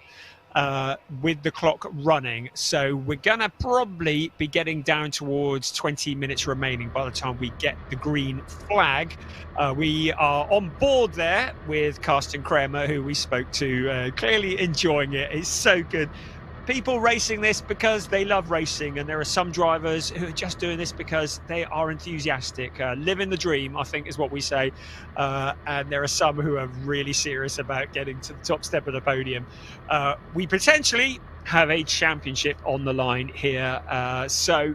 with the clock running. So we're going to probably be getting down towards 20 minutes remaining by the time we get the green flag. We are on board there with Carsten Kramer, who we spoke to, clearly enjoying it. It's so good. People racing this because they love racing, and there are some drivers who are just doing this because they are enthusiastic. Living the dream, I think, is what we say. And there are some who are really serious about getting to the top step of the podium. We potentially have a championship on the line here. So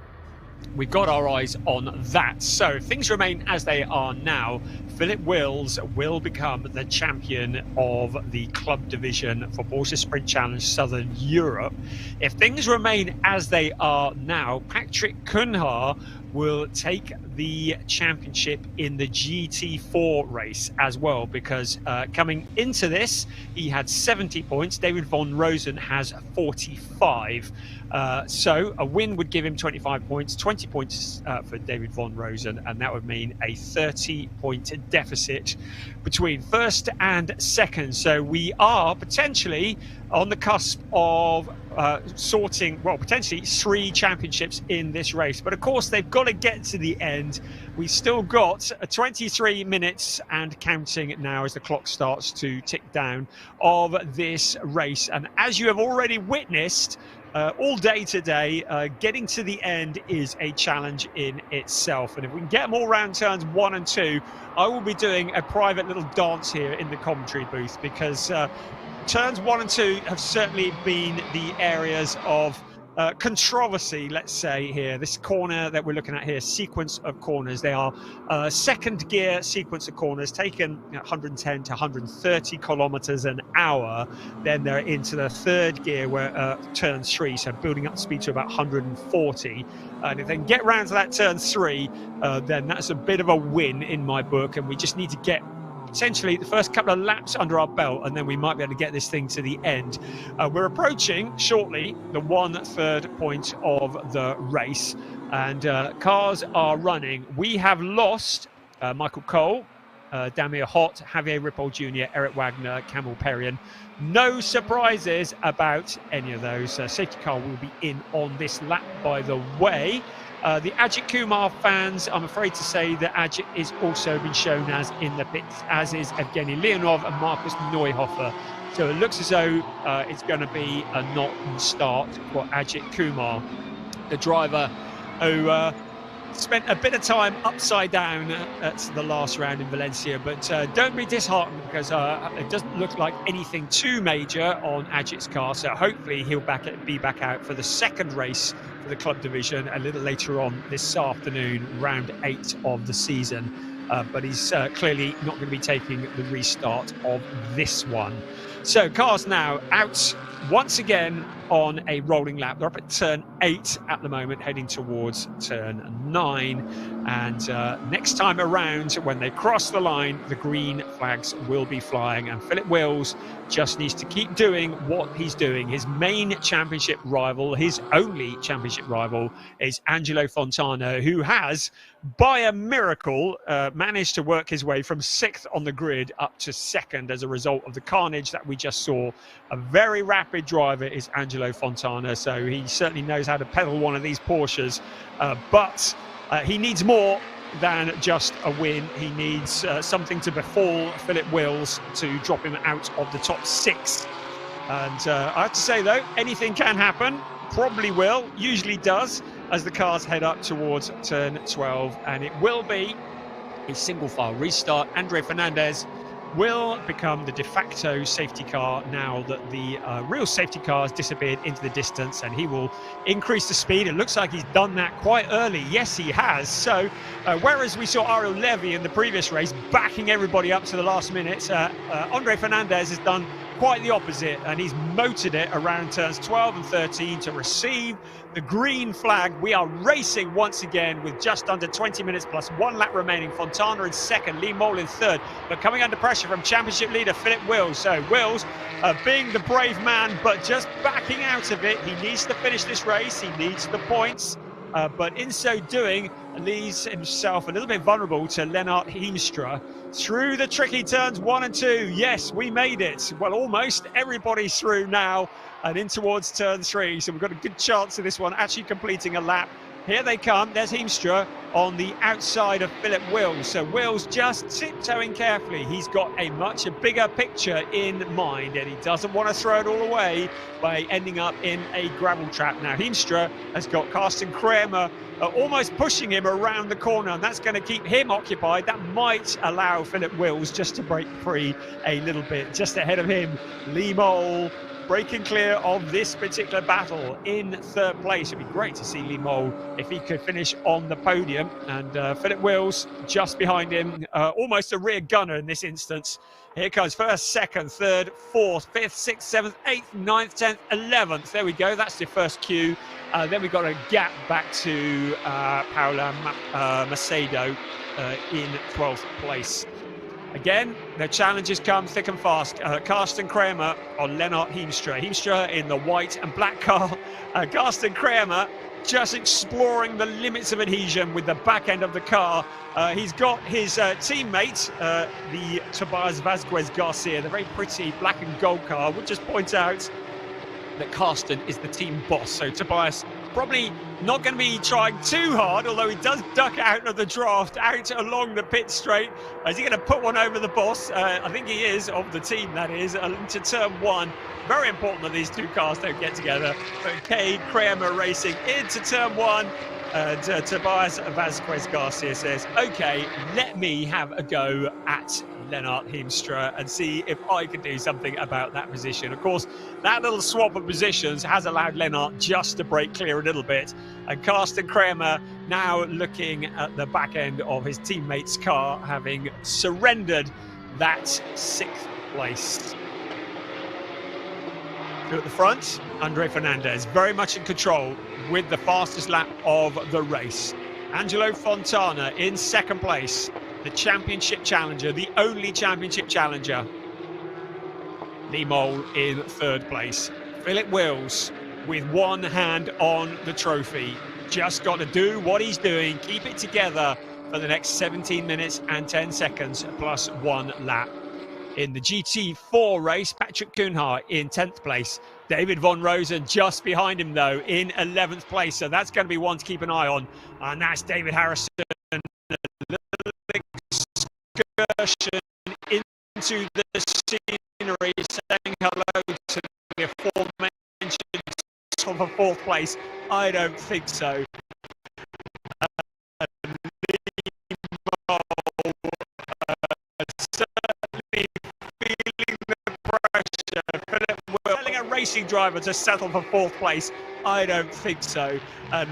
we've got our eyes on that. So if things remain as they are now, Philip Wills will become the champion of the club division for Porsche Sprint Challenge Southern Europe. If things remain as they are now, Patrick Cunha will take the championship in the GT4 race as well, because coming into this, he had 70 points. David von Rosen has 45. So a win would give him 25 points, 20 points for David von Rosen, and that would mean a 30-point deficit between first and second. So we are potentially on the cusp of sorting, well, potentially 3 championships in this race. But of course, they've got to get to the end. We've still got 23 minutes and counting now as the clock starts to tick down of this race. And as you have already witnessed, all day today, getting to the end is a challenge in itself. And if we can get them all round turns 1 and 2, I will be doing a private little dance here in the commentary booth, because turns 1 and 2 have certainly been the areas of controversy, let's say here. This corner that we're looking at here, sequence of corners, they are second gear sequence of corners, taken 110 to 130 kilometers an hour. Then they're into the third gear where turn 3, so building up speed to about 140. And if they can get round to that turn 3, then that's a bit of a win in my book, and we just need to get potentially the first couple of laps under our belt, and then we might be able to get this thing to the end. We're approaching shortly the 1/3 point of the race, and cars are running. We have lost Michael Cole, Damir Hott, Javier Ripoll Jr., Eric Wagner, Campbell Perrion. No surprises about any of those. Safety car will be in on this lap, by the way. The Ajith Kumar fans, I'm afraid to say that Ajith is also been shown as in the pits, as is Evgeny Leonov and Markus Neuhofer. So it looks as though it's going to be a non-start for Ajith Kumar, the driver who spent a bit of time upside down at the last round in Valencia. But don't be disheartened, because it doesn't look like anything too major on Ajith's car. So hopefully he'll be back out for the second race for the club division a little later on this afternoon, round 8 of the season. But he's clearly not going to be taking the restart of this one. So cars now out once again on a rolling lap. They're up at turn 8 at the moment, heading towards turn 9. And next time around, when they cross the line, the green flags will be flying. And Philip Wills just needs to keep doing what he's doing. His main championship rival, his only championship rival, is Angelo Fontana, who has, by a miracle, managed to work his way from 6th on the grid up to 2nd as a result of the carnage that we just saw. A very rapid driver is Angelo Fontana, so he certainly knows how to pedal one of these Porsches, but he needs more than just a win. He needs something to befall Philip Wills to drop him out of the top 6. And I have to say, though, anything can happen. Probably will, usually does, as the cars head up towards turn 12. And it will be a single file restart. Andre Fernandez will become the de facto safety car now that the real safety car has disappeared into the distance, and he will increase the speed. It looks like he's done that quite early. Yes, he has. So whereas we saw Ariel Levy in the previous race backing everybody up to the last minute, Andre Fernandez has done quite the opposite, and he's motored it around turns 12 and 13 to receive the green flag. We are racing once again with just under 20 minutes plus 1 lap remaining. Fontana in 2nd, Lee Mole in 3rd, but coming under pressure from championship leader Philip Wills. So Wills being the brave man, but just backing out of it. He needs to finish this race. He needs the points. But in so doing, leaves himself a little bit vulnerable to Lennart Heemstra through the tricky turns 1 and 2. Yes, we made it. Well, almost everybody's through now and in towards turn 3. So we've got a good chance of this one actually completing a lap. Here they come. There's Heemstra on the outside of Philip Wills. So Wills just tiptoeing carefully. He's got a much bigger picture in mind, and he doesn't want to throw it all away by ending up in a gravel trap. Now Heemstra has got Carsten Kramer almost pushing him around the corner, and that's going to keep him occupied. That might allow Philip Wills just to break free a little bit. Just ahead of him, Lee Mole breaking clear of this particular battle in 3rd place. It'd be great to see Lee Mole if he could finish on the podium. And Philip Wills just behind him, almost a rear gunner in this instance. Here comes 1st, 2nd, 3rd, 4th, 5th, 6th, 7th, 8th, 9th, 10th, 11th. There we go. That's the first queue. Then we've got a gap back to Paula Macedo in 12th place. Again, the challenges come thick and fast. Carsten Kramer on Lennart Heemstra. Heemstra in the white and black car. Carsten Kramer just exploring the limits of adhesion with the back end of the car. He's got his teammate, the Tobias Vazquez Garcia, the very pretty black and gold car. We'll just point out that Carsten is the team boss. So Tobias probably not going to be trying too hard, although he does duck out of the draft, out along the pit straight. Is he going to put one over the boss? I think he is, of the team, that is, into turn 1. Very important that these two cars don't get together. But Cade Kramer racing into turn 1. Tobias Vazquez Garcia says, okay, let me have a go at Lennart Heemstra and see if I can do something about that position. Of course, that little swap of positions has allowed Lennart just to break clear a little bit. And Carsten Kramer now looking at the back end of his teammate's car, having surrendered that 6th place. At the front, Andre Fernandez very much in control with the fastest lap of the race. Angelo Fontana in 2nd place, the championship challenger, the only championship challenger. Lee Mole in 3rd place. Philip Wills with one hand on the trophy. Just got to do what he's doing, keep it together for the next 17 minutes and 10 seconds plus 1 lap. In the GT4 race, Patrick Kuhnhart in 10th place. David Von Rosen just behind him, though, in 11th place. So that's going to be one to keep an eye on. And that's David Harrison. A little excursion into the scenery, saying hello to the aforementioned top of 4th place. I don't think so. Certainly feeling the pressure. Philip Wills telling a racing driver to settle for 4th place. I don't think so.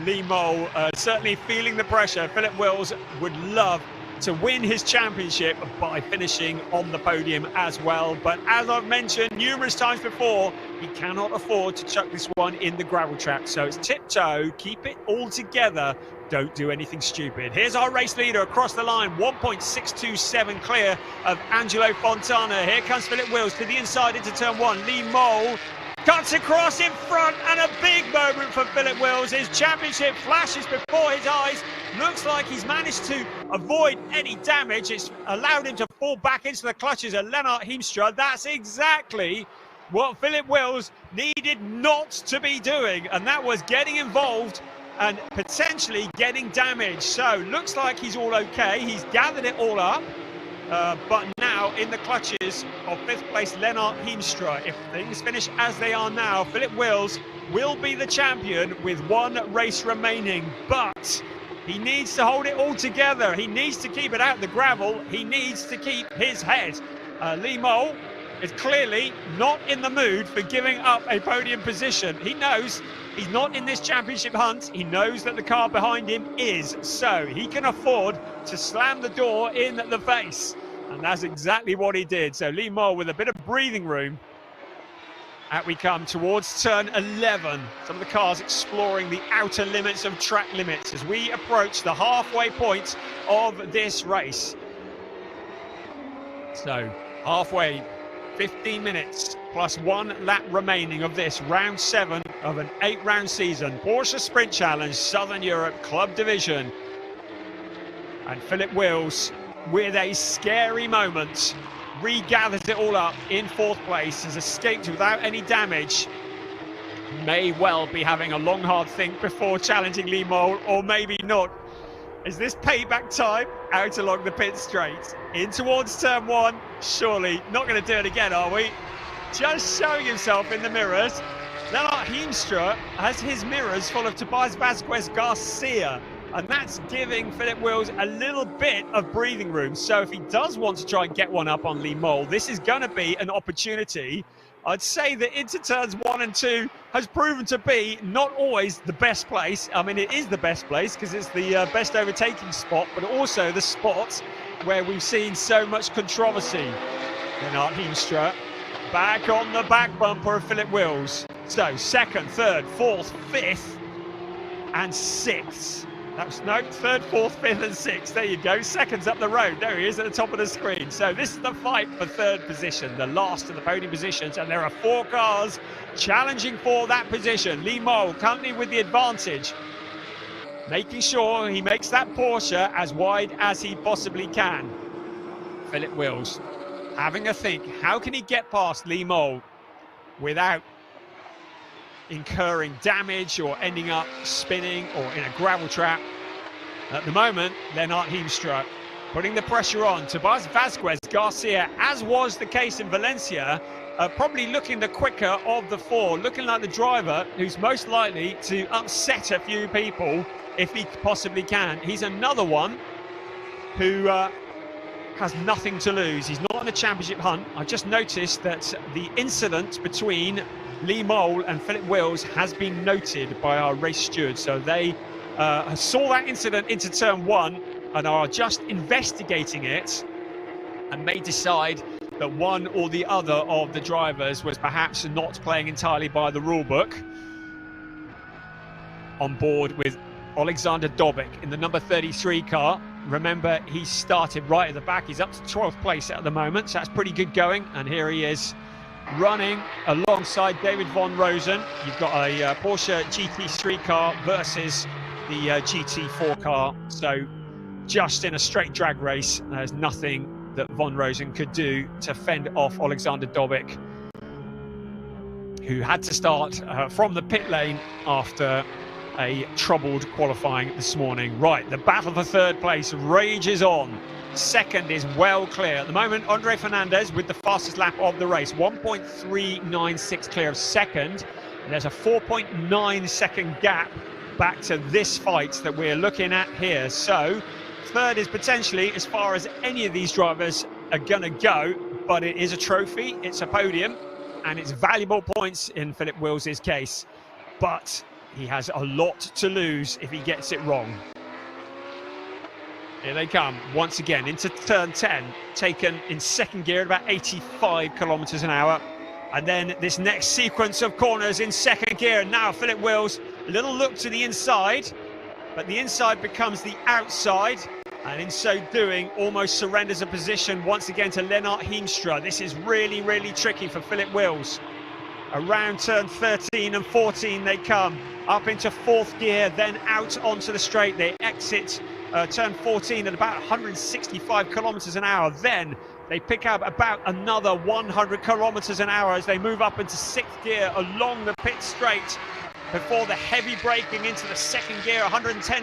Lee Mole certainly feeling the pressure. Philip Wills would love to win his championship by finishing on the podium as well. But as I've mentioned numerous times before, he cannot afford to chuck this one in the gravel trap. So it's tiptoe, keep it all together, don't do anything stupid. Here's our race leader across the line, 1.627 clear of Angelo Fontana. Here comes Philip Wills to the inside into turn 1. Lee Mole cuts across in front, and a big moment for Philip Wills. His championship flashes before his eyes. Looks like he's managed to avoid any damage. It's allowed him to fall back into the clutches of Lennart Heemstra. That's exactly what Philip Wills needed not to be doing, and that was getting involved and potentially getting damaged. So looks like he's all okay. He's gathered it all up. But now in the clutches of 5th place Lennart Heemstra. If things finish as they are now, Philip Wills will be the champion with 1 race remaining. But he needs to hold it all together. He needs to keep it out the gravel. He needs to keep his head. Lee Mole is clearly not in the mood for giving up a podium position. He knows he's not in this championship hunt. He knows that the car behind him is, so he can afford to slam the door in the face. And that's exactly what he did. So Lee Mole with a bit of breathing room. Out we come towards turn 11. Some of the cars exploring the outer limits of track limits as we approach the halfway point of this race. So halfway, 15 minutes plus 1 lap remaining of this round 7 of an 8-round season. Porsche Sprint Challenge, Southern Europe Club Division. And Philip Wills, with a scary moment, regathers it all up in 4th place, has escaped without any damage. May well be having a long, hard think before challenging Lee Mole, or maybe not. Is this payback time? Out along the pit straight, in towards turn 1. Surely not going to do it again, are we? Just showing himself in the mirrors. Lennart Heemstra has his mirrors full of Tobias Vasquez Garcia, and that's giving Philip Wills a little bit of breathing room. So if he does want to try and get one up on Lee Mole, this is going to be an opportunity. I'd say that into turns 1 and 2 has proven to be not always the best place. I mean, it is the best place because it's the best overtaking spot, but also the spot where we've seen so much controversy. Lennart Heemstra back on the back bumper of Philip Wills. So 2nd, 3rd, 4th, 5th and 6th. That's no 3rd, 4th, 5th and 6th. There you go. 2nd's up the road. There he is at the top of the screen. So this is the fight for 3rd position, the last of the podium positions. And there are 4 cars challenging for that position. Lee Mole currently with the advantage, making sure he makes that Porsche as wide as he possibly can. Philip Wills having a think. How can he get past Lee Mole without incurring damage or ending up spinning or in a gravel trap? At the moment, Lennart Heemstra putting the pressure on. Tobias Vasquez Garcia, as was the case in Valencia, probably looking the quicker of the 4, looking like the driver who's most likely to upset a few people if he possibly can. He's another one who has nothing to lose. He's not in a championship hunt. I just noticed that the incident between Lee Mole and Philip Wills has been noted by our race steward. So they saw that incident into turn 1 and are just investigating it, and may decide that one or the other of the drivers was perhaps not playing entirely by the rule book. On board with Alexander Dobik in the number 33 car. Remember, he started right at the back. He's up to 12th place at the moment, so that's pretty good going. And here he is running alongside David Von Rosen. You've got a Porsche GT3 car versus the GT4 car. So just in a straight drag race, there's nothing that Von Rosen could do to fend off Alexander Dobik, who had to start from the pit lane after a troubled qualifying this morning. Right, the battle for 3rd place rages on. 2nd is well clear. At the moment, Andre Fernandez with the fastest lap of the race, 1.396 clear of 2nd. And there's a 4.9 second gap back to this fight that we're looking at here. So 3rd is potentially as far as any of these drivers are going to go, but it is a trophy, it's a podium, and it's valuable points in Philip Wills' case. But he has a lot to lose if he gets it wrong. Here they come once again into turn 10, taken in second gear at about 85 kilometers an hour. And then this next sequence of corners in second gear. Now Philip Wills, a little look to the inside, but the inside becomes the outside. And in so doing, almost surrenders a position once again to Lennart Heemstra. This is really, really tricky for Philip Wills. Around turn 13 and 14 they come, up into fourth gear, then out onto the straight. They exit turn 14 at about 165 kilometers an hour. Then they pick up about another 100 kilometers an hour as they move up into sixth gear along the pit straight before the heavy braking into the second gear, 110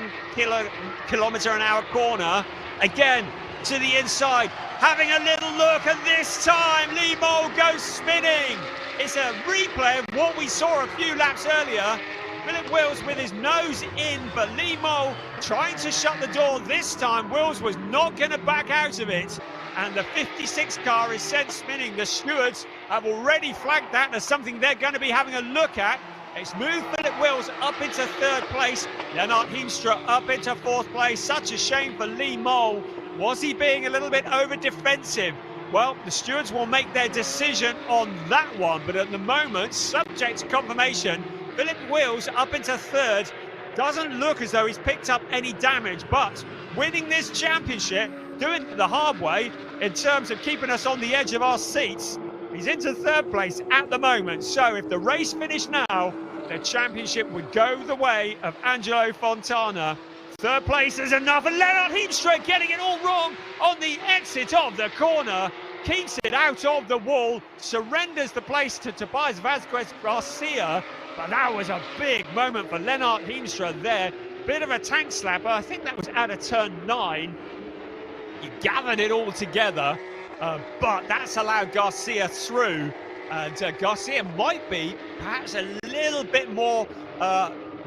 kilometer an hour corner. Again, to the inside, having a little look, and this time Lee Mole goes spinning. It's a replay of what we saw a few laps earlier. Philip Wills with his nose in, but Lee Mole trying to shut the door. This time Wills was not going to back out of it, and the 56 car is sent spinning. The stewards have already flagged that as something they're going to be having a look at. It's moved Philip Wills up into third place, Lennart Heemstra up into fourth place. Such a shame for Lee Mole. Was he being a little bit over defensive? Well, the stewards will make their decision on that one, but at the moment, subject to confirmation, Philip Wills up into third. Doesn't look as though he's picked up any damage, but winning this championship, doing it the hard way in terms of keeping us on the edge of our seats. He's into third place at the moment, so if the race finished now, the championship would go the way of Angelo Fontana. Third place is enough, and Lennart Heemstra getting it all wrong on the exit of the corner. Keeps it out of the wall, surrenders the place to Tobias Vazquez Garcia, but that was a big moment for Lennart Heemstra there. Bit of a tank slapper, I think that was out of turn 9. He gathered it all together, but that's allowed Garcia through, and Garcia might be perhaps a little bit more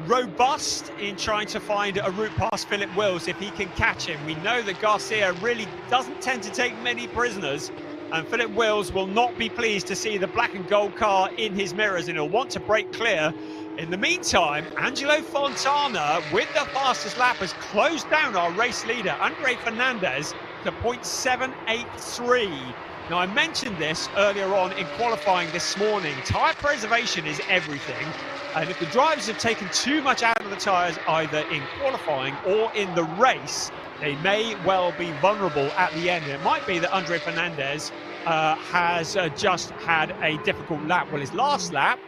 robust in trying to find a route past Philip Wills if he can catch him. We know that Garcia really doesn't tend to take many prisoners, and Philip Wills will not be pleased to see the black and gold car in his mirrors, and he'll want to break clear. In the meantime, Angelo Fontana, with the fastest lap, has closed down our race leader, Andre Fernandez, to 0.783. Now, I mentioned this earlier on in qualifying this morning. Tyre preservation is everything. And if the drivers have taken too much out of the tyres, either in qualifying or in the race, they may well be vulnerable at the end. It might be that Andre Fernandez has just had a difficult lap. Well, his last lap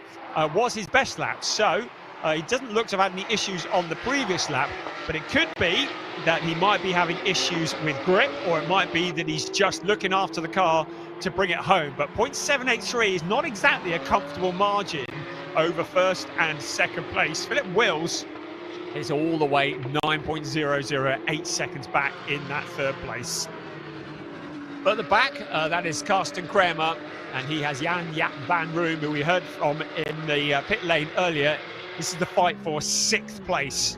was his best lap, so he doesn't look to have had any issues on the previous lap, but it could be that he might be having issues with grip, or it might be that he's just looking after the car to bring it home. But 0.783 is not exactly a comfortable margin over first and second place. Philip Wills is all the way 9.008 seconds back in that third place. But at the back, that is Karsten Kramer, and he has Jan Jaap van Roem, who we heard from in the pit lane earlier. This is the fight for sixth place.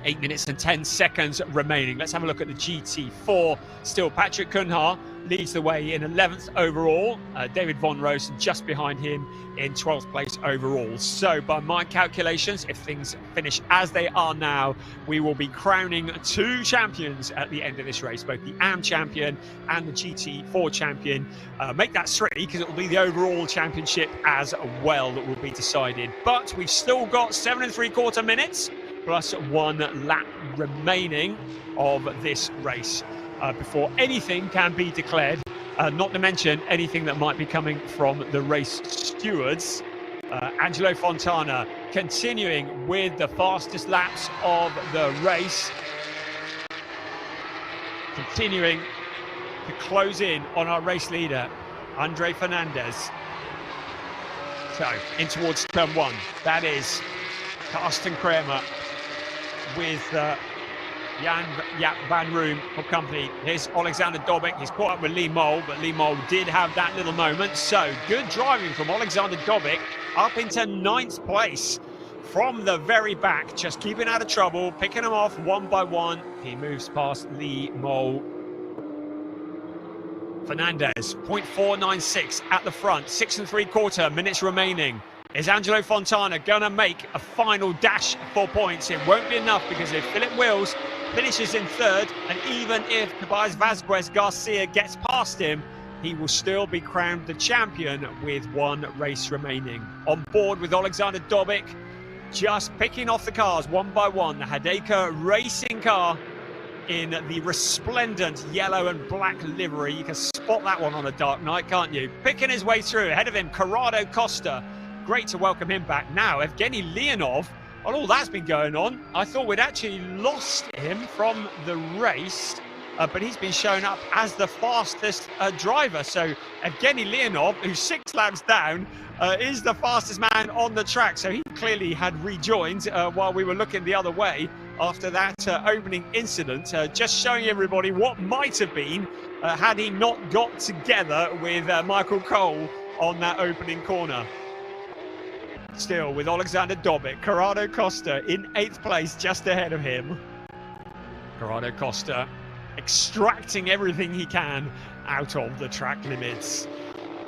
8 minutes and 10 seconds remaining. Let's have a look at the GT4. Still, Patrick Cunha leads the way in 11th overall. David Von Rosen just behind him in 12th place overall. So by my calculations, if things finish as they are now, we will be crowning 2 champions at the end of this race, both the AM champion and the GT4 champion. Make that 3, because it will be the overall championship as well that will be decided. But we've still got 7 3/4 minutes plus 1 lap remaining of this race before anything can be declared, not to mention anything that might be coming from the race stewards. Angelo Fontana continuing with the fastest laps of the race, continuing to close in on our race leader, Andre Fernandez. So in towards turn 1, that is Karsten Kramer with Jan Jaap van Roem for company. Here's Alexander Dobik. He's caught up with Lee Mole, but Lee Mole did have that little moment. So good driving from Alexander Dobik up into 9th place from the very back, just keeping out of trouble, picking them off one by one. He moves past Lee Mole. Fernandez, 0.496 at the front, 6 3/4 minutes remaining. Is Angelo Fontana going to make a final dash for points? It won't be enough, because if Philip Wills finishes in third, and even if Tobias Vazquez Garcia gets past him, he will still be crowned the champion with one race remaining. On board with Alexander Dobic, just picking off the cars one by one. The Hideka racing car in the resplendent yellow and black livery. You can spot that one on a dark night, can't you? Picking his way through. Ahead of him, Corrado Costa. Great to welcome him back. Now, Evgeny Leonov. Well, all that's been going on. I thought we'd actually lost him from the race, but he's been shown up as the fastest driver. So Evgeny Leonov, who's 6 laps down, is the fastest man on the track. So he clearly had rejoined while we were looking the other way after that opening incident. Just showing everybody what might have been had he not got together with Michael Cole on that opening corner. Still with Alexander Dobic, Corrado Costa in 8th place, just ahead of him. Corrado Costa extracting everything he can out of the track limits.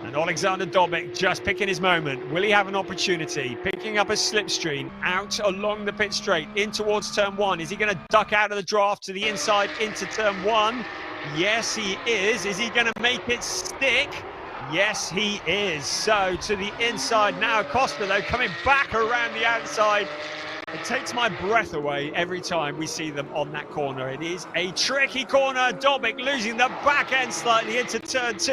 And Alexander Dobic just picking his moment. Will he have an opportunity? Picking up a slipstream out along the pit straight in towards turn 1. Is he going to duck out of the draft to the inside into turn 1? Yes, he is. Is he going to make it stick? Yes, he is. So to the inside now. Costa, though, coming back around the outside. It takes my breath away every time we see them on that corner. It is a tricky corner. Dobic losing the back end slightly into turn 2.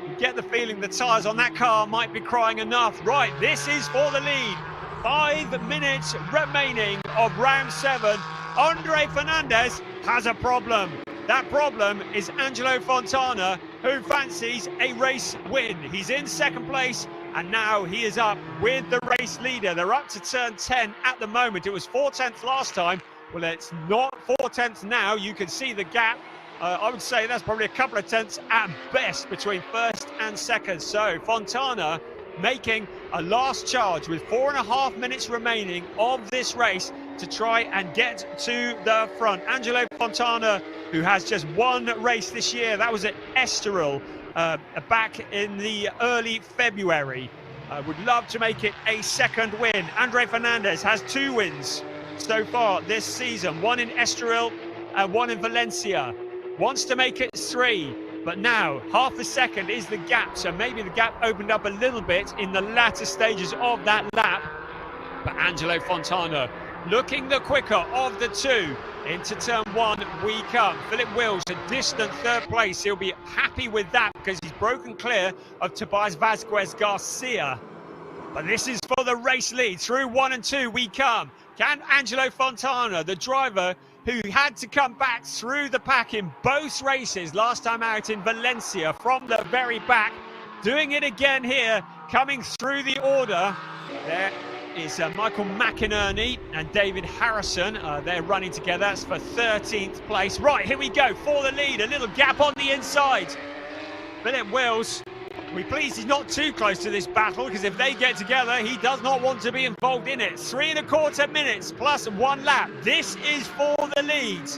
You get the feeling the tyres on that car might be crying enough. Right, this is for the lead. 5 minutes remaining of round 7. Andre Fernandez has a problem. That problem is Angelo Fontana, who fancies a race win. He's in 2nd place, and now he is up with the race leader. They're up to turn 10 at the moment. It was 4/10 last time. Well, it's not 4/10 now. You can see the gap. I would say that's probably a couple of tenths at best between 1st and 2nd. So Fontana making a last charge with 4.5 minutes remaining of this race to try and get to the front. Angelo Fontana, who has just 1 race this year, that was at Estoril back in the early February. Would love to make it a 2nd win. Andre Fernandez has 2 wins so far this season, 1 in Estoril and 1 in Valencia. Wants to make it 3. But now, half a second is the gap, so maybe the gap opened up a little bit in the latter stages of that lap. But Angelo Fontana looking the quicker of the 2. Into turn 1 we come. Philip Wills, a distant 3rd place. He'll be happy with that because he's broken clear of Tobias Vazquez Garcia. But this is for the race lead. Through 1 and 2 we come. Can Angelo Fontana, the driver who had to come back through the pack in both races last time out in Valencia from the very back, doing it again here, coming through the order. There is Michael McInerney and David Harrison. They're running together. That's for 13th place. Right, here we go for the lead. A little gap on the inside. Philip Wills, we're pleased he's not too close to this battle, because if they get together, he does not want to be involved in it. 3.25 minutes plus 1 lap. This is for the lead.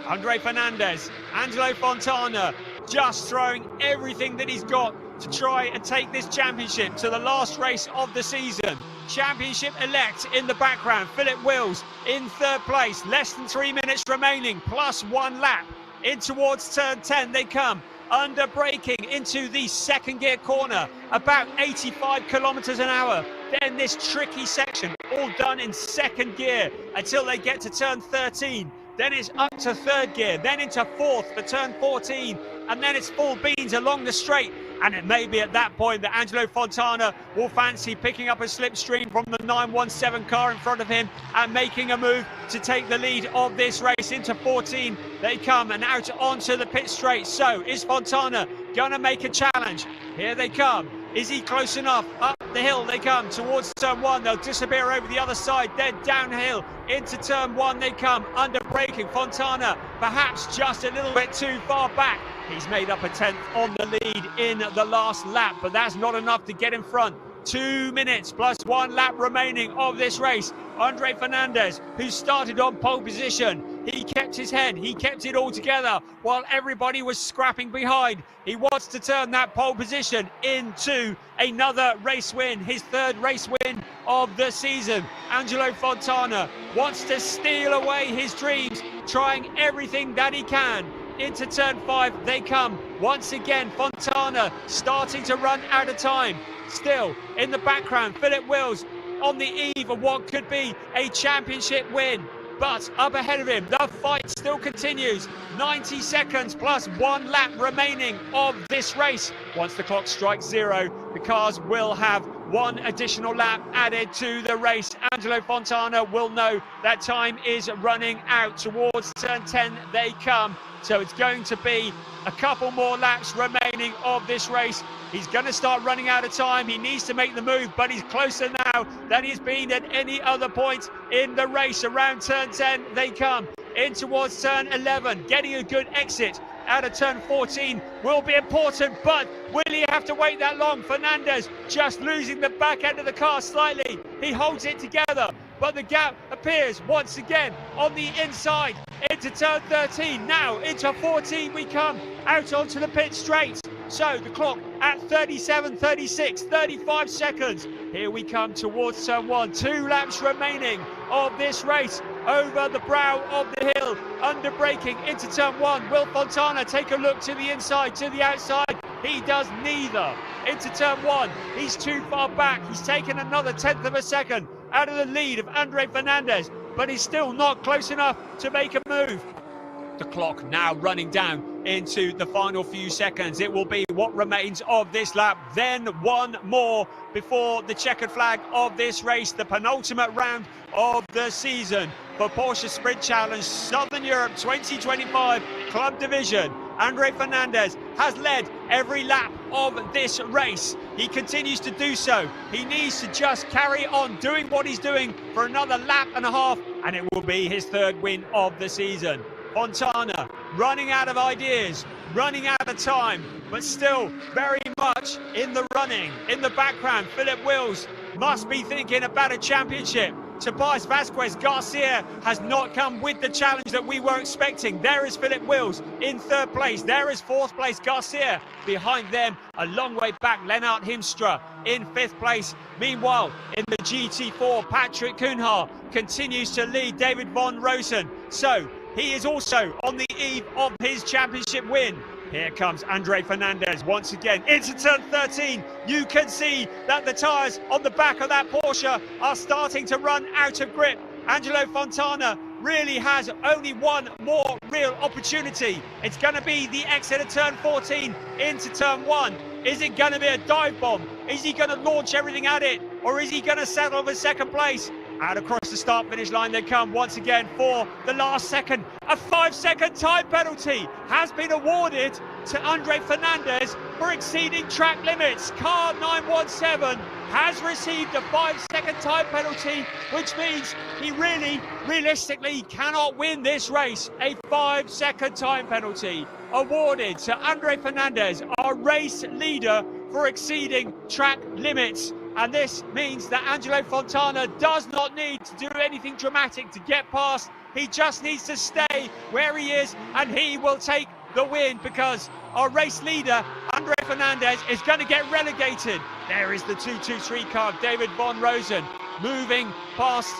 Andre Fernandez, Angelo Fontana, just throwing everything that he's got to try and take this championship to the last race of the season. Championship elect in the background. Philip Wills in 3rd place. Less than 3 minutes remaining plus 1 lap. In towards turn 10 they come. Under braking into the 2nd gear corner, about 85 kilometers an hour. Then this tricky section, all done in 2nd gear until they get to turn 13. Then it's up to 3rd gear, then into 4th for turn 14, and then it's full beans along the straight. And it may be at that point that Angelo Fontana will fancy picking up a slipstream from the 917 car in front of him and making a move to take the lead of this race. Into 14 they come and out onto the pit straight. So is Fontana going to make a challenge? Here they come. Is he close enough? Up the hill they come towards turn 1. They'll disappear over the other side. Then downhill into turn 1 they come. Under braking, Fontana perhaps just a little bit too far back. He's made up a 10th on the lead in the last lap, but that's not enough to get in front. 2 minutes plus 1 lap remaining of this race. Andre Fernandez, who started on pole position, he kept his head, he kept it all together while everybody was scrapping behind. He wants to turn that pole position into another race win, his 3rd race win of the season. Angelo Fontana wants to steal away his dreams, trying everything that he can. Into turn 5 they come. Once again, Fontana starting to run out of time. Still, in the background, Philip Wills on the eve of what could be a championship win. But up ahead of him, the fight still continues. 90 seconds plus 1 lap remaining of this race. Once the clock strikes 0, the cars will have 1 additional lap added to the race. Angelo Fontana will know that time is running out. Towards turn 10 they come. So it's going to be a couple more laps remaining of this race. He's going to start running out of time. He needs to make the move, but he's closer now than he's been at any other point in the race. Around turn 10 they come. In towards turn 11, getting a good exit out of turn 14 will be important, but will he have to wait that long? Fernandez just losing the back end of the car slightly. He holds it together, but the gap appears once again on the inside. Into turn 13, now into 14 we come, out onto the pit straight. So the clock at 37, 36, 35 seconds. Here we come towards turn 1, 2 laps remaining of this race. Over the brow of the hill, under braking into turn 1. Will Fontana take a look to the inside, to the outside? He does neither. Into turn 1, he's too far back. He's taken another 1/10 of a second out of the lead of Andre Fernandez, but he's still not close enough to make a move. The clock now running down into the final few seconds. It will be what remains of this lap, then 1 more before the checkered flag of this race, the penultimate round of the season for Porsche Sprint Challenge Southern Europe 2025 Club Division. Andre Fernandez has led every lap of this race. He continues to do so. He needs to just carry on doing what he's doing for another lap and a half, and it will be his 3rd win of the season. Fontana running out of ideas, running out of time, but still very much in the running. In the background, Philip Wills must be thinking about a championship. Tobias Vasquez Garcia has not come with the challenge that we were expecting. There is Philip Wills in 3rd place. There is 4th place Garcia. Behind them, a long way back, Lennart Himstra in 5th place. Meanwhile, in the GT4, Patrick Kuhnhaar continues to lead David von Rosen. So he is also on the eve of his championship win. Here comes Andre Fernandez once again into turn 13. You can see that the tyres on the back of that Porsche are starting to run out of grip. Angelo Fontana really has only 1 more real opportunity. It's going to be the exit of turn 14 into turn 1. Is it going to be a dive bomb? Is he going to launch everything at it? Or is he going to settle for 2nd place? Out across the start-finish line they come once again for the last second. A 5-second time penalty has been awarded to Andre Fernandez for exceeding track limits. Car 917 has received a 5-second time penalty, which means he realistically cannot win this race. A 5-second time penalty awarded to Andre Fernandez, our race leader, for exceeding track limits. And this means that Angelo Fontana does not need to do anything dramatic to get past. He just needs to stay where he is, and he will take the win, because our race leader, Andre Fernandez, is going to get relegated. There is the 223 car, David von Rosen, moving past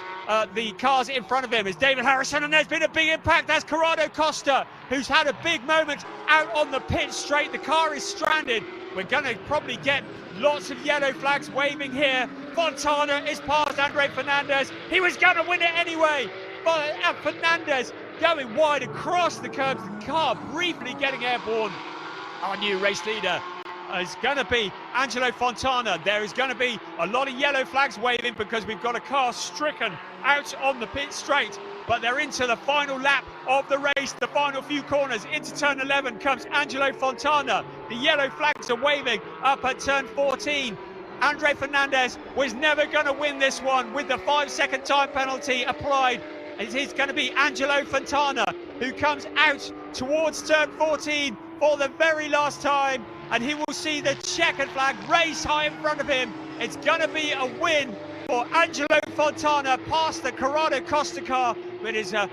the cars in front of him is David Harrison, and there's been a big impact. That's Corrado Costa, who's had a big moment out on the pit straight. The car is stranded. We're going to probably get lots of yellow flags waving here. Fontana is past Andre Fernandez. He was going to win it anyway, but Fernandez going wide across the curbs. The car briefly getting airborne. Our new race leader is going to be Angelo Fontana. There is going to be a lot of yellow flags waving because we've got a car stricken out on the pit straight. But they're into the final lap of the race, the final few corners. Into turn 11 comes Angelo Fontana. The yellow flags are waving up at turn 14. Andre Fernandez was never going to win this one with the 5-second time penalty applied. It is going to be Angelo Fontana who comes out towards turn 14 for the very last time, and he will see the checkered flag race high in front of him. It's going to be a win for Angelo Fontana past the Corrado Costa car, but is out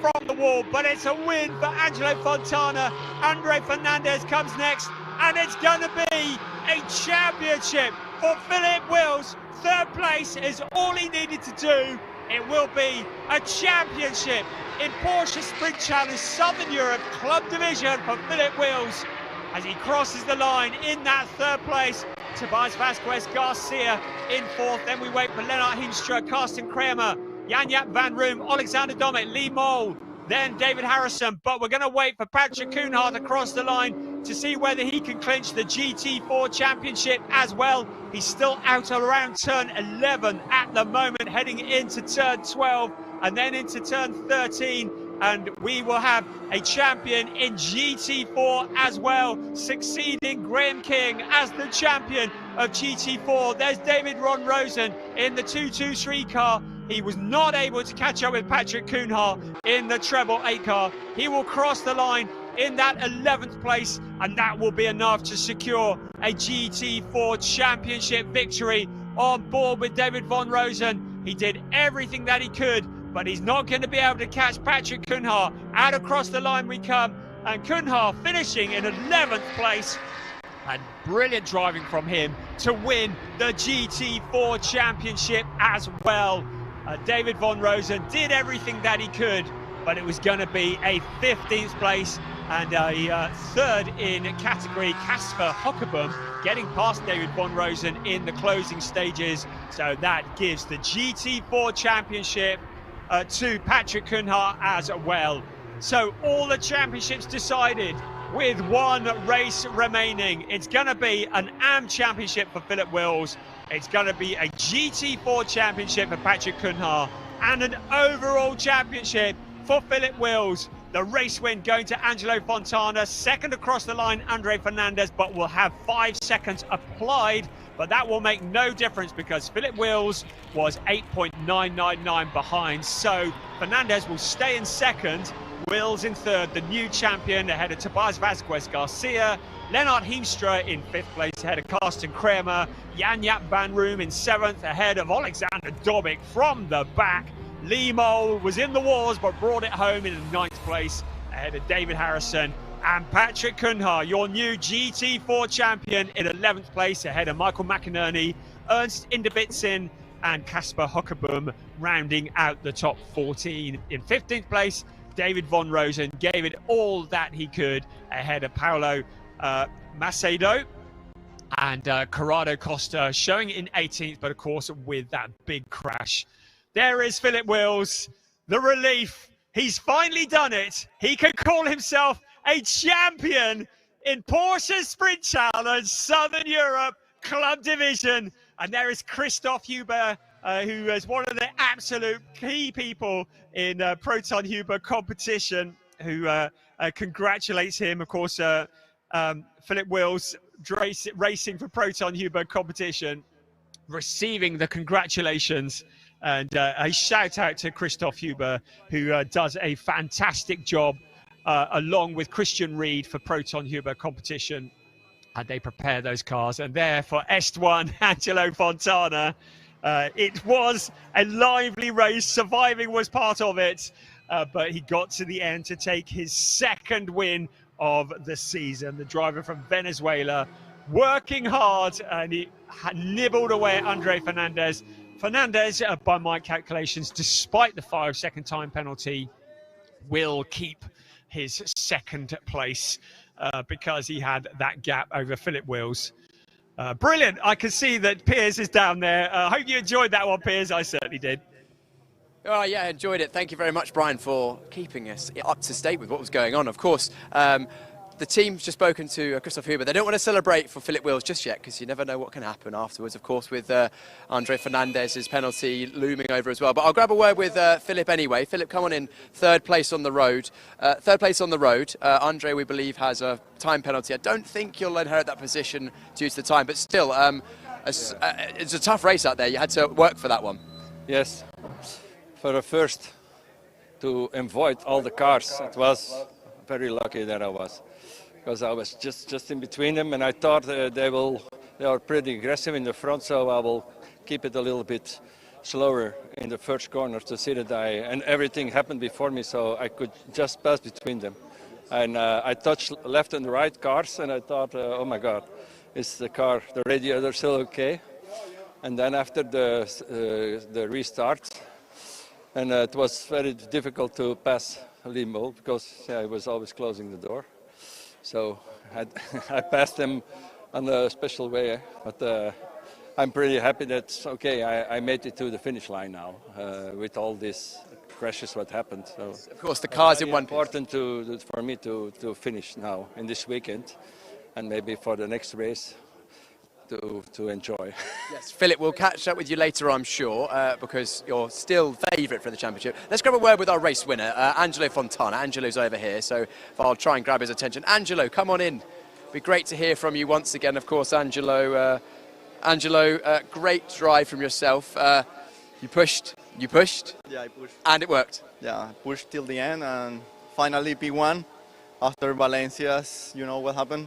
from the wall. But it's a win for Angelo Fontana. Andre Fernandez comes next, and it's going to be a championship for Philip Wills. Third place is all he needed to do. It will be a championship in Porsche Sprint Challenge Southern Europe Club Division for Philip Wills as he crosses the line in that third place. Tobias Vasquez Garcia in fourth. Then we wait for Lennart Hiemstra, Karsten Kramer, Jan-Jaap van Room, Alexander Domek, Lee Mole, then David Harrison. But we're going to wait for Patrick Koenhart across the line to see whether he can clinch the GT4 championship as well. He's still out around turn 11 at the moment, heading into turn 12 and then into turn 13. And we will have a champion in GT4 as well, succeeding Graham King as the champion of GT4. There's David Ron Rosen in the 223 car. He was not able to catch up with Patrick Koenhart in the treble 8 car. He will cross the line in that 11th place, and that will be enough to secure a GT4 championship victory on board with David Von Rosen. He did everything that he could, but he's not going to be able to catch Patrick Koenhart. Out across the line we come, and Koenhart finishing in 11th place. And brilliant driving from him to win the GT4 championship as well. David Von Rosen did everything that he could, but it was going to be a 15th place and a third in category. Casper Hockebom getting past David Von Rosen in the closing stages. So that gives the GT4 championship to Patrick Koenhart as well. So all the championships decided with one race remaining. It's going to be an AM championship for Philip Wills. It's going to be a GT4 championship for Patrick Koenhart and an overall championship for Philip Wills. The race win going to Angelo Fontana. Second across the line, Andre Fernandez, but will have 5 seconds applied. But that will make no difference because Philip Wills was 8.999 behind. So Fernandez will stay in second. Wills in third, the new champion ahead of Tobias Vasquez Garcia. Lennart Hiemstra in 5th place ahead of Karsten Kramer. Jan-Jaap van Room in 7th ahead of Alexander Domek from the back. Lee Mole was in the wars but brought it home in 9th place ahead of David Harrison. And Patrick Koenhart, your new GT4 champion, in 11th place ahead of Michael McInerney, Ernst Inderbitzin and Casper Hockebom, rounding out the top 14. In 15th place, David Von Rosen gave it all that he could ahead of Paolo Macedo and Corrado Costa, showing it in 18th, but of course with that big crash. There is Philip Wills, the relief. He's finally done it. He can call himself a champion in Porsche Sprint Challenge Southern Europe Club Division. And there is Christoph Huber, who is one of the absolute key people in Proton Huber competition, who congratulates him. Of course, Philip Wills racing for Proton Huber competition, receiving the congratulations. And a shout out to Christoph Huber, who does a fantastic job along with Christian Reed for Proton Huber competition. And they prepare those cars. And there for Est1, Angelo Fontana. It was a lively race. Surviving was part of it. But he got to the end to take his second win of the season. The driver from Venezuela working hard, and he nibbled away at Andre Fernandez. Fernandez, by my calculations, despite the 5-second time penalty, will keep his second place because he had that gap over Philip Wills. Brilliant. I can see that Piers is down there. I hope you enjoyed that one, Piers. I certainly did. Oh, yeah, I enjoyed it. Thank you very much, Brian, for keeping us up to date with what was going on. Of course, the team's just spoken to Christoph Huber. They don't want to celebrate for Philip Wills just yet because you never know what can happen afterwards, of course, with Andre Fernandez's penalty looming over as well. But I'll grab a word with Philip anyway. Philip, come on in, third place on the road. Andre, we believe, has a time penalty. I don't think you'll inherit that position due to the time, but still, it's a tough race out there. You had to work for that one. Yes, for the first to avoid all the cars, it was very lucky that I was. Because I was just in between them, and I thought they will they are pretty aggressive in the front, so I will keep it a little bit slower in the first corner to see that and everything happened before me, so I could just pass between them. And I touched left and right cars, and I thought, oh my God, is the radiator still okay? And then after the restart, and it was very difficult to pass Limo because I was always closing the door. So I passed them on a special way, but I'm pretty happy that, okay, I made it to the finish line now with all these crashes what happened. So of course, the car's in one piece. Important for me to finish now in this weekend, and maybe for the next race to enjoy. Yes, Philip, we'll catch up with you later, I'm sure, because you're still favourite for the championship. Let's grab a word with our race winner, Angelo Fontana. Angelo's over here, so I'll try and grab his attention. Angelo, come on in. Be great to hear from you once again, of course, Angelo. Great drive from yourself. You pushed. Yeah, I pushed. And it worked. Yeah, I pushed till the end, and finally P1 after Valencia's, you know what happened.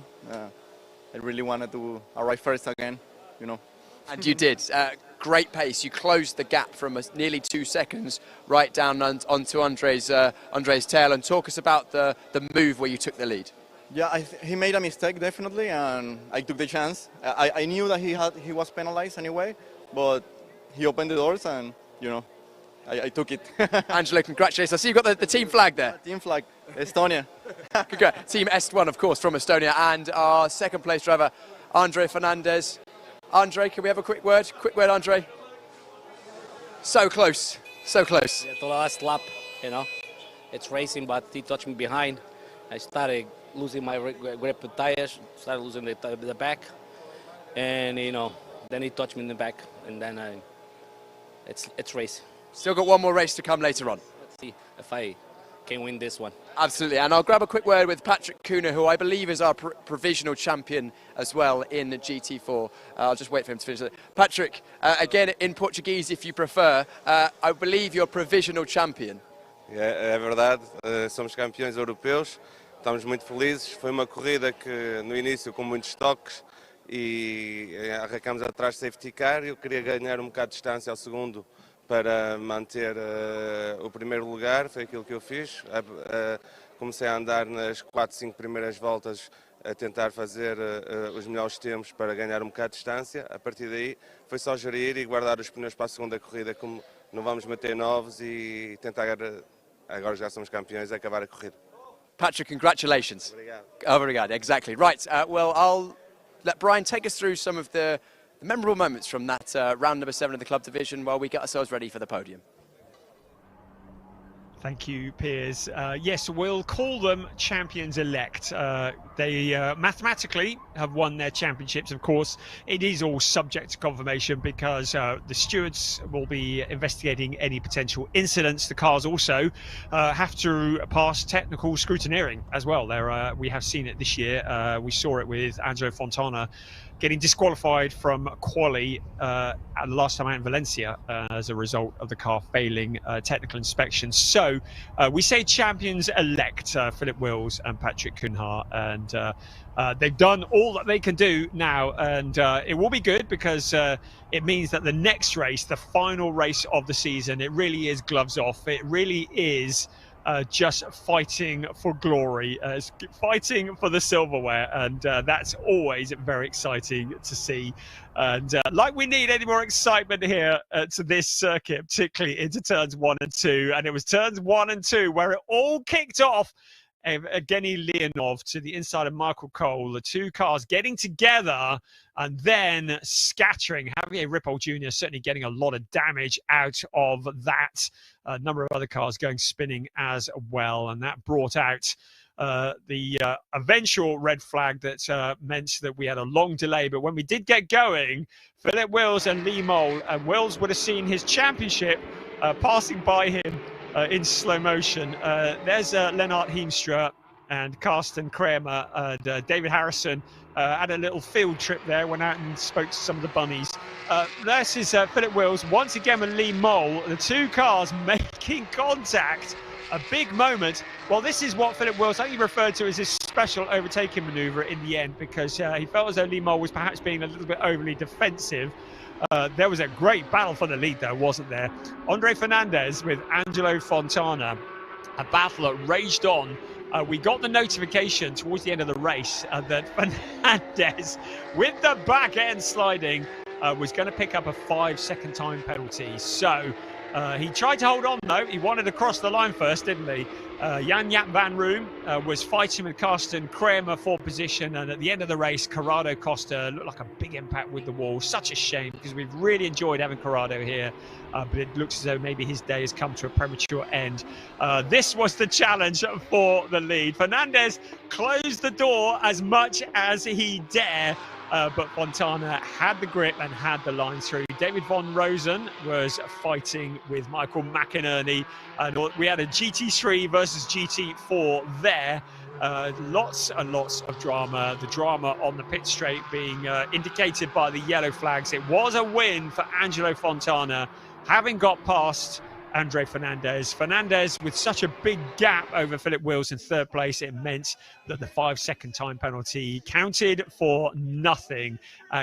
I really wanted to arrive first again, you know. And you did. Great pace. You closed the gap from nearly 2 seconds right down onto Andre's tail. And talk us about the move where you took the lead. Yeah, he made a mistake definitely, and I took the chance. I knew that he was penalized anyway, but he opened the doors, and you know, I took it. Angelo, congratulations. I see you've got the team flag there. Yeah, team flag, Estonia. Congrats. Team S1, of course, from Estonia, and our second place driver, Andre Fernandez. Andre, can we have a quick word? Quick word, Andre. So close, so close. Yeah, to the last lap, you know, it's racing, but he touched me behind. I started losing my grip with tires, started losing the back, and you know, then he touched me in the back, and then it's race. Still got one more race to come later on. Let's see if I can win this one. Absolutely, and I'll grab a quick word with Patrick Kuna, who I believe is our provisional champion as well in the GT4. I'll just wait for him to finish it. Patrick, again in Portuguese if you prefer, I believe you're provisional champion. É verdade, somos campeões europeus, estamos muito felizes. Foi uma corrida que no início com muitos toques e arrancamos atrás de safety car. Eu queria ganhar um bocado de distância ao segundo para manter o primeiro lugar, foi aquilo que eu fiz. Comecei a andar nas 4, 5 primeiras voltas a tentar fazer os melhores tempos para ganhar um bocado de distância. A partir daí foi só gerir e guardar os pneus para a segunda corrida, como não vamos meter novos e tentar, agora já somos campeões, acabar a corrida. Patrick, congratulations. Obrigado. Obrigado, exactly. Right, well, I'll let Brian take us through some of the memorable moments from that round number 7 of the club division while we get ourselves ready for the podium. Thank you, Piers. Yes, we'll call them champions-elect. They mathematically have won their championships, of course. It is all subject to confirmation because the stewards will be investigating any potential incidents. The cars also have to pass technical scrutineering as well. We have seen it this year. We saw it with Angelo Fontana getting disqualified from quali last time out in Valencia as a result of the car failing technical inspection. So we say champions-elect, Philip Wills and Patrick Cunha, and they've done all that they can do now, and it will be good because it means that the next race, the final race of the season, it really is gloves off. It really is just fighting for glory, fighting for the silverware, and that's always very exciting to see. And like we need any more excitement here to this circuit, particularly into turns 1 and 2. And it was turns 1 and 2 where it all kicked off. Evgeny Leonov to the inside of Michael Cole, the two cars getting together and then scattering. Javier Ripoll Jr. certainly getting a lot of damage out of that. A number of other cars going spinning as well, and that brought out the eventual red flag that meant that we had a long delay. But when we did get going, Philip Wills and Lee Mole, and Wills would have seen his championship passing by him in slow motion. There's Lennart Heemstra and Karsten Kramer and David Harrison had a little field trip there, went out and spoke to some of the bunnies. This is Philip Wills once again with Lee Mole, the two cars making contact. A big moment. Well, this is what Philip Wills, I think he referred to as his special overtaking manoeuvre in the end, because he felt as though Limol was perhaps being a little bit overly defensive. There was a great battle for the lead, though, wasn't there? Andre Fernandez with Angelo Fontana. A battle that raged on. We got the notification towards the end of the race that Fernandez, with the back end sliding, was going to pick up a 5-second time penalty. So he tried to hold on, though. He wanted to cross the line first, didn't he? Jan-Jaap van Room was fighting with Karsten Kramer for position, and at the end of the race, Corrado Costa looked like a big impact with the wall. Such a shame, because we've really enjoyed having Corrado here, but it looks as though maybe his day has come to a premature end. This was the challenge for the lead. Fernandez closed the door as much as he dare, but Fontana had the grip and had the line through. David Von Rosen was fighting with Michael McInerney, and we had a GT3 versus GT4 there. Lots and lots of drama. The drama on the pit straight being indicated by the yellow flags. It was a win for Angelo Fontana, having got past Andre Fernandez. Fernandez with such a big gap over Philip Wills in third place, it meant that the 5-second time penalty counted for nothing.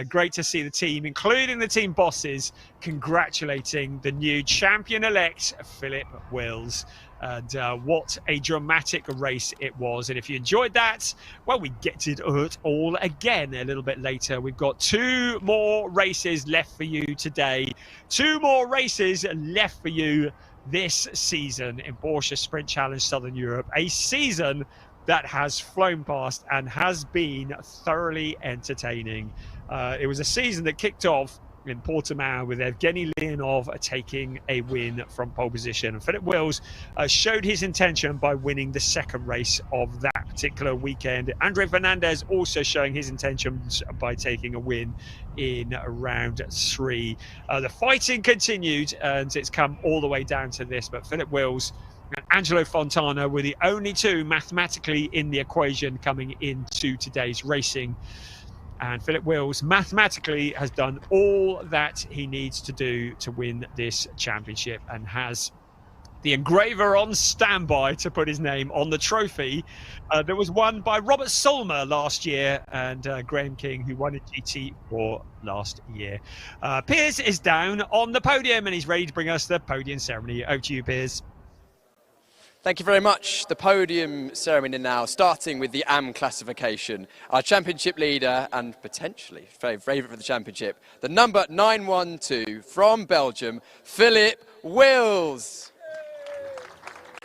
Great to see the team, including the team bosses, congratulating the new champion-elect Philip Wills. And what a dramatic race it was. And if you enjoyed that, well, we get to it all again a little bit later. We've got 2 more races left for you today. 2 more races left for you this season in Porsche Sprint Challenge Southern Europe. A season that has flown past and has been thoroughly entertaining. It was a season that kicked off in Portimão with Evgeny Leonov taking a win from pole position. And Philip Wills showed his intention by winning the second race of that particular weekend. Andre Fernandez also showing his intentions by taking a win in round 3. The fighting continued, and it's come all the way down to this, but Philip Wills and Angelo Fontana were the only 2 mathematically in the equation coming into today's racing. And Philip Wills mathematically has done all that he needs to do to win this championship, and has the engraver on standby to put his name on the trophy that was won by Robert Solmer last year, and Graham King, who won a GT4 last year. Piers is down on the podium, and he's ready to bring us the podium ceremony. Over to you, Piers. Thank you very much. The podium ceremony now, starting with the AM classification. Our championship leader, and potentially favourite for the championship, the number 912 from Belgium, Philip Wills.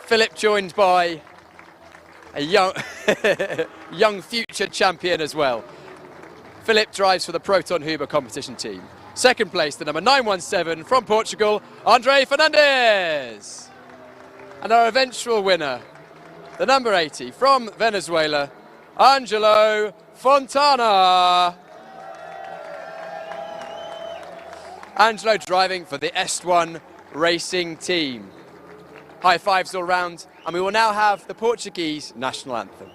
Philip joined by a young future champion as well. Philip drives for the Proton Huber competition team. Second place, the number 917 from Portugal, Andre Fernandez. And our eventual winner, the number 80 from Venezuela, Angelo Fontana. Angelo driving for the S1 racing team. High fives all round, and we will now have the Portuguese national anthem.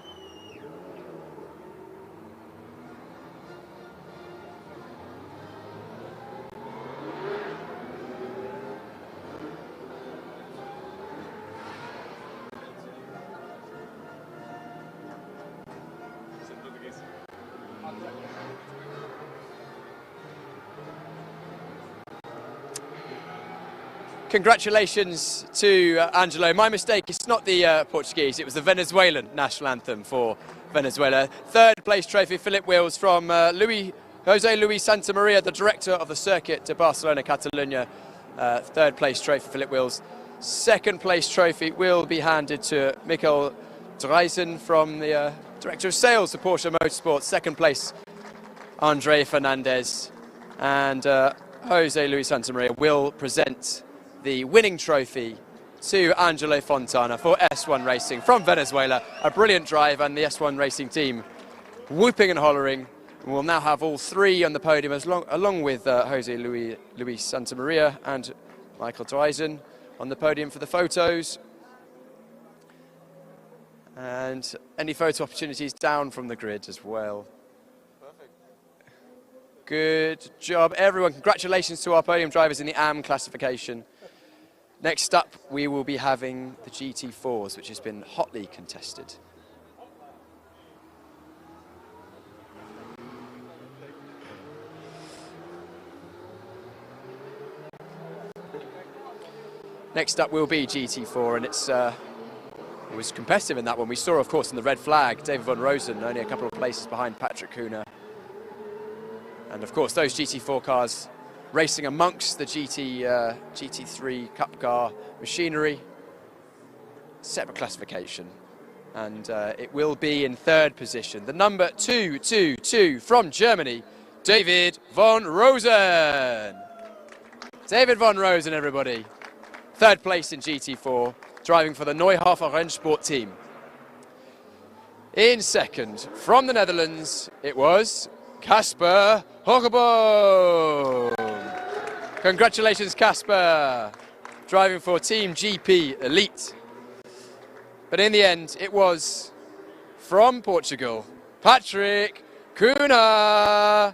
Congratulations to Angelo. My mistake, it's not the Portuguese, it was the Venezuelan national anthem for Venezuela. Third place trophy, Philip Wills from Jose Luis Santamaria, the director of the circuit to Barcelona, Catalunya. Third place trophy, Philip Wills. Second place trophy will be handed to Michael Dreisen from the director of sales to Porsche Motorsport. Second place, Andre Fernandez. And Jose Luis Santamaria will present the winning trophy to Angelo Fontana for S1 Racing from Venezuela. A brilliant drive, and the S1 Racing team whooping and hollering. We'll now have all 3 on the podium, along with Jose Luis Santamaria and Michael Dreisen on the podium for the photos. And any photo opportunities down from the grid as well. Good job, everyone. Congratulations to our podium drivers in the AM classification. Next up, we will be having the GT4s, which has been hotly contested. Next up will be GT4, and it was competitive in that one. We saw, of course, in the red flag, David van Rosen only a couple of places behind Patrick Kuhne. And of course, those GT4 cars racing amongst the GT3 Cup car machinery. Separate classification. And it will be in third position. The number 222 from Germany, David van Rosen. David van Rosen, everybody. Third place in GT4, driving for the Neuhofer Rennsport team. In second, from the Netherlands, it was Casper Hoggeboom. Congratulations, Casper, driving for Team GP Elite. But in the end, it was from Portugal, Patrick Kuhne.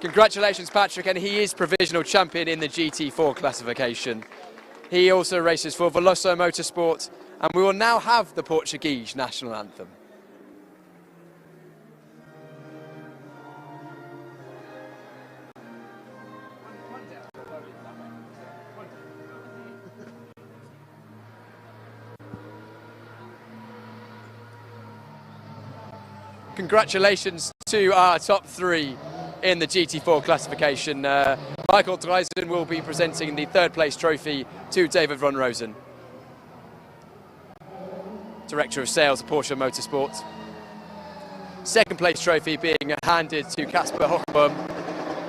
Congratulations, Patrick, and he is provisional champion in the GT4 classification. He also races for Veloso Motorsport, and we will now have the Portuguese national anthem. Congratulations to our top three in the GT4 classification. Michael Dreisen will be presenting the third place trophy to David van Rosen, Director of Sales at Porsche Motorsport. Second place trophy being handed to Casper Hoggeboom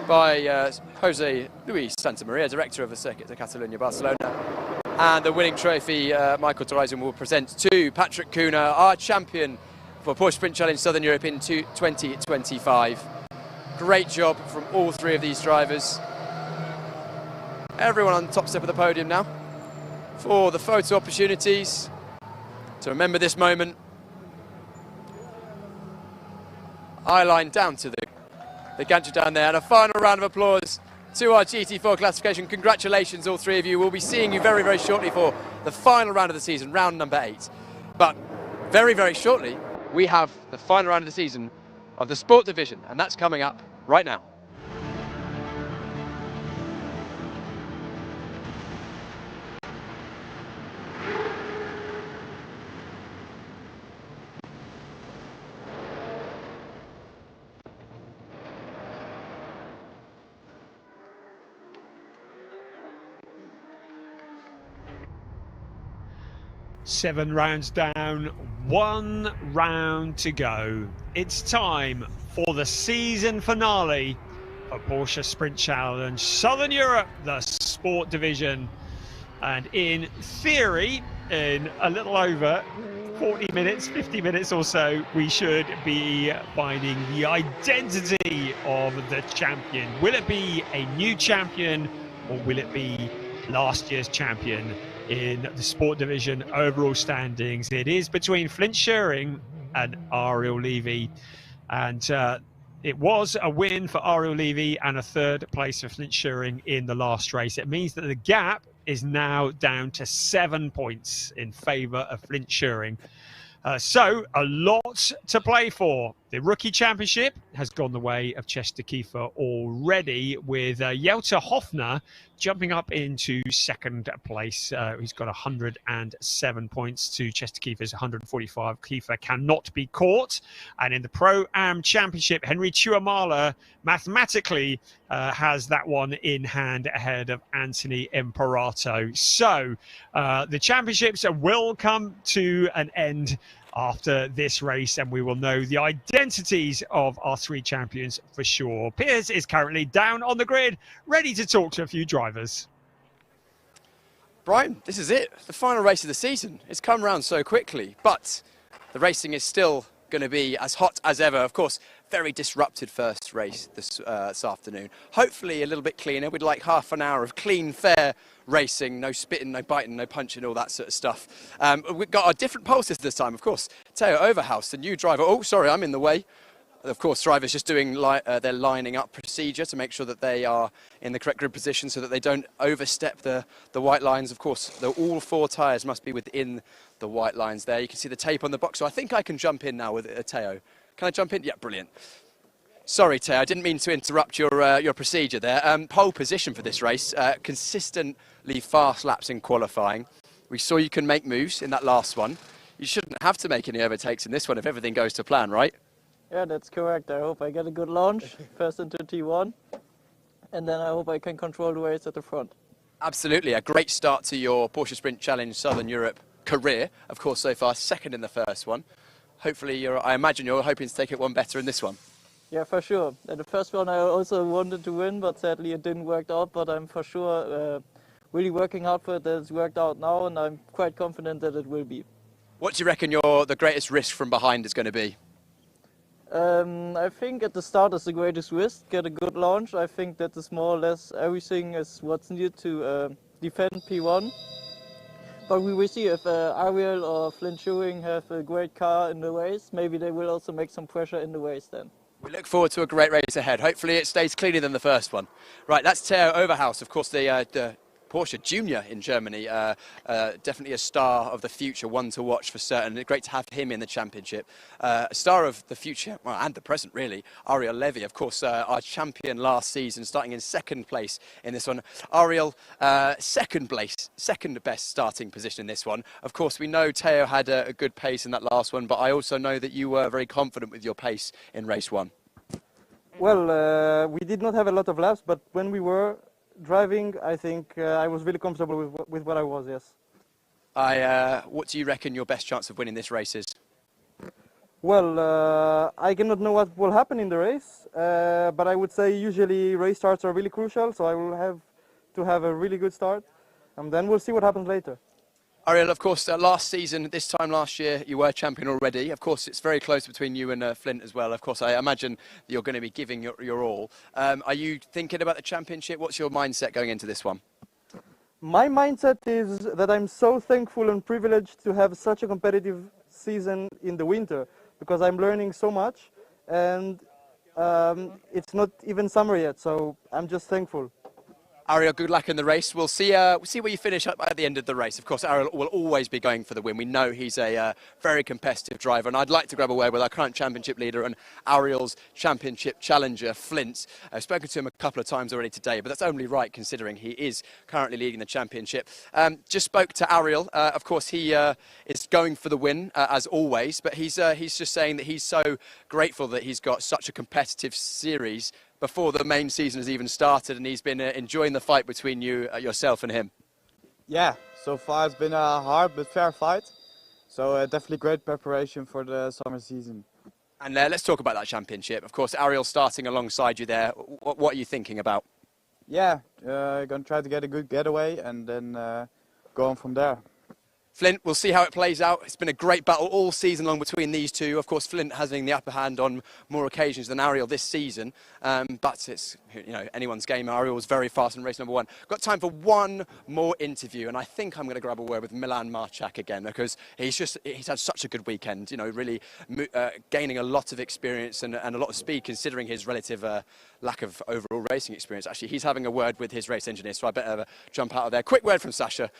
by Jose Luis Santamaria, Director of the Circuit de Catalunya Barcelona. And the winning trophy Michael Dreisen will present to Patrick Kuhne, our champion for Porsche Sprint Challenge Southern Europe in 2025. Great job from all three of these drivers. Everyone on the top step of the podium now for the photo opportunities. To remember this moment, eye line down to the gantry down there, and a final round of applause to our GT4 classification. Congratulations, all three of you. We'll be seeing you very, very shortly for the final round of the season, round number 8. But very, very shortly, we have the final round of the season of the Sport Division, and that's coming up right now. Seven rounds down, 1 round to go. It's time for the season finale of Porsche Sprint Challenge Southern Europe, the Sport Division. And in theory, in a little over 40 minutes, 50 minutes or so, we should be finding the identity of the champion. Will it be a new champion, or will it be last year's champion? In the Sport Division overall standings, it is between Flint Scheuring and Ariel Levy, and it was a win for Ariel Levy and a third place for Flint Scheuring in the last race. It means that the gap is now down to 7 points in favour of Flint Scheuring. So a lot to play for. The Rookie Championship has gone the way of Chester Kiefer already, with Jelter Hofner jumping up into second place. He's got 107 points to Chester Kiefer's 145. Kiefer cannot be caught. And in the Pro-Am Championship, Henry Tuamala mathematically has that one in hand ahead of Anthony Imperato. So the championships will come to an end after this race, and we will know the identities of our three champions for sure. Piers is currently down on the grid, ready to talk to a few drivers. Brian, this is it, the final race of the season. It's come around so quickly, but the racing is still going to be as hot as ever. Of course, very disrupted first race this afternoon. Hopefully a little bit cleaner. We'd like half an hour of clean, fair racing, no spitting, no biting, no punching, all that sort of stuff. We've got our different pulses this time, of course. Theo Overhouse, the new driver. Oh, sorry, I'm in the way. Of course, drivers just doing their lining up procedure to make sure that they are in the correct grid position so that they don't overstep the white lines. Of course, all 4 tyres must be within the white lines there. You can see the tape on the box. So I think I can jump in now with Theo. Can I jump in? Yeah, brilliant. Sorry, Tay, I didn't mean to interrupt your procedure there. Pole position for this race, consistently fast laps in qualifying. We saw you can make moves in that last one. You shouldn't have to make any overtakes in this one if everything goes to plan, right? Yeah, that's correct. I hope I get a good launch, first into T1, and then I hope I can control the race at the front. Absolutely, a great start to your Porsche Sprint Challenge Southern Europe career. Of course, so far, second in the first one. Hopefully, I imagine you're hoping to take it one better in this one. Yeah, for sure. And the first one I also wanted to win, but sadly it didn't work out. But I'm for sure really working hard for it that it's worked out now, and I'm quite confident that it will be. What do you reckon the greatest risk from behind is going to be? I think at the start is the greatest risk, get a good launch. I think that is more or less everything is what's needed to defend P1. But we will see if Ariel or Flint Schuring have a great car in the race. Maybe they will also make some pressure in the race then. We look forward to a great race ahead. Hopefully it stays cleaner than the first one. Right, that's Theo Overhaus, of course, the Porsche Junior in Germany. Definitely a star of the future, one to watch for certain. Great to have him in the championship. A star of the future, well, and the present really, Ariel Levy, of course, our champion last season, starting in second place in this one. Ariel, second best starting position in this one. Of course, we know Theo had a good pace in that last one, but I also know that you were very confident with your pace in race one. Well, we did not have a lot of laps, but when we were driving, I think I was really comfortable with what I was, yes. What do you reckon your best chance of winning this race is? Well, I cannot know what will happen in the race, but I would say usually race starts are really crucial, so I will have to have a really good start, and then we'll see what happens later. Ariel, of course, last season, this time last year, you were champion already. Of course, it's very close between you and Flint as well. Of course, I imagine you're going to be giving your all. Are you thinking about the championship? What's your mindset going into this one? My mindset is that I'm so thankful and privileged to have such a competitive season in the winter, because I'm learning so much, and it's not even summer yet, so I'm just thankful. Ariel, good luck in the race. We'll see where you finish up at the end of the race. Of course, Ariel will always be going for the win. We know he's a very competitive driver, and I'd like to grab a word with our current championship leader and Ariel's championship challenger, Flint. I've spoken to him a couple of times already today, but that's only right considering he is currently leading the championship. Just spoke to Ariel. Of course, he is going for the win, as always, but he's just saying that he's so grateful that he's got such a competitive series before the main season has even started, and he's been enjoying the fight between yourself and him. Yeah, so far it's been a hard but fair fight. So definitely great preparation for the summer season. And let's talk about that championship. Of course, Ariel starting alongside you there. What are you thinking about? Yeah, going to try to get a good getaway and then go on from there. Flint, we'll see how it plays out. It's been a great battle all season long between these two. Of course, Flint having the upper hand on more occasions than Ariel this season. But it's anyone's game. Ariel was very fast in race number one. Got time for one more interview, and I think I'm going to grab a word with Milan Marchak again, because he's had such a good weekend. Really gaining a lot of experience and a lot of speed, considering his relative lack of overall racing experience. Actually, he's having a word with his race engineer, so I better jump out of there. Quick word from Sasha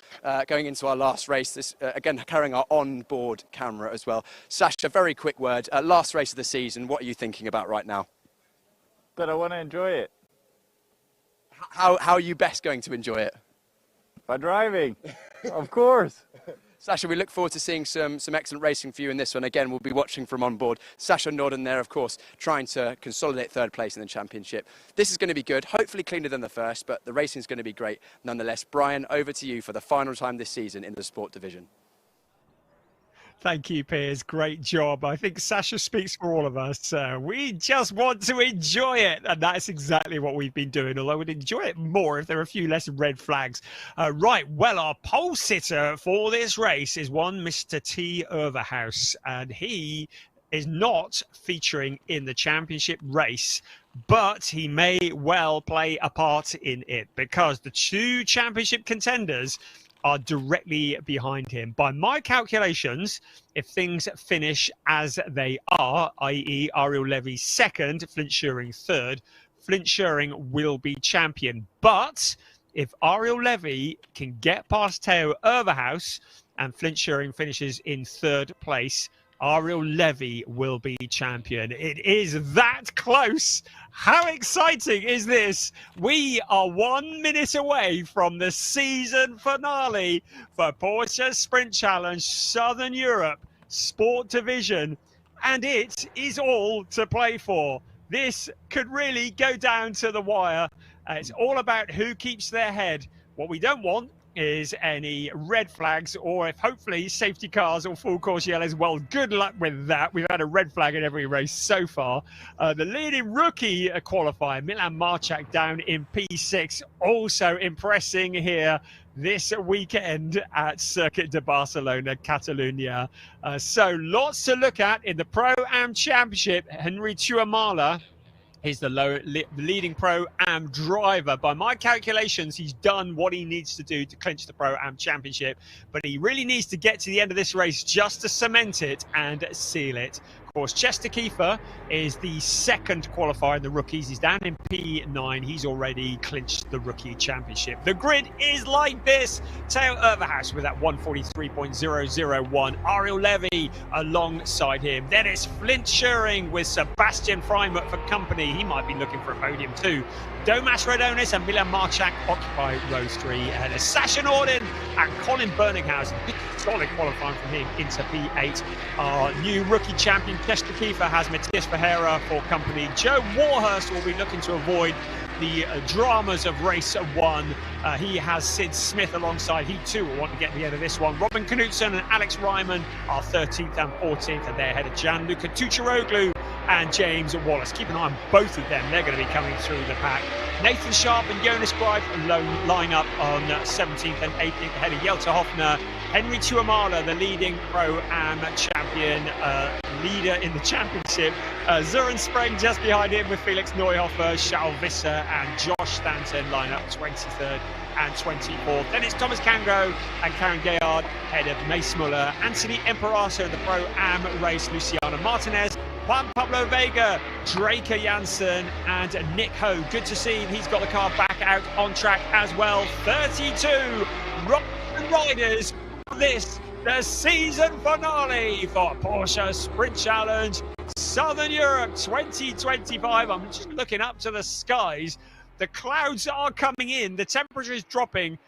going into our last race. Again, carrying our on-board camera as well. Sasha, very quick word. Last race of the season, what are you thinking about right now? That I want to enjoy it. How are you best going to enjoy it? By driving, of course. Sasha, we look forward to seeing some excellent racing for you in this one. Again, we'll be watching from on board. Sasha Norden there, of course, trying to consolidate third place in the championship. This is going to be good, hopefully cleaner than the first, but the racing is going to be great nonetheless. Brian, over to you for the final time this season in the Sport Division. Thank you, Piers. Great job. I think Sasha speaks for all of us. We just want to enjoy it. And that's exactly what we've been doing, although we'd enjoy it more if there were a few less red flags. Right. Well, our pole sitter for this race is one Mr. T. Overhaus, and he is not featuring in the championship race, but he may well play a part in it, because the two championship contenders are directly behind him. By my calculations, if things finish as they are, i.e. Ariel Levy second, Flint Schuring third, Flint Schuring will be champion. But if Ariel Levy can get past Theo Overhaus and Flint Schuring finishes in third place, Ariel Levy will be champion. It is that close. How exciting is this? We are 1 minute away from the season finale for Porsche Sprint Challenge Southern Europe Sport Division, and it is all to play for. This could really go down to the wire. It's all about who keeps their head. What we don't want is any red flags, or if hopefully safety cars or full course yellows. Well, good luck with that. We've had a red flag in every race so far. The leading rookie qualifier, Milan Marchak, down in P6, also impressing here this weekend at Circuit de Barcelona, Catalunya. So lots to look at in the Pro-Am Championship. Henry Tuamala is the leading Pro-Am driver. By my calculations, he's done what he needs to do to clinch the Pro-Am Championship, but he really needs to get to the end of this race just to cement it and seal it. Of course, Chester Kiefer is the second qualifier in the rookies. He's down in P9. He's already clinched the rookie championship. The grid is like this. Theo Overhaus with that 143.001. Ariel Levy alongside him. Then it's Flint Schuring with Sebastian Freimut for company. He might be looking for a podium too. Domas Radonis and Milan Marchak occupy row 3. And it's Sasha Norden and Colin Berninghausen. Solid qualifying from him into P8. Our new rookie champion, Chester Kiefer, has Matthias Ferreira for company. Joe Warhurst will be looking to avoid the dramas of race 1. He has Sid Smith alongside. He too will want to get to the end of this one. Robin Knutson and Alex Ryman are 13th and 14th, and they're ahead of Gianluca Tucharoglu and James Wallace. Keep an eye on both of them. They're going to be coming through the pack. Nathan Sharp and Jonas Greif line up on 17th and 18th ahead of Jelta Hoffner. Henry Tuamala, the leading Pro-Am champion, leader in the championship. Søren Spreng just behind him with Felix Neuhofer, Charles Visser and Josh Stanton line up 23rd and 24th. Then it's Thomas Cangro and Karen Gayard ahead of Mace Muller. Anthony Imperato, the Pro-Am race, Luciano Martinez, Juan Pablo Vega, Draker Janssen and Nick Ho. Good to see he's got the car back out on track as well. 32 riders. This, the season finale for Porsche Sprint Challenge Southern Europe 2025. I'm just looking up to the skies. The clouds are coming in. The temperature is dropping.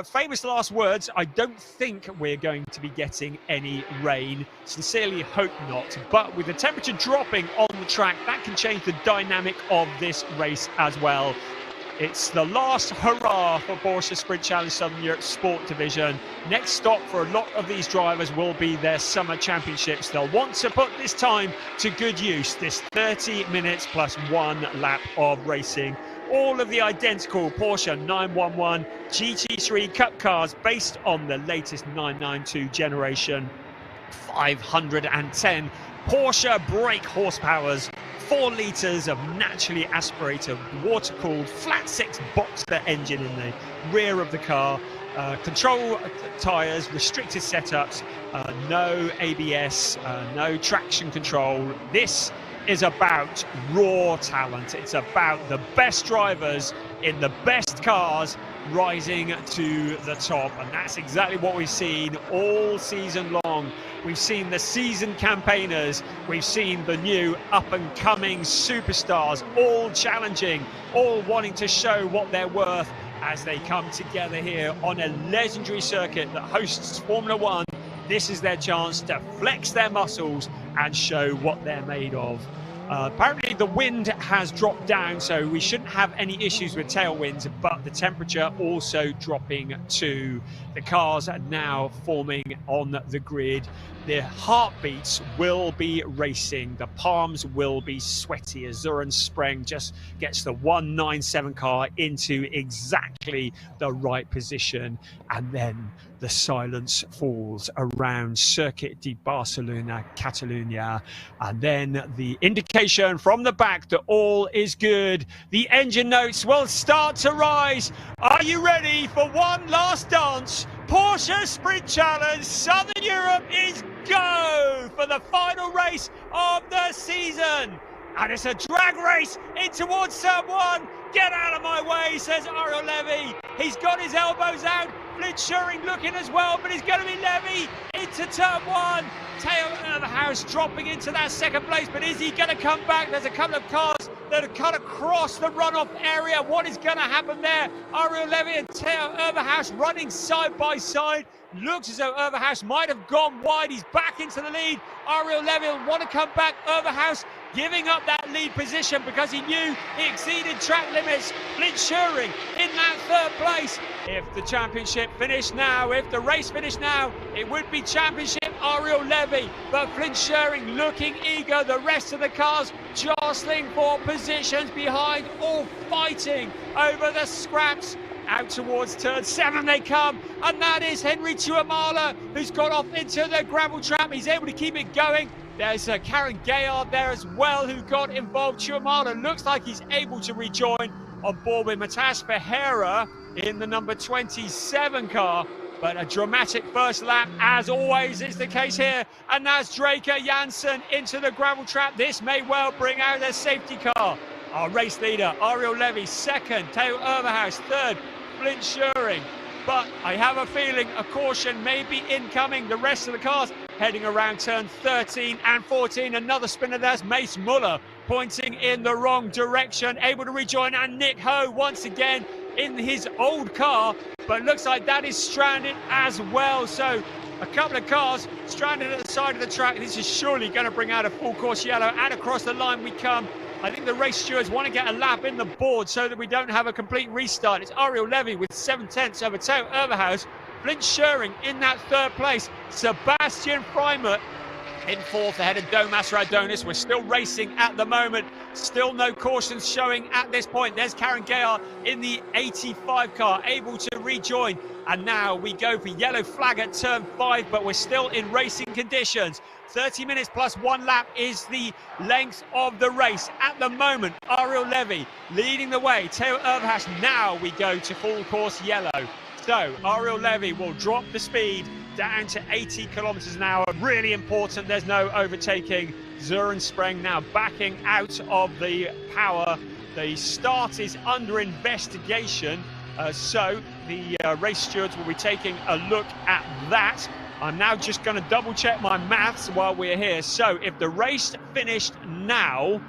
Famous last words. I don't think we're going to be getting any rain. Sincerely hope not. But with the temperature dropping on the track, that can change the dynamic of this race as well. It's the last hurrah for Porsche Sprint Challenge Southern Europe Sport Division. Next stop for a lot of these drivers will be their summer championships. They'll want to put this time to good use, this 30 minutes plus 1 lap of racing. All of the identical Porsche 911 GT3 Cup cars based on the latest 992 generation. 510 Porsche brake horsepowers. 4 litres of naturally aspirated, water-cooled, flat-six Boxster engine in the rear of the car. Control tyres, restricted setups, no ABS, no traction control. This is about raw talent. It's about the best drivers in the best cars rising to the top, and that's exactly what we've seen all season long. We've seen the seasoned campaigners, we've seen the new up-and-coming superstars, all challenging, all wanting to show what they're worth as they come together here on a legendary circuit that hosts Formula One. This is their chance to flex their muscles and show what they're made of. Apparently the wind has dropped down, so we shouldn't have any issues with tailwinds, but the temperature also dropping too. The cars are now forming on the grid. The heartbeats will be racing. The palms will be sweaty as Søren Spreng just gets the 197 car into exactly the right position. And then the silence falls around Circuit de Barcelona, Catalunya. And then the indication from the back that all is good. The engine notes will start to rise. Are you ready for one last dance? Porsche Sprint Challenge Southern Europe is go for the final race of the season. And it's a drag race in towards turn 1. Get out of my way, says Ariel Levy. He's got his elbows out. Flint Schuring looking as well, but it's going to be Levy into into turn one. Teo Urberhaus dropping into that second place, but is he going to come back? There's a couple of cars that have cut across the runoff area. What is going to happen there? Ariel Levy and Teo Urberhaus running side by side. Looks as though Urberhaus might have gone wide. He's back into the lead. Ariel Levy will want to come back. Urberhaus giving up that lead position because he knew he exceeded track limits. Flint Schuring in that third place. If the championship finished now, if the race finished now, it would be championship Ariel Levy. But Flint Schuring looking eager. The rest of the cars jostling for positions behind, all fighting over the scraps. Out towards turn 7 they come, and that is Henry Tuamala, who's got off into the gravel trap. He's able to keep it going. There's Karen Gayard there as well, who got involved. Tuamala looks like he's able to rejoin on board with Matas Ferreira in the number 27 car. But a dramatic first lap, as always is the case here. And that's Draker Janssen into the gravel trap. This may well bring out their safety car. Our race leader, Ariel Levy, second. Teo Urberhaus, third. Flint Schuring. But I have a feeling a caution may be incoming. The rest of the cars heading around turn 13 and 14. Another spinner, there's Mace Muller pointing in the wrong direction. Able to rejoin, and Nick Ho once again in his old car. But looks like that is stranded as well. So a couple of cars stranded at the side of the track. This is surely going to bring out a full course yellow. And across the line we come. I think the race stewards want to get a lap in the board so that we don't have a complete restart. It's Ariel Levy with 7/10 over Teo Urberhaus. Flint Schuring in that third place. Sebastian Freimert in fourth ahead of Domas Radonis. We're still racing at the moment. Still no cautions showing at this point. There's Karen Gayard in the 85 car, able to rejoin. And now we go for yellow flag at turn 5, but we're still in racing conditions. 30 minutes plus 1 lap is the length of the race. At the moment, Ariel Levy leading the way. Teo Urberhaus, now we go to full course yellow. So Ariel Levy will drop the speed down to 80 kilometers an hour. Really important, there's no overtaking. Søren Spreng now backing out of the power. The start is under investigation. So the race stewards will be taking a look at that. I'm now just going to double check my maths while we're here. So if the race finished now,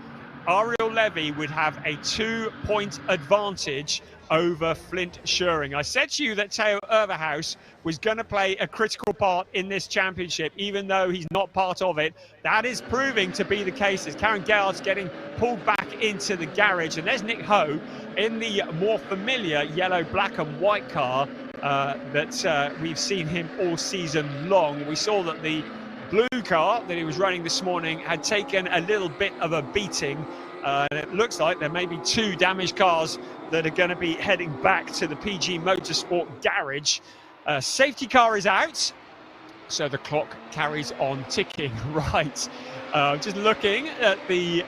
Ariel Levy would have a 2-point advantage over Flint Schuring. I said to you that Teo Urberhaus was going to play a critical part in this championship, even though he's not part of it. That is proving to be the case as Karen Gayard's getting pulled back into the garage. And there's Nick Ho in the more familiar yellow, black and white car that we've seen him all season long. We saw that the blue car that he was running this morning had taken a little bit of a beating. And it looks like there may be 2 damaged cars that are going to be heading back to the PG Motorsport garage. Safety car is out, so the clock carries on ticking. Right, just looking at the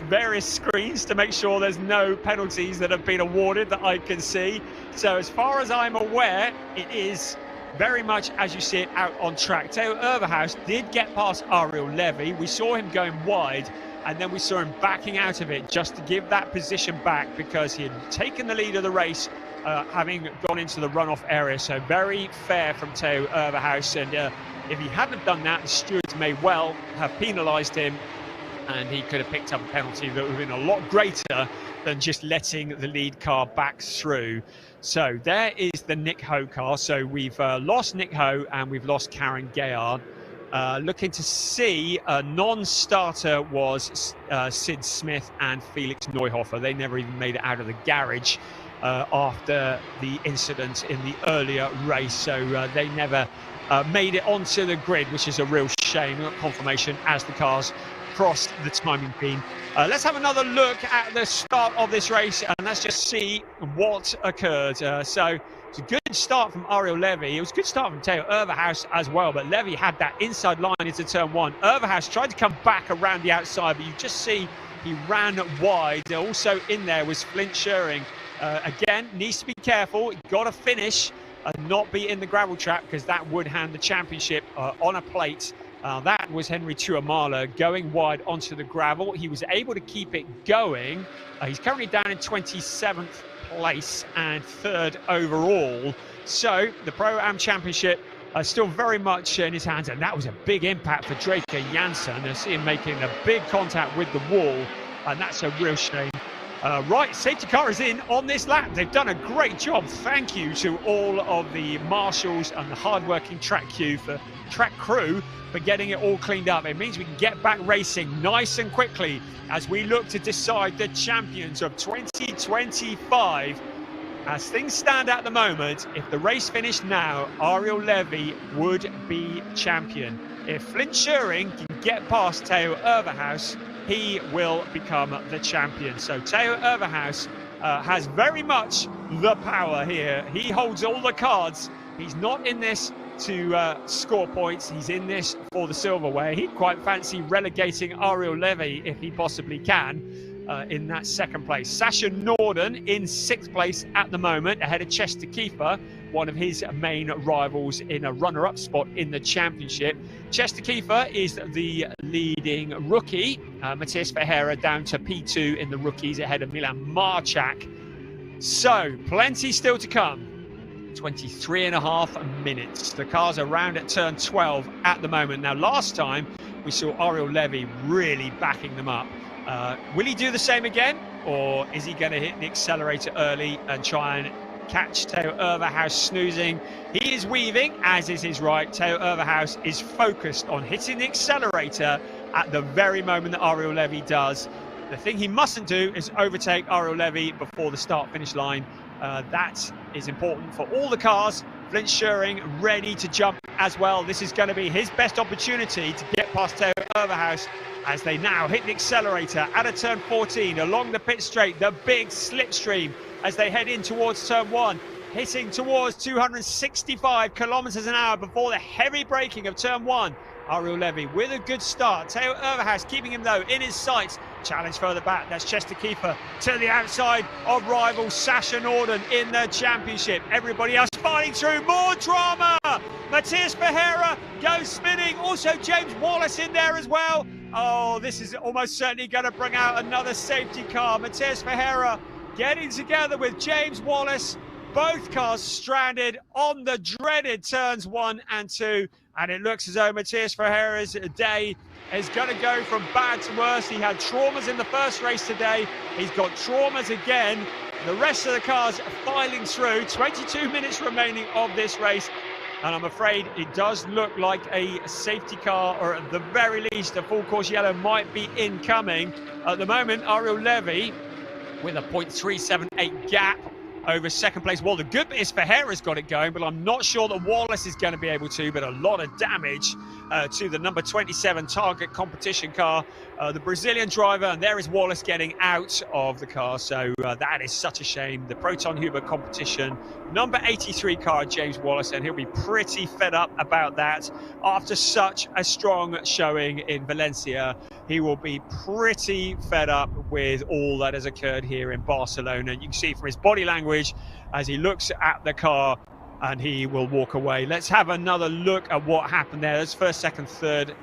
various screens to make sure there's no penalties that have been awarded that I can see. So as far as I'm aware, it is very much as you see it out on track. Teo Urberhaus did get past Ariel Levy. We saw him going wide, and then we saw him backing out of it just to give that position back because he had taken the lead of the race, having gone into the runoff area. So very fair from Teo Urberhaus, and if he hadn't done that, the stewards may well have penalised him, and he could have picked up a penalty that would have been a lot greater than just letting the lead car back through. So there is the Nick Ho car. So we've lost Nick Ho and we've lost Karen Gayard. Looking to see a non-starter was Sid Smith and Felix Neuhofer. They never even made it out of the garage after the incident in the earlier race. So they never made it onto the grid, which is a real shame. We got confirmation as the cars crossed the timing pin. Let's have another look at the start of this race and let's just see what occurred. So it's a good start from Ariel Levy. It was a good start from Teo Urberhaus as well, but Levy had that inside line into turn 1. Urberhaus tried to come back around the outside, but you just see he ran wide. Also in there was Flint Schuring. Again, needs to be careful. Got to finish and not be in the gravel trap because that would hand the championship on a plate. That was Henry Tuamala going wide onto the gravel. He was able to keep it going. He's currently down in 27th place and 3rd overall. So the Pro-Am Championship still very much in his hands, and that was a big impact for Draker Janssen. I see him making a big contact with the wall, and that's a real shame. Right, safety car is in on this lap. They've done a great job. Thank you to all of the marshals and the hard-working track crew for getting it all cleaned up. It means we can get back racing nice and quickly as we look to decide the champions of 2025. As things stand at the moment, if the race finished now, Ariel Levy would be champion. If Flint Schuring can get past Theo Overhaus, he will become the champion. So Theo Overhaus has very much the power here. He holds all the cards. He's not in this to score points. He's in this for the silverware. He'd quite fancy relegating Ariel Levy if he possibly can in that second place. Sasha Norden in 6th place at the moment, ahead of Chester Kiefer, one of his main rivals in a runner-up spot in the championship. Chester Kiefer is the leading rookie. Matthias Ferreira down to P2 in the rookies, ahead of Milan Marchak. So plenty still to come. 23.5 minutes. The cars are round at turn 12 at the moment. Now, last time we saw Ariel Levy really backing them up. Will he do the same again, or is he going to hit the accelerator early and try and catch Theo Overhaus snoozing? He is weaving, as is his right. Theo Overhaus is focused on hitting the accelerator at the very moment that Ariel Levy does. The thing he mustn't do is overtake Ariel Levy before the start-finish line. That is important for all the cars. Flint Schuring ready to jump as well. This is going to be his best opportunity to get past Theo Overhaus as they now hit the accelerator at a turn 14 along the pit straight. The big slipstream as they head in towards turn 1, hitting towards 265 kilometers an hour before the heavy braking of turn 1. Ariel Levy with a good start. Theo Overhaus keeping him though in his sights. Challenge further back. That's Chester Kiefer to the outside of rival Sasha Norden in the championship. Everybody else fighting through. More drama. Matthias Ferreira goes spinning. Also James Wallace in there as well. Oh, this is almost certainly going to bring out another safety car. Matthias Ferreira getting together with James Wallace. Both cars stranded on the dreaded turns 1 and 2. And it looks as though Matthias Ferreira's day is going to go from bad to worse. He had traumas in the first race today. He's got traumas again. The rest of the cars filing through. 22 minutes remaining of this race. And I'm afraid it does look like a safety car, or at the very least, a full course yellow might be incoming. At the moment, Ariel Levy with a 0.378 gap over second place. Well, the good bit is Ferreira's got it going, but I'm not sure that Wallace is going to be able to. But a lot of damage to the number 27 Target competition car, the Brazilian driver, and there is Wallace getting out of the car. So that is such a shame. The Proton Huber competition, number 83 car, James Wallace, and he'll be pretty fed up about that after such a strong showing in Valencia. He will be pretty fed up with all that has occurred here in Barcelona. You can see from his body language as he looks at the car, and he will walk away. Let's have another look at what happened there. That's first, second, third.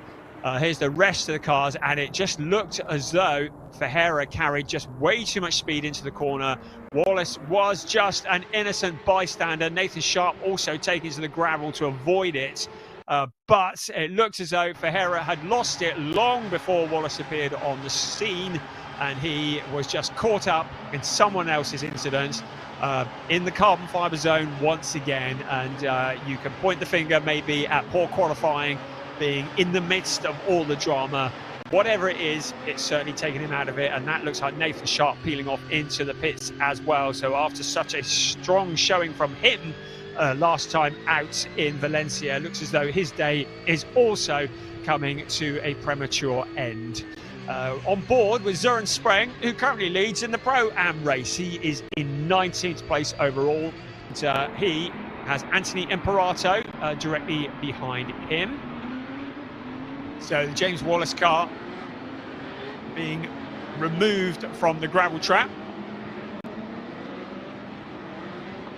Here's the rest of the cars, and it just looked as though Ferreira carried just way too much speed into the corner. Wallace was just an innocent bystander. Nathan Sharp also taking to the gravel to avoid it. But it looked as though Ferreira had lost it long before Wallace appeared on the scene, and he was just caught up in someone else's incident in the carbon fibre zone once again. And you can point the finger maybe at poor qualifying, being in the midst of all the drama. Whatever it is, it's certainly taken him out of it, and that looks like Nathan Sharp peeling off into the pits as well. So after such a strong showing from him last time out in Valencia, looks as though his day is also coming to a premature end. On board with Søren Spreng, who currently leads in the Pro-Am race. He is in 19th place overall. And, he has Anthony Imperato directly behind him. So the James Wallace car being removed from the gravel trap.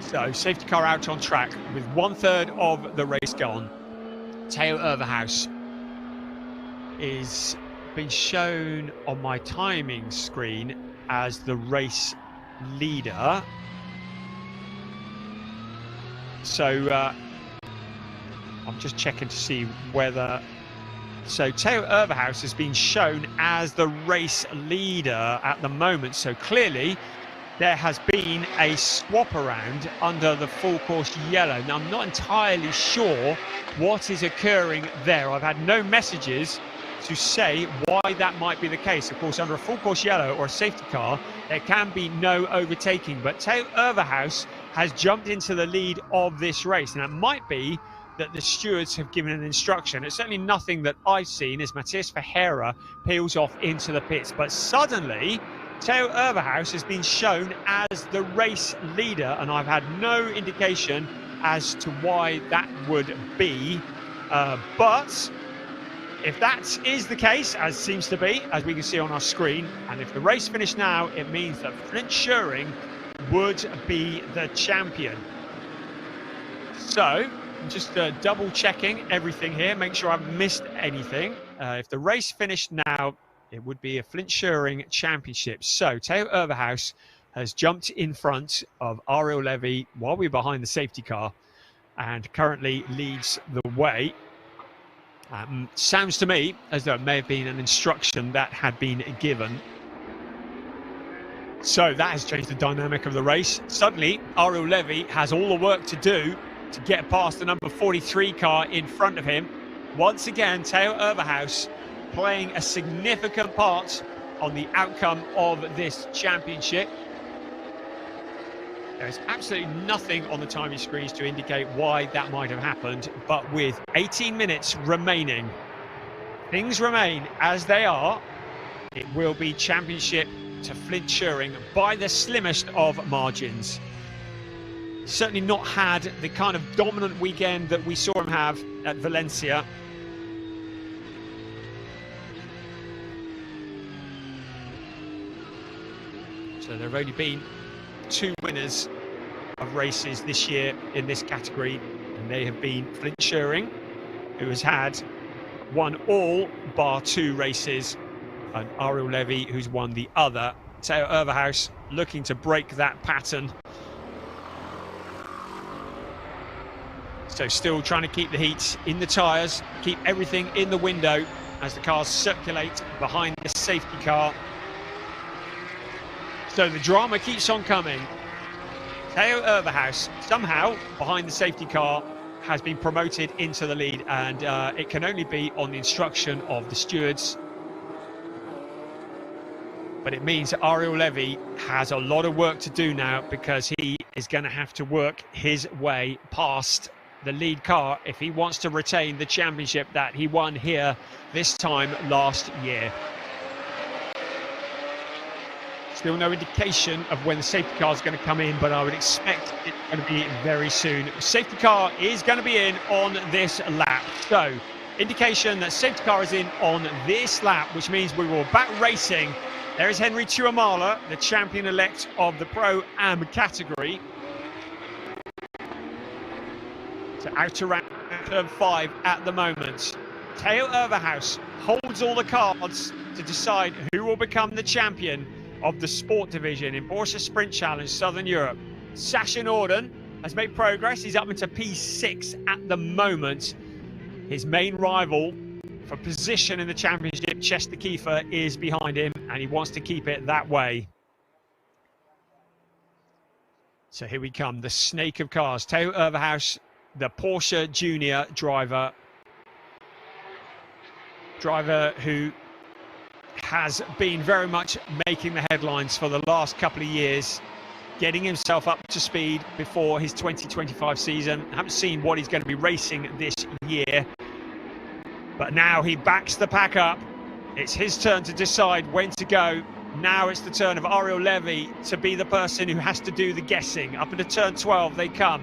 So safety car out on track with 1/3 of the race gone. Theo Overhaus is being shown on my timing screen as the race leader. So I'm I'm just checking to see whether... So Theo Overhaus has been shown as the race leader at the moment. So clearly there has been a swap around under the full course yellow. Now, I'm not entirely sure what is occurring there. I've had no messages to say why that might be the case. Of course, under a full course yellow or a safety car, there can be no overtaking. But Theo Overhaus has jumped into the lead of this race. And it might be that the stewards have given an instruction. It's certainly nothing that I've seen as Matthias Ferreira peels off into the pits. But suddenly, Theo Overhaus has been shown as the race leader, and I've had no indication as to why that would be. But if that is the case, as seems to be, as we can see on our screen, and if the race finished now, it means that Flint Schuring would be the champion. So, I'm just double checking everything here, make sure I haven't missed anything. If the race finished now, it would be a Flint Schuring championship. So Theo Overhaus has jumped in front of Ariel Levy while we're behind the safety car and currently leads the way. Sounds to me as though it may have been an instruction that had been given. So that has changed the dynamic of the race. Suddenly, Ariel Levy has all the work to do to get past the number 43 car in front of him. Once again, Theo Overhaus playing a significant part on the outcome of this championship. There's absolutely nothing on the timing screens to indicate why that might have happened, but with 18 minutes remaining, things remain as they are. It will be championship to Flint Schuring by the slimmest of margins. Certainly not had the kind of dominant weekend that we saw him have at Valencia. So there have only been 2 winners of races this year in this category, and they have been Flint Schuring, who has won all bar 2 races, and Ariel Levy, who's won the other. Theo Overhaus looking to break that pattern. So still trying to keep the heat in the tyres, keep everything in the window as the cars circulate behind the safety car. So the drama keeps on coming. Theo Overhaus, somehow, behind the safety car, has been promoted into the lead, and it can only be on the instruction of the stewards. But it means that Ariel Levy has a lot of work to do now, because he is going to have to work his way past the lead car if he wants to retain the championship that he won here this time last year. Still no indication of when the safety car is going to come in, but I would expect it's going to be very soon. Safety car is going to be in on this lap. So, indication that safety car is in on this lap, which means we will back racing. There is Henry Tuamala, the champion-elect of the Pro-Am category. So out around turn 5 at the moment. Theo Overhaus holds all the cards to decide who will become the champion of the sport division in Porsche Sprint Challenge Southern Europe. Sasha Norden has made progress. He's up into P6 at the moment. His main rival for position in the championship, Chester Kiefer, is behind him, and he wants to keep it that way. So here we come, the snake of cars. Theo Overhaus, the Porsche Junior driver who has been very much making the headlines for the last couple of years, getting himself up to speed before his 2025 season. I haven't seen what he's going to be racing this year, but now he backs the pack up. It's his turn to decide when to go. Now it's the turn of Ariel Levy to be the person who has to do the guessing. Up into turn 12 they come.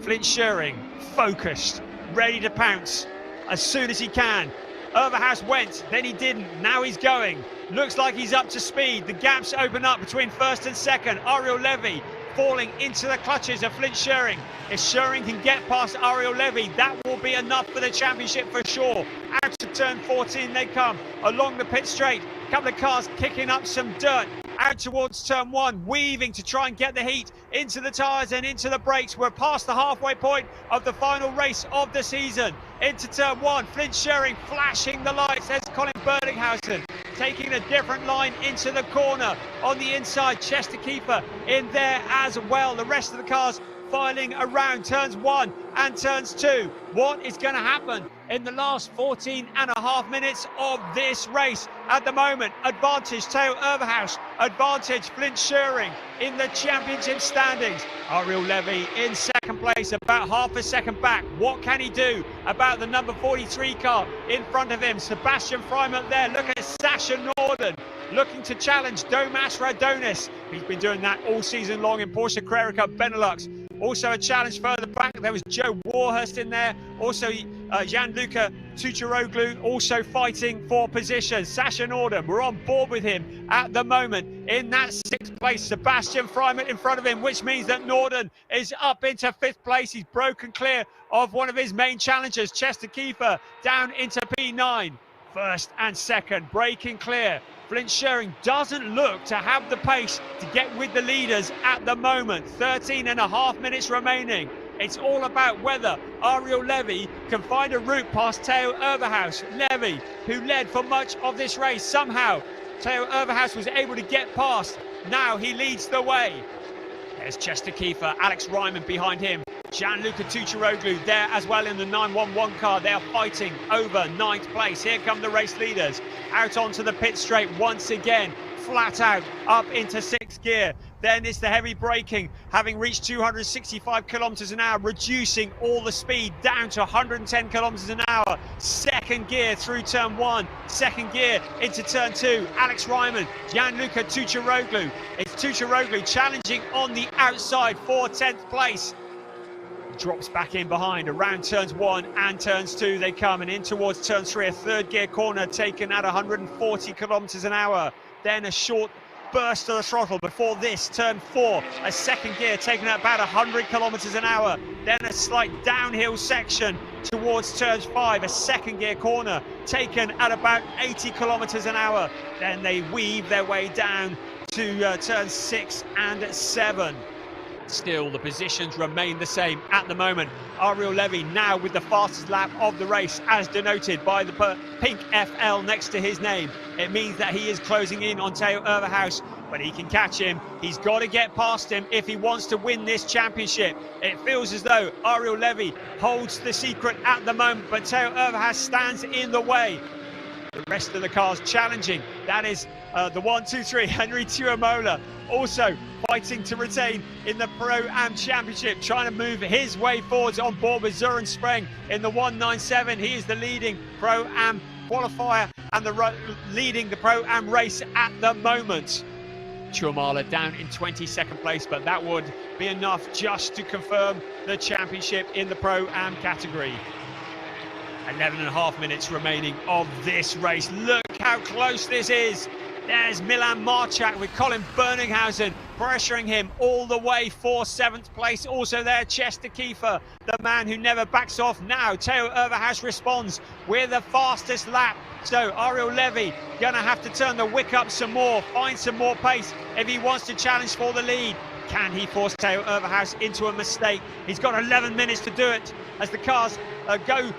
Flint Schuring, focused, ready to pounce as soon as he can. Overhaus went, then he didn't, now he's going. Looks like he's up to speed. The gaps open up between first and second. Ariel Levy falling into the clutches of Flint Schuring. If Schuring can get past Ariel Levy, that will be enough for the championship for sure. Out to turn 14 they come, along the pit straight. A couple of cars kicking up some dirt. Out towards turn 1, weaving to try and get the heat into the tyres and into the brakes. We're past the halfway point of the final race of the season. into turn 1. Flint Schering flashing the lights. There's Colin Berninghausen taking a different line into the corner. On the inside, Chester Keefer in there as well. The rest of the cars filing around turns 1 and turns 2. What is going to happen in the last 14.5 minutes of this race? At the moment, advantage Theo Overhaus, advantage Flint Schering in the championship standings. Ariel Levy in second place, about half a second back. What can he do about the number 43 car in front of him? Sebastian Freimut there. Look at Sasha Norden looking to challenge Domas Radonis. He's been doing that all season long in Porsche Carrera Cup Benelux. Also a challenge further back, there was Joe Warhurst in there. Also Gianluca Tucharoglu also fighting for position. Sasha Norden, we're on board with him at the moment. In that 6th place, Sebastian Freimut in front of him, which means that Norden is up into 5th place. He's broken clear of one of his main challengers, Chester Keefer, down into P9. 1st and 2nd, breaking clear. Flint Schering doesn't look to have the pace to get with the leaders at the moment. 13.5 minutes remaining. It's all about whether Ariel Levy can find a route past Theo Overhaus. Levy, who led for much of this race, somehow Theo Overhaus was able to get past. Now he leads the way. There's Chester Keefer, Alex Ryman behind him. Gianluca Tucharoglu there as well in the 911 car. They are fighting over 9th place. Here come the race leaders out onto the pit straight once again, flat out up into 6th gear. Then it's the heavy braking, having reached 265 kilometers an hour, reducing all the speed down to 110 kilometers an hour. 2nd gear through turn 1, 2nd gear into turn 2. Alex Ryman, Gianluca Tucharoglu. It's Tucharoglu challenging on the outside for 10th place. Drops back in behind around turns 1 and turns 2 they come, and in towards turn 3, a 3rd gear corner taken at 140 kilometers an hour. Then a short burst to the throttle before this, turn 4, a 2nd gear taken at about 100 kilometers an hour. Then a slight downhill section towards turn 5, a 2nd gear corner taken at about 80 kilometers an hour. Then they weave their way down to turns 6 and 7. Still, the positions remain the same at the moment. Ariel Levy now with the fastest lap of the race, as denoted by the pink FL next to his name. It means that he is closing in on Theo Overhaus, but he can catch him. He's got to get past him if he wants to win this championship. It feels as though Ariel Levy holds the secret at the moment, but Theo Overhaus stands in the way. The rest of the cars challenging. That is the 1-2-3, Henry Tuamola, also fighting to retain in the Pro-Am Championship, trying to move his way forwards on board with Søren Spreng in the 197. He is the leading Pro-Am qualifier and leading the Pro-Am race at the moment. Tuamala down in 22nd place, but that would be enough just to confirm the championship in the Pro-Am category. 11.5 minutes remaining of this race. Look how close this is. There's Milan Marchak with Colin Berninghausen pressuring him all the way for 7th place. Also there, Chester Keefer, the man who never backs off. Now Theo Overhaus responds with the fastest lap. So Ariel Levy going to have to turn the wick up some more, find some more pace if he wants to challenge for the lead. Can he force Theo Overhaus into a mistake? He's got 11 minutes to do it as the cars go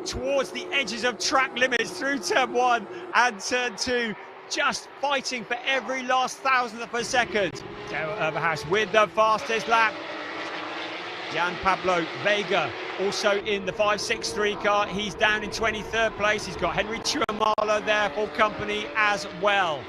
towards the edges of track limits through turn 1 and turn 2. Just fighting for every last thousandth of a second. Theo Overhaus with the fastest lap. Jan Pablo Vega also in the 563 car. He's down in 23rd place. He's got Henry Tuamala there for company as well.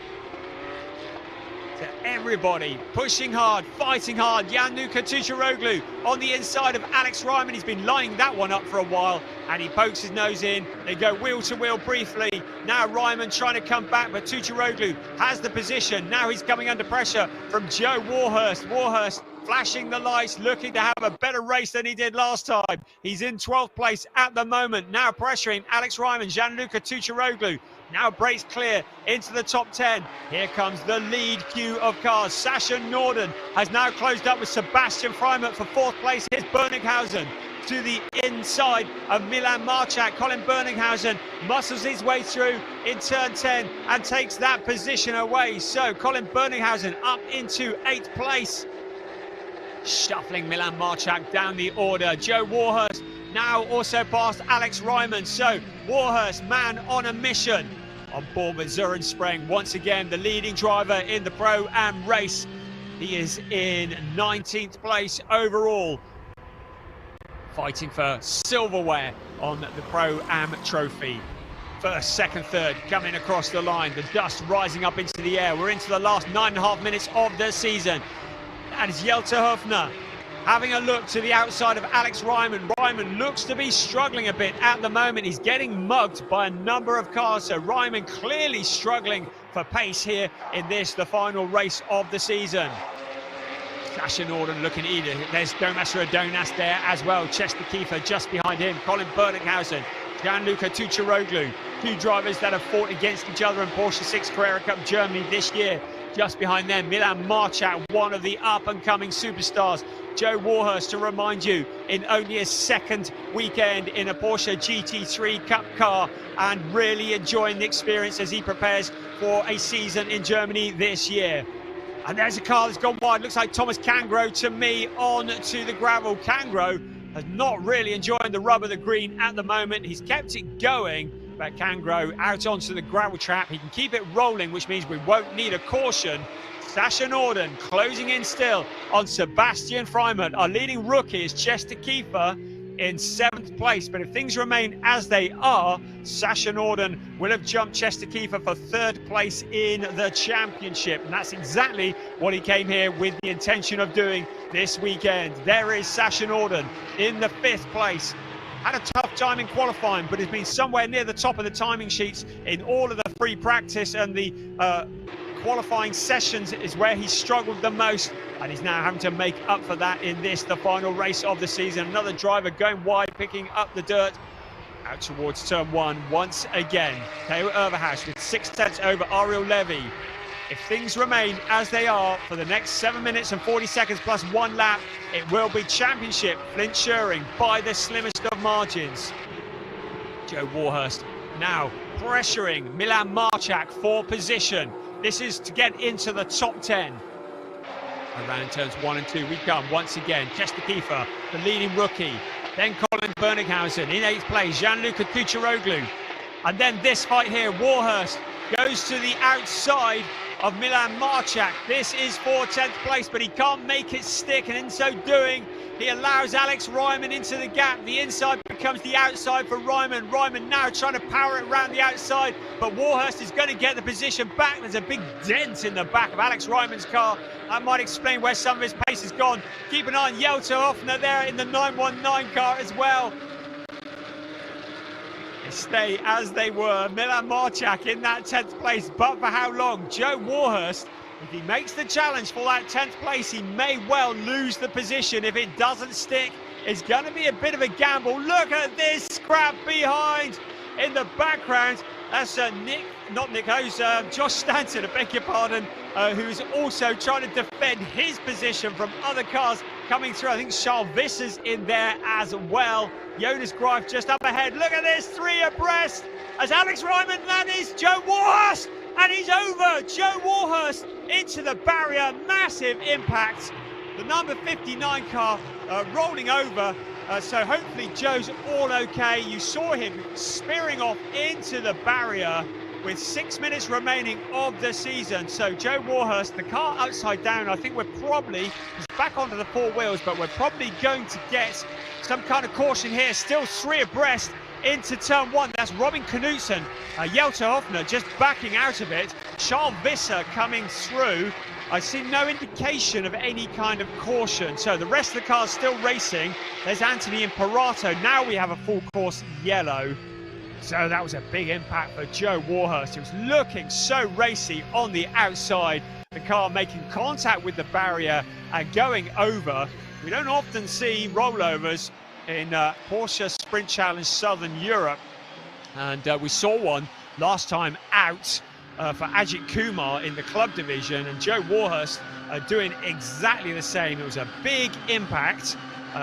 So everybody pushing hard, fighting hard. Gianluca Tucharoglu on the inside of Alex Ryman. He's been lining that one up for a while, and he pokes his nose in. They go wheel to wheel briefly. Now Ryman trying to come back, but Tucharoglu has the position. Now he's coming under pressure from Joe Warhurst. Warhurst flashing the lights, looking to have a better race than he did last time. He's in 12th place at the moment. Now pressuring Alex Ryman, Gianluca Tucharoglu. Now breaks clear into the top 10. Here comes the lead queue of cars. Sasha Norden has now closed up with Sebastian Freimut for 4th place. Here's Berninghausen to the inside of Milan Marchak. Colin Berninghausen muscles his way through in turn 10 and takes that position away. So Colin Berninghausen up into 8th place. Shuffling Milan Marchak down the order. Joe Warhurst now also past Alex Ryman. So Warhurst, man on a mission, on board with Søren Spreng. Once again, the leading driver in the Pro-Am race. He is in 19th place overall, fighting for silverware on the Pro-Am trophy. First, second, third coming across the line. The dust rising up into the air. We're into the last 9.5 minutes of the season. That is Jelte Höfner having a look to the outside of Alex Ryman. Ryman looks to be struggling a bit at the moment. He's getting mugged by a number of cars. So Ryman clearly struggling for pace here in this, the final race of the season. Sasha Norden looking either. There's Domas Radonas there as well. Chester Kiefer just behind him. Colin Bernickhausen, Gianluca Tucciaroglu. Two drivers that have fought against each other in Porsche 6 Carrera Cup Germany this year. Just behind them, Milan Marchak, one of the up-and-coming superstars. Joe Warhurst, to remind you, in only his second weekend in a Porsche GT3 Cup car, and really enjoying the experience as he prepares for a season in Germany this year. And there's a car that's gone wide. Looks like Thomas Cangro to me on to the gravel. Cangro has not really enjoying the rub of the green at the moment. He's kept it going, but Cangro out onto the gravel trap. He can keep it rolling, which means we won't need a caution. Sasha Norden closing in still on Sebastian Freimut. Our leading rookie is Chester Kiefer in 7th place. But if things remain as they are, Sasha Norden will have jumped Chester Kiefer for 3rd place in the championship. And that's exactly what he came here with the intention of doing this weekend. There is Sasha Norden in the 5th place. Had a tough time in qualifying, but has been somewhere near the top of the timing sheets in all of the free practice, and the qualifying sessions is where he struggled the most, and he's now having to make up for that in this, the final race of the season. Another driver going wide, picking up the dirt out towards turn 1 once again. Theo Overhaus with 6/10 over Ariel Levy. If things remain as they are for the next 7 minutes and 40 seconds plus 1 lap, it will be championship Flint Scheuring by the slimmest of margins. Joe Warhurst now pressuring Milan Marchak for position. This is to get into the top 10. Around turns 1 and 2 we come once again. Chester Kiefer, the leading rookie. Then Colin Bernickhausen in 8th place. Gianluca Tucciaroglu. And then this fight here, Warhurst goes to the outside of Milan Marchak. This is for 10th place, but he can't make it stick, and in so doing, he allows Alex Ryman into the gap. The inside becomes the outside for Ryman. Ryman now trying to power it around the outside, but Warhurst is going to get the position back. There's a big dent in the back of Alex Ryman's car. That might explain where some of his pace has gone. Keep an eye on Jelte Höfner there in the 919 car as well. They stay as they were. Milan Marchak in that 10th place, but for how long? Joe Warhurst, if he makes the challenge for that 10th place, he may well lose the position. If it doesn't stick, it's going to be a bit of a gamble. Look at this scrap behind in the background. That's Josh Stanton, I beg your pardon, who's also trying to defend his position from other cars coming through. I think Charles Visser's in there as well. Jonas Greif just up ahead. Look at this, 3 abreast as Alex Ryman, that is Joe Warhurst, and he's over. Joe Warhurst into the barrier, massive impact. The number 59 car rolling over, so hopefully Joe's all okay. You saw him spearing off into the barrier with 6 minutes remaining of the season. So Joe Warhurst, the car upside down, I think we're probably, he's back onto the 4 wheels, but we're probably going to get some kind of caution here. Still 3 abreast into turn 1. That's Robin Knudsen. Jelte Höfner just backing out of it. Charles Visser coming through. I see no indication of any kind of caution. So the rest of the cars still racing. There's Anthony Imparato. Now we have a full course yellow. So that was a big impact for Joe Warhurst. It was looking so racy on the outside. The car making contact with the barrier and going over. We don't often see rollovers in Porsche Sprint Challenge Southern Europe. And we saw one last time out for Ajith Kumar in the club division. And Joe Warhurst doing exactly the same. It was a big impact.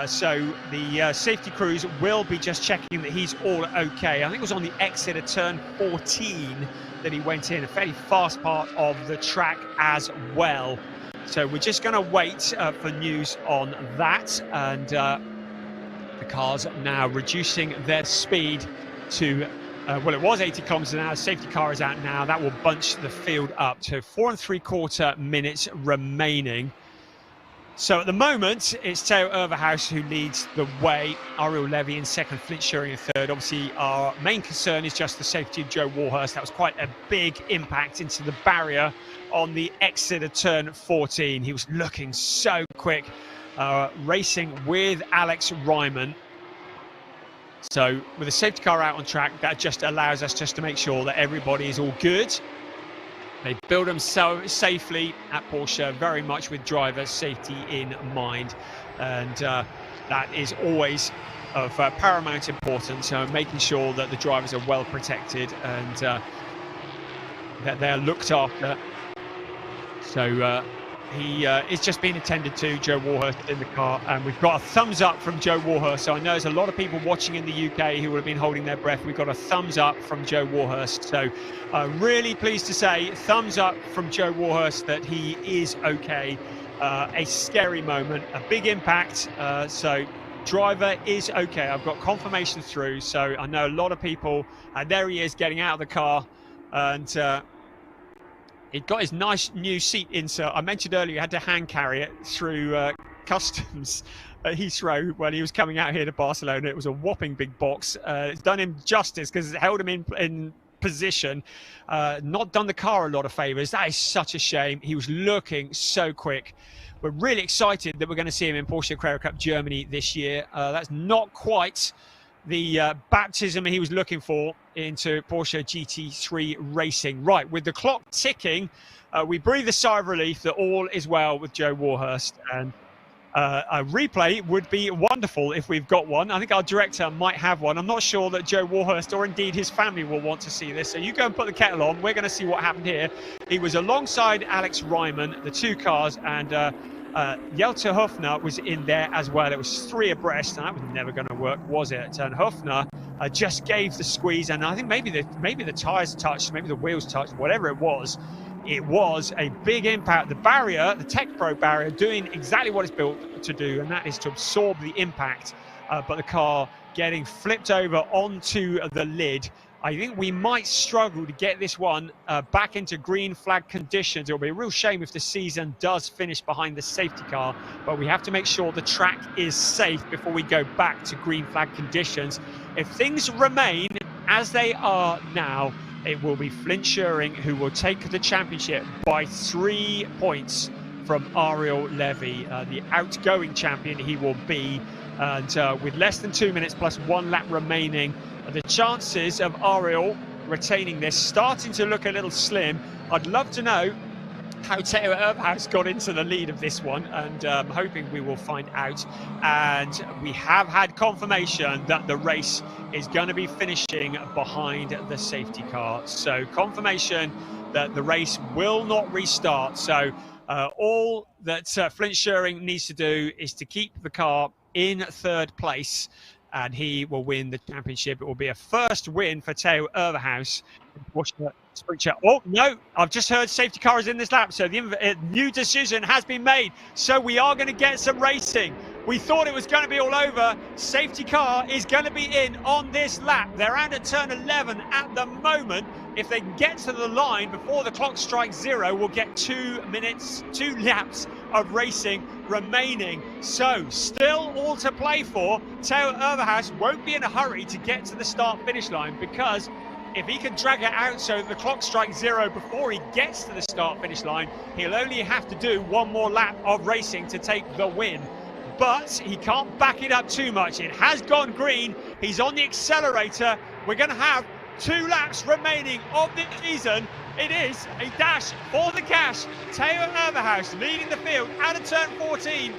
So the safety crews will be just checking that he's all okay. I think it was on the exit of turn 14 that he went in, a fairly fast part of the track as well. So we're just going to wait for news on that. And the cars now reducing their speed to, well, it was 80 kilometers an hour. Safety car is out now. That will bunch the field up to 4 3/4 minutes remaining. So at the moment, it's Theo Overhaus who leads the way. Ariel Levy in second, Flint Schuring in third. Obviously, our main concern is just the safety of Joe Warhurst. That was quite a big impact into the barrier on the exit of turn 14. He was looking so quick, racing with Alex Ryman. So with the safety car out on track, that just allows us just to make sure that everybody is all good. They build them so safely at Porsche, very much with driver safety in mind. And that is always of paramount importance, making sure that the drivers are well protected and that they're looked after. So he is just being attended to, Joe Warhurst in the car, and we've got a thumbs up from Joe Warhurst. So I know there's a lot of people watching in the UK who would have been holding their breath. We've got a thumbs up from Joe Warhurst. So really pleased to say thumbs up from Joe Warhurst that he is okay. A scary moment, a big impact. So driver is okay. I've got confirmation through. So I know a lot of people, and there he is getting out of the car, and he got his nice new seat insert. I mentioned earlier he had to hand carry it through customs at Heathrow when he was coming out here to Barcelona. It was a whopping big box. It's done him justice because it held him in position. Not done the car a lot of favours. That is such a shame. He was looking so quick. We're really excited that we're going to see him in Porsche Carrera Cup Germany this year. That's not quite the baptism he was looking for into Porsche GT3 racing. Right, with the clock ticking, we breathe a sigh of relief that all is well with Joe Warhurst, and a replay would be wonderful if we've got one. I think our director might have one. I'm not sure that Joe Warhurst or indeed his family will want to see this, so you go and put the kettle on. We're going to see what happened here. He was alongside Alex Ryman, the two cars, and Jelte Hofner was in there as well. It was 3 abreast, and that was never going to work, was it? And Hofner just gave the squeeze, and I think maybe the tyres touched, maybe the wheels touched, whatever it was a big impact. The barrier, the Tech Pro barrier, doing exactly what it's built to do, and that is to absorb the impact, but the car getting flipped over onto the lid. I think we might struggle to get this one back into green flag conditions. It'll be a real shame if the season does finish behind the safety car, but we have to make sure the track is safe before we go back to green flag conditions. If things remain as they are now, it will be Flint Schuring who will take the championship by 3 points from Ariel Levy, the outgoing champion he will be. And with less than 2 minutes plus 1 lap remaining, the chances of Ariel retaining this starting to look a little slim. I'd love to know how Theo Overhaus got into the lead of this one, and I'm hoping we will find out. And we have had confirmation that the race is going to be finishing behind the safety car. So confirmation that the race will not restart. So all that Flint Schuring needs to do is to keep the car in 3rd place, and he will win the championship. It will be a first win for Theo Overhaus. Oh, no, I've just heard safety car is in this lap, so the new decision has been made. So we are going to get some racing. We thought it was going to be all over. Safety car is going to be in on this lap. They're out at turn 11 at the moment. If they can get to the line before the clock strikes 0, we'll get 2 laps of racing remaining. So still all to play for. Theo Overhaus won't be in a hurry to get to the start-finish line, because if he can drag it out so the clock strikes 0 before he gets to the start-finish line, he'll only have to do 1 more lap of racing to take the win. But he can't back it up too much. It has gone green. He's on the accelerator. We're going to have 2 laps remaining of this season. It is a dash for the cash. Theo Overhaus leading the field out of turn 14.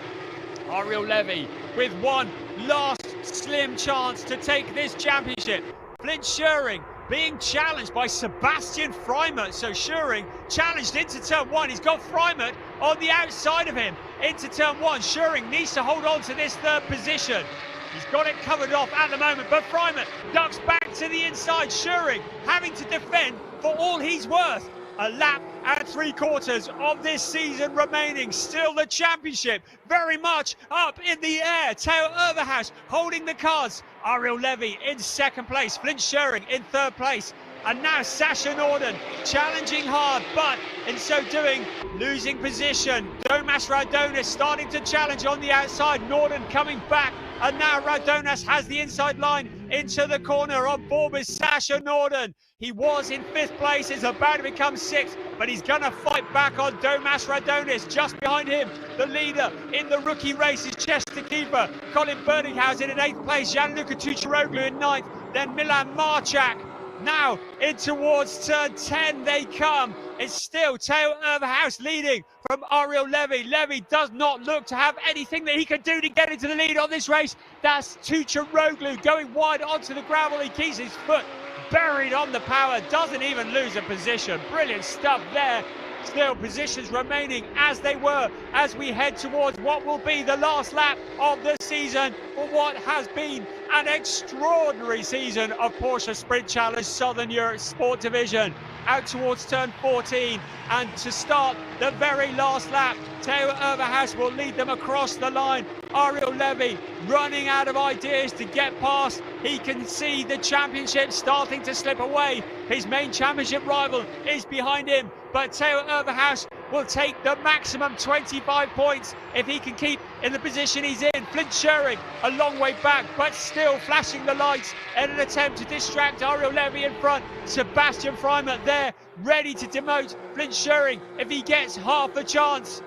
Ariel Levy with one last slim chance to take this championship. Flint Schuring being challenged by Sebastian Freimert. So Schuring challenged into turn 1. He's got Freimert on the outside of him into turn 1. Schuring needs to hold on to this 3rd position. He's got it covered off at the moment, but Freimert ducks back to the inside. Schuring having to defend for all he's worth. A lap and 3/4 of this season remaining. Still the championship very much up in the air. Theo Overhaus holding the cards. Ariel Levy in second place. Flint Schering in third place. And now Sasha Norden challenging hard, but in so doing, losing position. Domas Radonis starting to challenge on the outside. Norden coming back, and now Radonis has the inside line into the corner. On board with Sasha Norden. He was in 5th place, is about to become 6th, but he's going to fight back on Domas Radonis. Just behind him, the leader in the rookie race is Chester Keeper. Colin Berningshausen in 8th place, Gianluca Tucharoglu in 9th, then Milan Marchak. Now in towards turn 10 they come. It's still Theo Overhaus leading from Ariel Levy. Levy does not look to have anything that he can do to get into the lead on this race. That's Tucharoglu going wide onto the gravel. He keeps his foot buried on the power, doesn't even lose a position. Brilliant stuff there. Still positions remaining as they were as we head towards what will be the last lap of the season for what has been an extraordinary season of Porsche Sprint Challenge Southern Europe Sport Division. Out towards turn 14, and to start the very last lap, Theo Overhaus will lead them across the line. Ariel Levy running out of ideas to get past. He can see the championship starting to slip away. His main championship rival is behind him, but Theo Overhaus will take the maximum 25 points if he can keep in the position he's in. Flint Schering a long way back, but still flashing the lights in an attempt to distract Ariel Levy in front. Sebastian Freimert there, ready to demote Flint Schering if he gets half a chance.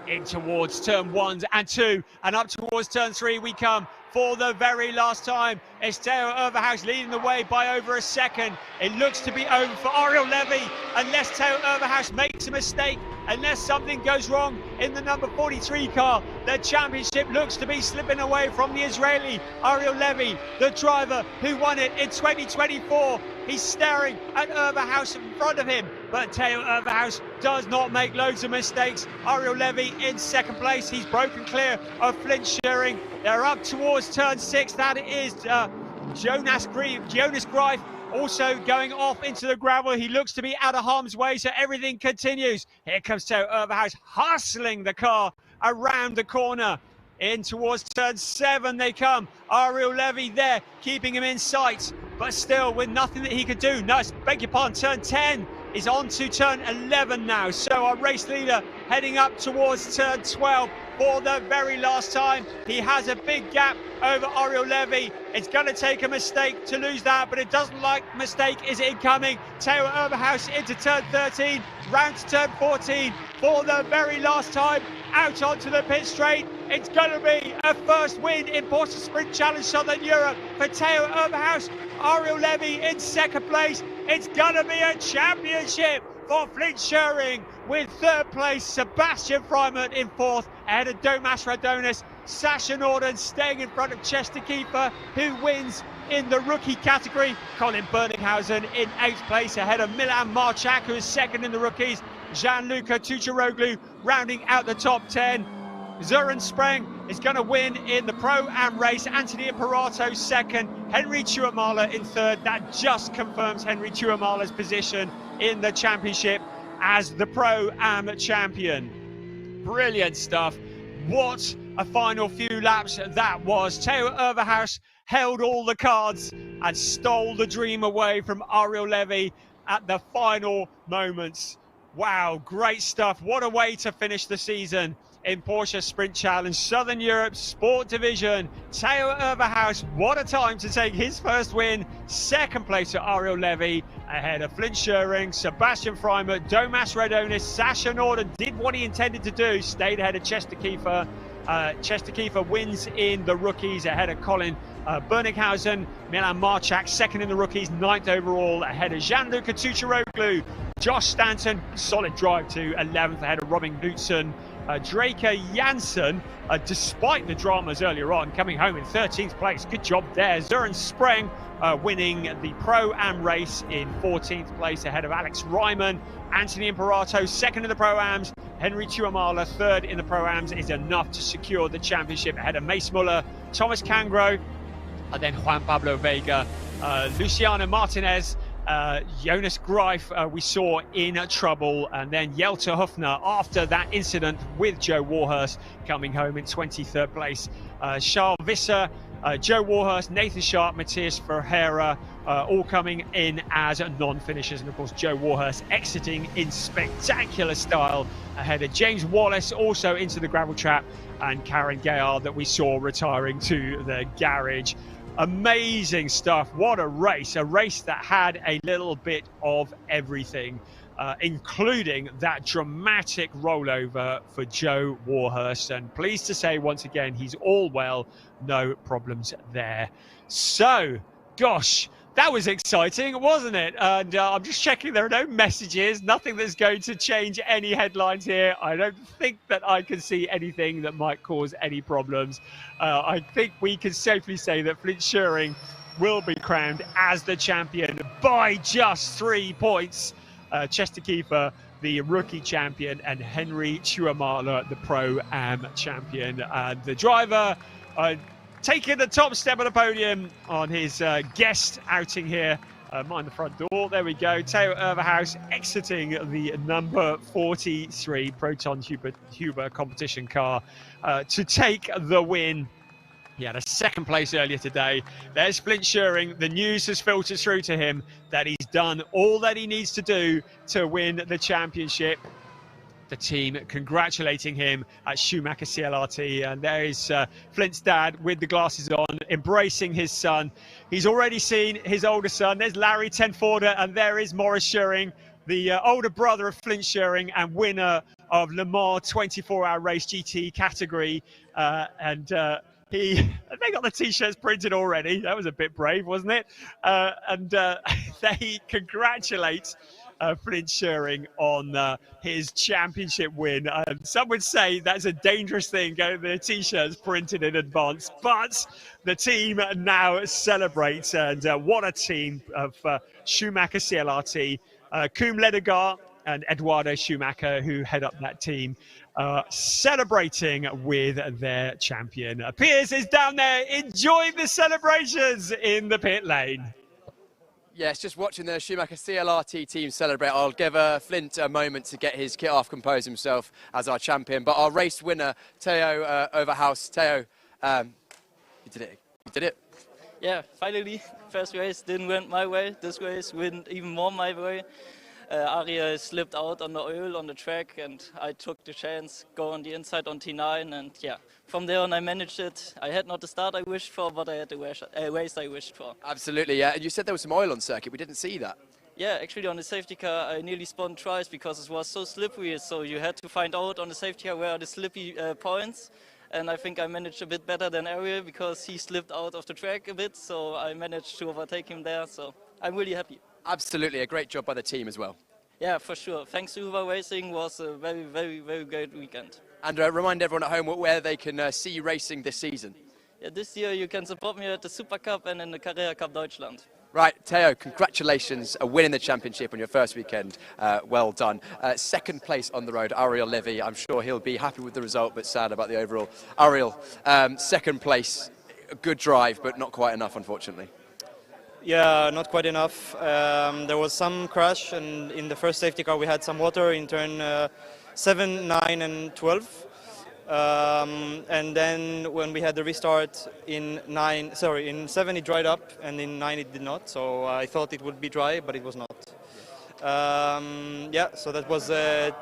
In towards turn 1 and 2, and up towards turn 3 we come for the very last time. It's Theo Overhaus leading the way by over a second. It looks to be over for Ariel Levy unless Theo Overhaus makes a mistake, unless something goes wrong in the number 43 car. The championship looks to be slipping away from the Israeli Ariel Levy, the driver who won it in 2024. He's staring at Overhaus in front of him, but Theo Overhaus does not make loads of mistakes. Ariel Levy in second place. He's broken clear of Flint Schering. They're up towards turn 6. That is Jonas Greif also going off into the gravel. He looks to be out of harm's way, so everything continues. Here comes Theo Overhaus hustling the car around the corner. In towards turn 7 they come. Ariel Levy there, keeping him in sight, but still with nothing that he could do. No, beg your pardon, turn 10 is on to turn 11 now. So our race leader heading up towards turn 12 for the very last time. He has a big gap over Ariel Levy. It's going to take a mistake to lose that, but it doesn't like mistake is incoming. Theo Overhaus into turn 13, round to turn 14 for the very last time. Out onto the pit straight. It's going to be a first win in Porsche Sprint Challenge Southern Europe for Theo Overhaus. Ariel Levy in second place. It's going to be a championship for Flint Schering, with third place Sebastian Freimert in fourth ahead of Domas Radonis. Sasha Norden staying in front of Chester Keeper, who wins in the rookie category. Colin Berningshausen in 8th place ahead of Milan Marchak, who is second in the rookies. Gianluca Tucharoglu rounding out the top 10. Søren Spreng is going to win in the Pro-Am race. Anthony Imperato second. Henry Tuamala in third. That just confirms Henry Tuamala's position in the championship as the Pro-Am champion. Brilliant stuff. What a final few laps that was. Theo Overhaus held all the cards and stole the dream away from Ariel Levy at the final moments. Wow, great stuff. What a way to finish the season in Porsche Sprint Challenge Southern Europe Sport Division. Theo Overhaus, what a time to take his first win. Second place to Ariel Levy ahead of Flint Schering, Sebastian Freimert, Domas Radonis. Sasha Norden did what he intended to do, stayed ahead of Chester Keefer. Chester Keefer wins in the rookies ahead of Colin Berningshausen. Milan Marchak second in the rookies, 9th overall ahead of Gianluca Tucharoglu. Josh Stanton, solid drive to 11th ahead of Robin Knudsen. Draker Janssen, despite the dramas earlier on, coming home in 13th place. Good job there. Søren Spreng winning the Pro-Am race in 14th place ahead of Alex Ryman. Anthony Imperato second in the Pro-Ams. Henry Tuamala third in the Pro-Ams is enough to secure the championship ahead of Mace Muller, Thomas Cangro, and then Juan Pablo Vega, Luciano Martinez, Jonas Greif we saw in trouble, and then Jelte Hofner after that incident with Joe Warhurst coming home in 23rd place. Charles Visser, Joe Warhurst, Nathan Sharp, Matthias Ferreira all coming in as non-finishers, and of course Joe Warhurst exiting in spectacular style ahead of James Wallace also into the gravel trap, and Karen Gayard that we saw retiring to the garage. Amazing stuff. What a race that had a little bit of everything, including that dramatic rollover for Joe Warhurst. And pleased to say once again, he's all well, no problems there. So, gosh, that was exciting, wasn't it? And I'm just checking there are no messages, nothing that's going to change any headlines here. I don't think that I can see anything that might cause any problems. I think we can safely say that Flint Schuring will be crowned as the champion by just 3 points. Chester Kiefer, the rookie champion, and Henry Chuamala, the Pro-Am champion. And the driver taking the top step of the podium on his guest outing here. Mind the front door. There we go. Theo Overhaus exiting the number 43 Proton Huber competition car to take the win. He had a second place earlier today. There's Flint Schuring. The news has filtered through to him that he's done all that he needs to do to win the championship. The team congratulating him at Schumacher CLRT, and there is Flint's dad with the glasses on, embracing his son. He's already seen his older son. There's Larry Tenforder, and there is Morris Schuring, the older brother of Flint Schuring and winner of Le Mans 24-hour race GT category. They got the t-shirts printed already. That was a bit brave, wasn't it? They congratulate Flint Schuring on his championship win. Some would say that's a dangerous thing, getting their t-shirts printed in advance, but the team now celebrates, and what a team of Schumacher CLRT, Koen Ledegaard and Eduardo Schumacher, who head up that team, celebrating with their champion. Piers is down there enjoying the celebrations in the pit lane. Yes, just watching the Schumacher CLRT team celebrate. I'll give Flint a moment to get his kit off, compose himself as our champion. But our race winner, Theo Overhaus. Theo, you did it. You did it. Yeah, finally. First race didn't went my way. This race went even more my way. Ariel slipped out on the oil on the track, and I took the chance, go on the inside on T9, and yeah, from there on I managed it. I had not the start I wished for, but I had the race I wished for. Absolutely, yeah. And you said there was some oil on circuit. We didn't see that. Yeah, actually on the safety car I nearly spun twice because it was so slippery, so you had to find out on the safety car where are the slippy points. And I think I managed a bit better than Ariel because he slipped out of the track a bit, so I managed to overtake him there, so I'm really happy. Absolutely, a great job by the team as well. Yeah, for sure. Thanks to Uber Racing, was a very, very, very great weekend. And remind everyone at home where they can see you racing this season. Yeah, this year you can support me at the Super Cup and in the Carrera Cup Deutschland. Right, Theo, congratulations on winning the championship on your first weekend. Well done. Second place on the road, Ariel Levy. I'm sure he'll be happy with the result, but sad about the overall. Ariel, second place, a good drive, but not quite enough, unfortunately. Yeah, not quite enough. There was some crash, and in the first safety car we had some water in turn 7, 9 and 12. And then when we had the restart in 7 it dried up, and in 9 it did not. So I thought it would be dry, but it was not. Yeah, so that was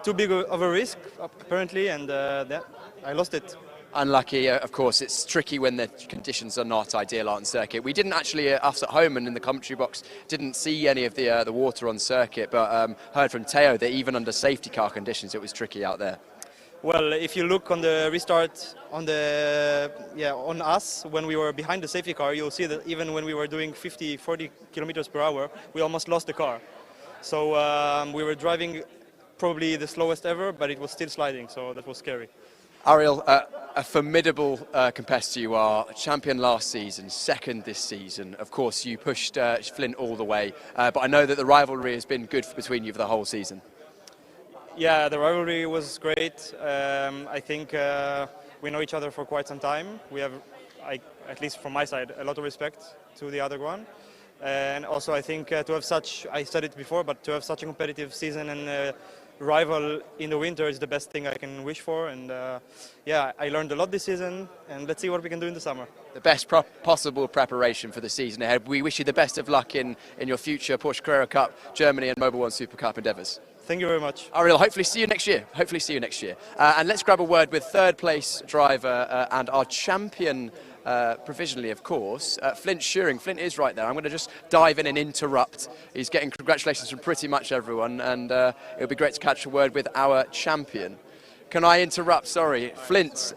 too big of a risk apparently, and yeah, I lost it. Unlucky, of course. It's tricky when the conditions are not ideal on circuit. We didn't actually, us at home and in the commentary box, didn't see any of the water on circuit, but heard from Theo that even under safety car conditions it was tricky out there. Well, if you look on the restart on us when we were behind the safety car, you'll see that even when we were doing 40 kilometers per hour, we almost lost the car. So we were driving probably the slowest ever, but it was still sliding, so that was scary. Ariel, a formidable competitor you are, champion last season, second this season. Of course, you pushed Flint all the way, but I know that the rivalry has been good between you for the whole season. Yeah, the rivalry was great. I think we know each other for quite some time. We have, at least from my side, a lot of respect to the other one. And also I think to have such, I said it before, but to have such a competitive season and rival in the winter is the best thing I can wish for. And yeah, I learned a lot this season, and let's see what we can do in the summer. The best possible preparation for the season ahead. We wish you the best of luck in your future Porsche Carrera Cup, Germany and Mobil 1 Super Cup endeavours. Thank you very much. Ariel, hopefully see you next year. And let's grab a word with third place driver and our champion, provisionally, of course, Flint Schuring. Flint is right there. I'm going to just dive in and interrupt. He's getting congratulations from pretty much everyone, and it'll be great to catch a word with our champion. Can I interrupt? Sorry. Flint,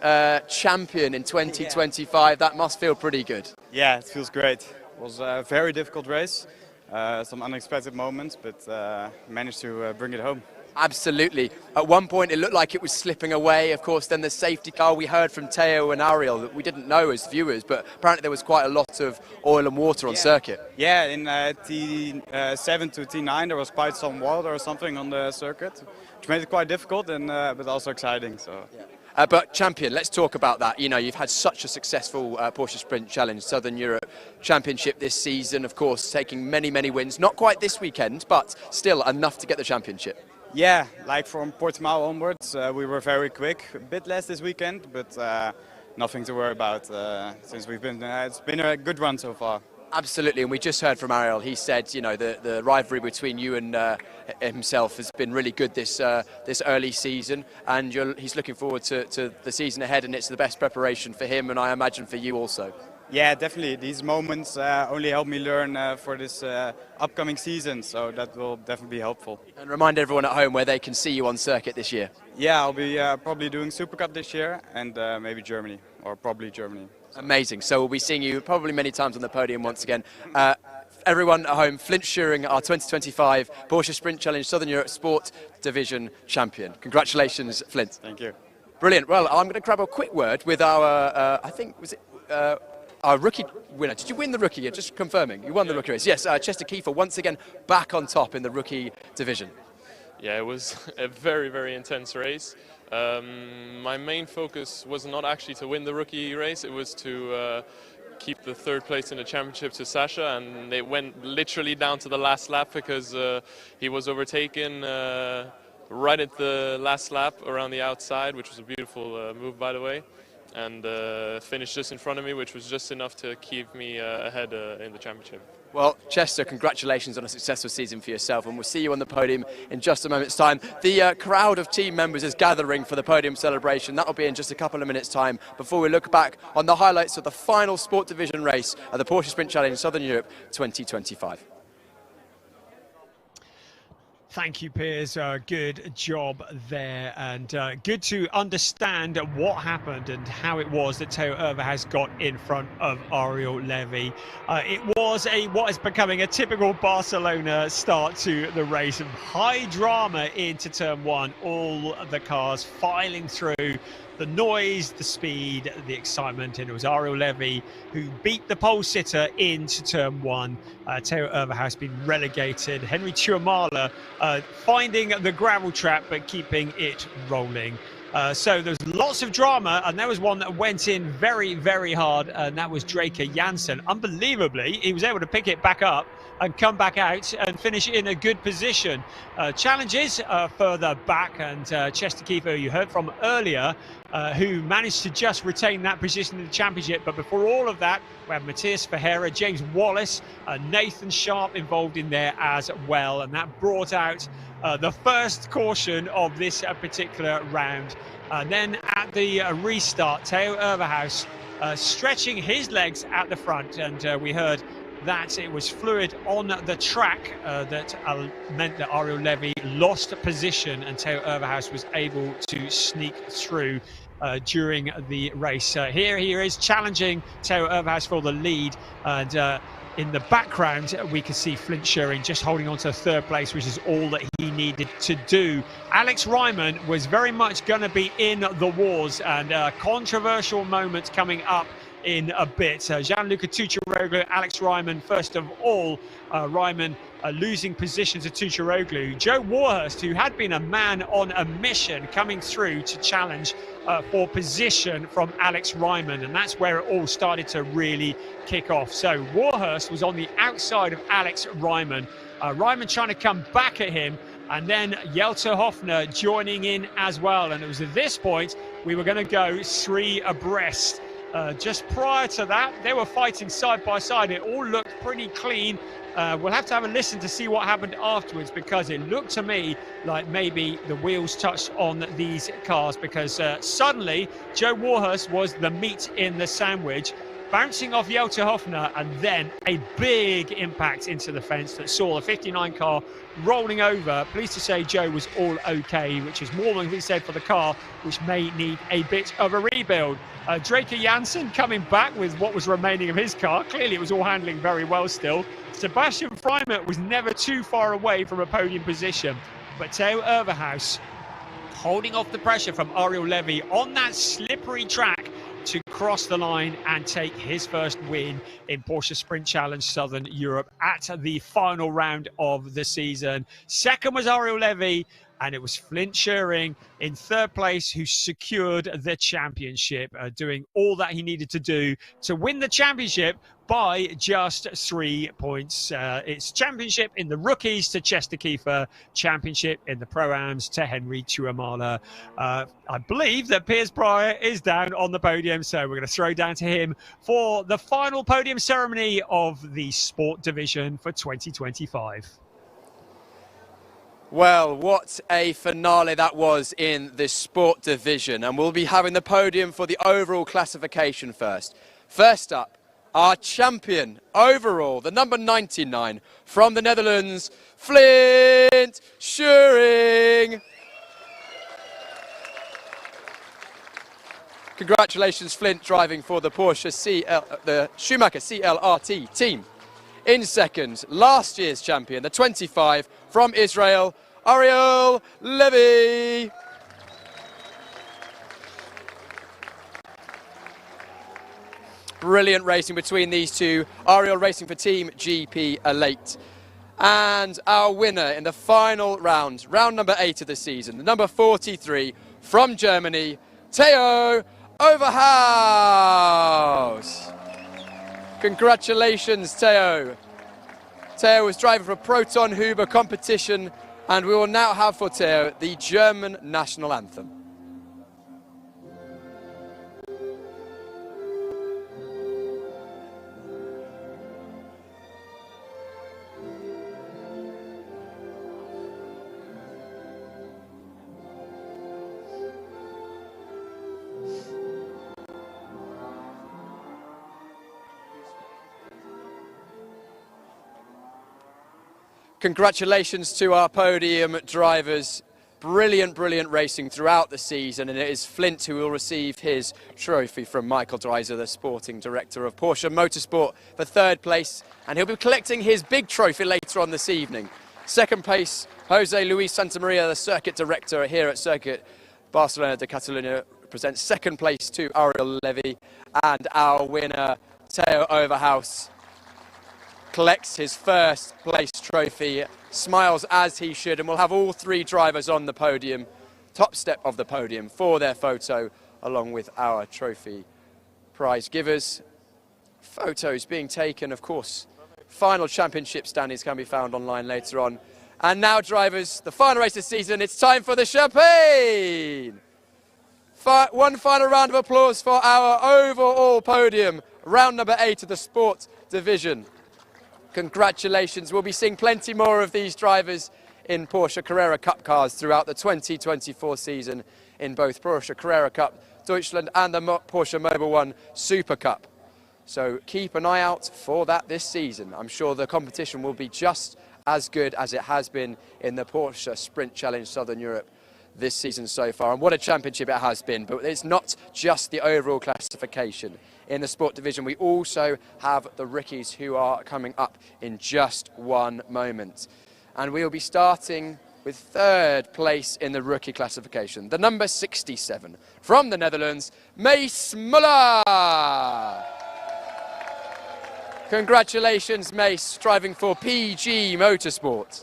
champion in 2025. That must feel pretty good. Yeah, it feels great. It was a very difficult race. Some unexpected moments, but managed to bring it home. Absolutely. At one point it looked like it was slipping away. Of course, then the safety car, we heard from Teo and Ariel that we didn't know as viewers, but apparently there was quite a lot of oil and water on circuit. Yeah, in T7 to T9 there was quite some water or something on the circuit, which made it quite difficult and but also exciting. So. Yeah. But champion, let's talk about that. You know, you've had such a successful Porsche Sprint Challenge Southern Europe Championship this season, of course, taking many, many wins. Not quite this weekend, but still enough to get the championship. Yeah, like from Portimão onwards, we were very quick. A bit less this weekend, but nothing to worry about since we've been. It's been a good run so far. Absolutely, and we just heard from Ariel. He said, you know, the rivalry between you and himself has been really good this early season, and he's looking forward to the season ahead, and it's the best preparation for him, and I imagine for you also. Yeah, definitely. These moments only help me learn for this upcoming season, so that will definitely be helpful. And remind everyone at home where they can see you on circuit this year. Yeah, I'll be probably doing Super Cup this year, and maybe Germany, or probably Germany. Amazing. So we'll be seeing you probably many times on the podium once again. Everyone at home, Flint Schuring, our 2025 Porsche Sprint Challenge Southern Europe Sport Division champion. Congratulations, Flint. Thank you. Brilliant. Well, I'm going to grab a quick word with our, I think, was it our rookie winner? Did you win the rookie? Yeah, just confirming. You won the rookie race. Yes, Chester Kiefer once again back on top in the rookie division. Yeah, it was a very, very intense race. My main focus was not actually to win the rookie race, it was to keep the third place in the championship to Sasha, and it went literally down to the last lap because he was overtaken right at the last lap around the outside, which was a beautiful move, by the way, and finished just in front of me, which was just enough to keep me ahead in the championship. Well, Chester, congratulations on a successful season for yourself, and we'll see you on the podium in just a moment's time. The crowd of team members is gathering for the podium celebration. That'll be in just a couple of minutes' time before we look back on the highlights of the final Sport Division race of the Porsche Sprint Challenge Southern Europe 2025. Thank you, Piers. Good job there, and good to understand what happened and how it was that Teo Erverhaus got in front of Ariel Levy. It was what is becoming a typical Barcelona start to the race. High drama into turn one, all the cars filing through. The noise, the speed, the excitement, and it was Ariel Levy who beat the pole sitter into turn one. Teo Erverhaus been relegated. Henry Tuamala finding the gravel trap but keeping it rolling. So there's lots of drama, and there was one that went in very, very hard, and that was Draker Janssen. Unbelievably, he was able to pick it back up and come back out and finish in a good position. Challenges further back, and Chester Kiefer, you heard from earlier, who managed to just retain that position in the championship. But before all of that, we have Matthias Ferreira, James Wallace, Nathan Sharp involved in there as well, and that brought out the first caution of this particular round. Then at the restart, Teo Erverhaus stretching his legs at the front, and we heard that it was fluid on the track that meant that Ariel Levy lost position, and Teo Erverhaus was able to sneak through during the race. Here he is challenging Teo Erverhaus for the lead, and in the background we can see Flint Schuring just holding on to third place, which is all that he needed to do. Alex Ryman was very much going to be in the wars, and controversial moments coming up in a bit. Gianluca Tucciaroglu, Alex Ryman, first of all. Ryman losing position to Tucharoglu. Joe Warhurst, who had been a man on a mission, coming through to challenge for position from Alex Ryman, and that's where it all started to really kick off. So Warhurst was on the outside of Alex Ryman. Ryman trying to come back at him, and then Jelte Hofner joining in as well. And it was at this point we were going to go 3 abreast. Just prior to that, they were fighting side by side. It all looked pretty clean. We'll have to have a listen to see what happened afterwards, because it looked to me like maybe the wheels touched on these cars, because suddenly Joe Warhurst was the meat in the sandwich, bouncing off Jelte Hofner, and then a big impact into the fence that saw the 59 car rolling over. Pleased to say Joe was all okay, which is more than we said for the car, which may need a bit of a rebuild. Draker Janssen coming back with what was remaining of his car. Clearly it was all handling very well still. Sebastian Freimuth was never too far away from a podium position, but Theo Overhaus holding off the pressure from Ariel Levy on that slippery track to cross the line and take his first win in Porsche Sprint Challenge Southern Europe at the final round of the season. Second was Ariel Levy, and it was Flint Schuring in third place who secured the championship, doing all that he needed to do to win the championship by just 3 points. It's championship in the rookies to Chester Kiefer, championship in the Pro-Ams to Henry Tuamala. I believe that Piers Pryor is down on the podium, so we're going to throw down to him for the final podium ceremony of the Sport Division for 2025. Well, what a finale that was in the Sport Division, and we'll be having the podium for the overall classification first. First up, our champion overall, the number 99 from the Netherlands, Flint Schuring. Congratulations, Flint, driving for the the Schumacher CLRT team. In second, last year's champion, the 25 from Israel, Ariel Levy. Brilliant racing between these two. Ariel racing for Team GP Elite. And our winner in the final round, round number 8 of the season, the number 43 from Germany, Theo Overhaus. Congratulations, Theo. Theo was driving for a Proton Huber competition, and we will now have for Theo the German national anthem. Congratulations to our podium drivers. Brilliant, brilliant racing throughout the season, and it is Flint who will receive his trophy from Michael Dreiser, the sporting director of Porsche Motorsport, for third place, and he'll be collecting his big trophy later on this evening. Second place, Jose Luis Santamaria, the circuit director here at Circuit Barcelona de Catalunya, presents second place to Ariel Levy, and our winner, Theo Overhaus, collects his first place trophy, smiles as he should, and we'll have all 3 drivers on the podium, top step of the podium, for their photo along with our trophy prize givers. Photos being taken, of course. Final championship standings can be found online later on. And now, drivers, the final race this season, it's time for the champagne! One final round of applause for our overall podium, round number 8 of the Sport Division. Congratulations. We'll be seeing plenty more of these drivers in Porsche Carrera Cup cars throughout the 2024 season in both Porsche Carrera Cup Deutschland and the Porsche Mobil 1 Super Cup. So keep an eye out for that this season. I'm sure the competition will be just as good as it has been in the Porsche Sprint Challenge Southern Europe this season so far. And what a championship it has been. But it's not just the overall classification. In the Sport Division, we also have the rookies who are coming up in just one moment. And we'll be starting with third place in the rookie classification, the number 67 from the Netherlands, Mace Muller. Congratulations, Mace, driving for PG Motorsports.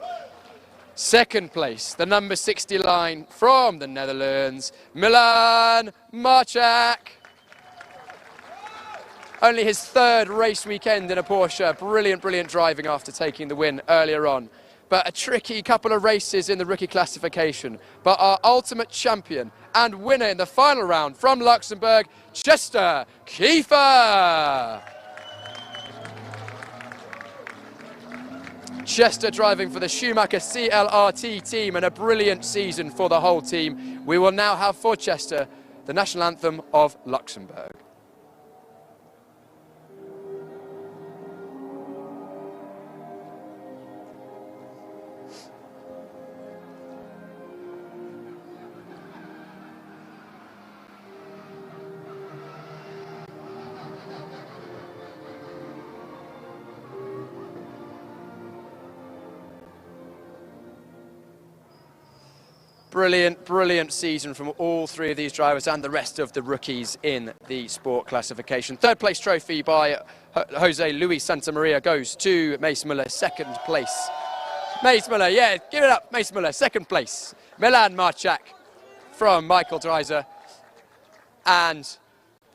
Second place, the number 60 line from the Netherlands, Milan Marchak. Only his third race weekend in a Porsche. Brilliant, brilliant driving after taking the win earlier on. But a tricky couple of races in the rookie classification. But our ultimate champion and winner in the final round from Luxembourg, Chester Kiefer. Chester driving for the Schumacher CLRT team, and a brilliant season for the whole team. We will now have for Chester the national anthem of Luxembourg. Brilliant, brilliant season from all three of these drivers and the rest of the rookies in the sport classification. Third place trophy by Jose Luis Santamaria goes to Mace Muller. Second place, Mace Muller, yeah, give it up, Mace Muller. Second place, Milan Marchak from Michael Dreiser. And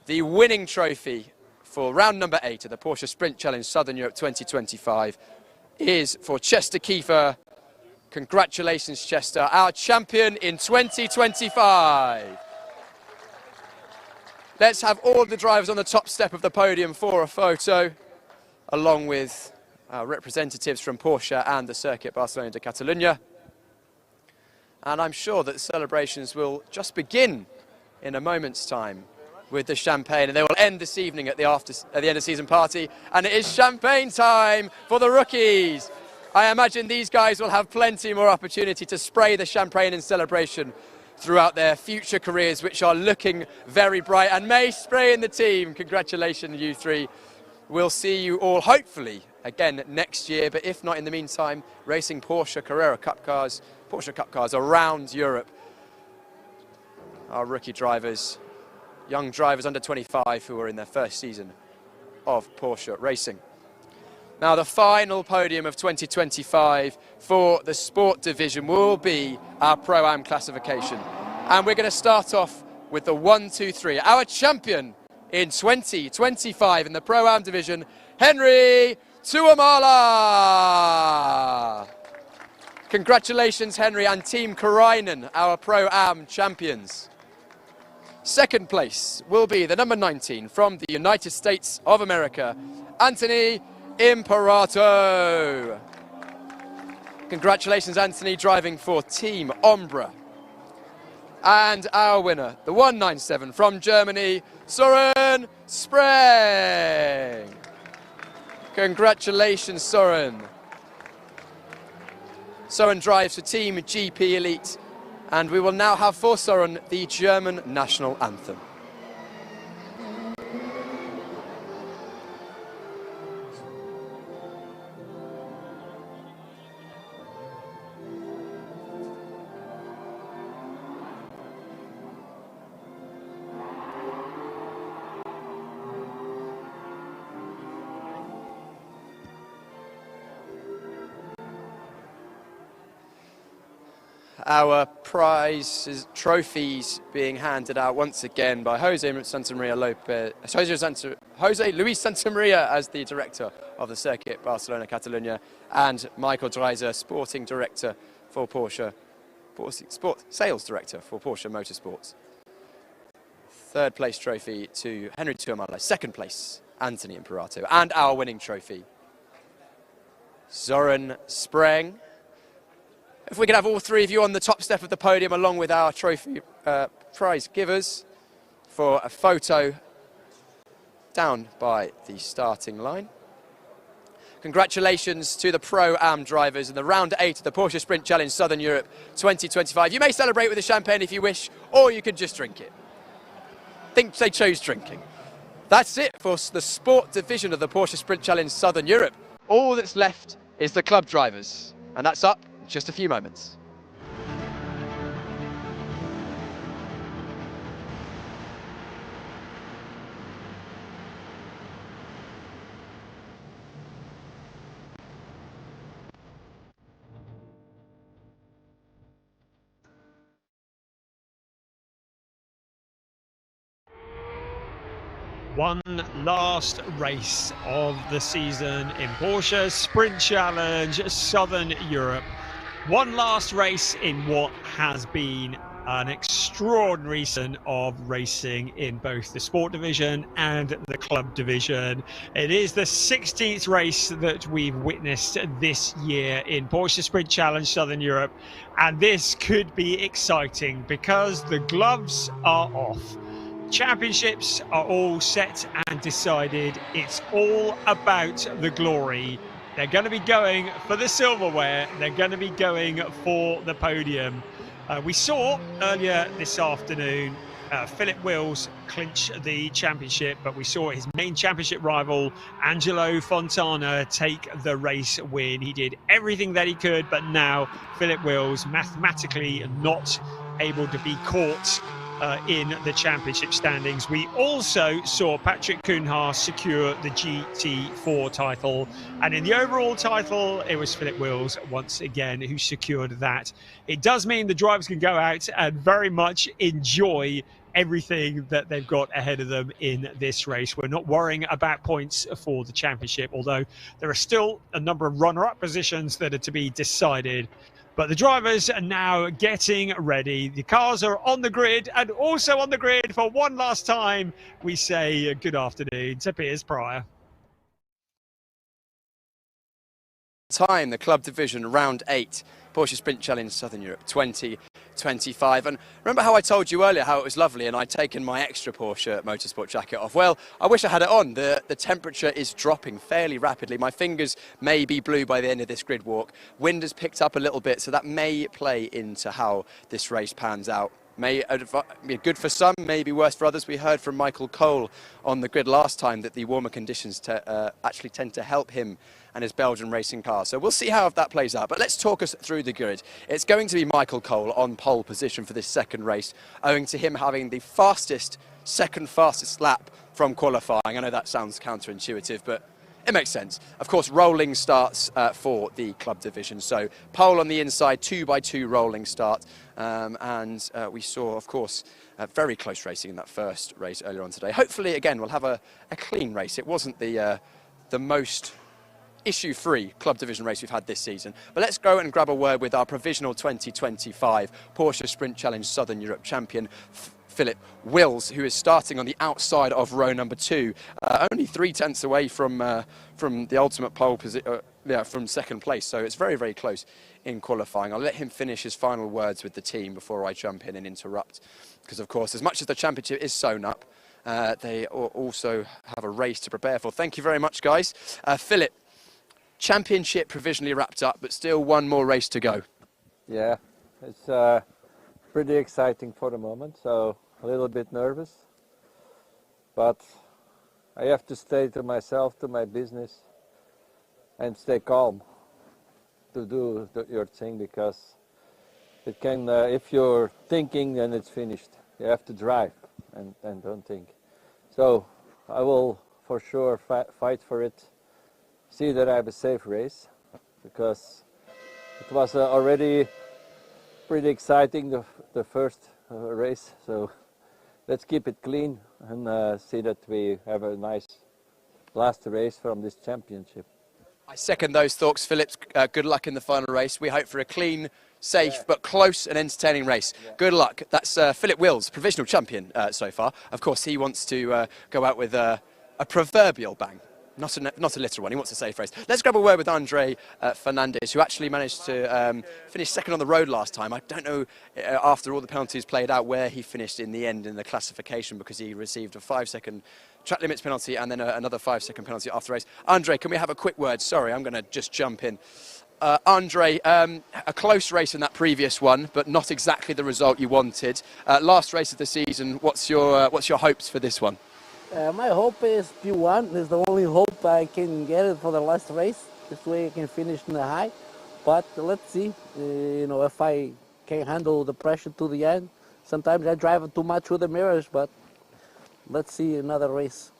the winning trophy for round number 8 of the Porsche Sprint Challenge Southern Europe 2025 is for Chester Kiefer. Congratulations, Chester, our champion in 2025. Let's have all the drivers on the top step of the podium for a photo, along with our representatives from Porsche and the circuit Barcelona de Catalunya. And I'm sure that the celebrations will just begin in a moment's time with the champagne, and they will end this evening at the end of season party. And it is champagne time for the rookies. I imagine these guys will have plenty more opportunity to spray the champagne in celebration throughout their future careers, which are looking very bright. And May Spray and the team, congratulations, you three. We'll see you all, hopefully, again next year. But if not, in the meantime, racing Porsche Carrera Cup cars, Porsche Cup cars around Europe. Our rookie drivers, young drivers under 25 who are in their first season of Porsche racing. Now, the final podium of 2025 for the sport division will be our Pro-Am classification. And we're going to start off with the 1, 2, 3. Our champion in 2025 in the Pro-Am division, Henry Tuomala. Congratulations, Henry, and Team Karainen, our Pro-Am champions. Second place will be the number 19 from the United States of America, Anthony Imperato. Congratulations, Anthony, driving for Team Ombra. And our winner, the 197 from Germany, Søren Spreng. Congratulations, Søren. Søren drives for Team GP Elite, and we will now have for Søren the German national anthem. Our prizes, trophies being handed out once again by Jose Luis Santamaria as the director of the circuit Barcelona Catalunya, and Michael Dreiser, sporting director for Porsche, sales director for Porsche Motorsports. Third place trophy to Henry Tuomala. Second place, Anthony Imperato. And our winning trophy, Søren Spreng. If we could have all three of you on the top step of the podium along with our trophy prize givers for a photo down by the starting line. Congratulations to the Pro-Am drivers in the round 8 of the Porsche Sprint Challenge Southern Europe 2025. You may celebrate with the champagne if you wish, or you could just drink it. I think they chose drinking. That's it for the sport division of the Porsche Sprint Challenge Southern Europe. All that's left is the club drivers, and that's up in just a few moments. One last race of the season in Porsche Sprint Challenge Southern Europe. One last race in what has been an extraordinary season of racing in both the sport division and the club division. It is the 16th race that we've witnessed this year in Porsche Sprint Challenge Southern Europe, and this could be exciting because the gloves are off. Championships are all set and decided. It's all about the glory. They're going to be going for the silverware. They're going to be going for the podium. We saw earlier this afternoon Philip Wills clinch the championship, but we saw his main championship rival, Angelo Fontana, take the race win. He did everything that he could, but now Philip Wills mathematically not able to be caught in the championship standings. We also saw Patrick Kuhnhaas secure the GT4 title, and in the overall title it was Philip Wills once again who secured that. It does mean the drivers can go out and very much enjoy everything that they've got ahead of them in this race. We're not worrying about points for the championship, although there are still a number of runner-up positions that are to be decided. But the drivers are now getting ready. The cars are on the grid, and also on the grid for one last time, we say good afternoon to Piers Pryor. Time, the club division, round 8, Porsche Sprint Challenge Southern Europe 2025. And remember how I told you earlier how it was lovely and I'd taken my extra Porsche Motorsport jacket off? Well, I wish I had it on. The temperature is dropping fairly rapidly. My fingers may be blue by the end of this grid walk. Wind has picked up a little bit, so that may play into how this race pans out. May be good for some, may be worse for others. We heard from Michael Cole on the grid last time that the warmer conditions actually tend to help him and his Belgian racing car. So we'll see how that plays out. But let's talk us through the grid. It's going to be Michael Cole on pole position for this second race, owing to him having the second fastest lap from qualifying. I know that sounds counterintuitive, but it makes sense. Of course, rolling starts for the club division. So pole on the inside, 2x2 rolling start. And we saw, of course, very close racing in that first race earlier on today. Hopefully, again, we'll have a clean race. It wasn't the most issue-free club division race we've had this season. But let's go and grab a word with our provisional 2025 Porsche Sprint Challenge Southern Europe champion, Philip Wills, who is starting on the outside of row number 2, only 3 tenths away from the ultimate pole position, from second place. So it's very, very close in qualifying. I'll let him finish his final words with the team before I jump in and interrupt, because of course, as much as the championship is sewn up, they also have a race to prepare for. Thank you very much, guys. Philip, championship provisionally wrapped up, but still one more race to go. Yeah, it's pretty exciting for the moment, so a little bit nervous, but I have to stay to myself, to my business, and stay calm to do your thing, because it can, if you're thinking, then it's finished. You have to drive and don't think. So I will for sure fight for it, see that I have a safe race, because it was already pretty exciting, the first race. So let's keep it clean and see that we have a nice last race from this championship. I second those thoughts, Philip. Good luck in the final race. We hope for a clean, safe, but close and entertaining race. Good luck. That's Philip Wills, provisional champion so far. Of course, he wants to go out with a proverbial bang. Not a literal one. He wants a safe race. Let's grab a word with Andre Fernandez, who actually managed to finish second on the road last time. I don't know, after all the penalties played out, where he finished in the end in the classification, because he received a 5-second track limits penalty and then another 5-second penalty after the race. Andre, can we have a quick word? Sorry, I'm going to just jump in. Andre, a close race in that previous one, but not exactly the result you wanted. Last race of the season, what's your hopes for this one? My hope is P1 is the only hope I can get it for the last race. This way I can finish in the high. But let's see, if I can handle the pressure to the end. Sometimes I drive too much with the mirrors, but let's see another race.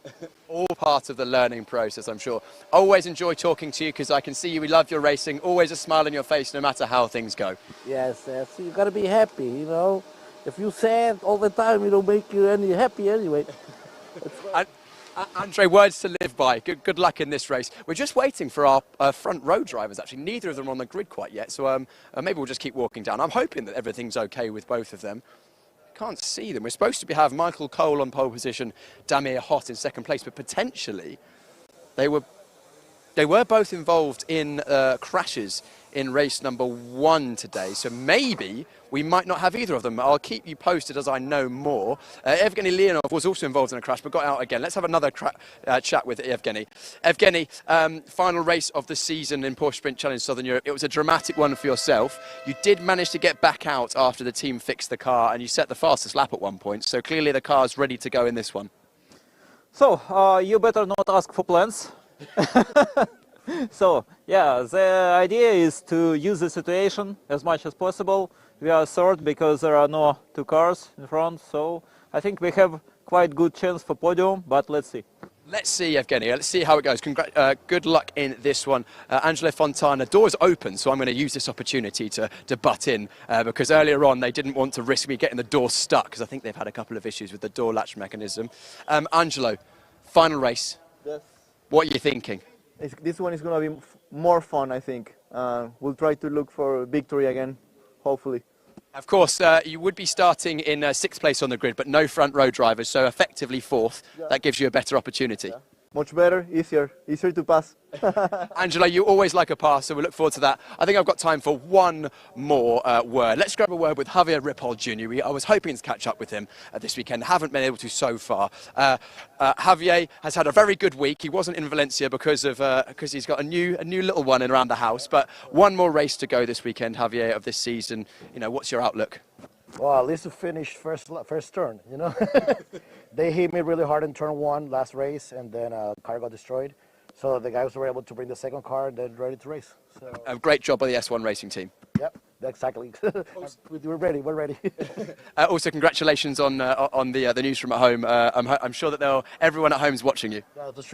All part of the learning process, I'm sure. Always enjoy talking to you, because I can see you love your racing. Always a smile on your face, no matter how things go. Yes, you got to be happy, If you're sad all the time, it don't make you any happy anyway. Andre, words to live by. Good luck in this race. We're just waiting for our front row drivers, actually. Neither of them are on the grid quite yet, so maybe we'll just keep walking down. I'm hoping that everything's okay with both of them. Can't see them. We're supposed to have Michael Cole on pole position, Damir Hott in second place, but potentially they were both involved in crashes in race number 1 today, so maybe we might not have either of them. I'll keep you posted as I know more. Evgeny Leonov was also involved in a crash but got out again. Let's have another chat with Evgeny. Evgeny, final race of the season in Porsche Sprint Challenge Southern Europe. It was a dramatic one for yourself. You did manage to get back out after the team fixed the car and you set the fastest lap at one point, so clearly the car's ready to go in this one. So, you better not ask for plans. So, yeah, the idea is to use the situation as much as possible. We are third because there are no 2 cars in front, so I think we have quite good chance for podium, but let's see. Let's see, Evgeny. Let's see how it goes. Good luck in this one. Angelo Fontana, doors open, so I'm going to use this opportunity to butt in because earlier on they didn't want to risk me getting the door stuck because I think they've had a couple of issues with the door latch mechanism. Angelo, final race. Yes. What are you thinking? This one is going to be more fun, I think. We'll try to look for victory again, hopefully. Of course, you would be starting in 6th place on the grid, but no front row drivers, so effectively 4th. Yeah. That gives you a better opportunity. Yeah. Much better, easier to pass. Angelo, you always like a pass, so we look forward to that. I think I've got time for one more word. Let's grab a word with Javier Ripoll Jr. I was hoping to catch up with him this weekend, haven't been able to so far. Javier has had a very good week. He wasn't in Valencia because he's got a new little one in around the house, but one more race to go this weekend, Javier, of this season. You know, what's your outlook? Well, at least to finish first turn, you know. They hit me really hard in turn 1 last race, and then car got destroyed. So the guys were able to bring the second car and then ready to race. So a great job by the S1 racing team. Yep, exactly. We're ready. Also, congratulations on the news from at home. I'm sure that everyone at home is watching you. That's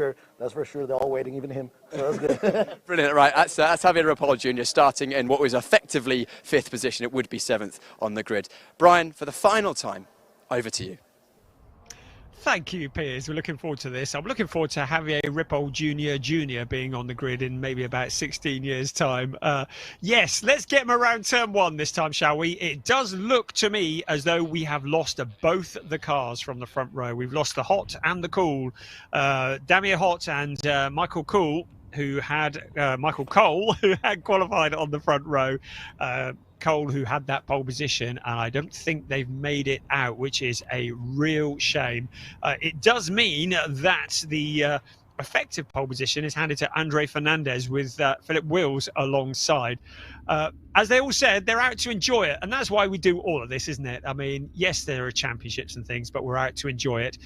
for sure. They're all waiting, even him. So that's good. Brilliant. Right, that's Javier Ripoll Jr. starting in what was effectively 5th position. It would be 7th on the grid. Brian, for the final time, over to you. Thank you, Piers. We're looking forward to this. I'm looking forward to Javier Ripoll Jr. being on the grid in maybe about 16 years' time. Yes, let's get him around turn 1 this time, shall we? It does look to me as though we have lost both the cars from the front row. We've lost the hot and the cool. Damir Hott and Michael Cole, who had qualified on the front row. Cole, who had that pole position, and I don't think they've made it out, which is a real shame. It does mean that the effective pole position is handed to Andre Fernandez with Philip Wills alongside. As they all said, they're out to enjoy it, and that's why we do all of this, isn't it? I mean, yes, there are championships and things, but we're out to enjoy it.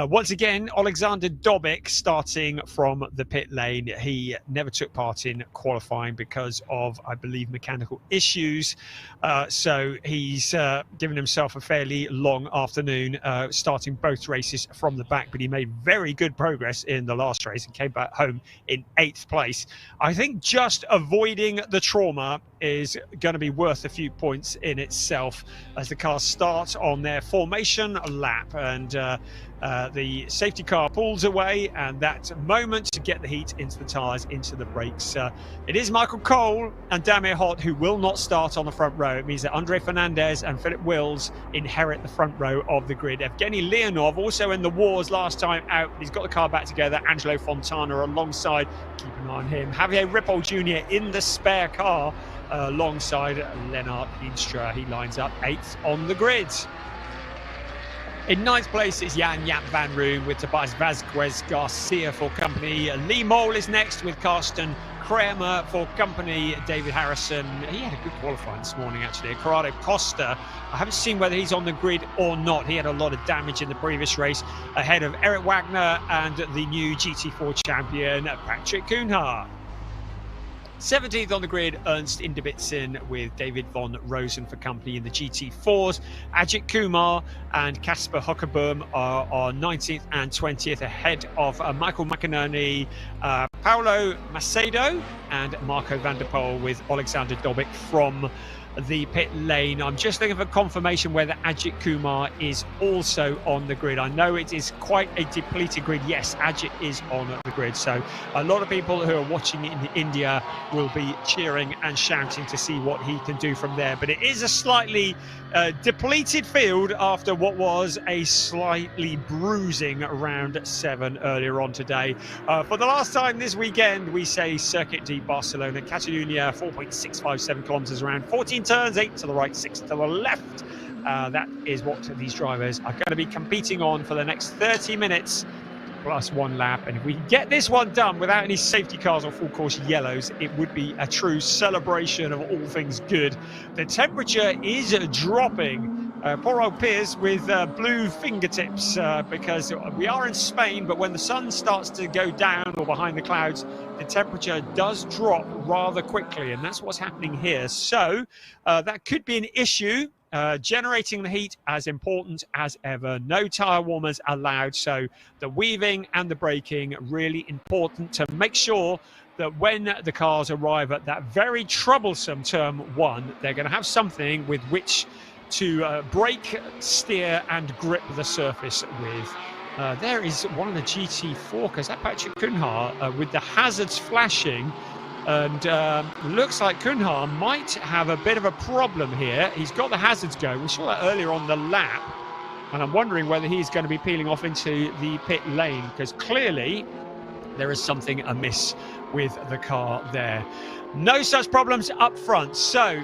Once again, Alexander Dobik starting from the pit lane. He never took part in qualifying because of, I believe, mechanical issues. So he's given himself a fairly long afternoon, starting both races from the back. But he made very good progress in the last race and came back home in 8th place. I think just avoiding the trauma is going to be worth a few points in itself as the cars start on their formation lap, and the safety car pulls away, and that moment to get the heat into the tyres, into the brakes. It is Michael Cole and Damir Hott who will not start on the front row. It means that Andre Fernandez and Philip Wills inherit the front row of the grid. Evgeny Leonov also in the wars last time out. He's got the car back together. Angelo Fontana alongside. Keep an eye on him. Javier Ripoll Jr. in the spare car alongside Lennart Hinstra. He lines up 8th on the grid. In 9th place is Jan Jaap van Roon with Tobias Vasquez Garcia for company. Lee Mole is next with Karsten Kramer for company. David Harrison, he had a good qualifying this morning actually. Corrado Costa, I haven't seen whether he's on the grid or not. He had a lot of damage in the previous race, ahead of Eric Wagner and the new GT4 champion Patrick Kuhnhaar. 17th on the grid, Ernst Inderbitzen with David von Rosen for company in the GT4s. Ajith Kumar and Casper Hockerboom are on 19th and 20th, ahead of Michael McInerney, Paolo Macedo and Marco van der Poel with Alexander Dobic from the pit lane. I'm just looking for confirmation whether Ajith Kumar is also on the grid. I know it is quite a depleted grid. Yes, Ajith is on the grid. So a lot of people who are watching in India will be cheering and shouting to see what he can do from there. But it is a slightly depleted field after what was a slightly bruising round 7 earlier on today. For the last time this weekend, we say Circuit de Barcelona, Catalunya, 4.657 kilometers around, 14 turns, 8 to the right, 6 to the left. That is what these drivers are going to be competing on for the next 30 minutes plus 1 lap. And if we can get this one done without any safety cars or full course yellows, it would be a true celebration of all things good. The temperature is dropping. Poor old Piers with blue fingertips because we are in Spain, but when the sun starts to go down or behind the clouds, the temperature does drop rather quickly, and that's what's happening here. So that could be an issue. Generating the heat as important as ever. No tyre warmers allowed, so the weaving and the braking really important to make sure that when the cars arrive at that very troublesome turn 1, they're going to have something with which to brake, steer and grip the surface with. There is one of the GT4 cars, that Patrick Cunha, with the hazards flashing. And looks like Cunha might have a bit of a problem here. He's got the hazards going. We saw that earlier on the lap. And I'm wondering whether he's going to be peeling off into the pit lane, because clearly there is something amiss with the car there. No such problems up front. So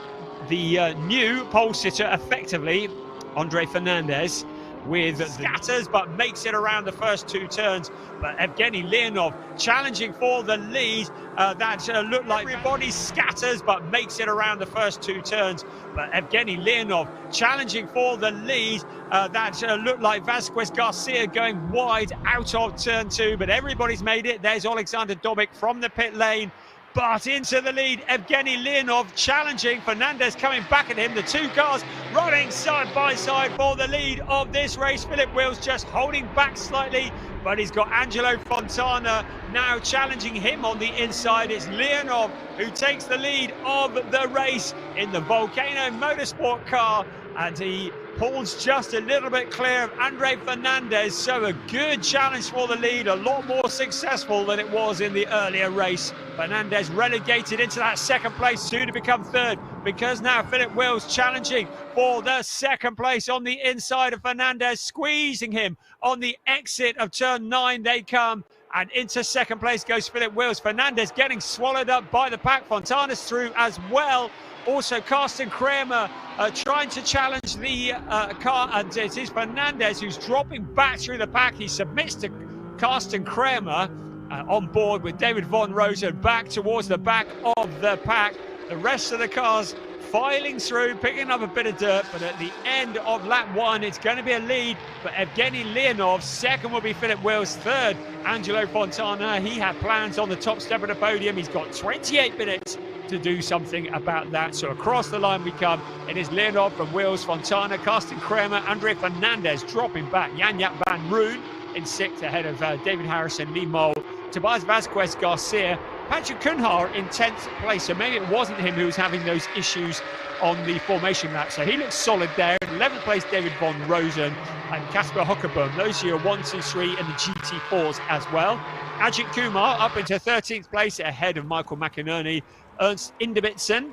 the new pole sitter, effectively, Andre Fernandez, with scatters but makes it around the first 2 turns. But Evgeny Leonov challenging for the lead. That looked like everybody scatters but makes it around the first 2 turns. But Evgeny Leonov challenging for the lead. That looked like Vasquez Garcia going wide out of turn 2, but everybody's made it. There's Alexander Dobic from the pit lane, but into the lead, Evgeny Leonov challenging. Fernandez coming back at him. The 2 cars running side by side for the lead of this race. Philip Wills just holding back slightly, but he's got Angelo Fontana now challenging him on the inside. It's Leonov who takes the lead of the race in the Volcano Motorsport car, and he pulls just a little bit clear of Andre Fernandez. So a good challenge for the lead, a lot more successful than it was in the earlier race. Fernandez relegated into that 2nd place, soon to become 3rd, because now Philip Wills challenging for the 2nd place on the inside of Fernandez, squeezing him on the exit of turn 9. They come, and into 2nd place goes Philip Wills. Fernandez getting swallowed up by the pack. Fontana's through as well. Also, Carsten Kramer trying to challenge the car, and it is Fernandez who's dropping back through the pack. He submits to Carsten Kramer, on board with David Von Rosen back towards the back of the pack. The rest of the cars filing through, picking up a bit of dirt, but at the end of lap 1, it's going to be a lead for Evgeny Leonov. 2nd will be Philip Wills. 3rd, Angelo Fontana. He had plans on the top step of the podium. He's got 28 minutes to do something about that. So across the line we come. It is Leonov from Wills, Fontana, Carsten Kramer, Andre Fernandez dropping back. Jan-Jaap van Roon in 6th ahead of David Harrison, Lee Mole, Tobias Vasquez Garcia, Patrick Cunha in 10th place. So maybe it wasn't him who was having those issues on the formation lap. So he looks solid there. 11th place, David Von Rosen and Kasper Hockerboom. Those are your 1, 2, 3 and the GT4s as well. Ajith Kumar up into 13th place ahead of Michael McInerney, Ernst Inderbitzen,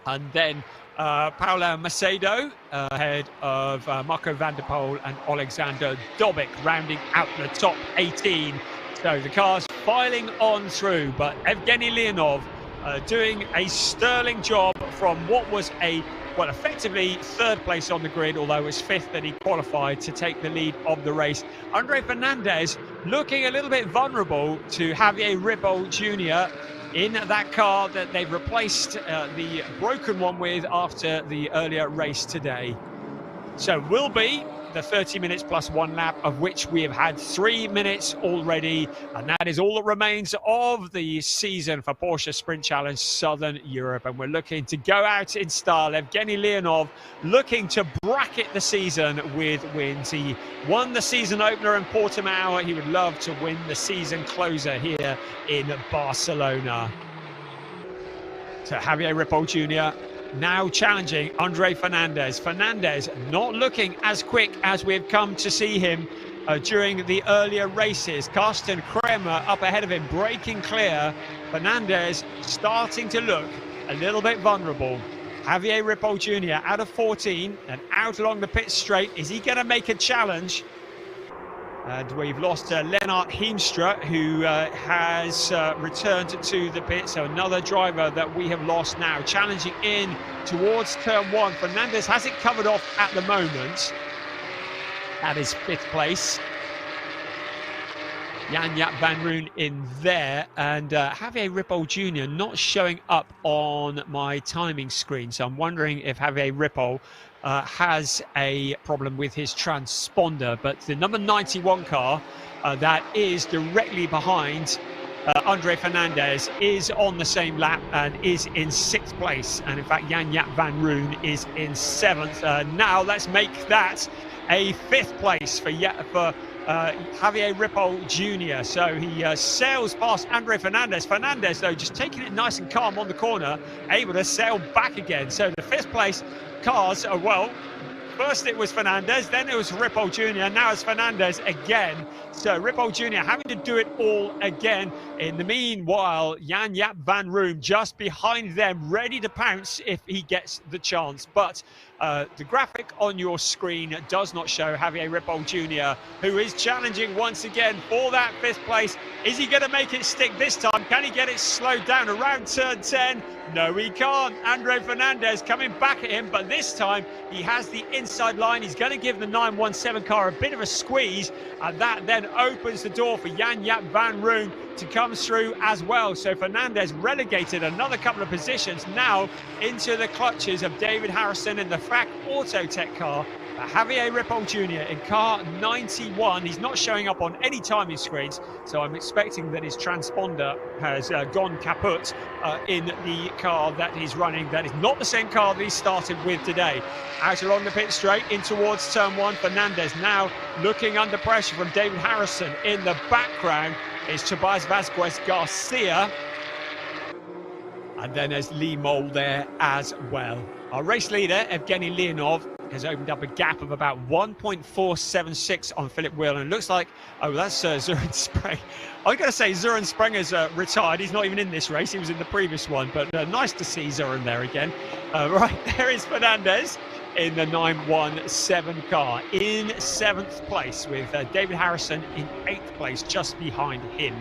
and then Paolo Macedo ahead of Marco van der Poel and Alexander Dobic, rounding out the top 18. So the cars filing on through, but Evgeny Leonov doing a sterling job from what was a, well, effectively 3rd place on the grid, although it was 5th that he qualified to take the lead of the race. Andre Fernandez looking a little bit vulnerable to Javier Ripoll Jr. in that car that they've replaced the broken one with after the earlier race today. So will be the 30 minutes plus 1 lap, of which we have had 3 minutes already, and that is all that remains of the season for Porsche Sprint Challenge Southern Europe. And we're looking to go out in style. Evgeny Leonov looking to bracket the season with wins. He won the season opener in Portimão. He would love to win the season closer here in Barcelona. So Javier Ripoll Jr. now challenging Andre Fernandez. Fernandez not looking as quick as we've come to see him during the earlier races. Carsten Kremer up ahead of him, breaking clear. Fernandez starting to look a little bit vulnerable. Javier Ripoll Jr. out of 14 and out along the pit straight. Is he going to make a challenge? And we've lost Lennart Heemstra, who has returned to the pit. So another driver that we have lost now. Challenging in towards turn 1. Fernandez has it covered off at the moment. That is 5th place. Jan-Jaap van Roon in there. And Javier Ripoll Jr. not showing up on my timing screen. So I'm wondering if Javier Ripoll has a problem with his transponder, but the number 91 car that is directly behind Andre Fernandez is on the same lap and is in 6th place, and in fact Jan-Jaap van Roon is in 7th. Now let's make that a 5th place for Javier Ripoll Jr. So he sails past Andre Fernandez. Fernandez, though, just taking it nice and calm on the corner, able to sail back again. So the 5th place cars are, well, first it was Fernandez, then it was Ripoll Jr., now it's Fernandez again. So Ripoll Jr. having to do it all again. In the meanwhile, Jan-Jaap van Roon just behind them, ready to pounce if he gets the chance. But the graphic on your screen does not show Javier Ripoll Jr., who is challenging once again for that 5th place. Is he going to make it stick this time? Can he get it slowed down around turn 10? No, he can't. Andre Fernandez coming back at him, but this time he has the inside line. He's going to give the 917 car a bit of a squeeze, and that then opens the door for Jan-Jaap van Roon to come through as well. So Fernandez relegated another couple of positions now into the clutches of David Harrison in the FAC Autotech car. Javier Ripoll Jr. in car 91. He's not showing up on any timing screens, so I'm expecting that his transponder has gone kaput in the car that he's running. That is not the same car that he started with today. Out along the pit straight in towards turn 1. Fernandez now looking under pressure from David Harrison. In the background is Tobias Vasquez Garcia. And then there's Lee Mole there as well. Our race leader, Evgeny Leonov, has opened up a gap of about 1.476 on Philip Wheel, and it looks like, oh, that's Søren Spring. I was going to say Søren Springer's retired. He's not even in this race. He was in the previous one, but nice to see Søren there again. Right, there is Fernandez in the 917 car in 7th place, with David Harrison in 8th place, just behind him.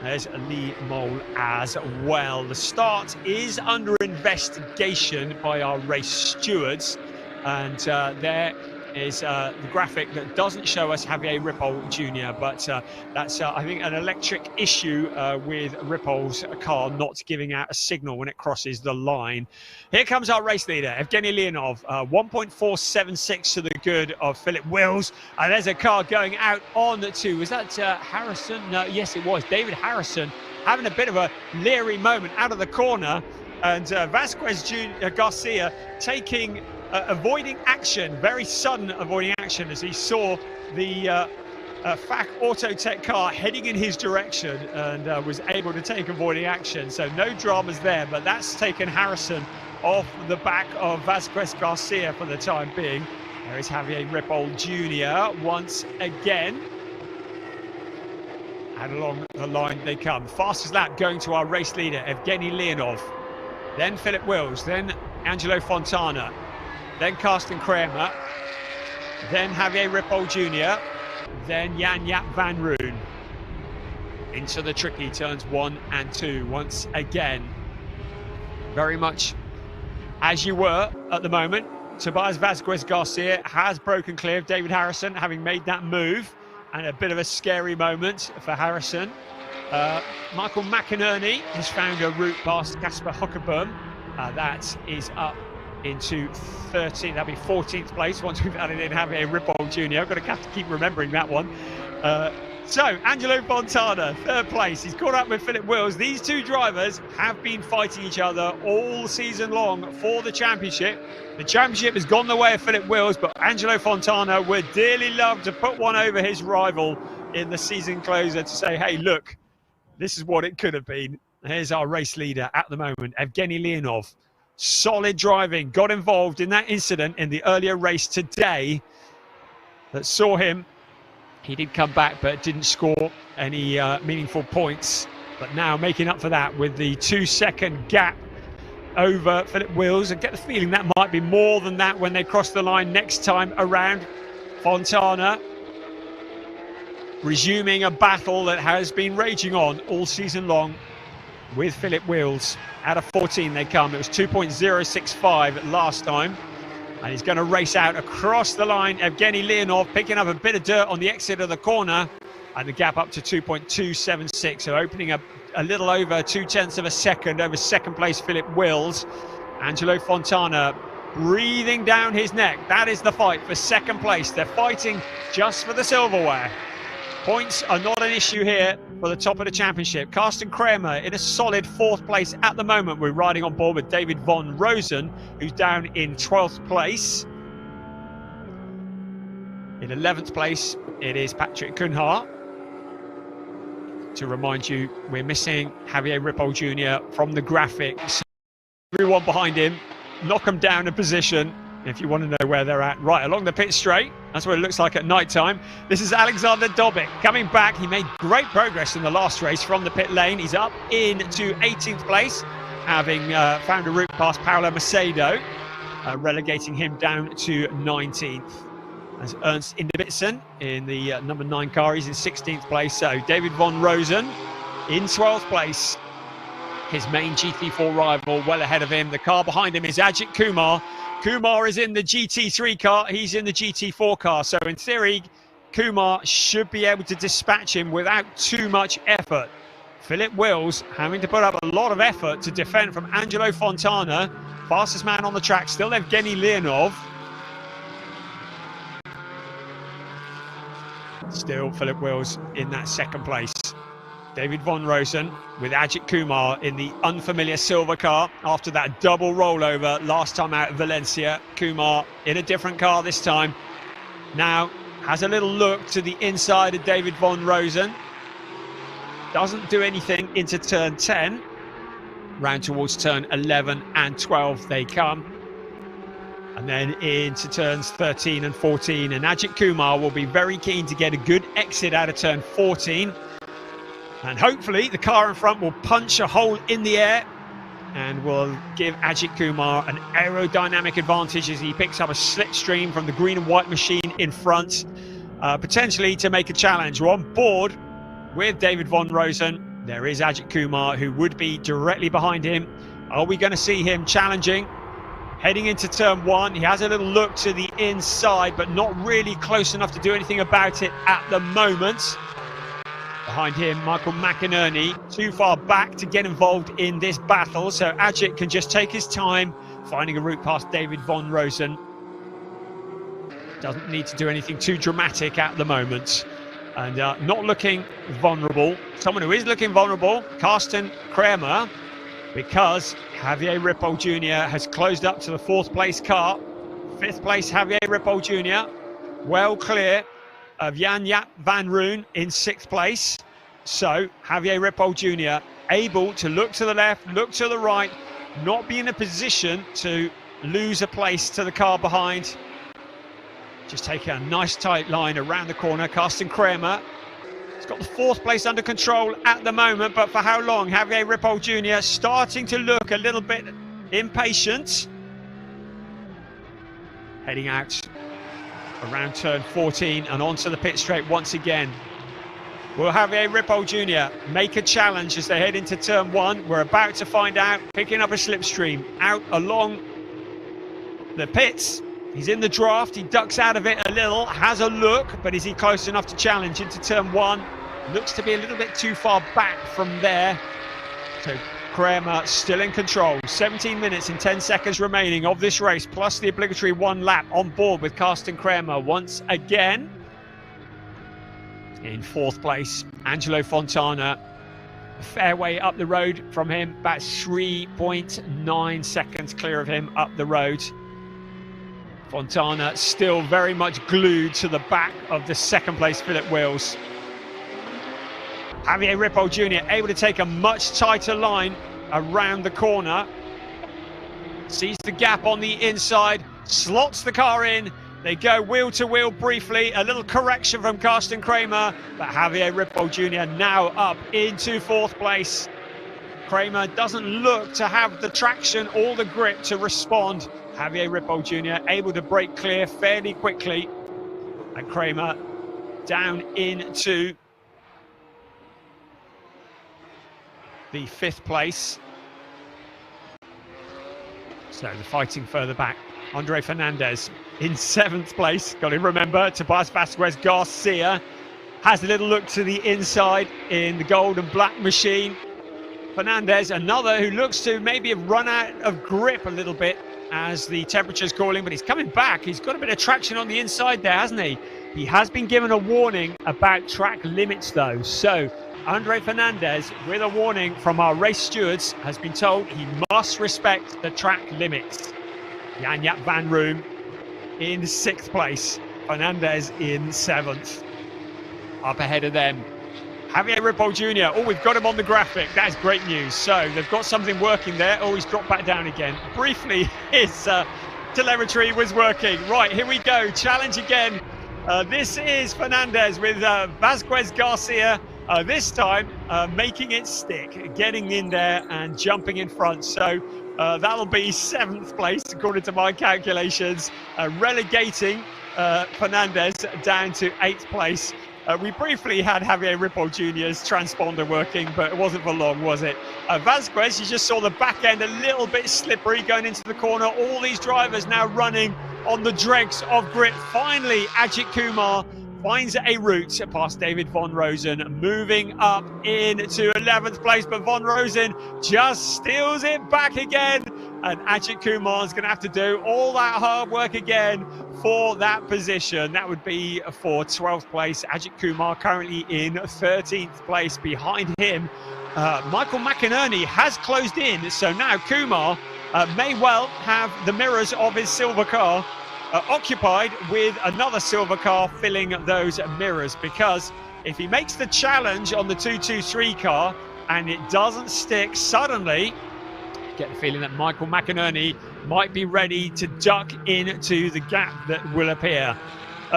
There's Lee Mole as well. The start is under investigation by our race stewards. And there is the graphic that doesn't show us Javier Ripoll Jr., but that's, I think, an electric issue with Ripoll's car not giving out a signal when it crosses the line. Here comes our race leader, Evgeny Leonov, 1.476 to the good of Philip Wills. And there's a car going out on to, was that Harrison? No, yes, it was. David Harrison having a bit of a leery moment out of the corner. And Vasquez Garcia taking... avoiding action, very sudden avoiding action, as he saw the FAC Autotech car heading in his direction, and was able to take avoiding action. So no dramas there, but that's taken Harrison off the back of Vasquez Garcia for the time being. There is Javier Ripoll Jr. once again. And along the line they come. Fastest lap going to our race leader, Evgeny Leonov. Then Philip Wills, then Angelo Fontana. Then Carsten Kremer, then Javier Ripoll Jr., then Jan-Jaap van Roon. Into the tricky turns 1 and 2 once again. Very much as you were at the moment. Tobias Vasquez Garcia has broken clear of David Harrison, having made that move, and a bit of a scary moment for Harrison. Michael McInerney has found a route past Kasper Hockerboom. That is up into 13th, that'll be 14th place once we've added in Javier Ripoll Jr. I've got to have to keep remembering that one. So Angelo Fontana, 3rd place. He's caught up with Philip Wills. These two drivers have been fighting each other all season long for the championship. The championship has gone the way of Philip Wills, but Angelo Fontana would dearly love to put one over his rival in the season closer to say, hey, look, this is what it could have been. Here's our race leader at the moment, Evgeny Leonov. Solid driving, got involved in that incident in the earlier race today that saw him. He did come back but didn't score any meaningful points. But now making up for that with the 2-second gap over Philip Wills. I get the feeling that might be more than that when they cross the line next time around. Fontana resuming a battle that has been raging on all season long with Philip Wills. Out of 14 they come. It was 2.065 last time. And he's going to race out across the line. Evgeny Leonov picking up a bit of dirt on the exit of the corner. And the gap up to 2.276. So opening up a little over 0.2 of a second over second place Philip Wills. Angelo Fontana breathing down his neck. That is the fight for second place. They're fighting just for the silverware. Points are not an issue here for the top of the championship. Carsten Kramer in a solid 4th place at the moment. We're riding on board with David von Rosen, who's down in 12th place. In 11th place, it is Patrick Cunha. To remind you, we're missing Javier Ripoll Jr. from the graphic. So everyone behind him, knock them down a position if you want to know where they're at. Right, along the pit straight. That's what it looks like at night time. This is Alexander Dobic coming back. He made great progress in the last race from the pit lane. He's up into 18th place, having found a route past Paolo Macedo, relegating him down to 19th. As Ernst Inderbitzen in the number 9 car, he's in 16th place. So David von Rosen in 12th place. His main GT4 rival well ahead of him. The car behind him is Ajith Kumar. Kumar is in the GT3 car. He's in the GT4 car. So in theory, Kumar should be able to dispatch him without too much effort. Philip Wills having to put up a lot of effort to defend from Angelo Fontana. Fastest man on the track, still Evgeny Leonov. Still Philip Wills in that second place. David von Rosen with Ajith Kumar in the unfamiliar silver car after that double rollover last time out at Valencia. Kumar in a different car this time. Now has a little look to the inside of David von Rosen. Doesn't do anything into turn 10. Round towards turn 11 and 12 they come. And then into turns 13 and 14. And Ajith Kumar will be very keen to get a good exit out of turn 14. And hopefully the car in front will punch a hole in the air and will give Ajith Kumar an aerodynamic advantage as he picks up a slipstream from the green and white machine in front, potentially to make a challenge. We're on board with David von Rosen. There is Ajith Kumar, who would be directly behind him. Are we going to see him challenging? Heading into turn 1, he has a little look to the inside, but not really close enough to do anything about it at the moment. Behind him, Michael McInerney, too far back to get involved in this battle, so Ajith can just take his time, finding a route past David von Rosen. Doesn't need to do anything too dramatic at the moment. And not looking vulnerable. Someone who is looking vulnerable, Carsten Kramer, because Javier Ripoll Jr. has closed up to the 4th place car. 5th place Javier Ripoll Jr. well clear of Jan-Jaap van Roon in 6th place. So Javier Ripoll Jr. able to look to the left, look to the right, not be in a position to lose a place to the car behind. Just taking a nice tight line around the corner. Carsten Kramer has got the 4th place under control at the moment, but for how long? Javier Ripoll Jr. starting to look a little bit impatient. Heading out around turn 14 and onto the pit straight once again. Will Javier Ripoll Jr. make a challenge as they head into turn 1? We're about to find out. Picking up a slipstream out along the pits. He's in the draft, he ducks out of it a little, has a look, but is he close enough to challenge into turn 1? Looks to be a little bit too far back from there. So Kramer still in control. 17 minutes and 10 seconds remaining of this race, plus the obligatory 1 lap on board with Carsten Kramer once again. In 4th place, Angelo Fontana. A fair way up the road from him, about 3.9 seconds clear of him up the road. Fontana still very much glued to the back of the 2nd place Philip Wills. Javier Ripoll Jr. able to take a much tighter line around the corner. Sees the gap on the inside, slots the car in. They go wheel to wheel briefly. A little correction from Carsten Kramer, but Javier Ripoll Jr. now up into 4th place. Kramer doesn't look to have the traction or the grip to respond. Javier Ripoll Jr. able to break clear fairly quickly. And Kramer down into the 5th place. So the fighting further back. Andre Fernandez in 7th place. Got to remember, Tobias Vasquez Garcia has a little look to the inside in the gold and black machine. Fernandez, another who looks to maybe have run out of grip a little bit as the temperature's cooling, but he's coming back. He's got a bit of traction on the inside there, hasn't he? He has been given a warning about track limits though. So Andre Fernandez, with a warning from our race stewards, has been told he must respect the track limits. Jan-Jaap van Room in 6th place, Fernandez in 7th. Up ahead of them, Javier Ripoll Jr. Oh, we've got him on the graphic. That's great news. So they've got something working there. Oh, he's dropped back down again. Briefly, his telemetry was working. Right, here we go. Challenge again. This is Fernandez with Vasquez Garcia. This time making it stick, getting in there and jumping in front. So that'll be 7th place according to my calculations, relegating Fernandez down to 8th place. We briefly had Javier Ripoll Jr.'s transponder working, but it wasn't for long, was it? Vasquez, you just saw the back end a little bit slippery going into the corner. All these drivers now running on the dregs of grip. Finally, Ajith Kumar finds a route past David Von Rosen, moving up into 11th place, but Von Rosen just steals it back again, and Ajith Kumar is going to have to do all that hard work again for that position. That would be for 12th place. Ajith Kumar currently in 13th place. Behind him, Michael McInerney has closed in, so now Kumar may well have the mirrors of his silver car occupied with another silver car filling those mirrors, because if he makes the challenge on the 223 car and it doesn't stick, suddenly get the feeling that Michael McInerney might be ready to duck into the gap that will appear.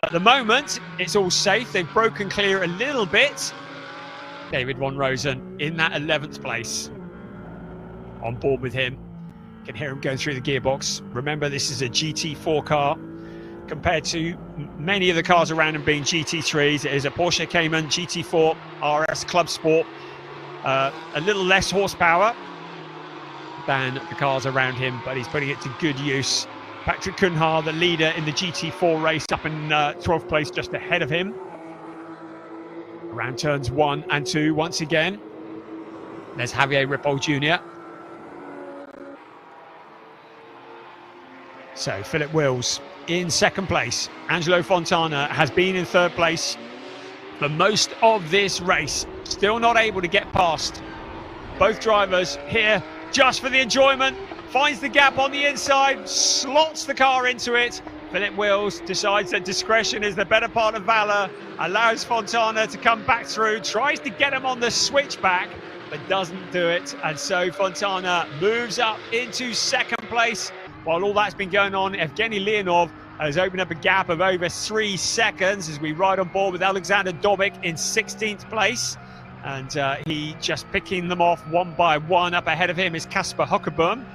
At the moment, it's all safe. They've broken clear a little bit. David Von Rosen in that 11th place. On board with him. Can hear him going through the gearbox. Remember, this is a GT4 car compared to many of the cars around him being GT3s. It is a Porsche Cayman GT4 RS Club Sport. A little less horsepower than the cars around him, but he's putting it to good use. Patrick Cunha, the leader in the GT4 race, up in 12th place, just ahead of him. Around turns 1 and 2 once again. There's Javier Ripoll Jr. So Philip Wills in 2nd place. Angelo Fontana has been in 3rd place for most of this race. Still not able to get past both drivers here just for the enjoyment. Finds the gap on the inside, slots the car into it. Philip Wills decides that discretion is the better part of valor, allows Fontana to come back through, tries to get him on the switchback, but doesn't do it. And so Fontana moves up into 2nd place. While all that's been going on, Evgeny Leonov has opened up a gap of over 3 seconds as we ride on board with Alexander Dobik in 16th place. And he just picking them off one by one. Up ahead of him is Kasper Hockeboom.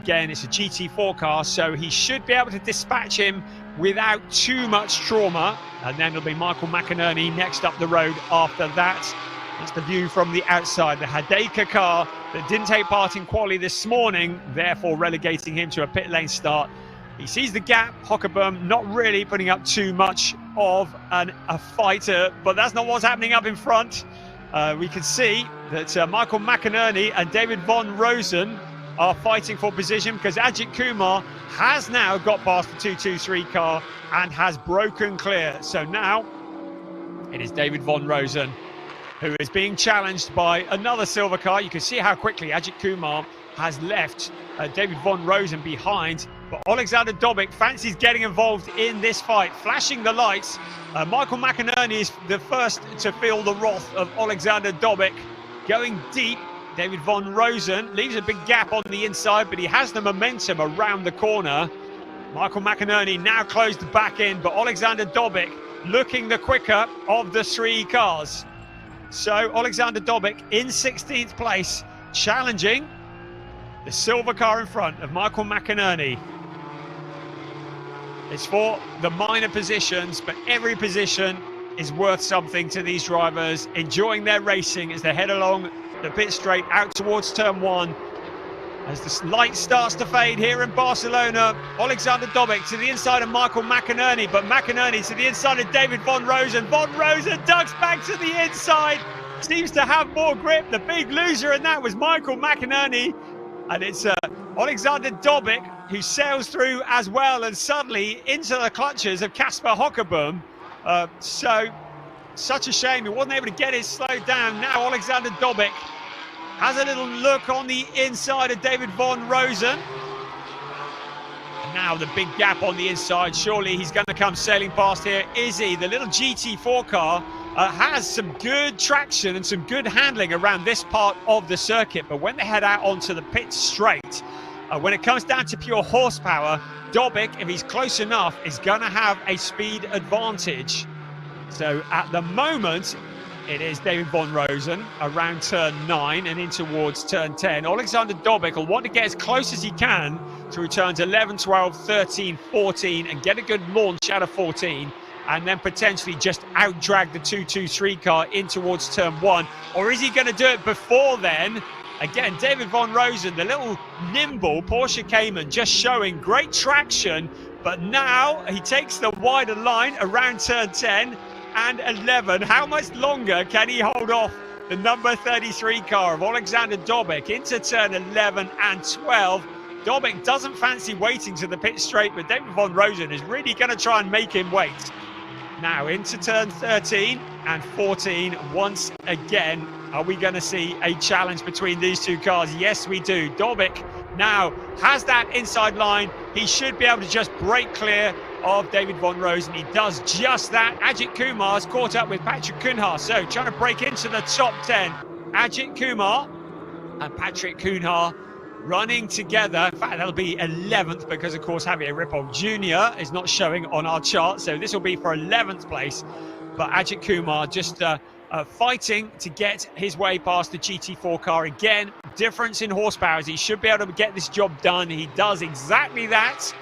Again, it's a GT4 car, so he should be able to dispatch him without too much trauma. And then it'll be Michael McInerney next up the road after that. That's the view from the outside. The Hadeka car that didn't take part in quali this morning, therefore relegating him to a pit lane start. He sees the gap. Hockeboom not really putting up too much of a fighter, but that's not what's happening up in front. We can see that Michael McInerney and David Von Rosen are fighting for position, because Ajith Kumar has now got past the 223 car and has broken clear. So now it is David Von Rosen who is being challenged by another silver car. You can see how quickly Ajith Kumar has left David Von Rosen behind But Alexander Dobic fancies getting involved in this fight, flashing the lights. Michael McInerney is the first to feel the wrath of Alexander Dobic. Going deep, David Von Rosen leaves a big gap on the inside, but he has the momentum around the corner. Michael McInerney now closed the back end, but Alexander Dobic looking the quicker of the three cars. So Alexander Dobic in 16th place, challenging the silver car in front of Michael McInerney. It's for the minor positions, but every position is worth something to these drivers, enjoying their racing as they head along the pit straight out towards turn 1. As the light starts to fade here in Barcelona, Alexander Dobic to the inside of Michael McInerney, but McInerney to the inside of David Von Rosen. Von Rosen ducks back to the inside, seems to have more grip. The big loser in that was Michael McInerney, and it's Alexander Dobic who sails through as well, and suddenly into the clutches of Kasper Hockeboom. Such a shame he wasn't able to get it slowed down. Now Alexander Dobic has a little look on the inside of David Von Rosen. And now the big gap on the inside. Surely he's going to come sailing past here. Izzy, the little GT4 car, has some good traction and some good handling around this part of the circuit. But when they head out onto the pit straight, when it comes down to pure horsepower, Dobic, if he's close enough, is going to have a speed advantage. So at the moment, it is David Von Rosen around turn 9 and in towards turn 10. Alexander Dobic will want to get as close as he can through turns 11, 12, 13, 14 and get a good launch out of 14, and then potentially just out-drag the 2-2-3 car in towards turn 1. Or is he going to do it before then? Again, David Von Rosen, the little nimble Porsche Cayman, just showing great traction, but now he takes the wider line around turn 10 and 11. How much longer can he hold off the number 33 car of Alexander Dobic into turn 11 and 12? Dobic doesn't fancy waiting to the pit straight, but David Von Rosen is really going to try and make him wait. Now into turn 13 and 14 once again. Are we going to see a challenge between these two cars? Yes, we do. Dobic now has that inside line. He should be able to just break clear of David Von Rosen. He does just that. Ajith Kumar's caught up with Patrick Cunha, so trying to break into the top 10. Ajith Kumar and Patrick Cunha running together. In fact, that'll be 11th because, of course, Javier Ripoll Jr. is not showing on our chart, so this will be for 11th place. But Ajith Kumar just fighting to get his way past the GT4 car. Again, difference in horsepower. He should be able to get this job done. He does exactly that.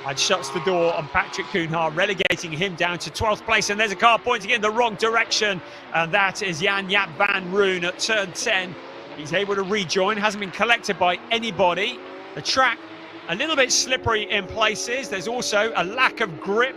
And shuts the door on Patrick Cunha, relegating him down to 12th place. And there's a car pointing in the wrong direction. And that is Jan-Jaap van Roon at turn 10. He's able to rejoin, hasn't been collected by anybody. The track, a little bit slippery in places. There's also a lack of grip.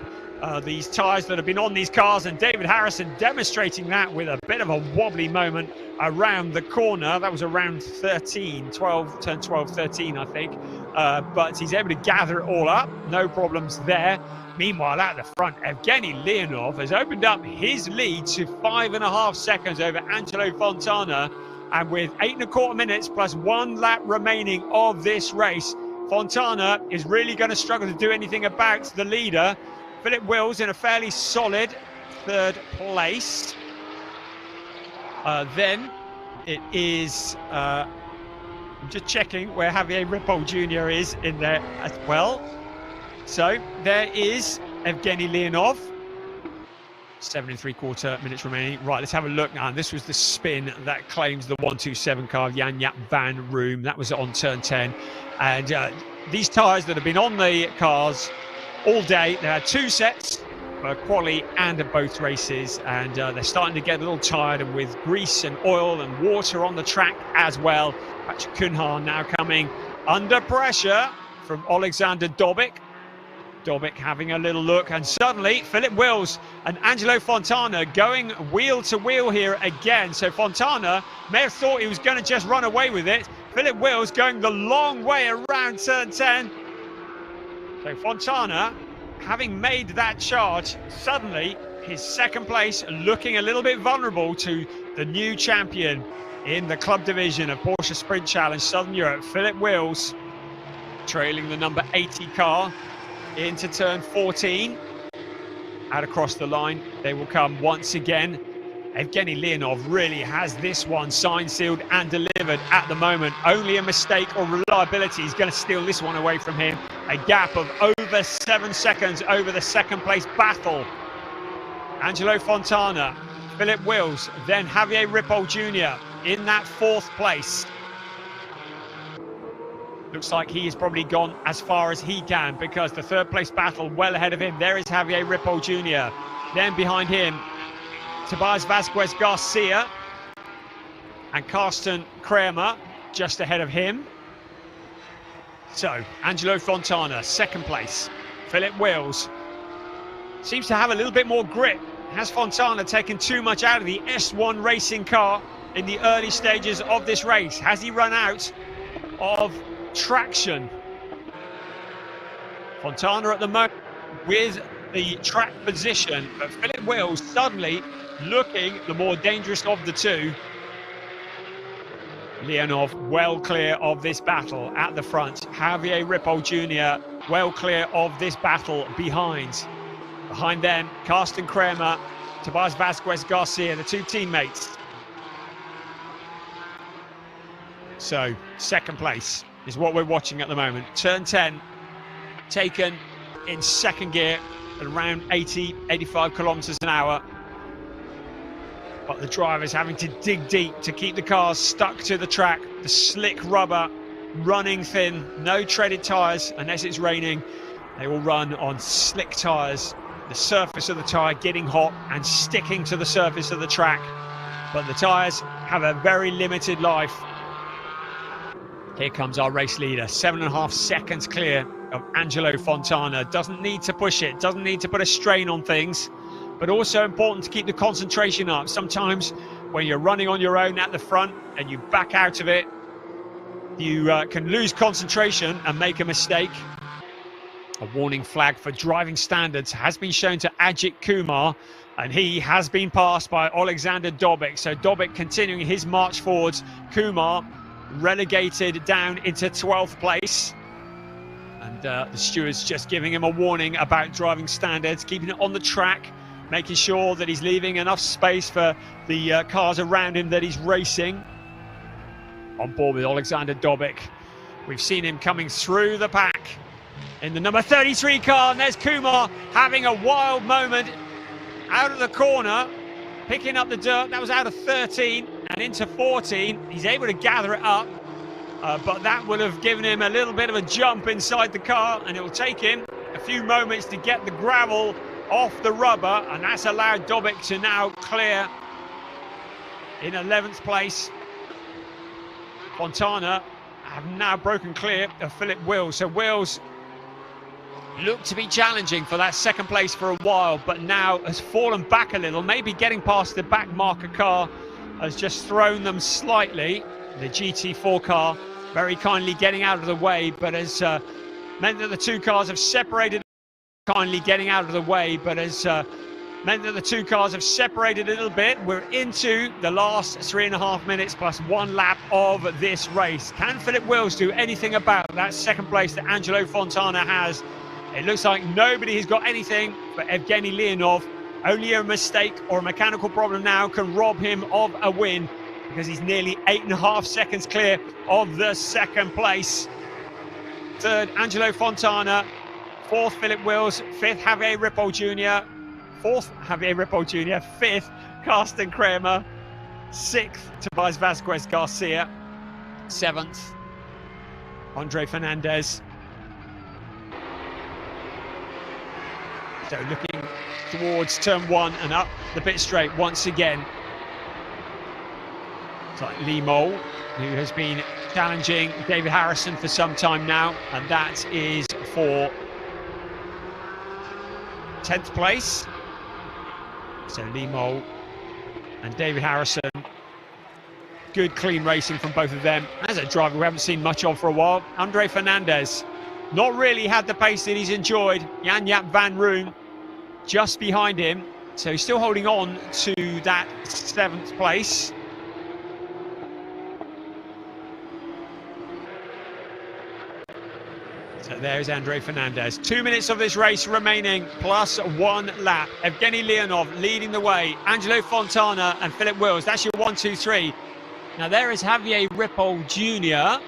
These tyres that have been on these cars, and David Harrison demonstrating that with a bit of a wobbly moment around the corner. That was around 13, 12, turn 12, 13, I think. But he's able to gather it all up. No problems there. Meanwhile, at the front, Evgeny Leonov has opened up his lead to 5.5 seconds over Angelo Fontana. And with 8.25 minutes plus 1 lap remaining of this race, Fontana is really going to struggle to do anything about the leader. Philip Wills in a fairly solid 3rd place. Then it is, I'm just checking where Javier Ripoll Jr. is in there as well. So there is Evgeny Leonov. 7.75 minutes remaining. Right, let's have a look now. This was the spin that claims the 127 car of Jan-Jaap van Roon. That was on turn 10. And these tyres that have been on the cars all day, they had 2 sets for quali and at both races, and they're starting to get a little tired, and with grease and oil and water on the track as well. Patrick Cunha now coming under pressure from Alexander Dobic. Dobic having a little look, and suddenly Philip Wills and Angelo Fontana going wheel to wheel here again. So Fontana may have thought he was going to just run away with it. Philip Wills going the long way around turn 10. So Fontana, having made that charge, suddenly his 2nd place looking a little bit vulnerable to the new champion in the club division of Porsche Sprint Challenge Southern Europe, Philip Wills. trailing the number 80 car into turn 14. Out across the line, they will come once again. Evgeny Leonov really has this one signed, sealed and delivered at the moment. Only a mistake or reliability is going to steal this one away from him. A gap of over 7 seconds over the second place battle. Angelo Fontana, Philip Wills, then Javier Ripoll Jr. in that 4th place. Looks like he has probably gone as far as he can, because the 3rd place battle well ahead of him. There is Javier Ripoll Jr. Then behind him, Tobias Vasquez Garcia and Carsten Kramer just ahead of him. So, Angelo Fontana, 2nd place. Philip Wills seems to have a little bit more grip. Has Fontana taken too much out of the S1 racing car in the early stages of this race? Has he run out of traction? Fontana at the moment with the track position, but Philip Wills suddenly looking the more dangerous of the two. Leonov well clear of this battle at the front. Javier Ripoll Jr. well clear of this battle behind. Behind them, Carsten Kramer, Tobias Vasquez Garcia, the 2 teammates. So, 2nd place is what we're watching at the moment. Turn 10, taken in 2nd gear at around 80, 85 kilometers an hour. But the driver's having to dig deep to keep the cars stuck to the track. The slick rubber running thin, no treaded tyres unless it's raining. They will run on slick tyres. The surface of the tyre getting hot and sticking to the surface of the track. But the tyres have a very limited life. Here comes our race leader, 7.5 seconds clear of Angelo Fontana. Doesn't need to push it, doesn't need to put a strain on things, but also important to keep the concentration up. Sometimes when you're running on your own at the front and you back out of it, you can lose concentration and make a mistake. A warning flag for driving standards has been shown to Ajith Kumar, and he has been passed by Alexander Dobic. So Dobic continuing his march forwards. Kumar relegated down into 12th place. And the stewards just giving him a warning about driving standards, keeping it on the track, making sure that he's leaving enough space for the cars around him that he's racing. On board with Alexander Dobic. We've seen him coming through the pack in the number 33 car, and there's Kumar having a wild moment out of the corner, picking up the dirt. That was out of 13 and into 14. He's able to gather it up, but that would have given him a little bit of a jump inside the car, and it will take him a few moments to get the gravel off the rubber, and that's allowed Dobic to now clear in 11th place. Fontana have now broken clear of Philip Wills. So Wills looked to be challenging for that 2nd place for a while, but now has fallen back a little. Maybe getting past the back marker car has just thrown them slightly. The GT4 car very kindly getting out of the way, but has meant that the 2 cars have separated. Kindly getting out of the way, but has meant that the 2 cars have separated a little bit. We're into the last 3.5 minutes plus 1 lap of this race. Can Philip Wills do anything about that 2nd place that Angelo Fontana has? It looks like nobody has got anything but Evgeny Leonov. Only a mistake or a mechanical problem now can rob him of a win, because he's nearly 8.5 seconds clear of the 2nd place. 3rd, Angelo Fontana. 4th, Philip Wills. 5th, Javier Ripoll Jr. 4th, Javier Ripoll Jr. 5th, Carsten Kramer. 6th, Tobias Vasquez Garcia. 7th, Andre Fernandez. So looking towards turn 1 and up the pit straight once again. It's like Limo, who has been challenging David Harrison for some time now, and that is for 10th place. So Limo and David Harrison, good clean racing from both of them. As a driver we haven't seen much of for a while, Andre Fernandez, not really had the pace that he's enjoyed. Jan-Jaap van Roon just behind him, so he's still holding on to that 7th place. So there's Andre Fernandez. 2 minutes of this race remaining, plus 1 lap. Evgeny Leonov leading the way. Angelo Fontana and Philip Wills. That's your 1, 2, 3. Now there is Javier Ripoll Jr.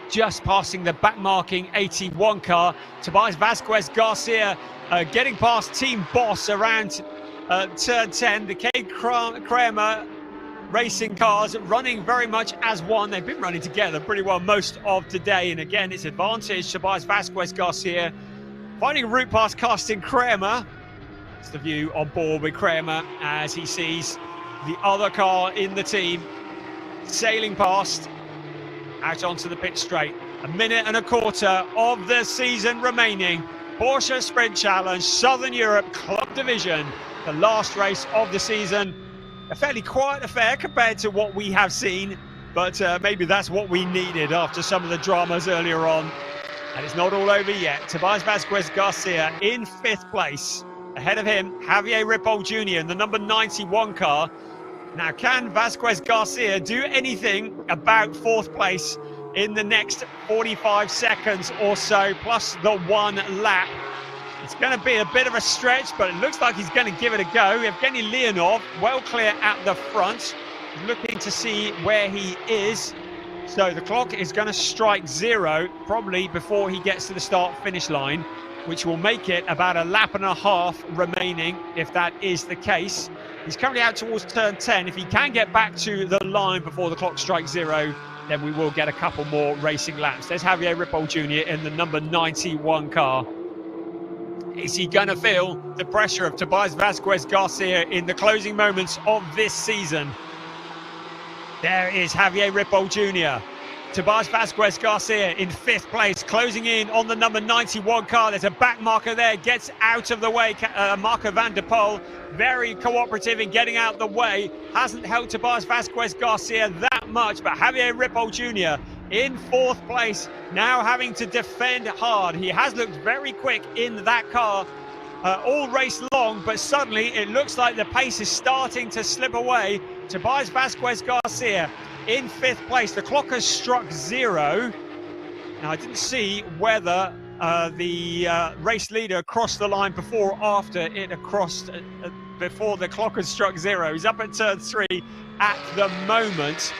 just passing the back-marking 81 car. Tobias Vasquez Garcia getting past Team Boss around turn 10. The Cade Kramer racing cars running very much as one. They've been running together pretty well most of today. And again, it's advantage Tobias Vasquez Garcia finding a route past Carsten Kramer. That's the view on board with Kramer as he sees the other car in the team sailing past out onto the pit straight. 1.25 minutes of the season remaining. Porsche Sprint Challenge, Southern Europe Club Division, the last race of the season. A fairly quiet affair compared to what we have seen, but maybe that's what we needed after some of the dramas earlier on. And it's not all over yet. Tobias Vasquez Garcia in 5th place. Ahead of him, Javier Ripoll Jr. in the number 91 car. Now, can Vasquez Garcia do anything about 4th place in the next 45 seconds or so, plus the 1 lap? It's going to be a bit of a stretch, but it looks like he's going to give it a go. Evgeny Leonov well clear at the front, looking to see where he is. So the clock is going to strike 0 probably before he gets to the start-finish line, which will make it about 1.5 laps remaining, if that is the case. He's currently out towards turn 10. If he can get back to the line before the clock strikes 0, then we will get a couple more racing laps. There's Javier Ripoll Jr. in the number 91 car. Is he going to feel the pressure of Tobias Vasquez Garcia in the closing moments of this season? There is Javier Ripoll Jr. Tobias Vasquez Garcia in 5th place, closing in on the number 91 car. There's a back marker there, gets out of the way. Marco van der Poel, very cooperative in getting out the way. Hasn't helped Tobias Vasquez Garcia that much, but Javier Ripoll Jr. in 4th place, now having to defend hard. He has looked very quick in that car all race long, but suddenly it looks like the pace is starting to slip away. Tobias Vasquez Garcia in 5th place. The clock has struck 0. Now, I didn't see whether the race leader crossed the line before or after it had crossed, before the clock had struck 0. He's up at turn 3 at the moment.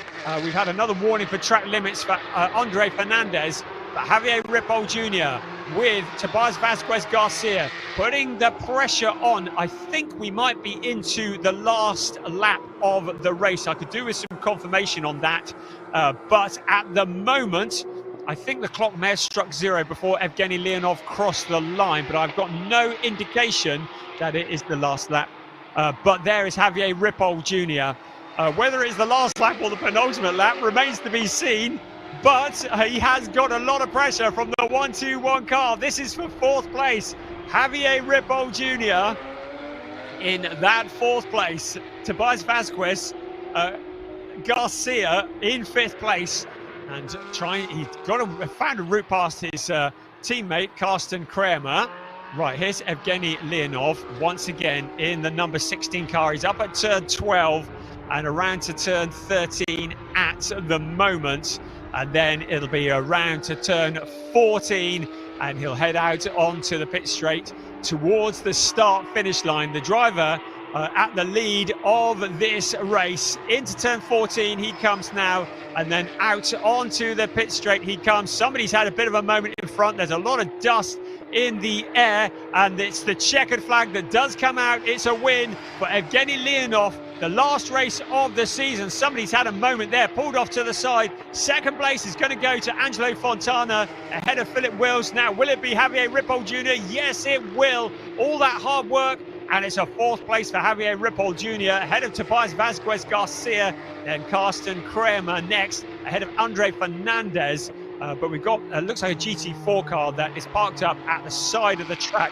We've had another warning for track limits for Andre Fernandez, but Javier Ripoll Jr. with Tobias Vasquez Garcia putting the pressure on. I think we might be into the last lap of the race. I could do with some confirmation on that, but at the moment, I think the clock may have struck 0 before Evgeny Leonov crossed the line, but I've got no indication that it is the last lap. But there is Javier Ripoll Jr. Whether it's the last lap or the penultimate lap remains to be seen, but he has got a lot of pressure from the 1-2-1 car. This is for 4th place. Javier Ripoll Jr. in that 4th place. Tobias Vasquez Garcia in 5th place. And he's found a route past his teammate, Carsten Kramer. Right, here's Evgeny Leonov once again in the number 16 car. He's up at turn 12 and around to turn 13 at the moment. And then it'll be around to turn 14 and he'll head out onto the pit straight towards the start-finish line. The driver at the lead of this race. Into turn 14 he comes now, and then out onto the pit straight he comes. Somebody's had a bit of a moment in front. There's a lot of dust in the air, and it's the checkered flag that does come out. It's a win for Evgeny Leonov, the last race of the season. Somebody's had a moment there, pulled off to the side. 2nd place is going to go to Angelo Fontana ahead of Philip Wills. Now, will it be Javier Ripoll Jr.? Yes, it will. All that hard work, and it's a 4th place for Javier Ripoll Jr. ahead of Tobias Vasquez Garcia, then Carsten Kramer next ahead of Andre Fernandez. But we've got, looks like a GT4 car that is parked up at the side of the track.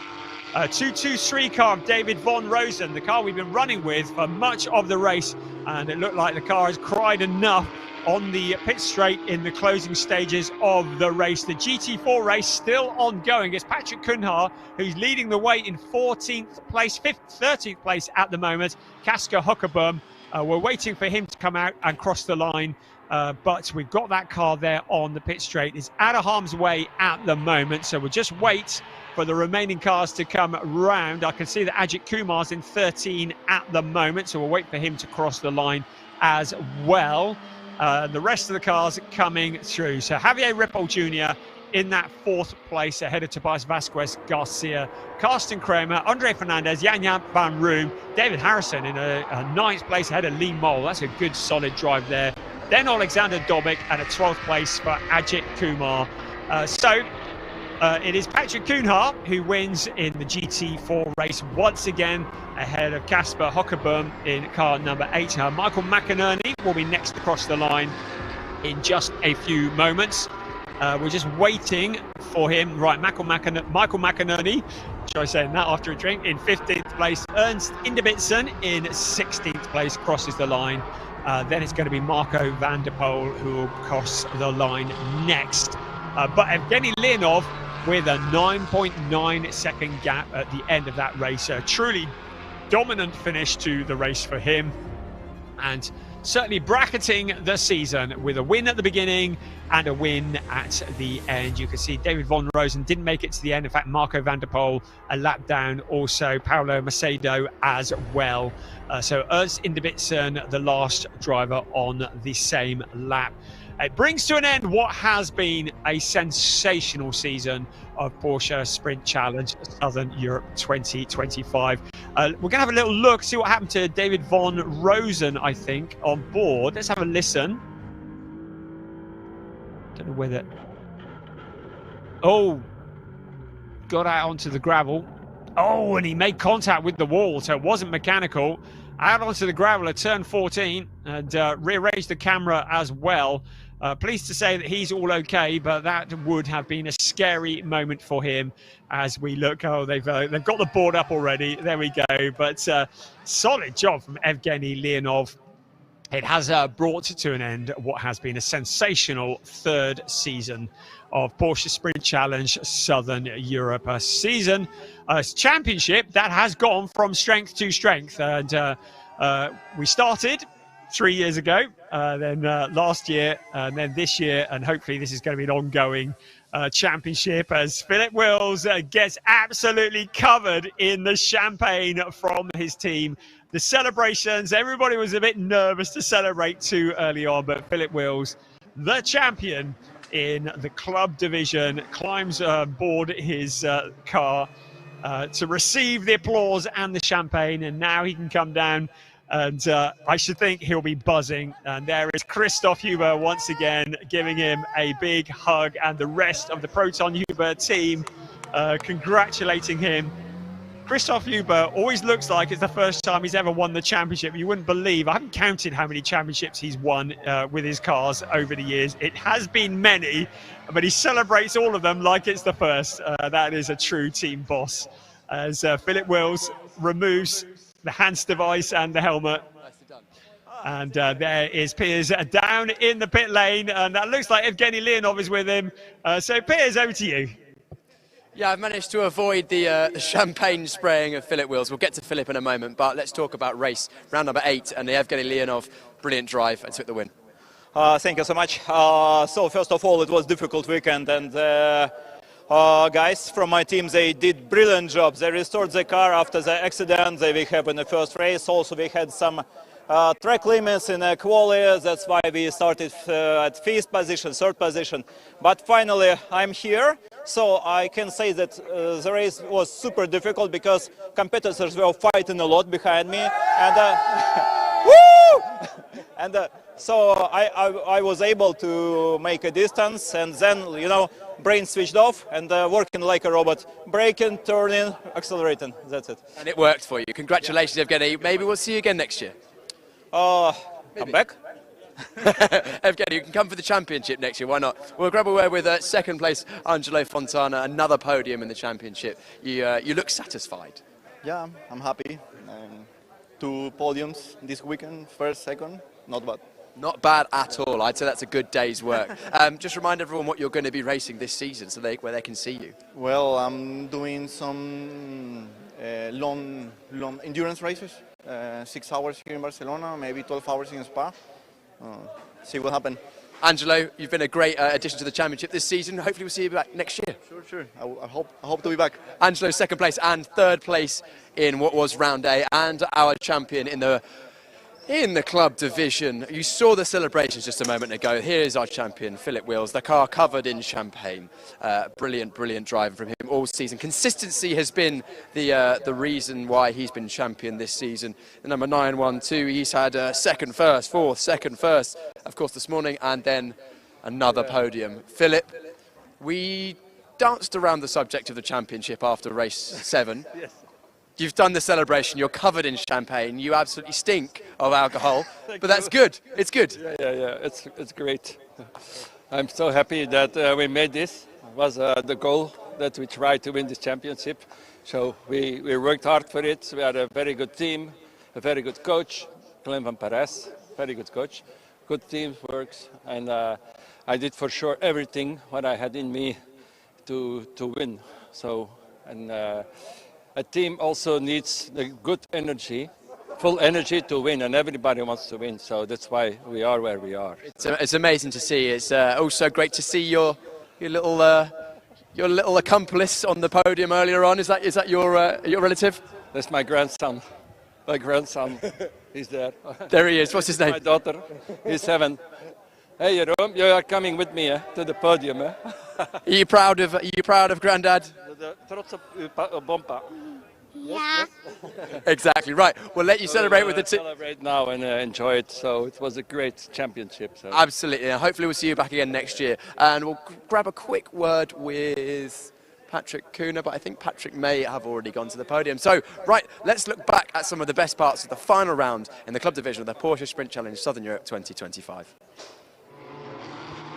223 car of David Von Rosen, the car we've been running with for much of the race, and it looked like the car has cried enough on the pit straight in the closing stages of the race. The GT4 race still ongoing. It's Patrick Kunhar who's leading the way in 14th place, 13th place at the moment. Kaska Huckerboom, we're waiting for him to come out and cross the line but we've got that car there on the pit straight. It's out of harm's way at the moment, so we'll just wait for the remaining cars to come round. I can see that Ajith Kumar's in 13 at the moment, so we'll wait for him to cross the line as well. The rest of the cars coming through. So Javier Ripoll Jr. in that 4th place ahead of Tobias Vasquez Garcia, Karsten Kramer, Andre Fernandez, Jan van Room, David Harrison in a 9th place ahead of Lee Mole. That's a good solid drive there. Then Alexander Dobik at a 12th place for Ajith Kumar. It is Patrick Kuhnhart who wins in the GT4 race once again ahead of Casper Hockerboom in car number 8. Michael McInerney will be next across the line in just a few moments. We're just waiting for him. Right, Michael McInerney, try saying that after a drink, in 15th place. Ernst Inderbitzen in 16th place crosses the line. Then it's going to be Marco van der Poel who will cross the line next. But Evgeny Leonov with a 9.9 second gap at the end of that race. A truly dominant finish to the race for him. And certainly bracketing the season with a win at the beginning and a win at the end. You can see David Von Rosen didn't make it to the end. In fact, Marco van der Poel a lap down. Also, Paulo Macedo as well. So Ernst Inderbitzen, the last driver on the same lap. It brings to an end what has been a sensational season of Porsche Sprint Challenge Southern Europe 2025. We're going to have a little look, see what happened to David Von Rosen, I think, on board. Let's have a listen. Don't know whether... Oh, got out onto the gravel. Oh, and he made contact with the wall, so it wasn't mechanical. Out onto the gravel at turn 14 and rearranged the camera as well. Pleased to say that he's all okay, but that would have been a scary moment for him as we look. Oh, they've got the board up already. There we go. But solid job from Evgeny Leonov. It has brought to an end what has been a sensational 3rd season of Porsche Sprint Challenge Southern Europe. A season, a championship that has gone from strength to strength. And we started 3 years ago, then last year, and then this year, and hopefully this is going to be an ongoing championship as Philip Wills gets absolutely covered in the champagne from his team. The celebrations, everybody was a bit nervous to celebrate too early on, but Philip Wills, the champion in the club division, climbs aboard his car to receive the applause and the champagne, and now he can come down. And I should think he'll be buzzing. And there is Christoph Huber once again giving him a big hug, and the rest of the Proton Huber team congratulating him. Christoph Huber always looks like it's the first time he's ever won the championship. You wouldn't believe, I haven't counted how many championships he's won with his cars over the years. It has been many, but he celebrates all of them like it's the first. That is a true team boss. As Philip Wills removes the hands device and the helmet. And there is Piers down in the pit lane, and that looks like Evgeny Leonov is with him. So Piers, over to you. Yeah, I've managed to avoid the champagne spraying of Philip Wills. We'll get to Philip in a moment, but let's talk about race round number 8 and the Evgeny Leonov brilliant drive and took the win. Thank you so much. So first of all, it was a difficult weekend, and guys from my team, they did brilliant jobs. They restored the car after the accident that we had in the first race. Also, we had some track limits in quali. That's why we started at 5th position, 3rd position. But finally, I'm here. So I can say that the race was super difficult because competitors were fighting a lot behind me. And, and so I was able to make a distance, and then, you know, brain switched off and working like a robot, braking, turning, accelerating. That's it. And it worked for you. Congratulations, Evgeny. Maybe we'll see you again next year. I'm back. Evgeny, you can come for the championship next year. Why not? We'll grab a word with 2nd place Angelo Fontana, another podium in the championship. You look satisfied. Yeah, I'm happy. 2 podiums this weekend, 1st, 2nd, not bad. Not bad at all. I'd say that's a good day's work. Just remind everyone what you're going to be racing this season, so where they can see you. Well, I'm doing some long endurance races, 6 hours here in Barcelona, maybe 12 hours in Spa. see what happens. Angelo, you've been a great addition to the championship this season. Hopefully we'll see you back next year. Sure. I hope to be back. Angelo, second place and third place in what was round A, and our champion in the club division. You saw the celebrations just a moment ago. Here is our champion, Philip Wills, the car covered in champagne. Brilliant driving from him all season. Consistency has been the reason why he's been champion this season. The number 912, he's had second first, fourth, second first, of course, this morning, and then another podium. Philip, we danced around the subject of the championship after race 7. Yes. You've done the celebration, you're covered in champagne, you absolutely stink of alcohol, but that's good, it's good. Yeah, it's great. I'm so happy that we made this. It was the goal that we tried to win this championship. So we worked hard for it. We had a very good team, a very good coach, Glenn Van Perez, very good coach. Good team works, and I did for sure everything what I had in me to win. So, and a team also needs the good energy, full energy to win, and everybody wants to win. So that's why we are where we are. It's amazing to see. It's also great to see your little accomplice on the podium earlier on. Is that your relative? That's my grandson. My grandson, he's there. There he is. What's his name? My daughter. He's 7. Hey, Jerome, you are coming with me to the podium. Are you proud of Grandad? Trots op bompa. Yeah. Exactly right. We'll let you celebrate with the team. Celebrate now and enjoy it. So it was a great championship. So. Absolutely. And hopefully we'll see you back again next year. And we'll grab a quick word with Patrick Kuna, but I think Patrick may have already gone to the podium. So, right, let's look back at some of the best parts of the final round in the club division of the Porsche Sprint Challenge Southern Europe 2025.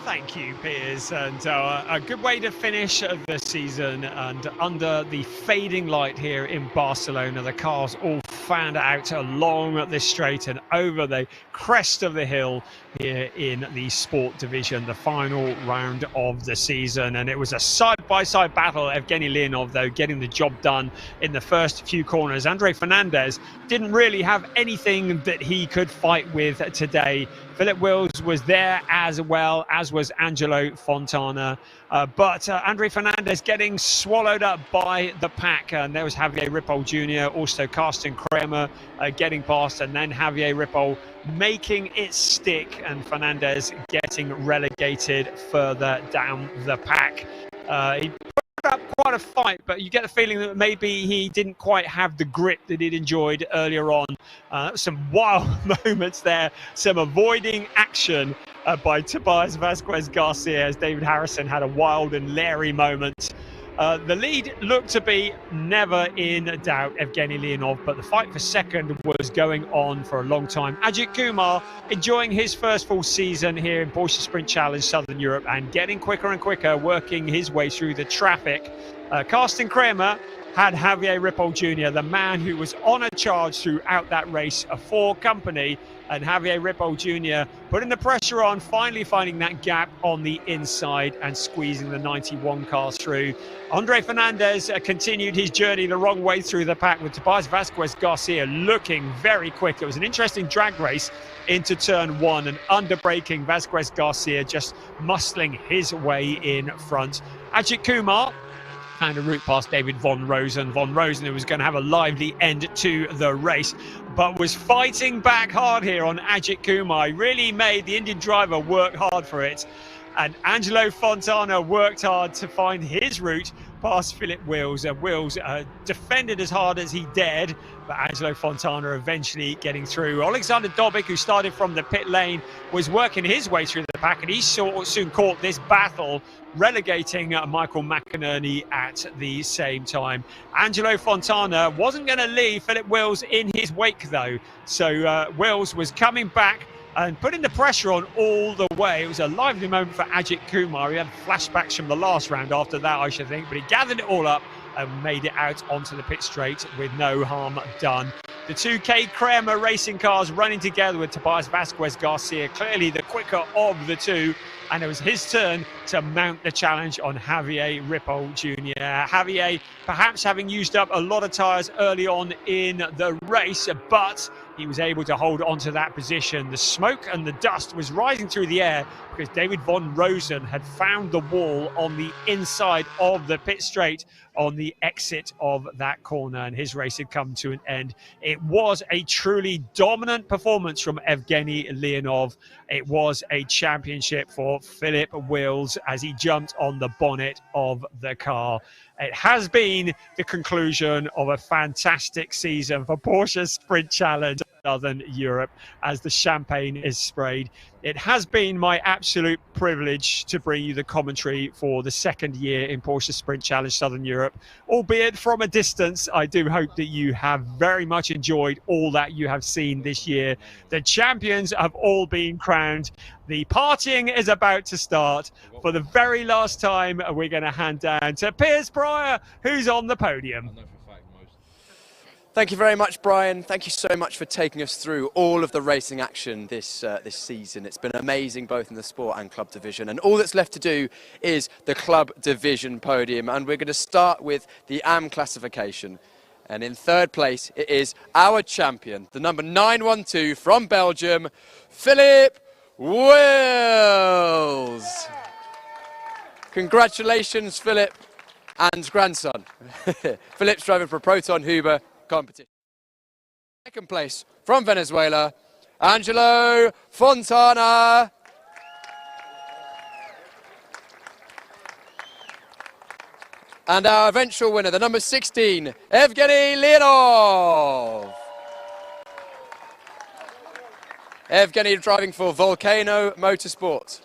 Thank you, Piers, and a good way to finish the season. And under the fading light here in Barcelona, the cars all fanned out along this straight and over the crest of the hill here in the sport division, the final round of the season. And it was a side-by-side battle. Evgeny Leonov, though, getting the job done in the first few corners. Andre Fernandez didn't really have anything that he could fight with today. Philip Wills was there as well, as was Angelo Fontana. But Andre Fernandez getting swallowed up by the pack. And there was Javier Ripoll Jr., also Carsten Kramer getting past, and then Javier Ripoll making it stick, and Fernandez getting relegated further down the pack. He put up quite a fight, but you get the feeling that maybe he didn't quite have the grit that he'd enjoyed earlier on. Some wild moments there, some avoiding action by Tobias Vasquez Garcia, as David Harrison had a wild and leery moment. The lead looked to be never in doubt, Evgeny Leonov, but the fight for second was going on for a long time. Ajith Kumar enjoying his first full season here in Porsche Sprint Challenge Southern Europe and getting quicker and quicker, working his way through the traffic. Carsten Kramer had Javier Ripoll Jr., the man who was on a charge throughout that race for company, and Javier Ripoll Jr. putting the pressure on, finally finding that gap on the inside and squeezing the 91 car through. Andre Fernandez continued his journey the wrong way through the pack, with Tobias Vasquez Garcia looking very quick. It was an interesting drag race into turn 1, and under-braking Vasquez Garcia just muscling his way in front. Ajith Kumar found a route past David Von Rosen. Von Rosen, who was going to have a lively end to the race, but was fighting back hard here on Ajith Kumar. He really made the Indian driver work hard for it. And Angelo Fontana worked hard to find his route past Philip Wills. Wills defended as hard as he dared, but Angelo Fontana eventually getting through. Alexander Dobic, who started from the pit lane, was working his way through the pack, and he soon caught this battle, relegating Michael McInerney at the same time. Angelo Fontana wasn't going to leave Philip Wills in his wake, though. So Wills was coming back and putting the pressure on all the way. It was a lively moment for Ajith Kumar. He had flashbacks from the last round after that, I should think, but he gathered it all up and made it out onto the pit straight with no harm done. The two Cade Kramer racing cars running together with Tobias Vasquez Garcia, clearly the quicker of the two, and it was his turn to mount the challenge on Javier Ripoll Jr. Javier perhaps having used up a lot of tyres early on in the race, but he was able to hold onto that position. The smoke and the dust was rising through the air because David von Rosen had found the wall on the inside of the pit straight on the exit of that corner, and his race had come to an end. It was a truly dominant performance from Evgeny Leonov. It was a championship for Philip Wills as he jumped on the bonnet of the car. It has been the conclusion of a fantastic season for Porsche Sprint Challenge Southern Europe as the champagne is sprayed. It has been my absolute privilege to bring you the commentary for the second year in Porsche Sprint Challenge Southern Europe, albeit from a distance. I do hope that you have very much enjoyed all that you have seen this year. The champions have all been crowned. The partying is about to start. For the very last time, we're going to hand down to Piers Pryor, who's on the podium. Thank you very much, Brian. Thank you so much for taking us through all of the racing action this season. It's been amazing both in the sport and club division. And all that's left to do is the club division podium. And we're going to start with the AM classification. And in third place, it is our champion, the number 912 from Belgium, Philip Wills. Congratulations, Philip and grandson. Philip's driving for Proton Huber competition. Second place from Venezuela, Angelo Fontana. And our eventual winner, the number 16, Evgeny Leonov. Evgeny driving for Volcano Motorsport.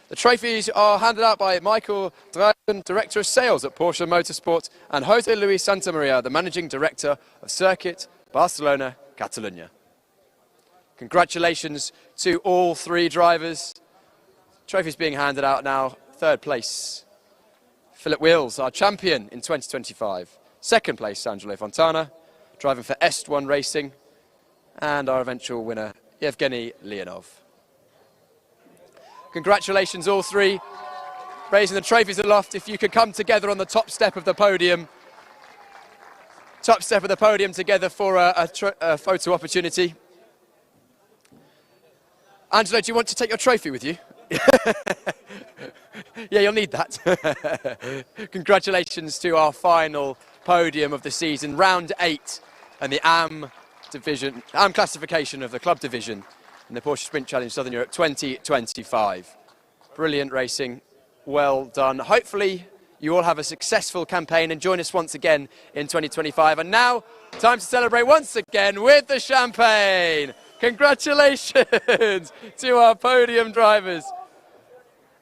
The trophies are handed out by Michael Dragon, Director of Sales at Porsche Motorsport, and Jose Luis Santamaria, the Managing Director of Circuit Barcelona, Catalunya. Congratulations to all three drivers. Trophies being handed out now. Third place, Philip Wills, our champion in 2025. Second place, Angelo Fontana, driving for Est1 Racing. And our eventual winner, Evgeny Leonov. Congratulations, all three. Raising the trophies aloft. If you could come together on the top step of the podium. Top step of the podium together for a photo opportunity. Angelo, do you want to take your trophy with you? Yeah, you'll need that. Congratulations to our final podium of the season, round 8, and the AM division, AM classification of the club division in the Porsche Sprint Challenge Southern Europe 2025. Brilliant racing, well done. Hopefully you all have a successful campaign and join us once again in 2025. And now, time to celebrate once again with the champagne. Congratulations to our podium drivers.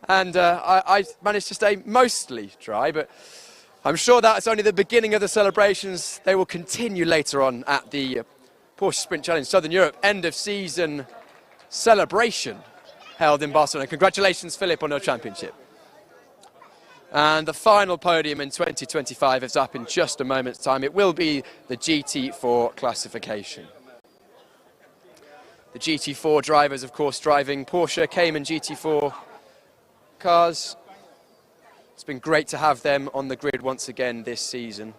And I managed to stay mostly dry, but I'm sure that's only the beginning of the celebrations. They will continue later on at the Porsche Sprint Challenge Southern Europe end of season celebration held in Barcelona. Congratulations, Philip, on your championship. And the final podium in 2025 is up in just a moment's time. It will be the GT4 classification. The GT4 drivers, of course, driving Porsche Cayman GT4 cars. It's been great to have them on the grid once again this season.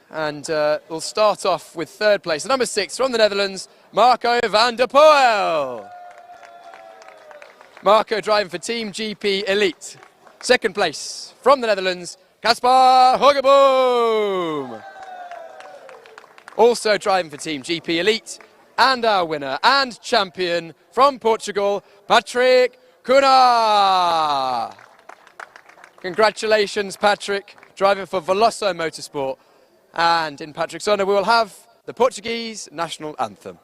And we'll start off with third place. The number 6 from the Netherlands, Marco van der Poel. Marco driving for Team GP Elite. Second place from the Netherlands, Kaspar Hogeboom. Also driving for Team GP Elite. And our winner and champion from Portugal, Patrick Cunha. Congratulations, Patrick, driving for Veloso Motorsport. And in Patrick's honour, we will have the Portuguese national anthem.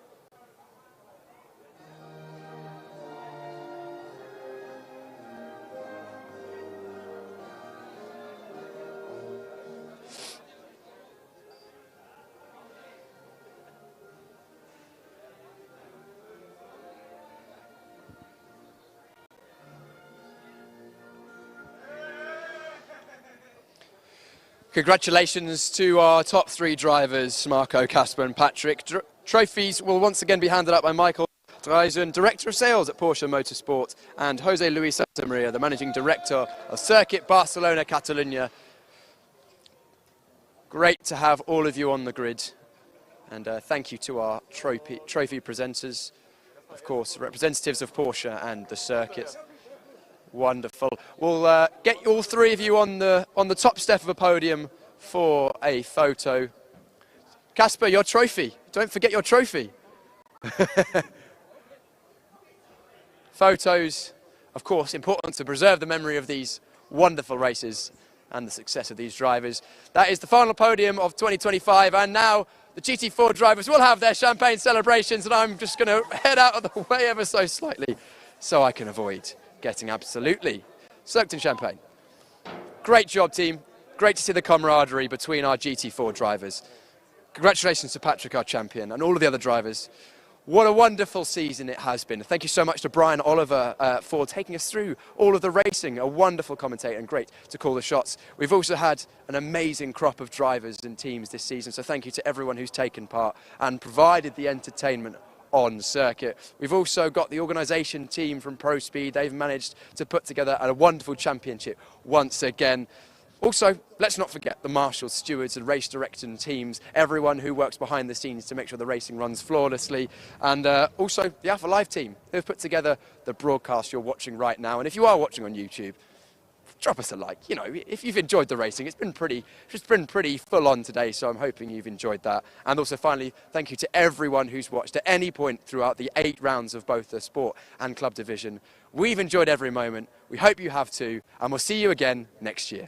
Congratulations to our top 3 drivers, Marco, Casper and Patrick. Trophies will once again be handed out by Michael Dreisen, Director of Sales at Porsche Motorsport, and Jose Luis Santamaria, the Managing Director of Circuit Barcelona Catalunya. Great to have all of you on the grid. And thank you to our trophy presenters, of course, representatives of Porsche and the circuit. Wonderful. We'll get all three of you on the top step of a podium for a photo. Casper, your trophy. Don't forget your trophy. Photos, of course, important to preserve the memory of these wonderful races and the success of these drivers. That is the final podium of 2025, and now the GT4 drivers will have their champagne celebrations, and I'm just going to head out of the way ever so slightly so I can avoid getting absolutely soaked in champagne. Great job, team. Great to see the camaraderie between our GT4 drivers. Congratulations to Patrick, our champion, and all of the other drivers. What a wonderful season it has been. Thank you so much to Brian Oliver for taking us through all of the racing. A wonderful commentator and great to call the shots. We've also had an amazing crop of drivers and teams this season, so thank you to everyone who's taken part and provided the entertainment on circuit. We've also got the organisation team from Pro Speed. They've managed to put together a wonderful championship once again. Also, let's not forget the marshals, stewards and race directing teams, everyone who works behind the scenes to make sure the racing runs flawlessly, and also the Alpha Live team who've put together the broadcast you're watching right now. And if you are watching on YouTube, drop us a like. You know, if you've enjoyed the racing, it's been pretty full on today, so I'm hoping you've enjoyed that. And also finally, thank you to everyone who's watched at any point throughout the 8 rounds of both the sport and club division. We've enjoyed every moment. We hope you have too, and we'll see you again next year.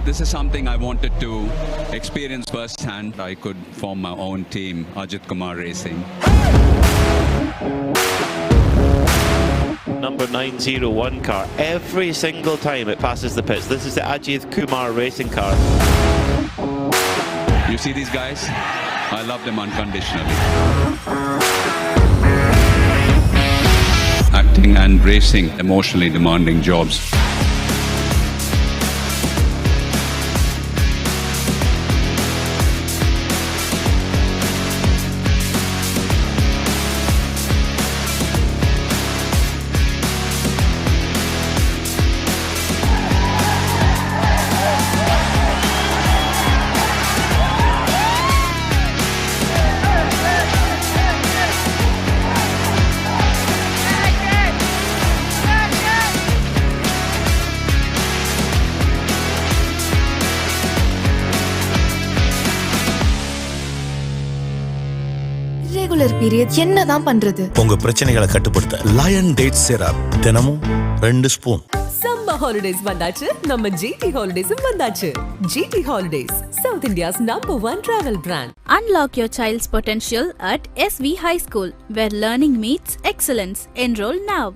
This is something I wanted to experience firsthand. I could form my own team, Ajith Kumar Racing. Number 901 car, every single time it passes the pits. This is the Ajith Kumar racing car. You see these guys? I love them unconditionally. Acting and racing, emotionally demanding jobs. Regular period என்னதான் பண்றது? உங்க பிரச்சனைகளை கட்டுப்படுத்த lion date syrup தினமும் 2 spoon. Summer holidays வந்தாச்சு, நம்ம GT ஹாலிடேஸும் வந்தாச்சு. GT holidays, South India's #1 travel brand. Unlock your child's potential at SV High School, where learning meets excellence. Enroll now.